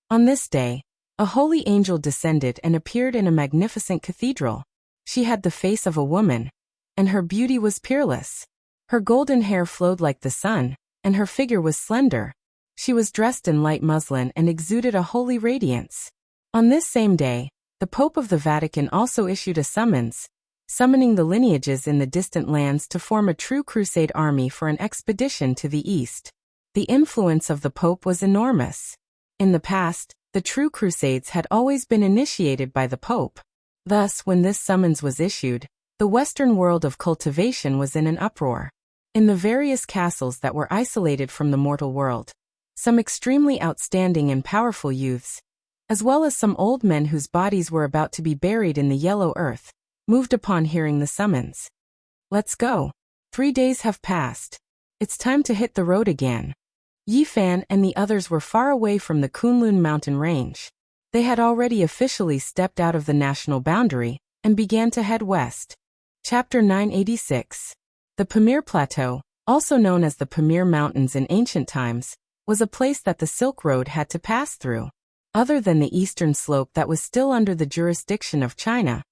Speaker 1: On this day, A holy angel descended and appeared in a magnificent cathedral. She had the face of a woman, and her beauty was peerless. Her golden hair flowed like the sun, and her figure was slender. She was dressed in light muslin and exuded a holy radiance. On this same day, the Pope of the Vatican also issued a summons, summoning the lineages in the distant lands to form a true crusade army for an expedition to the east. The influence of the Pope was enormous. In the past, the true crusades had always been initiated by the Pope. Thus, when this summons was issued, the Western world of cultivation was in an uproar. In the various castles that were isolated from the mortal world, some extremely outstanding and powerful youths, as well as some old men whose bodies were about to be buried in the yellow earth, moved upon hearing the summons. Let's go. 3 days have passed. It's time to hit the road again. Yi Fan and the others were far away from the Kunlun mountain range. They had already officially stepped out of the national boundary and began to head west. Chapter 986. The Pamir Plateau, also known as the Pamir Mountains in ancient times, was a place that the Silk Road had to pass through. Other than the eastern slope that was still under the jurisdiction of China,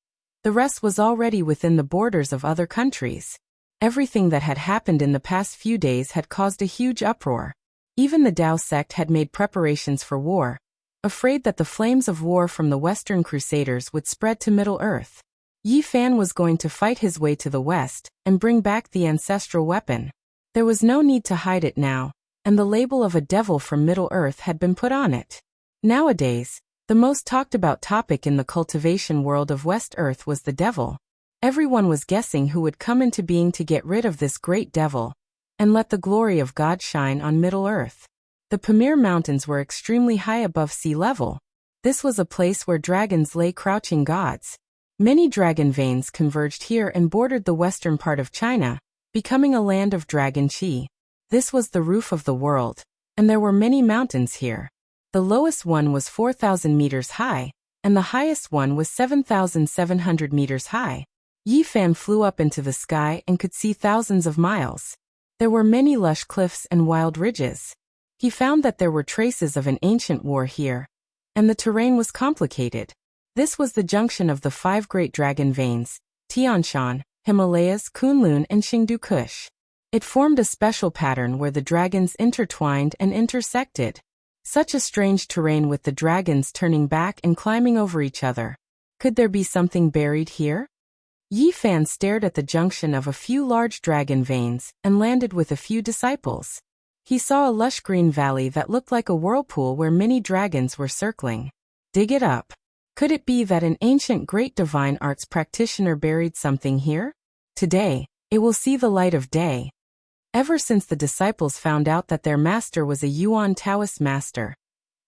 Speaker 1: the rest was already within the borders of other countries. Everything that had happened in the past few days had caused a huge uproar. Even the Tao sect had made preparations for war, afraid that the flames of war from the Western Crusaders would spread to Middle-earth. Yi Fan was going to fight his way to the west and bring back the ancestral weapon. There was no need to hide it now, and the label of a devil from Middle-earth had been put on it. Nowadays, the most talked about topic in the cultivation world of West Earth was the devil. Everyone was guessing who would come into being to get rid of this great devil and let the glory of God shine on Middle-earth. The Pamir Mountains were extremely high above sea level. This was a place where dragons lay crouching gods. Many dragon veins converged here and bordered the western part of China, becoming a land of dragon qi. This was the roof of the world, and there were many mountains here. The lowest one was 4,000 meters high, and the highest one was 7,700 meters high. Yi Fan flew up into the sky and could see thousands of miles. There were many lush cliffs and wild ridges. He found that there were traces of an ancient war here, and the terrain was complicated. This was the junction of the 5 great dragon veins, Tian Shan, Himalayas, Kunlun, and Qingdu Kush. It formed a special pattern where the dragons intertwined and intersected. Such a strange terrain with the dragons turning back and climbing over each other. Could there be something buried here? Yi Fan stared at the junction of a few large dragon veins and landed with a few disciples. He saw a lush green valley that looked like a whirlpool where many dragons were circling. Dig it up. Could it be that an ancient great divine arts practitioner buried something here? Today, it will see the light of day. Ever since the disciples found out that their master was a Yuan Taoist master,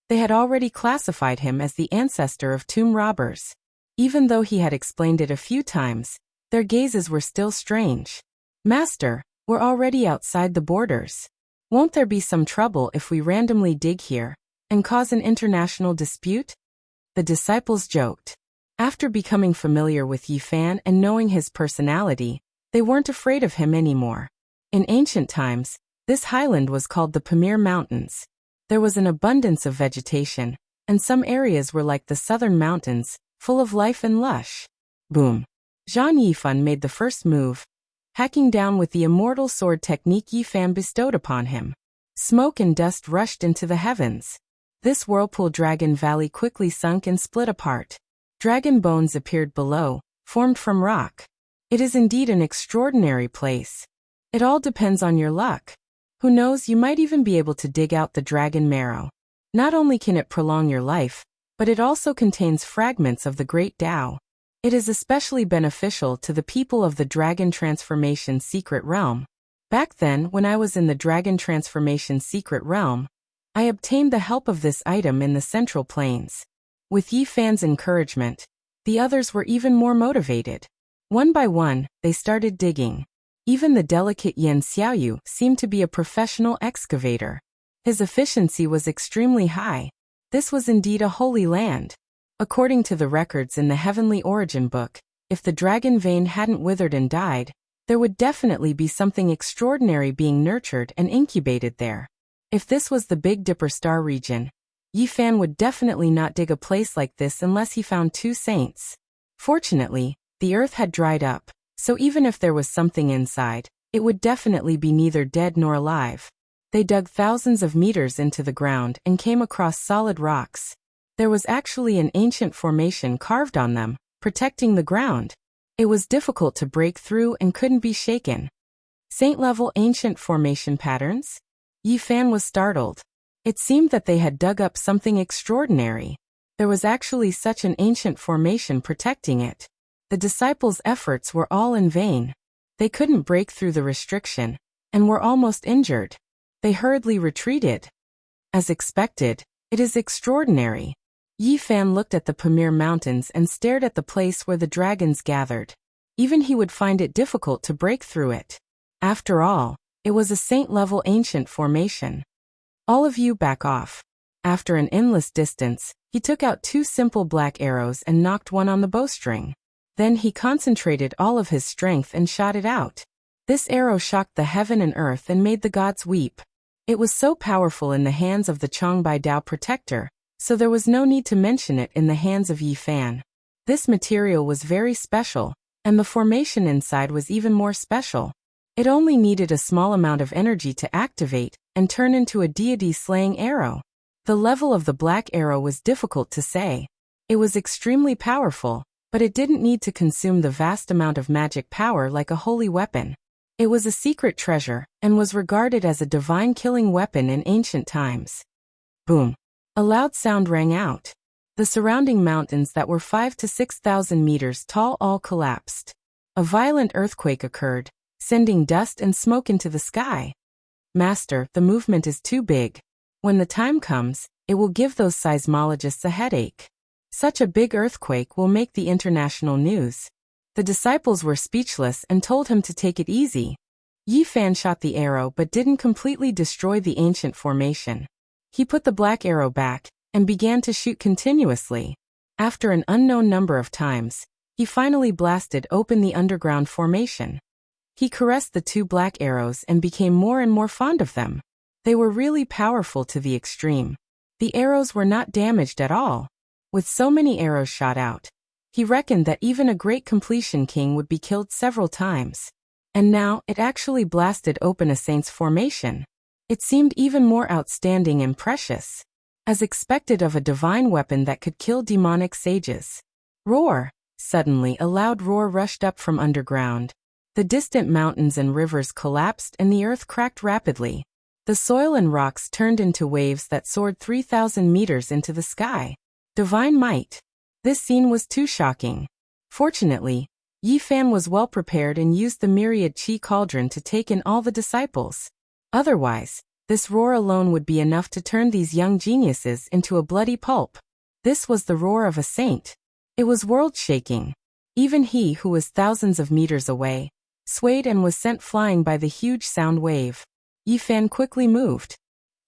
Speaker 1: they had already classified him as the ancestor of tomb robbers. Even though he had explained it a few times, their gazes were still strange. Master, we're already outside the borders. Won't there be some trouble if we randomly dig here and cause an international dispute? The disciples joked. After becoming familiar with Yi Fan and knowing his personality, they weren't afraid of him anymore. In ancient times, this highland was called the Pamir Mountains. There was an abundance of vegetation, and some areas were like the southern mountains, full of life and lush. Boom. Zhang Yifan made the first move, hacking down with the immortal sword technique Yi Fan bestowed upon him. Smoke and dust rushed into the heavens. This whirlpool dragon valley quickly sunk and split apart. Dragon bones appeared below, formed from rock. It is indeed an extraordinary place. It all depends on your luck. Who knows, you might even be able to dig out the dragon marrow. Not only can it prolong your life, but it also contains fragments of the great Tao. It is especially beneficial to the people of the Dragon Transformation Secret Realm. Back then, when I was in the Dragon Transformation Secret Realm, I obtained the help of this item in the Central Plains. With Yi Fan's encouragement, the others were even more motivated. One by one, they started digging. Even the delicate Yan Xiaoyu seemed to be a professional excavator. His efficiency was extremely high. This was indeed a holy land. According to the records in the Heavenly Origin Book, if the dragon vein hadn't withered and died, there would definitely be something extraordinary being nurtured and incubated there. If this was the Big Dipper star region, Yi Fan would definitely not dig a place like this unless he found two saints. Fortunately, the earth had dried up, so even if there was something inside, it would definitely be neither dead nor alive. They dug thousands of meters into the ground and came across solid rocks. There was actually an ancient formation carved on them, protecting the ground. It was difficult to break through and couldn't be shaken. Saint-level ancient formation patterns? Yi Fan was startled. It seemed that they had dug up something extraordinary. There was actually such an ancient formation protecting it. The disciples' efforts were all in vain. They couldn't break through the restriction, and were almost injured. They hurriedly retreated. As expected, it is extraordinary. Yi Fan looked at the Pamir Mountains and stared at the place where the dragons gathered. Even he would find it difficult to break through it. After all, it was a saint-level ancient formation. All of you back off. After an endless distance, he took out two simple black arrows and knocked one on the bowstring. Then he concentrated all of his strength and shot it out. This arrow shocked the heaven and earth and made the gods weep. It was so powerful in the hands of the Changbai Dao protector, so there was no need to mention it in the hands of Yi Fan. This material was very special, and the formation inside was even more special. It only needed a small amount of energy to activate and turn into a deity-slaying arrow. The level of the black arrow was difficult to say. It was extremely powerful, but it didn't need to consume the vast amount of magic power like a holy weapon. It was a secret treasure, and was regarded as a divine killing weapon in ancient times. Boom! A loud sound rang out. The surrounding mountains that were 5,000 to 6,000 meters tall all collapsed. A violent earthquake occurred, sending dust and smoke into the sky. Master, the movement is too big. When the time comes, it will give those seismologists a headache. Such a big earthquake will make the international news. The disciples were speechless and told him to take it easy. Yi Fan shot the arrow but didn't completely destroy the ancient formation. He put the black arrow back and began to shoot continuously. After an unknown number of times, he finally blasted open the underground formation. He caressed the two black arrows and became more and more fond of them. They were really powerful to the extreme. The arrows were not damaged at all. With so many arrows shot out, he reckoned that even a great completion king would be killed several times. And now, it actually blasted open a saint's formation. It seemed even more outstanding and precious. As expected of a divine weapon that could kill demonic sages. Roar! Suddenly a loud roar rushed up from underground. The distant mountains and rivers collapsed and the earth cracked rapidly. The soil and rocks turned into waves that soared 3,000 meters into the sky. Divine might. This scene was too shocking. Fortunately, Yi Fan was well prepared and used the myriad chi cauldron to take in all the disciples. Otherwise, this roar alone would be enough to turn these young geniuses into a bloody pulp. This was the roar of a saint. It was world-shaking. Even he, who was thousands of meters away, swayed and was sent flying by the huge sound wave. Yi Fan quickly moved.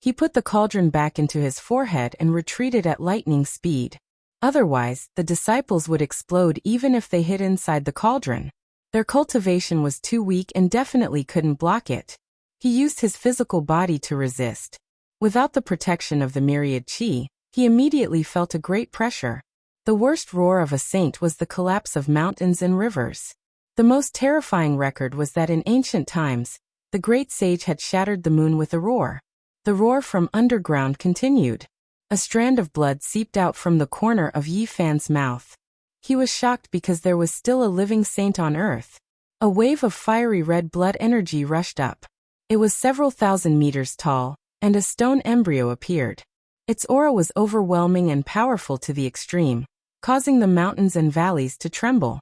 Speaker 1: He put the cauldron back into his forehead and retreated at lightning speed. Otherwise, the disciples would explode even if they hid inside the cauldron. Their cultivation was too weak and definitely couldn't block it. He used his physical body to resist. Without the protection of the myriad chi, he immediately felt a great pressure. The worst roar of a saint was the collapse of mountains and rivers. The most terrifying record was that in ancient times, the great sage had shattered the moon with a roar. The roar from underground continued. A strand of blood seeped out from the corner of Yi Fan's mouth. He was shocked because there was still a living saint on earth. A wave of fiery red blood energy rushed up. It was several thousand meters tall, and a stone embryo appeared. Its aura was overwhelming and powerful to the extreme, causing the mountains and valleys to tremble.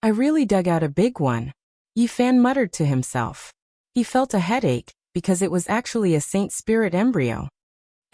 Speaker 1: I really dug out a big one, Yi Fan muttered to himself. He felt a headache, because it was actually a saint spirit embryo.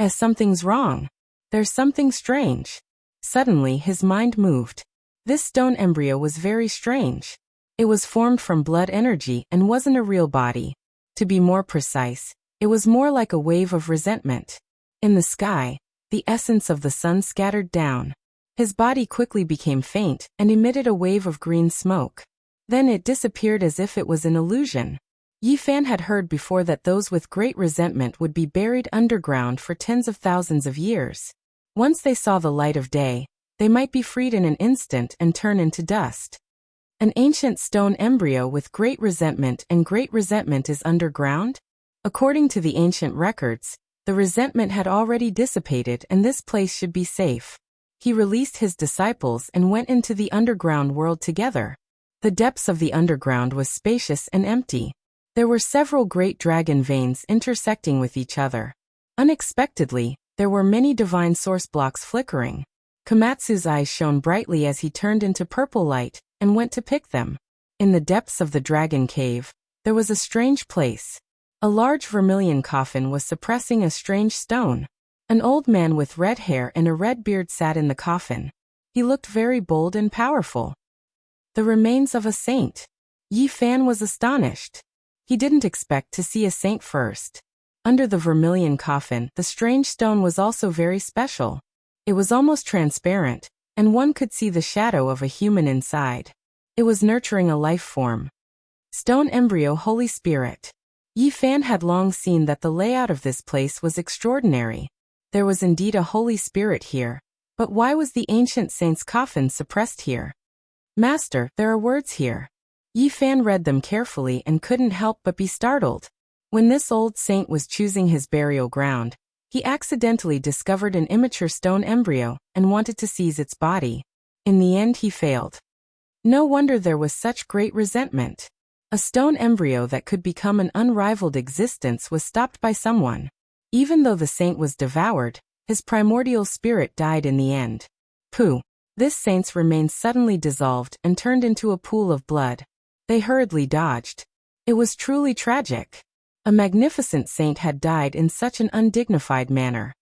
Speaker 1: Something's wrong. There's something strange. Suddenly his mind moved. This stone embryo was very strange. It was formed from blood energy and wasn't a real body. To be more precise, it was more like a wave of resentment. In the sky, the essence of the sun scattered down. His body quickly became faint and emitted a wave of green smoke. Then it disappeared as if it was an illusion. Yi Fan had heard before that those with great resentment would be buried underground for tens of thousands of years. Once they saw the light of day, they might be freed in an instant and turn into dust. An ancient stone embryo with great resentment, and great resentment is underground? According to the ancient records, the resentment had already dissipated and this place should be safe. He released his disciples and went into the underground world together. The depths of the underground was spacious and empty. There were several great dragon veins intersecting with each other. Unexpectedly, there were many divine source blocks flickering. Komatsu's eyes shone brightly as he turned into purple light and went to pick them. In the depths of the dragon cave, there was a strange place. A large vermilion coffin was suppressing a strange stone. An old man with red hair and a red beard sat in the coffin. He looked very bold and powerful. The remains of a saint. Yi Fan was astonished. He didn't expect to see a saint first. Under the vermilion coffin, the strange stone was also very special. It was almost transparent, and one could see the shadow of a human inside. It was nurturing a life form. Stone embryo Holy Spirit. Yi Fan had long seen that the layout of this place was extraordinary. There was indeed a Holy Spirit here, but why was the ancient saint's coffin suppressed here? Master, there are words here. Yi Fan read them carefully and couldn't help but be startled. When this old saint was choosing his burial ground, he accidentally discovered an immature stone embryo and wanted to seize its body. In the end he failed. No wonder there was such great resentment. A stone embryo that could become an unrivaled existence was stopped by someone. Even though the saint was devoured, his primordial spirit died in the end. Pooh! This saint's remains suddenly dissolved and turned into a pool of blood. They hurriedly dodged. It was truly tragic. A magnificent saint had died in such an undignified manner.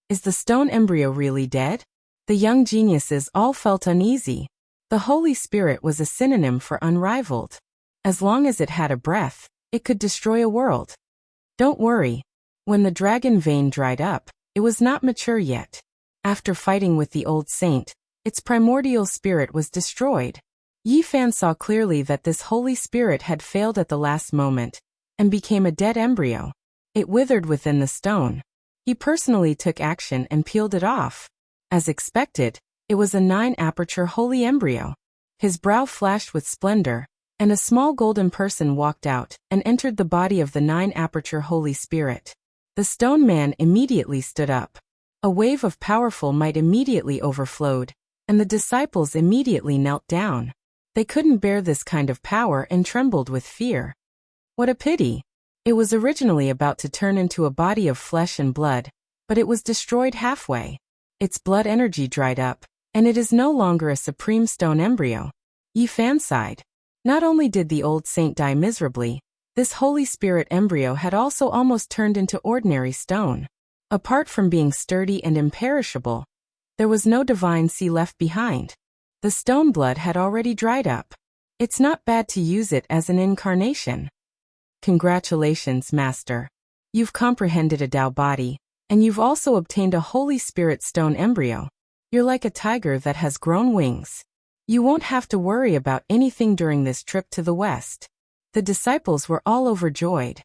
Speaker 1: Is the stone embryo really dead? The young geniuses all felt uneasy. The Holy Spirit was a synonym for unrivaled. As long as it had a breath, it could destroy a world. Don't worry. When the dragon vein dried up, it was not mature yet. After fighting with the old saint, its primordial spirit was destroyed. Yi Fan saw clearly that this Holy Spirit had failed at the last moment, and became a dead embryo. It withered within the stone. He personally took action and peeled it off. As expected, it was a 9-aperture holy embryo. His brow flashed with splendor, and a small golden person walked out and entered the body of the 9-aperture Holy Spirit. The stone man immediately stood up. A wave of powerful might immediately overflowed, and the disciples immediately knelt down. They couldn't bear this kind of power and trembled with fear. What a pity! It was originally about to turn into a body of flesh and blood, but it was destroyed halfway. Its blood energy dried up, and it is no longer a supreme stone embryo. Yi Fan sighed. Not only did the old saint die miserably, this Holy Spirit embryo had also almost turned into ordinary stone. Apart from being sturdy and imperishable, there was no divine sea left behind. The stone blood had already dried up. It's not bad to use it as an incarnation. Congratulations, Master. You've comprehended a Tao body, and you've also obtained a Holy Spirit stone embryo. You're like a tiger that has grown wings. You won't have to worry about anything during this trip to the West. The disciples were all overjoyed.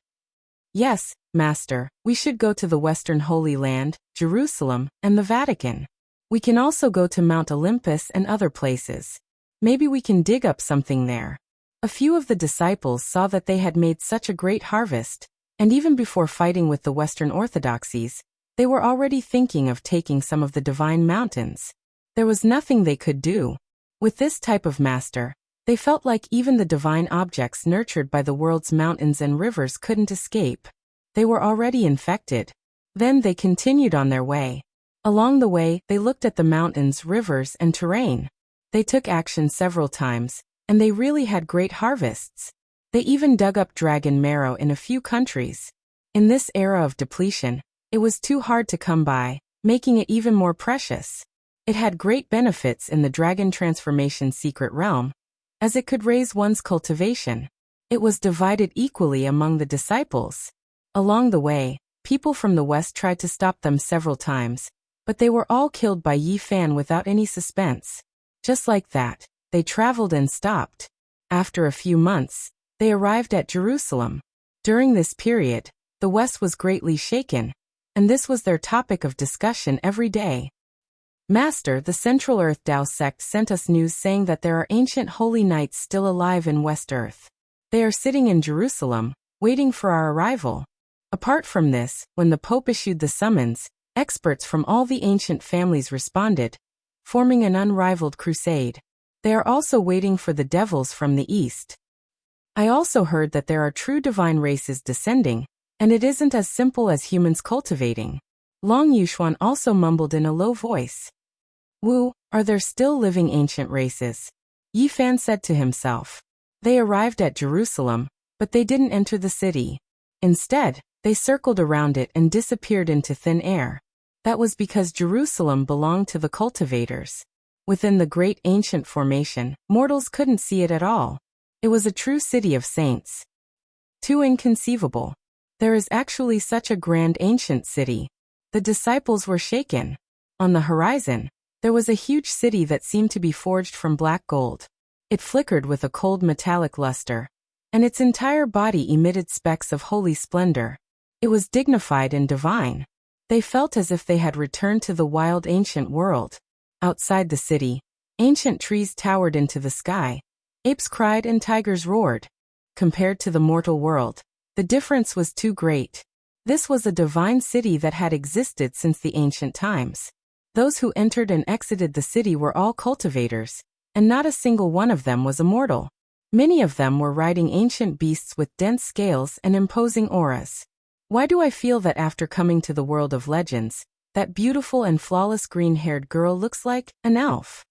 Speaker 1: Yes, Master, we should go to the Western Holy Land, Jerusalem, and the Vatican. We can also go to Mount Olympus and other places. Maybe we can dig up something there. A few of the disciples saw that they had made such a great harvest, and even before fighting with the Western orthodoxies, they were already thinking of taking some of the divine mountains. There was nothing they could do. With this type of master, they felt like even the divine objects nurtured by the world's mountains and rivers couldn't escape. They were already infected. Then they continued on their way. Along the way, they looked at the mountains, rivers, and terrain. They took action several times, and they really had great harvests. They even dug up dragon marrow in a few countries. In this era of depletion, it was too hard to come by, making it even more precious. It had great benefits in the dragon transformation secret realm, as it could raise one's cultivation. It was divided equally among the disciples. Along the way, people from the West tried to stop them several times, but they were all killed by Yi Fan without any suspense. Just like that, they traveled and stopped. After a few months, they arrived at Jerusalem. During this period, the West was greatly shaken, and this was their topic of discussion every day. Master, the Central Earth Tao sect sent us news saying that there are ancient holy knights still alive in West Earth. They are sitting in Jerusalem, waiting for our arrival. Apart from this, when the Pope issued the summons, experts from all the ancient families responded, forming an unrivaled crusade. They are also waiting for the devils from the East. I also heard that there are true divine races descending, and it isn't as simple as humans cultivating. Long Yuxuan also mumbled in a low voice. Wu, are there still living ancient races? Yi Fan said to himself. They arrived at Jerusalem, but they didn't enter the city. Instead, they circled around it and disappeared into thin air. That was because Jerusalem belonged to the cultivators. Within the great ancient formation, mortals couldn't see it at all. It was a true city of saints. Too inconceivable. There is actually such a grand ancient city. The disciples were shaken. On the horizon, there was a huge city that seemed to be forged from black gold. It flickered with a cold metallic luster, and its entire body emitted specks of holy splendor. It was dignified and divine. They felt as if they had returned to the wild ancient world. Outside the city, ancient trees towered into the sky. Apes cried and tigers roared. Compared to the mortal world, the difference was too great. This was a divine city that had existed since the ancient times. Those who entered and exited the city were all cultivators, and not a single one of them was a mortal. Many of them were riding ancient beasts with dense scales and imposing auras. Why do I feel that after coming to the world of legends, that beautiful and flawless green-haired girl looks like an elf?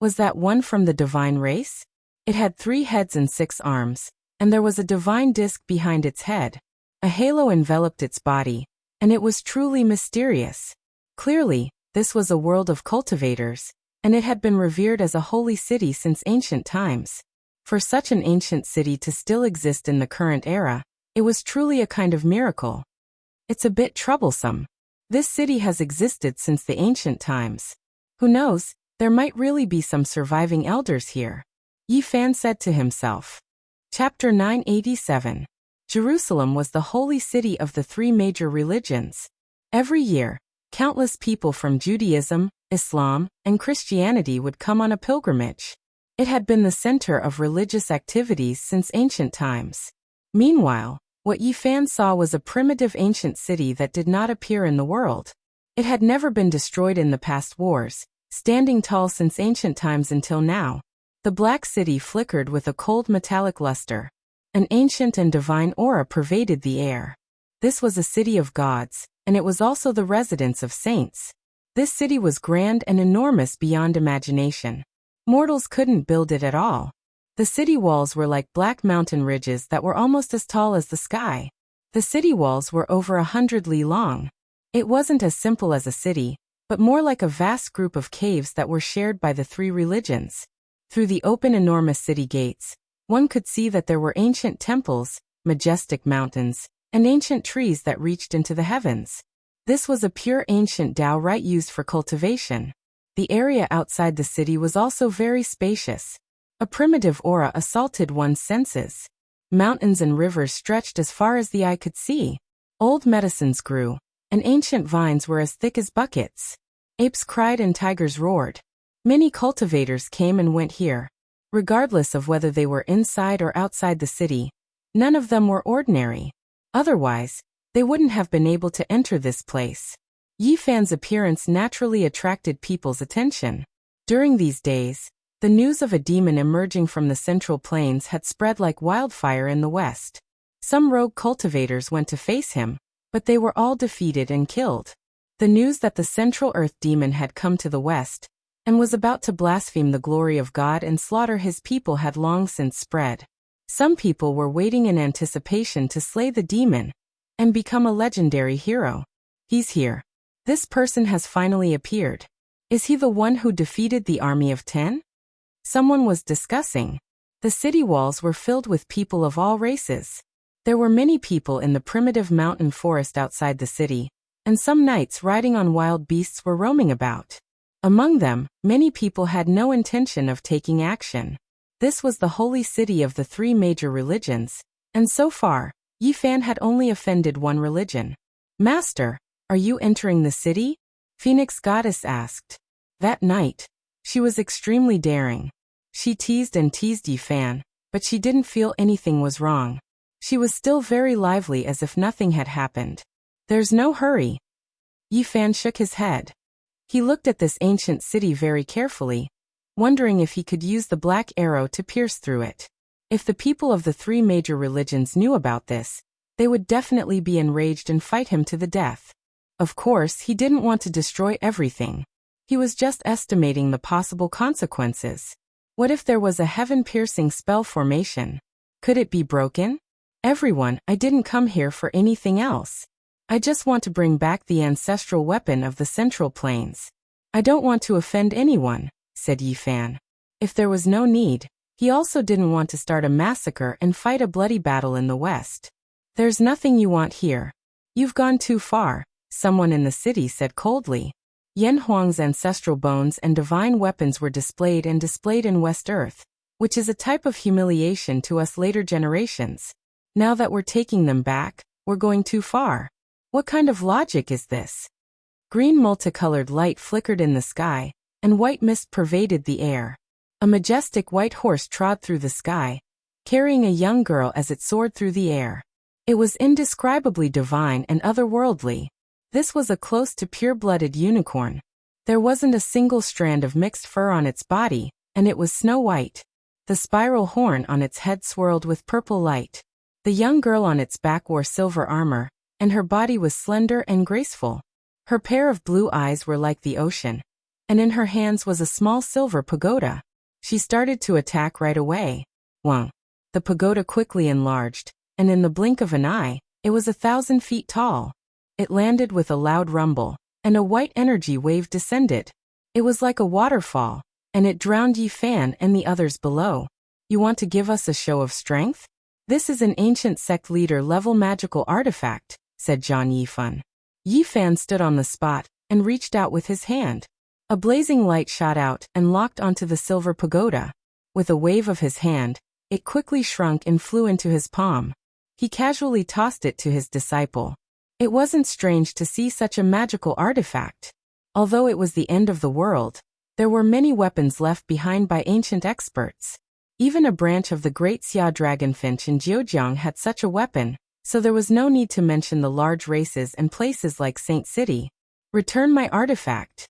Speaker 1: Was that one from the divine race? It had 3 heads and 6 arms, and there was a divine disk behind its head. A halo enveloped its body, and it was truly mysterious. Clearly, this was a world of cultivators, and it had been revered as a holy city since ancient times. For such an ancient city to still exist in the current era, it was truly a kind of miracle. It's a bit troublesome. This city has existed since the ancient times. Who knows, there might really be some surviving elders here. Yi Fan said to himself. Chapter 987. Jerusalem was the holy city of the 3 major religions. Every year, countless people from Judaism, Islam, and Christianity would come on a pilgrimage. It had been the center of religious activities since ancient times. Meanwhile, what Yi Fan saw was a primitive ancient city that did not appear in the world. It had never been destroyed in the past wars, standing tall since ancient times until now. The black city flickered with a cold metallic luster. An ancient and divine aura pervaded the air. This was a city of gods, and it was also the residence of saints. This city was grand and enormous beyond imagination. Mortals couldn't build it at all. The city walls were like black mountain ridges that were almost as tall as the sky. The city walls were over 100 li long. It wasn't as simple as a city, but more like a vast group of caves that were shared by the 3 religions. Through the open enormous city gates, one could see that there were ancient temples, majestic mountains, and ancient trees that reached into the heavens. This was a pure ancient Tao right used for cultivation. The area outside the city was also very spacious. A primitive aura assaulted one's senses. Mountains and rivers stretched as far as the eye could see. Old medicines grew, and ancient vines were as thick as buckets. Apes cried and tigers roared. Many cultivators came and went here. Regardless of whether they were inside or outside the city, none of them were ordinary. Otherwise, they wouldn't have been able to enter this place. Yi Fan's appearance naturally attracted people's attention. During these days, the news of a demon emerging from the Central Plains had spread like wildfire in the west. Some rogue cultivators went to face him, but they were all defeated and killed. The news that the Central Earth demon had come to the west and was about to blaspheme the glory of God and slaughter his people had long since spread. Some people were waiting in anticipation to slay the demon and become a legendary hero. He's here. This person has finally appeared. Is he the one who defeated the army of 10? Someone was discussing. The city walls were filled with people of all races. There were many people in the primitive mountain forest outside the city, and some knights riding on wild beasts were roaming about. Among them, many people had no intention of taking action. This was the holy city of the 3 major religions, and so far, Yi Fan had only offended one religion. Master, are you entering the city? Phoenix Goddess asked. That night, she was extremely daring. She teased and teased Yi Fan, but she didn't feel anything was wrong. She was still very lively as if nothing had happened. There's no hurry. Yi Fan shook his head. He looked at this ancient city very carefully, wondering if he could use the black arrow to pierce through it. If the people of the three major religions knew about this, they would definitely be enraged and fight him to the death. Of course, he didn't want to destroy everything. He was just estimating the possible consequences. What if there was a heaven-piercing spell formation? Could it be broken? Everyone, I didn't come here for anything else. I just want to bring back the ancestral weapon of the Central Plains. I don't want to offend anyone, said Yi Fan. If there was no need, he also didn't want to start a massacre and fight a bloody battle in the West. There's nothing you want here. You've gone too far, someone in the city said coldly. Yen Huang's ancestral bones and divine weapons were displayed in West Earth, which is a type of humiliation to us later generations. Now that we're taking them back, we're going too far. What kind of logic is this? Green multicolored light flickered in the sky, and white mist pervaded the air. A majestic white horse trod through the sky, carrying a young girl as it soared through the air. It was indescribably divine and otherworldly. This was a close to pure-blooded unicorn. There wasn't a single strand of mixed fur on its body, and it was snow white. The spiral horn on its head swirled with purple light. The young girl on its back wore silver armor, and her body was slender and graceful. Her pair of blue eyes were like the ocean, and in her hands was a small silver pagoda. She started to attack right away. Wang. The pagoda quickly enlarged, and in the blink of an eye, it was 1,000 feet tall. It landed with a loud rumble, and a white energy wave descended. It was like a waterfall, and it drowned Yi Fan and the others below. You want to give us a show of strength? This is an ancient sect leader level magical artifact, said Zhang Yifan. Yi Fan stood on the spot and reached out with his hand. A blazing light shot out and locked onto the silver pagoda. With a wave of his hand, it quickly shrunk and flew into his palm. He casually tossed it to his disciple. It wasn't strange to see such a magical artifact. Although it was the end of the world, there were many weapons left behind by ancient experts. Even a branch of the great Xia dragonfinch in Zhejiang had such a weapon, so there was no need to mention the large races and places like Saint City. Return my artifact.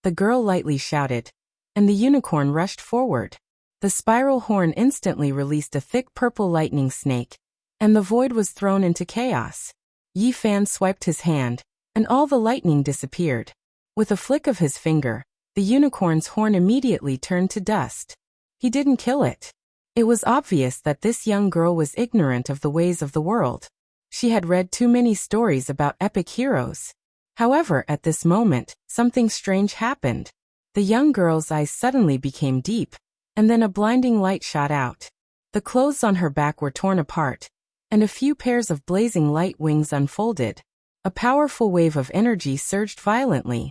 Speaker 1: The girl lightly shouted, and the unicorn rushed forward. The spiral horn instantly released a thick purple lightning snake, and the void was thrown into chaos. Yi Fan swiped his hand, and all the lightning disappeared. With a flick of his finger, the unicorn's horn immediately turned to dust. He didn't kill it. It was obvious that this young girl was ignorant of the ways of the world. She had read too many stories about epic heroes. However, at this moment, something strange happened. The young girl's eyes suddenly became deep, and then a blinding light shot out. The clothes on her back were torn apart, and a few pairs of blazing light wings unfolded. A powerful wave of energy surged violently.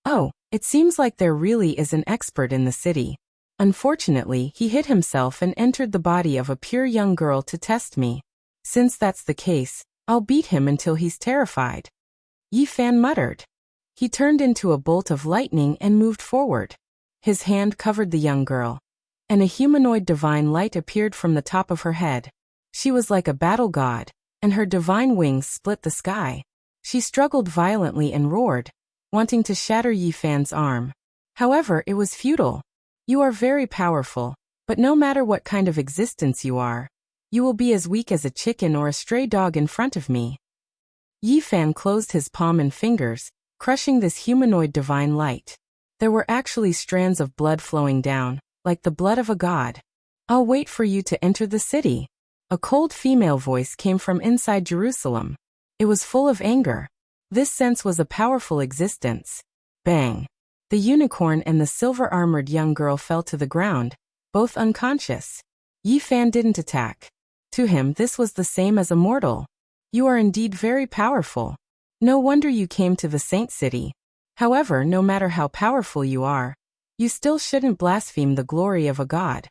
Speaker 1: Oh, it seems like there really is an expert in the city. Unfortunately, he hid himself and entered the body of a pure young girl to test me. Since that's the case, I'll beat him until he's terrified. Yi Fan muttered. He turned into a bolt of lightning and moved forward. His hand covered the young girl, and a humanoid divine light appeared from the top of her head. She was like a battle god, and her divine wings split the sky. She struggled violently and roared, wanting to shatter Yi Fan's arm. However, it was futile. You are very powerful, but no matter what kind of existence you are, you will be as weak as a chicken or a stray dog in front of me. Yi Fan closed his palm and fingers, crushing this humanoid divine light. There were actually strands of blood flowing down, like the blood of a god. I'll wait for you to enter the city. A cold female voice came from inside Jerusalem. It was full of anger. This sense was a powerful existence. Bang! The unicorn and the silver-armored young girl fell to the ground, both unconscious. Yi Fan didn't attack. To him, this was the same as a mortal. You are indeed very powerful. No wonder you came to the Saint City. However, no matter how powerful you are, you still shouldn't blaspheme the glory of a god.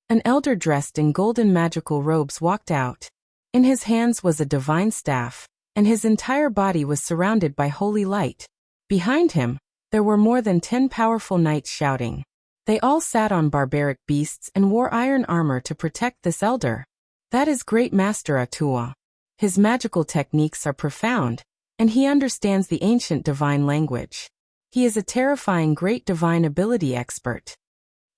Speaker 1: An elder dressed in golden magical robes walked out. In his hands was a divine staff, and his entire body was surrounded by holy light. Behind him, there were more than 10 powerful knights shouting. They all sat on barbaric beasts and wore iron armor to protect this elder. That is Great Master Atua. His magical techniques are profound, and he understands the ancient divine language. He is a terrifying great divine ability expert.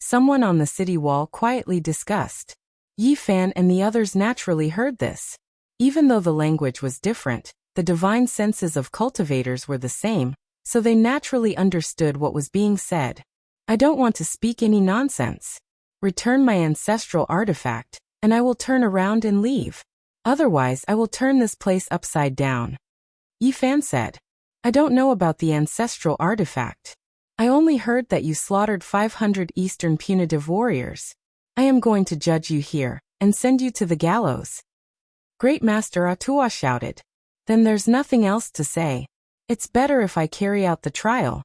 Speaker 1: Someone on the city wall quietly discussed. Yi Fan and the others naturally heard this. Even though the language was different, the divine senses of cultivators were the same, so they naturally understood what was being said. I don't want to speak any nonsense. Return my ancestral artifact, and I will turn around and leave. Otherwise, I will turn this place upside down. Yi Fan said. I don't know about the ancestral artifact. I only heard that you slaughtered 500 Eastern punitive warriors. I am going to judge you here, and send you to the gallows. Great Master Atua shouted. Then there's nothing else to say. It's better if I carry out the trial.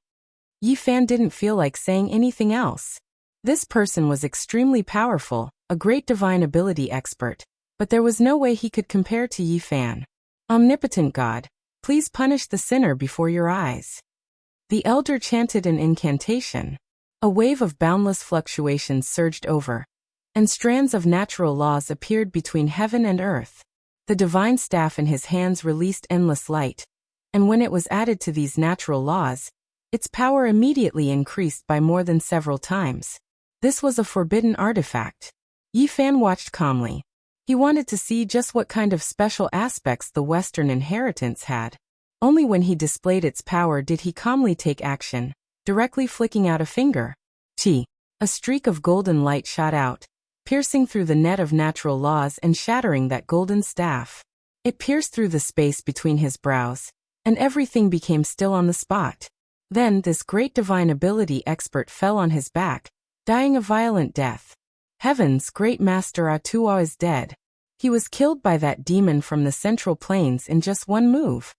Speaker 1: Yi Fan didn't feel like saying anything else. This person was extremely powerful, a great divine ability expert, but there was no way he could compare to Yi Fan. Omnipotent God, please punish the sinner before your eyes. The elder chanted an incantation. A wave of boundless fluctuations surged over, and strands of natural laws appeared between heaven and earth. The divine staff in his hands released endless light, and when it was added to these natural laws, its power immediately increased by more than several times. This was a forbidden artifact. Yi Fan watched calmly. He wanted to see just what kind of special aspects the Western inheritance had. Only when he displayed its power did he calmly take action, directly flicking out a finger. Chi. A streak of golden light shot out, piercing through the net of natural laws and shattering that golden staff. It pierced through the space between his brows, and everything became still on the spot. Then this great divine ability expert fell on his back, dying a violent death. Heavens, Great Master Atua is dead. He was killed by that demon from the Central Plains in just one move.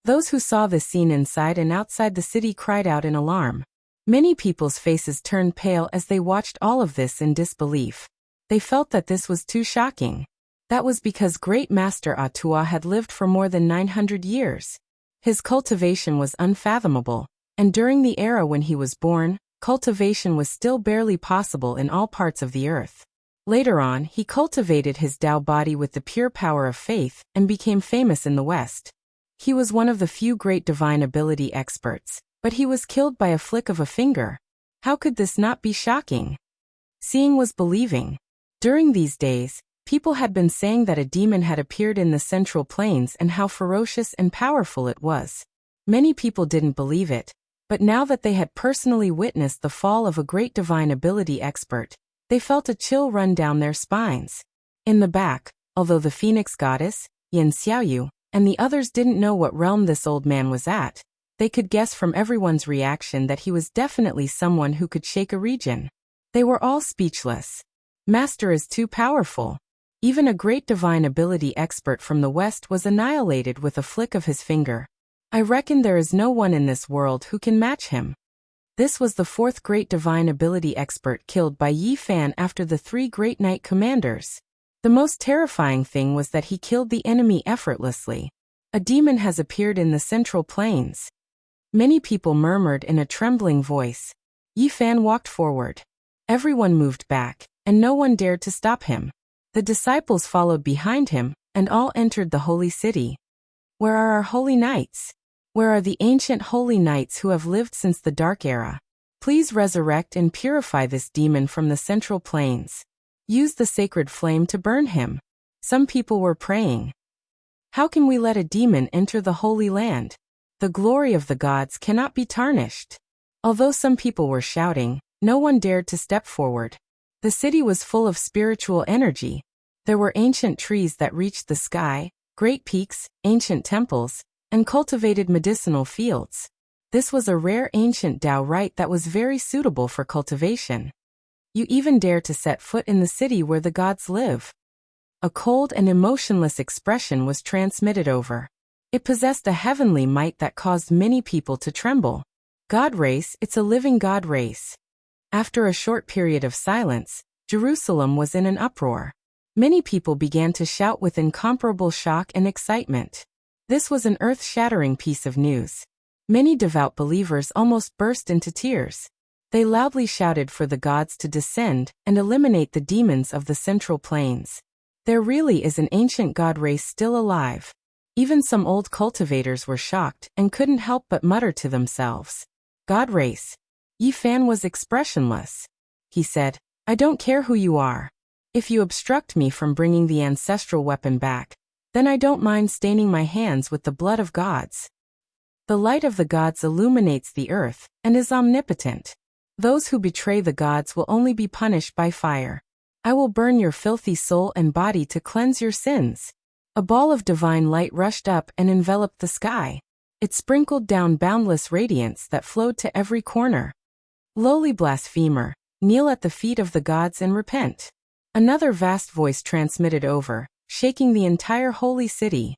Speaker 1: Those who saw the scene inside and outside the city cried out in alarm. Many people's faces turned pale as they watched all of this in disbelief. They felt that this was too shocking. That was because Great Master Atua had lived for more than 900 years. His cultivation was unfathomable, and during the era when he was born, cultivation was still barely possible in all parts of the earth. Later on, he cultivated his Tao body with the pure power of faith and became famous in the West. He was one of the few great divine ability experts, but he was killed by a flick of a finger. How could this not be shocking? Seeing was believing. During these days, people had been saying that a demon had appeared in the Central Plains and how ferocious and powerful it was. Many people didn't believe it, but now that they had personally witnessed the fall of a great divine ability expert, they felt a chill run down their spines. In the back, although the Phoenix Goddess, Yin Xiaoyu, and the others didn't know what realm this old man was at, they could guess from everyone's reaction that he was definitely someone who could shake a region. They were all speechless. Master is too powerful. Even a great divine ability expert from the West was annihilated with a flick of his finger. I reckon there is no one in this world who can match him. This was the fourth great divine ability expert killed by Yi Fan after the 3 great knight commanders. The most terrifying thing was that he killed the enemy effortlessly. A demon has appeared in the Central Plains. Many people murmured in a trembling voice. Yi Fan walked forward. Everyone moved back, and no one dared to stop him. The disciples followed behind him, and all entered the holy city. Where are our holy knights? Where are the ancient holy knights who have lived since the Dark Era? Please resurrect and purify this demon from the Central Plains. Use the sacred flame to burn him. Some people were praying. How can we let a demon enter the Holy Land? The glory of the gods cannot be tarnished. Although some people were shouting, no one dared to step forward. The city was full of spiritual energy. There were ancient trees that reached the sky, great peaks, ancient temples, and cultivated medicinal fields. This was a rare ancient Tao right that was very suitable for cultivation. You even dare to set foot in the city where the gods live. A cold and emotionless expression was transmitted over. It possessed a heavenly might that caused many people to tremble. God race, it's a living God race. After a short period of silence, Jerusalem was in an uproar. Many people began to shout with incomparable shock and excitement. This was an earth-shattering piece of news. Many devout believers almost burst into tears. They loudly shouted for the gods to descend and eliminate the demons of the Central Plains. There really is an ancient god race still alive. Even some old cultivators were shocked and couldn't help but mutter to themselves. God race. Yi Fan was expressionless. He said, I don't care who you are. If you obstruct me from bringing the ancestral weapon back, then I don't mind staining my hands with the blood of gods. The light of the gods illuminates the earth and is omnipotent. Those who betray the gods will only be punished by fire. I will burn your filthy soul and body to cleanse your sins. A ball of divine light rushed up and enveloped the sky. It sprinkled down boundless radiance that flowed to every corner. Lowly blasphemer, kneel at the feet of the gods and repent. Another vast voice transmitted over, shaking the entire holy city.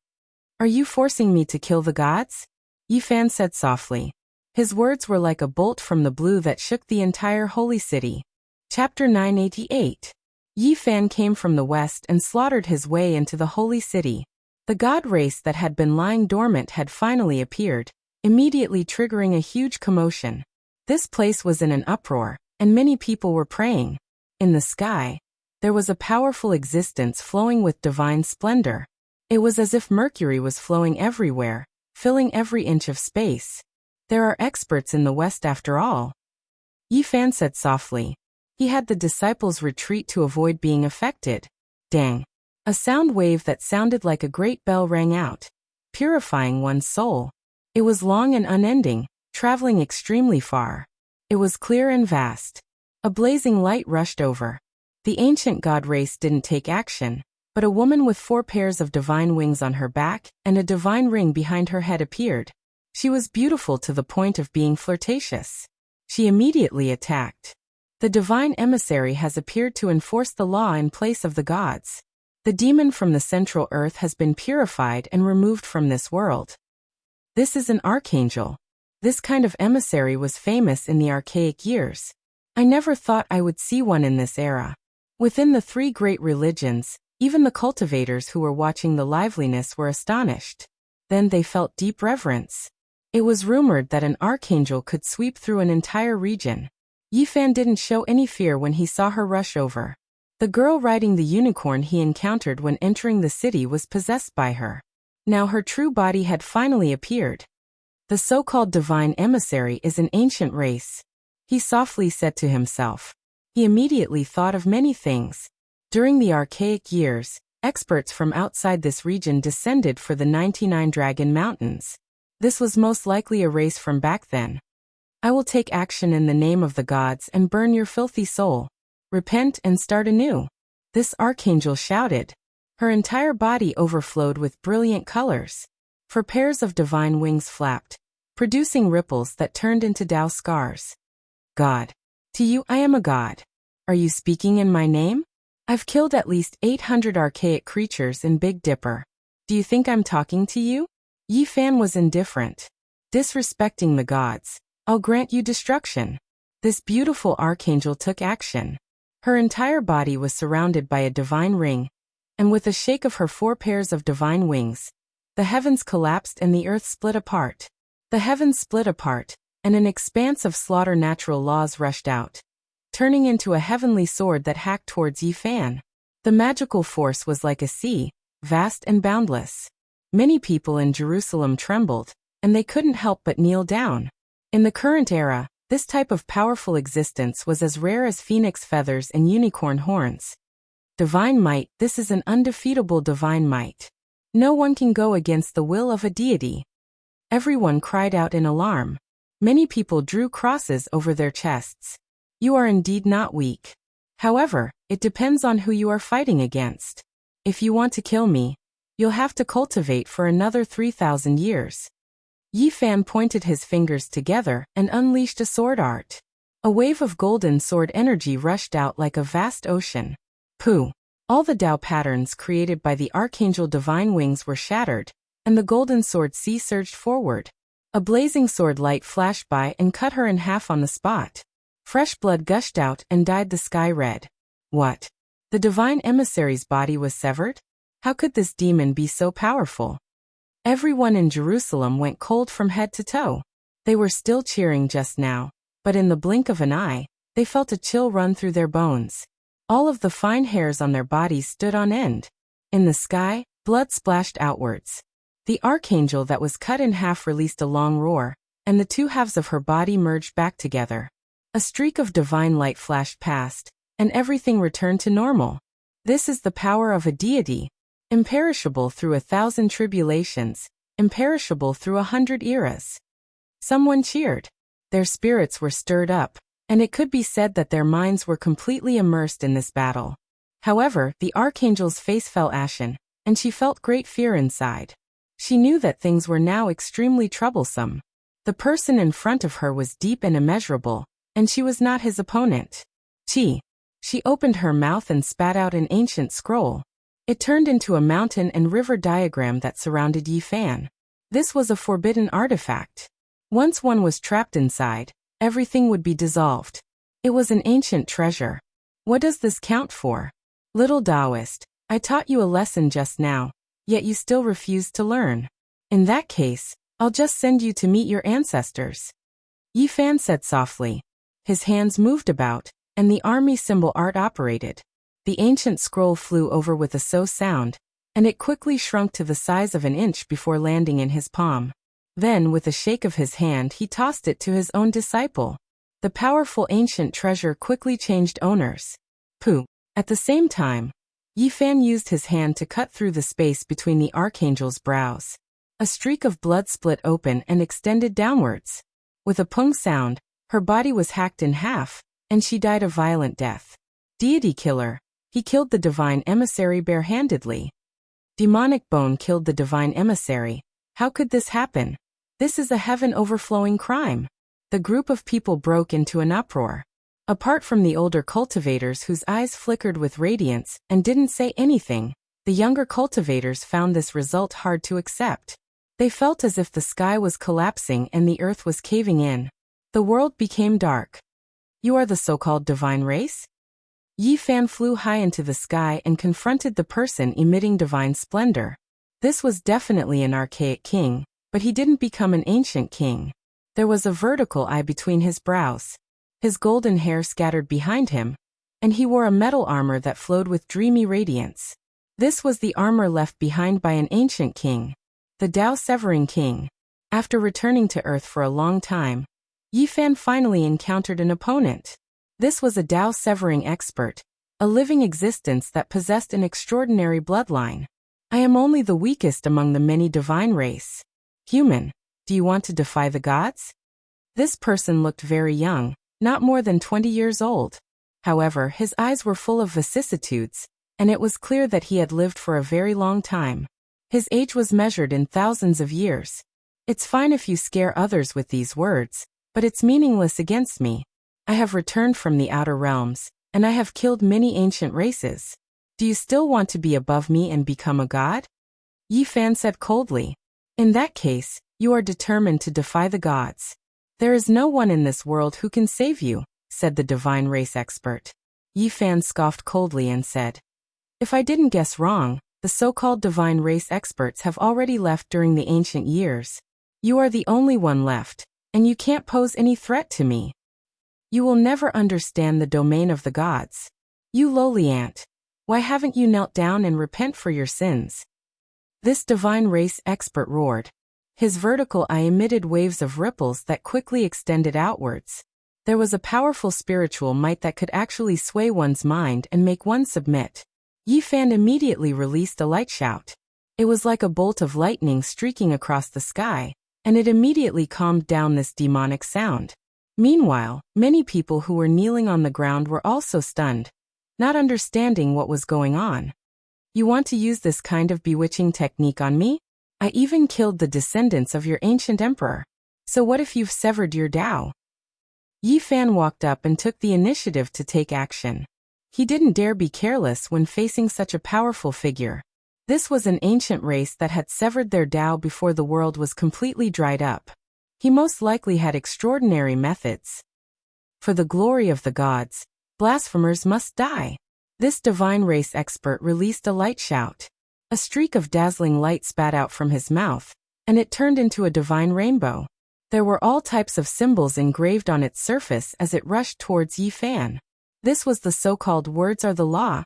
Speaker 1: Are you forcing me to kill the gods? Yi Fan said softly. His words were like a bolt from the blue that shook the entire holy city. Chapter 988. Yi Fan came from the west and slaughtered his way into the holy city. The god race that had been lying dormant had finally appeared, immediately triggering a huge commotion. This place was in an uproar, and many people were praying. In the sky, there was a powerful existence flowing with divine splendor. It was as if Mercury was flowing everywhere, filling every inch of space. There are experts in the West after all. Yi Fan said softly. He had the disciples retreat to avoid being affected. Dang. A sound wave that sounded like a great bell rang out, purifying one's soul. It was long and unending, traveling extremely far. It was clear and vast. A blazing light rushed over. The ancient god race didn't take action, but a woman with 4 pairs of divine wings on her back and a divine ring behind her head appeared. She was beautiful to the point of being flirtatious. She immediately attacked. The divine emissary has appeared to enforce the law in place of the gods. The demon from the central earth has been purified and removed from this world. This is an archangel. This kind of emissary was famous in the archaic years. I never thought I would see one in this era. Within the 3 great religions, even the cultivators who were watching the liveliness were astonished. Then they felt deep reverence. It was rumored that an archangel could sweep through an entire region. Yi Fan didn't show any fear when he saw her rush over. The girl riding the unicorn he encountered when entering the city was possessed by her. Now her true body had finally appeared. The so-called divine emissary is an ancient race. He softly said to himself. He immediately thought of many things. During the archaic years, experts from outside this region descended for the 99 Dragon Mountains. This was most likely a race from back then. I will take action in the name of the gods and burn your filthy soul. Repent and start anew. This archangel shouted. Her entire body overflowed with brilliant colors. 4 pairs of divine wings flapped, producing ripples that turned into Tao scars. God. To you I am a god. Are you speaking in my name? I've killed at least 800 archaic creatures in Big Dipper. Do you think I'm talking to you? Yi Fan was indifferent. Disrespecting the gods. I'll grant you destruction. This beautiful archangel took action. Her entire body was surrounded by a divine ring, and with a shake of her 4 pairs of divine wings, the heavens collapsed and the earth split apart. The heavens split apart, and an expanse of slaughter natural laws rushed out, turning into a heavenly sword that hacked towards Yi Fan. The magical force was like a sea, vast and boundless. Many people in Jerusalem trembled, and they couldn't help but kneel down. In the current era, this type of powerful existence was as rare as phoenix feathers and unicorn horns. Divine might, this is an undefeatable divine might. No one can go against the will of a deity. Everyone cried out in alarm. Many people drew crosses over their chests. You are indeed not weak. However, it depends on who you are fighting against. If you want to kill me, you'll have to cultivate for another 3,000 years. Yi Fan pointed his fingers together and unleashed a sword art. A wave of golden sword energy rushed out like a vast ocean. Pooh! All the Tao patterns created by the Archangel Divine Wings were shattered, and the golden sword sea surged forward. A blazing sword light flashed by and cut her in half on the spot. Fresh blood gushed out and dyed the sky red. What? The divine emissary's body was severed? How could this demon be so powerful? Everyone in Jerusalem went cold from head to toe. They were still cheering just now, but in the blink of an eye, they felt a chill run through their bones. All of the fine hairs on their bodies stood on end. In the sky, blood splashed outwards. The archangel that was cut in half released a long roar, and the two halves of her body merged back together. A streak of divine light flashed past, and everything returned to normal. This is the power of a deity, imperishable through 1,000 tribulations, imperishable through 100 eras. Someone cheered. Their spirits were stirred up, and it could be said that their minds were completely immersed in this battle. However, the archangel's face fell ashen, and she felt great fear inside. She knew that things were now extremely troublesome. The person in front of her was deep and immeasurable, and she was not his opponent. She opened her mouth and spat out an ancient scroll. It turned into a mountain and river diagram that surrounded Yi Fan. This was a forbidden artifact. Once one was trapped inside, everything would be dissolved. It was an ancient treasure. What does this count for? Little Taoist, I taught you a lesson just now, yet you still refuse to learn. In that case, I'll just send you to meet your ancestors. Yi Fan said softly. His hands moved about, and the army symbol art operated. The ancient scroll flew over with a so sound, and it quickly shrunk to the size of an inch before landing in his palm. Then, with a shake of his hand, he tossed it to his own disciple. The powerful ancient treasure quickly changed owners. Pooh! At the same time, Yi Fan used his hand to cut through the space between the archangel's brows. A streak of blood split open and extended downwards. With a pung sound, her body was hacked in half, and she died a violent death. Deity killer. He killed the divine emissary barehandedly. Demonic bone killed the divine emissary. How could this happen? This is a heaven-overflowing crime. The group of people broke into an uproar. Apart from the older cultivators whose eyes flickered with radiance and didn't say anything, the younger cultivators found this result hard to accept. They felt as if the sky was collapsing and the earth was caving in. The world became dark. You are the so-called divine race? Yi Fan flew high into the sky and confronted the person emitting divine splendor. This was definitely an archaic king, but he didn't become an ancient king. There was a vertical eye between his brows. His golden hair scattered behind him, and he wore a metal armor that flowed with dreamy radiance. This was the armor left behind by an ancient king, the Tao-severing king. After returning to Earth for a long time, Yi Fan finally encountered an opponent. This was a Tao-severing expert, a living existence that possessed an extraordinary bloodline. I am only the weakest among the many divine race. Human, do you want to defy the gods? This person looked very young, not more than 20 years old. However, his eyes were full of vicissitudes, and it was clear that he had lived for a very long time. His age was measured in thousands of years. It's fine if you scare others with these words, but it's meaningless against me. I have returned from the outer realms, and I have killed many ancient races. Do you still want to be above me and become a god? Yi Fan said coldly. In that case, you are determined to defy the gods. There is no one in this world who can save you, said the divine race expert. Yi Fan scoffed coldly and said, if I didn't guess wrong, the so-called divine race experts have already left during the ancient years. You are the only one left, and you can't pose any threat to me. You will never understand the domain of the gods. You lowly ant. Why haven't you knelt down and repent for your sins? This divine race expert roared. His vertical eye emitted waves of ripples that quickly extended outwards. There was a powerful spiritual might that could actually sway one's mind and make one submit. Yi Fan immediately released a light shout. It was like a bolt of lightning streaking across the sky, and it immediately calmed down this demonic sound. Meanwhile, many people who were kneeling on the ground were also stunned, not understanding what was going on. You want to use this kind of bewitching technique on me? I even killed the descendants of your ancient emperor. So what if you've severed your Tao? Yi Fan walked up and took the initiative to take action. He didn't dare be careless when facing such a powerful figure. This was an ancient race that had severed their Tao before the world was completely dried up. He most likely had extraordinary methods. For the glory of the gods, blasphemers must die. This divine race expert released a light shout. A streak of dazzling light spat out from his mouth, and it turned into a divine rainbow. There were all types of symbols engraved on its surface as it rushed towards Yi Fan. This was the so-called words are the law,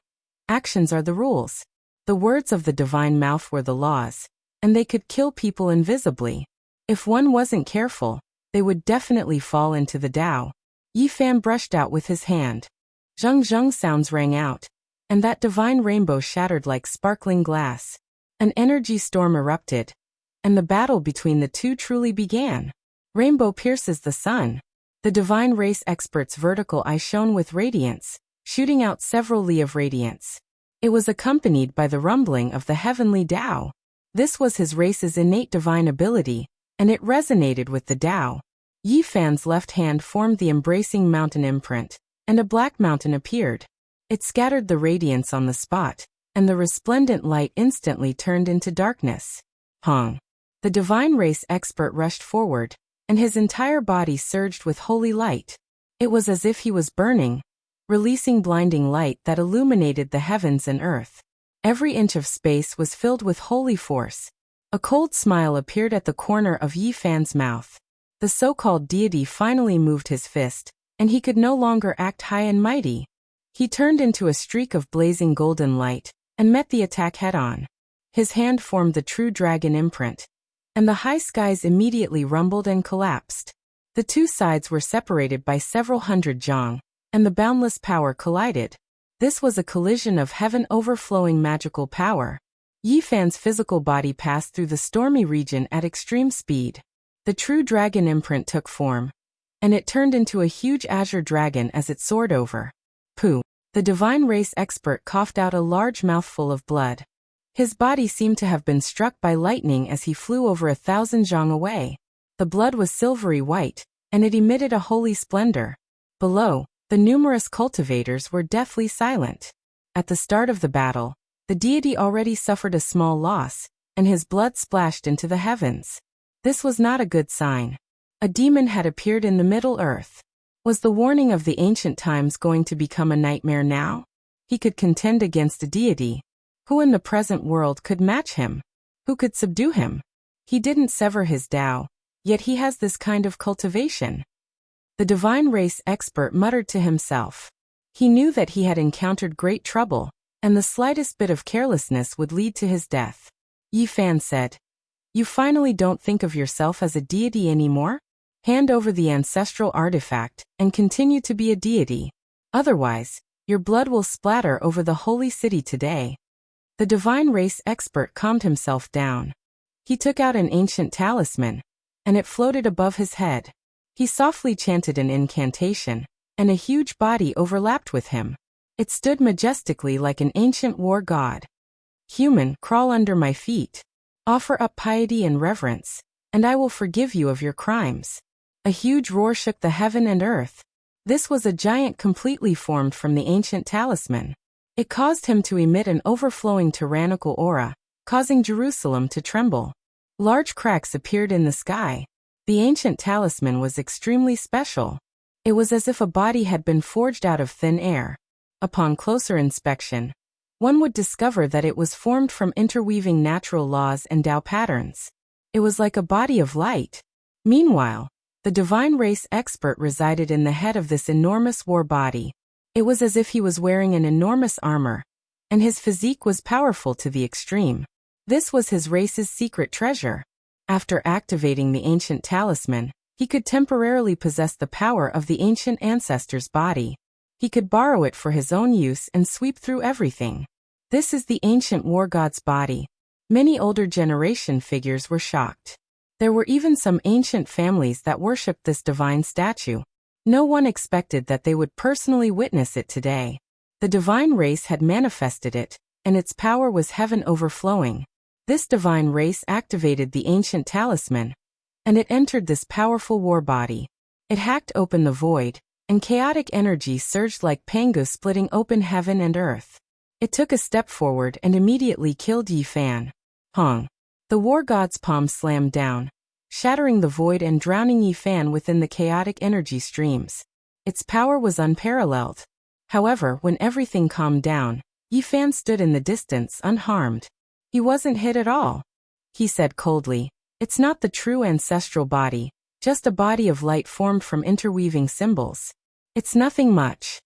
Speaker 1: actions are the rules. The words of the divine mouth were the laws, and they could kill people invisibly. If one wasn't careful, they would definitely fall into the Tao. Yi Fan brushed out with his hand. Zheng zheng sounds rang out, and that divine rainbow shattered like sparkling glass. An energy storm erupted, and the battle between the two truly began. Rainbow pierces the sun. The divine race expert's vertical eye shone with radiance, shooting out several li of radiance. It was accompanied by the rumbling of the heavenly Tao. This was his race's innate divine ability, and it resonated with the Tao. Yi Fan's left hand formed the embracing mountain imprint, and a black mountain appeared. It scattered the radiance on the spot, and the resplendent light instantly turned into darkness. Hong. The divine race expert rushed forward, and his entire body surged with holy light. It was as if he was burning, releasing blinding light that illuminated the heavens and earth. Every inch of space was filled with holy force. A cold smile appeared at the corner of Yi Fan's mouth. The so-called deity finally moved his fist, and he could no longer act high and mighty. He turned into a streak of blazing golden light, and met the attack head-on. His hand formed the true dragon imprint, and the high skies immediately rumbled and collapsed. The two sides were separated by several hundred zhang, and the boundless power collided. This was a collision of heaven overflowing magical power. Yi Fan's physical body passed through the stormy region at extreme speed. The true dragon imprint took form, and it turned into a huge azure dragon as it soared over. Pooh! The divine race expert coughed out a large mouthful of blood. His body seemed to have been struck by lightning as he flew over 1,000 zhang away. The blood was silvery white, and it emitted a holy splendor. Below, the numerous cultivators were deathly silent. At the start of the battle, the deity already suffered a small loss, and his blood splashed into the heavens. This was not a good sign. A demon had appeared in the Middle Earth. Was the warning of the ancient times going to become a nightmare now? He could contend against a deity. Who in the present world could match him? Who could subdue him? He didn't sever his Tao, yet he has this kind of cultivation. The divine race expert muttered to himself. He knew that he had encountered great trouble, and the slightest bit of carelessness would lead to his death. Yi Fan said, "You finally don't think of yourself as a deity anymore? Hand over the ancestral artifact, and continue to be a deity. Otherwise, your blood will splatter over the holy city today." The divine race expert calmed himself down. He took out an ancient talisman, and it floated above his head. He softly chanted an incantation, and a huge body overlapped with him. It stood majestically like an ancient war god. "Human, crawl under my feet. Offer up piety and reverence, and I will forgive you of your crimes." A huge roar shook the heaven and earth. This was a giant completely formed from the ancient talisman. It caused him to emit an overflowing tyrannical aura, causing Jerusalem to tremble. Large cracks appeared in the sky. The ancient talisman was extremely special. It was as if a body had been forged out of thin air. Upon closer inspection, one would discover that it was formed from interweaving natural laws and Tao patterns. It was like a body of light. Meanwhile, the divine race expert resided in the head of this enormous war body. It was as if he was wearing an enormous armor, and his physique was powerful to the extreme. This was his race's secret treasure. After activating the ancient talisman, he could temporarily possess the power of the ancient ancestor's body. He could borrow it for his own use and sweep through everything. This is the ancient war god's body. Many older generation figures were shocked. There were even some ancient families that worshipped this divine statue. No one expected that they would personally witness it today. The divine race had manifested it, and its power was heaven overflowing. This divine race activated the ancient talisman, and it entered this powerful war body. It hacked open the void, and chaotic energy surged like Pangu splitting open heaven and earth. It took a step forward and immediately killed Yi Fan. Hong. The war god's palm slammed down, shattering the void and drowning Yi Fan within the chaotic energy streams. Its power was unparalleled. However, when everything calmed down, Yi Fan stood in the distance unharmed. He wasn't hit at all. He said coldly, "It's not the true ancestral body, just a body of light formed from interweaving symbols. It's nothing much."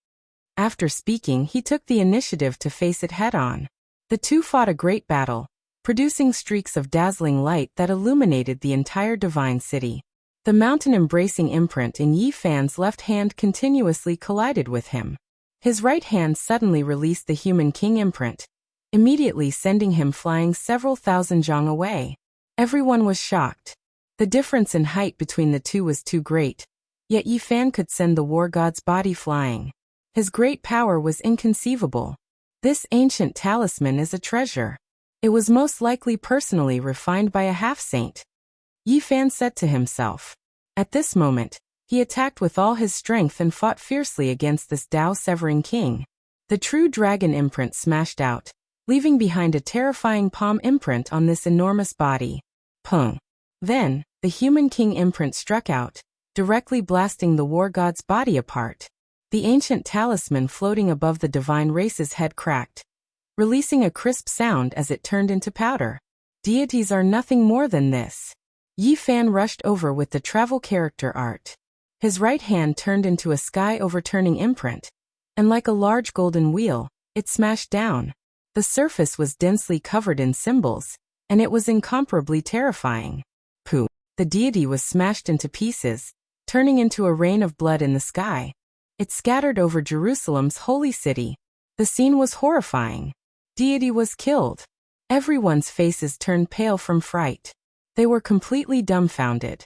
Speaker 1: After speaking, he took the initiative to face it head-on. The two fought a great battle, producing streaks of dazzling light that illuminated the entire divine city. The mountain-embracing imprint in Yi Fan's left hand continuously collided with him. His right hand suddenly released the human king imprint, immediately sending him flying several thousand zhang away. Everyone was shocked. The difference in height between the two was too great, yet Yi Fan could send the war god's body flying. His great power was inconceivable. This ancient talisman is a treasure. It was most likely personally refined by a half-saint, Yi Fan said to himself. At this moment, he attacked with all his strength and fought fiercely against this Tao-severing king. The true dragon imprint smashed out, leaving behind a terrifying palm imprint on this enormous body. Pung. Then, the human king imprint struck out, directly blasting the war god's body apart. The ancient talisman floating above the divine race's head cracked, releasing a crisp sound as it turned into powder. Deities are nothing more than this. Yi Fan rushed over with the travel character art. His right hand turned into a sky-overturning imprint, and like a large golden wheel, it smashed down. The surface was densely covered in symbols, and it was incomparably terrifying. Pooh! The deity was smashed into pieces, turning into a rain of blood in the sky. It scattered over Jerusalem's holy city. The scene was horrifying. Deity was killed. Everyone's faces turned pale from fright. They were completely dumbfounded.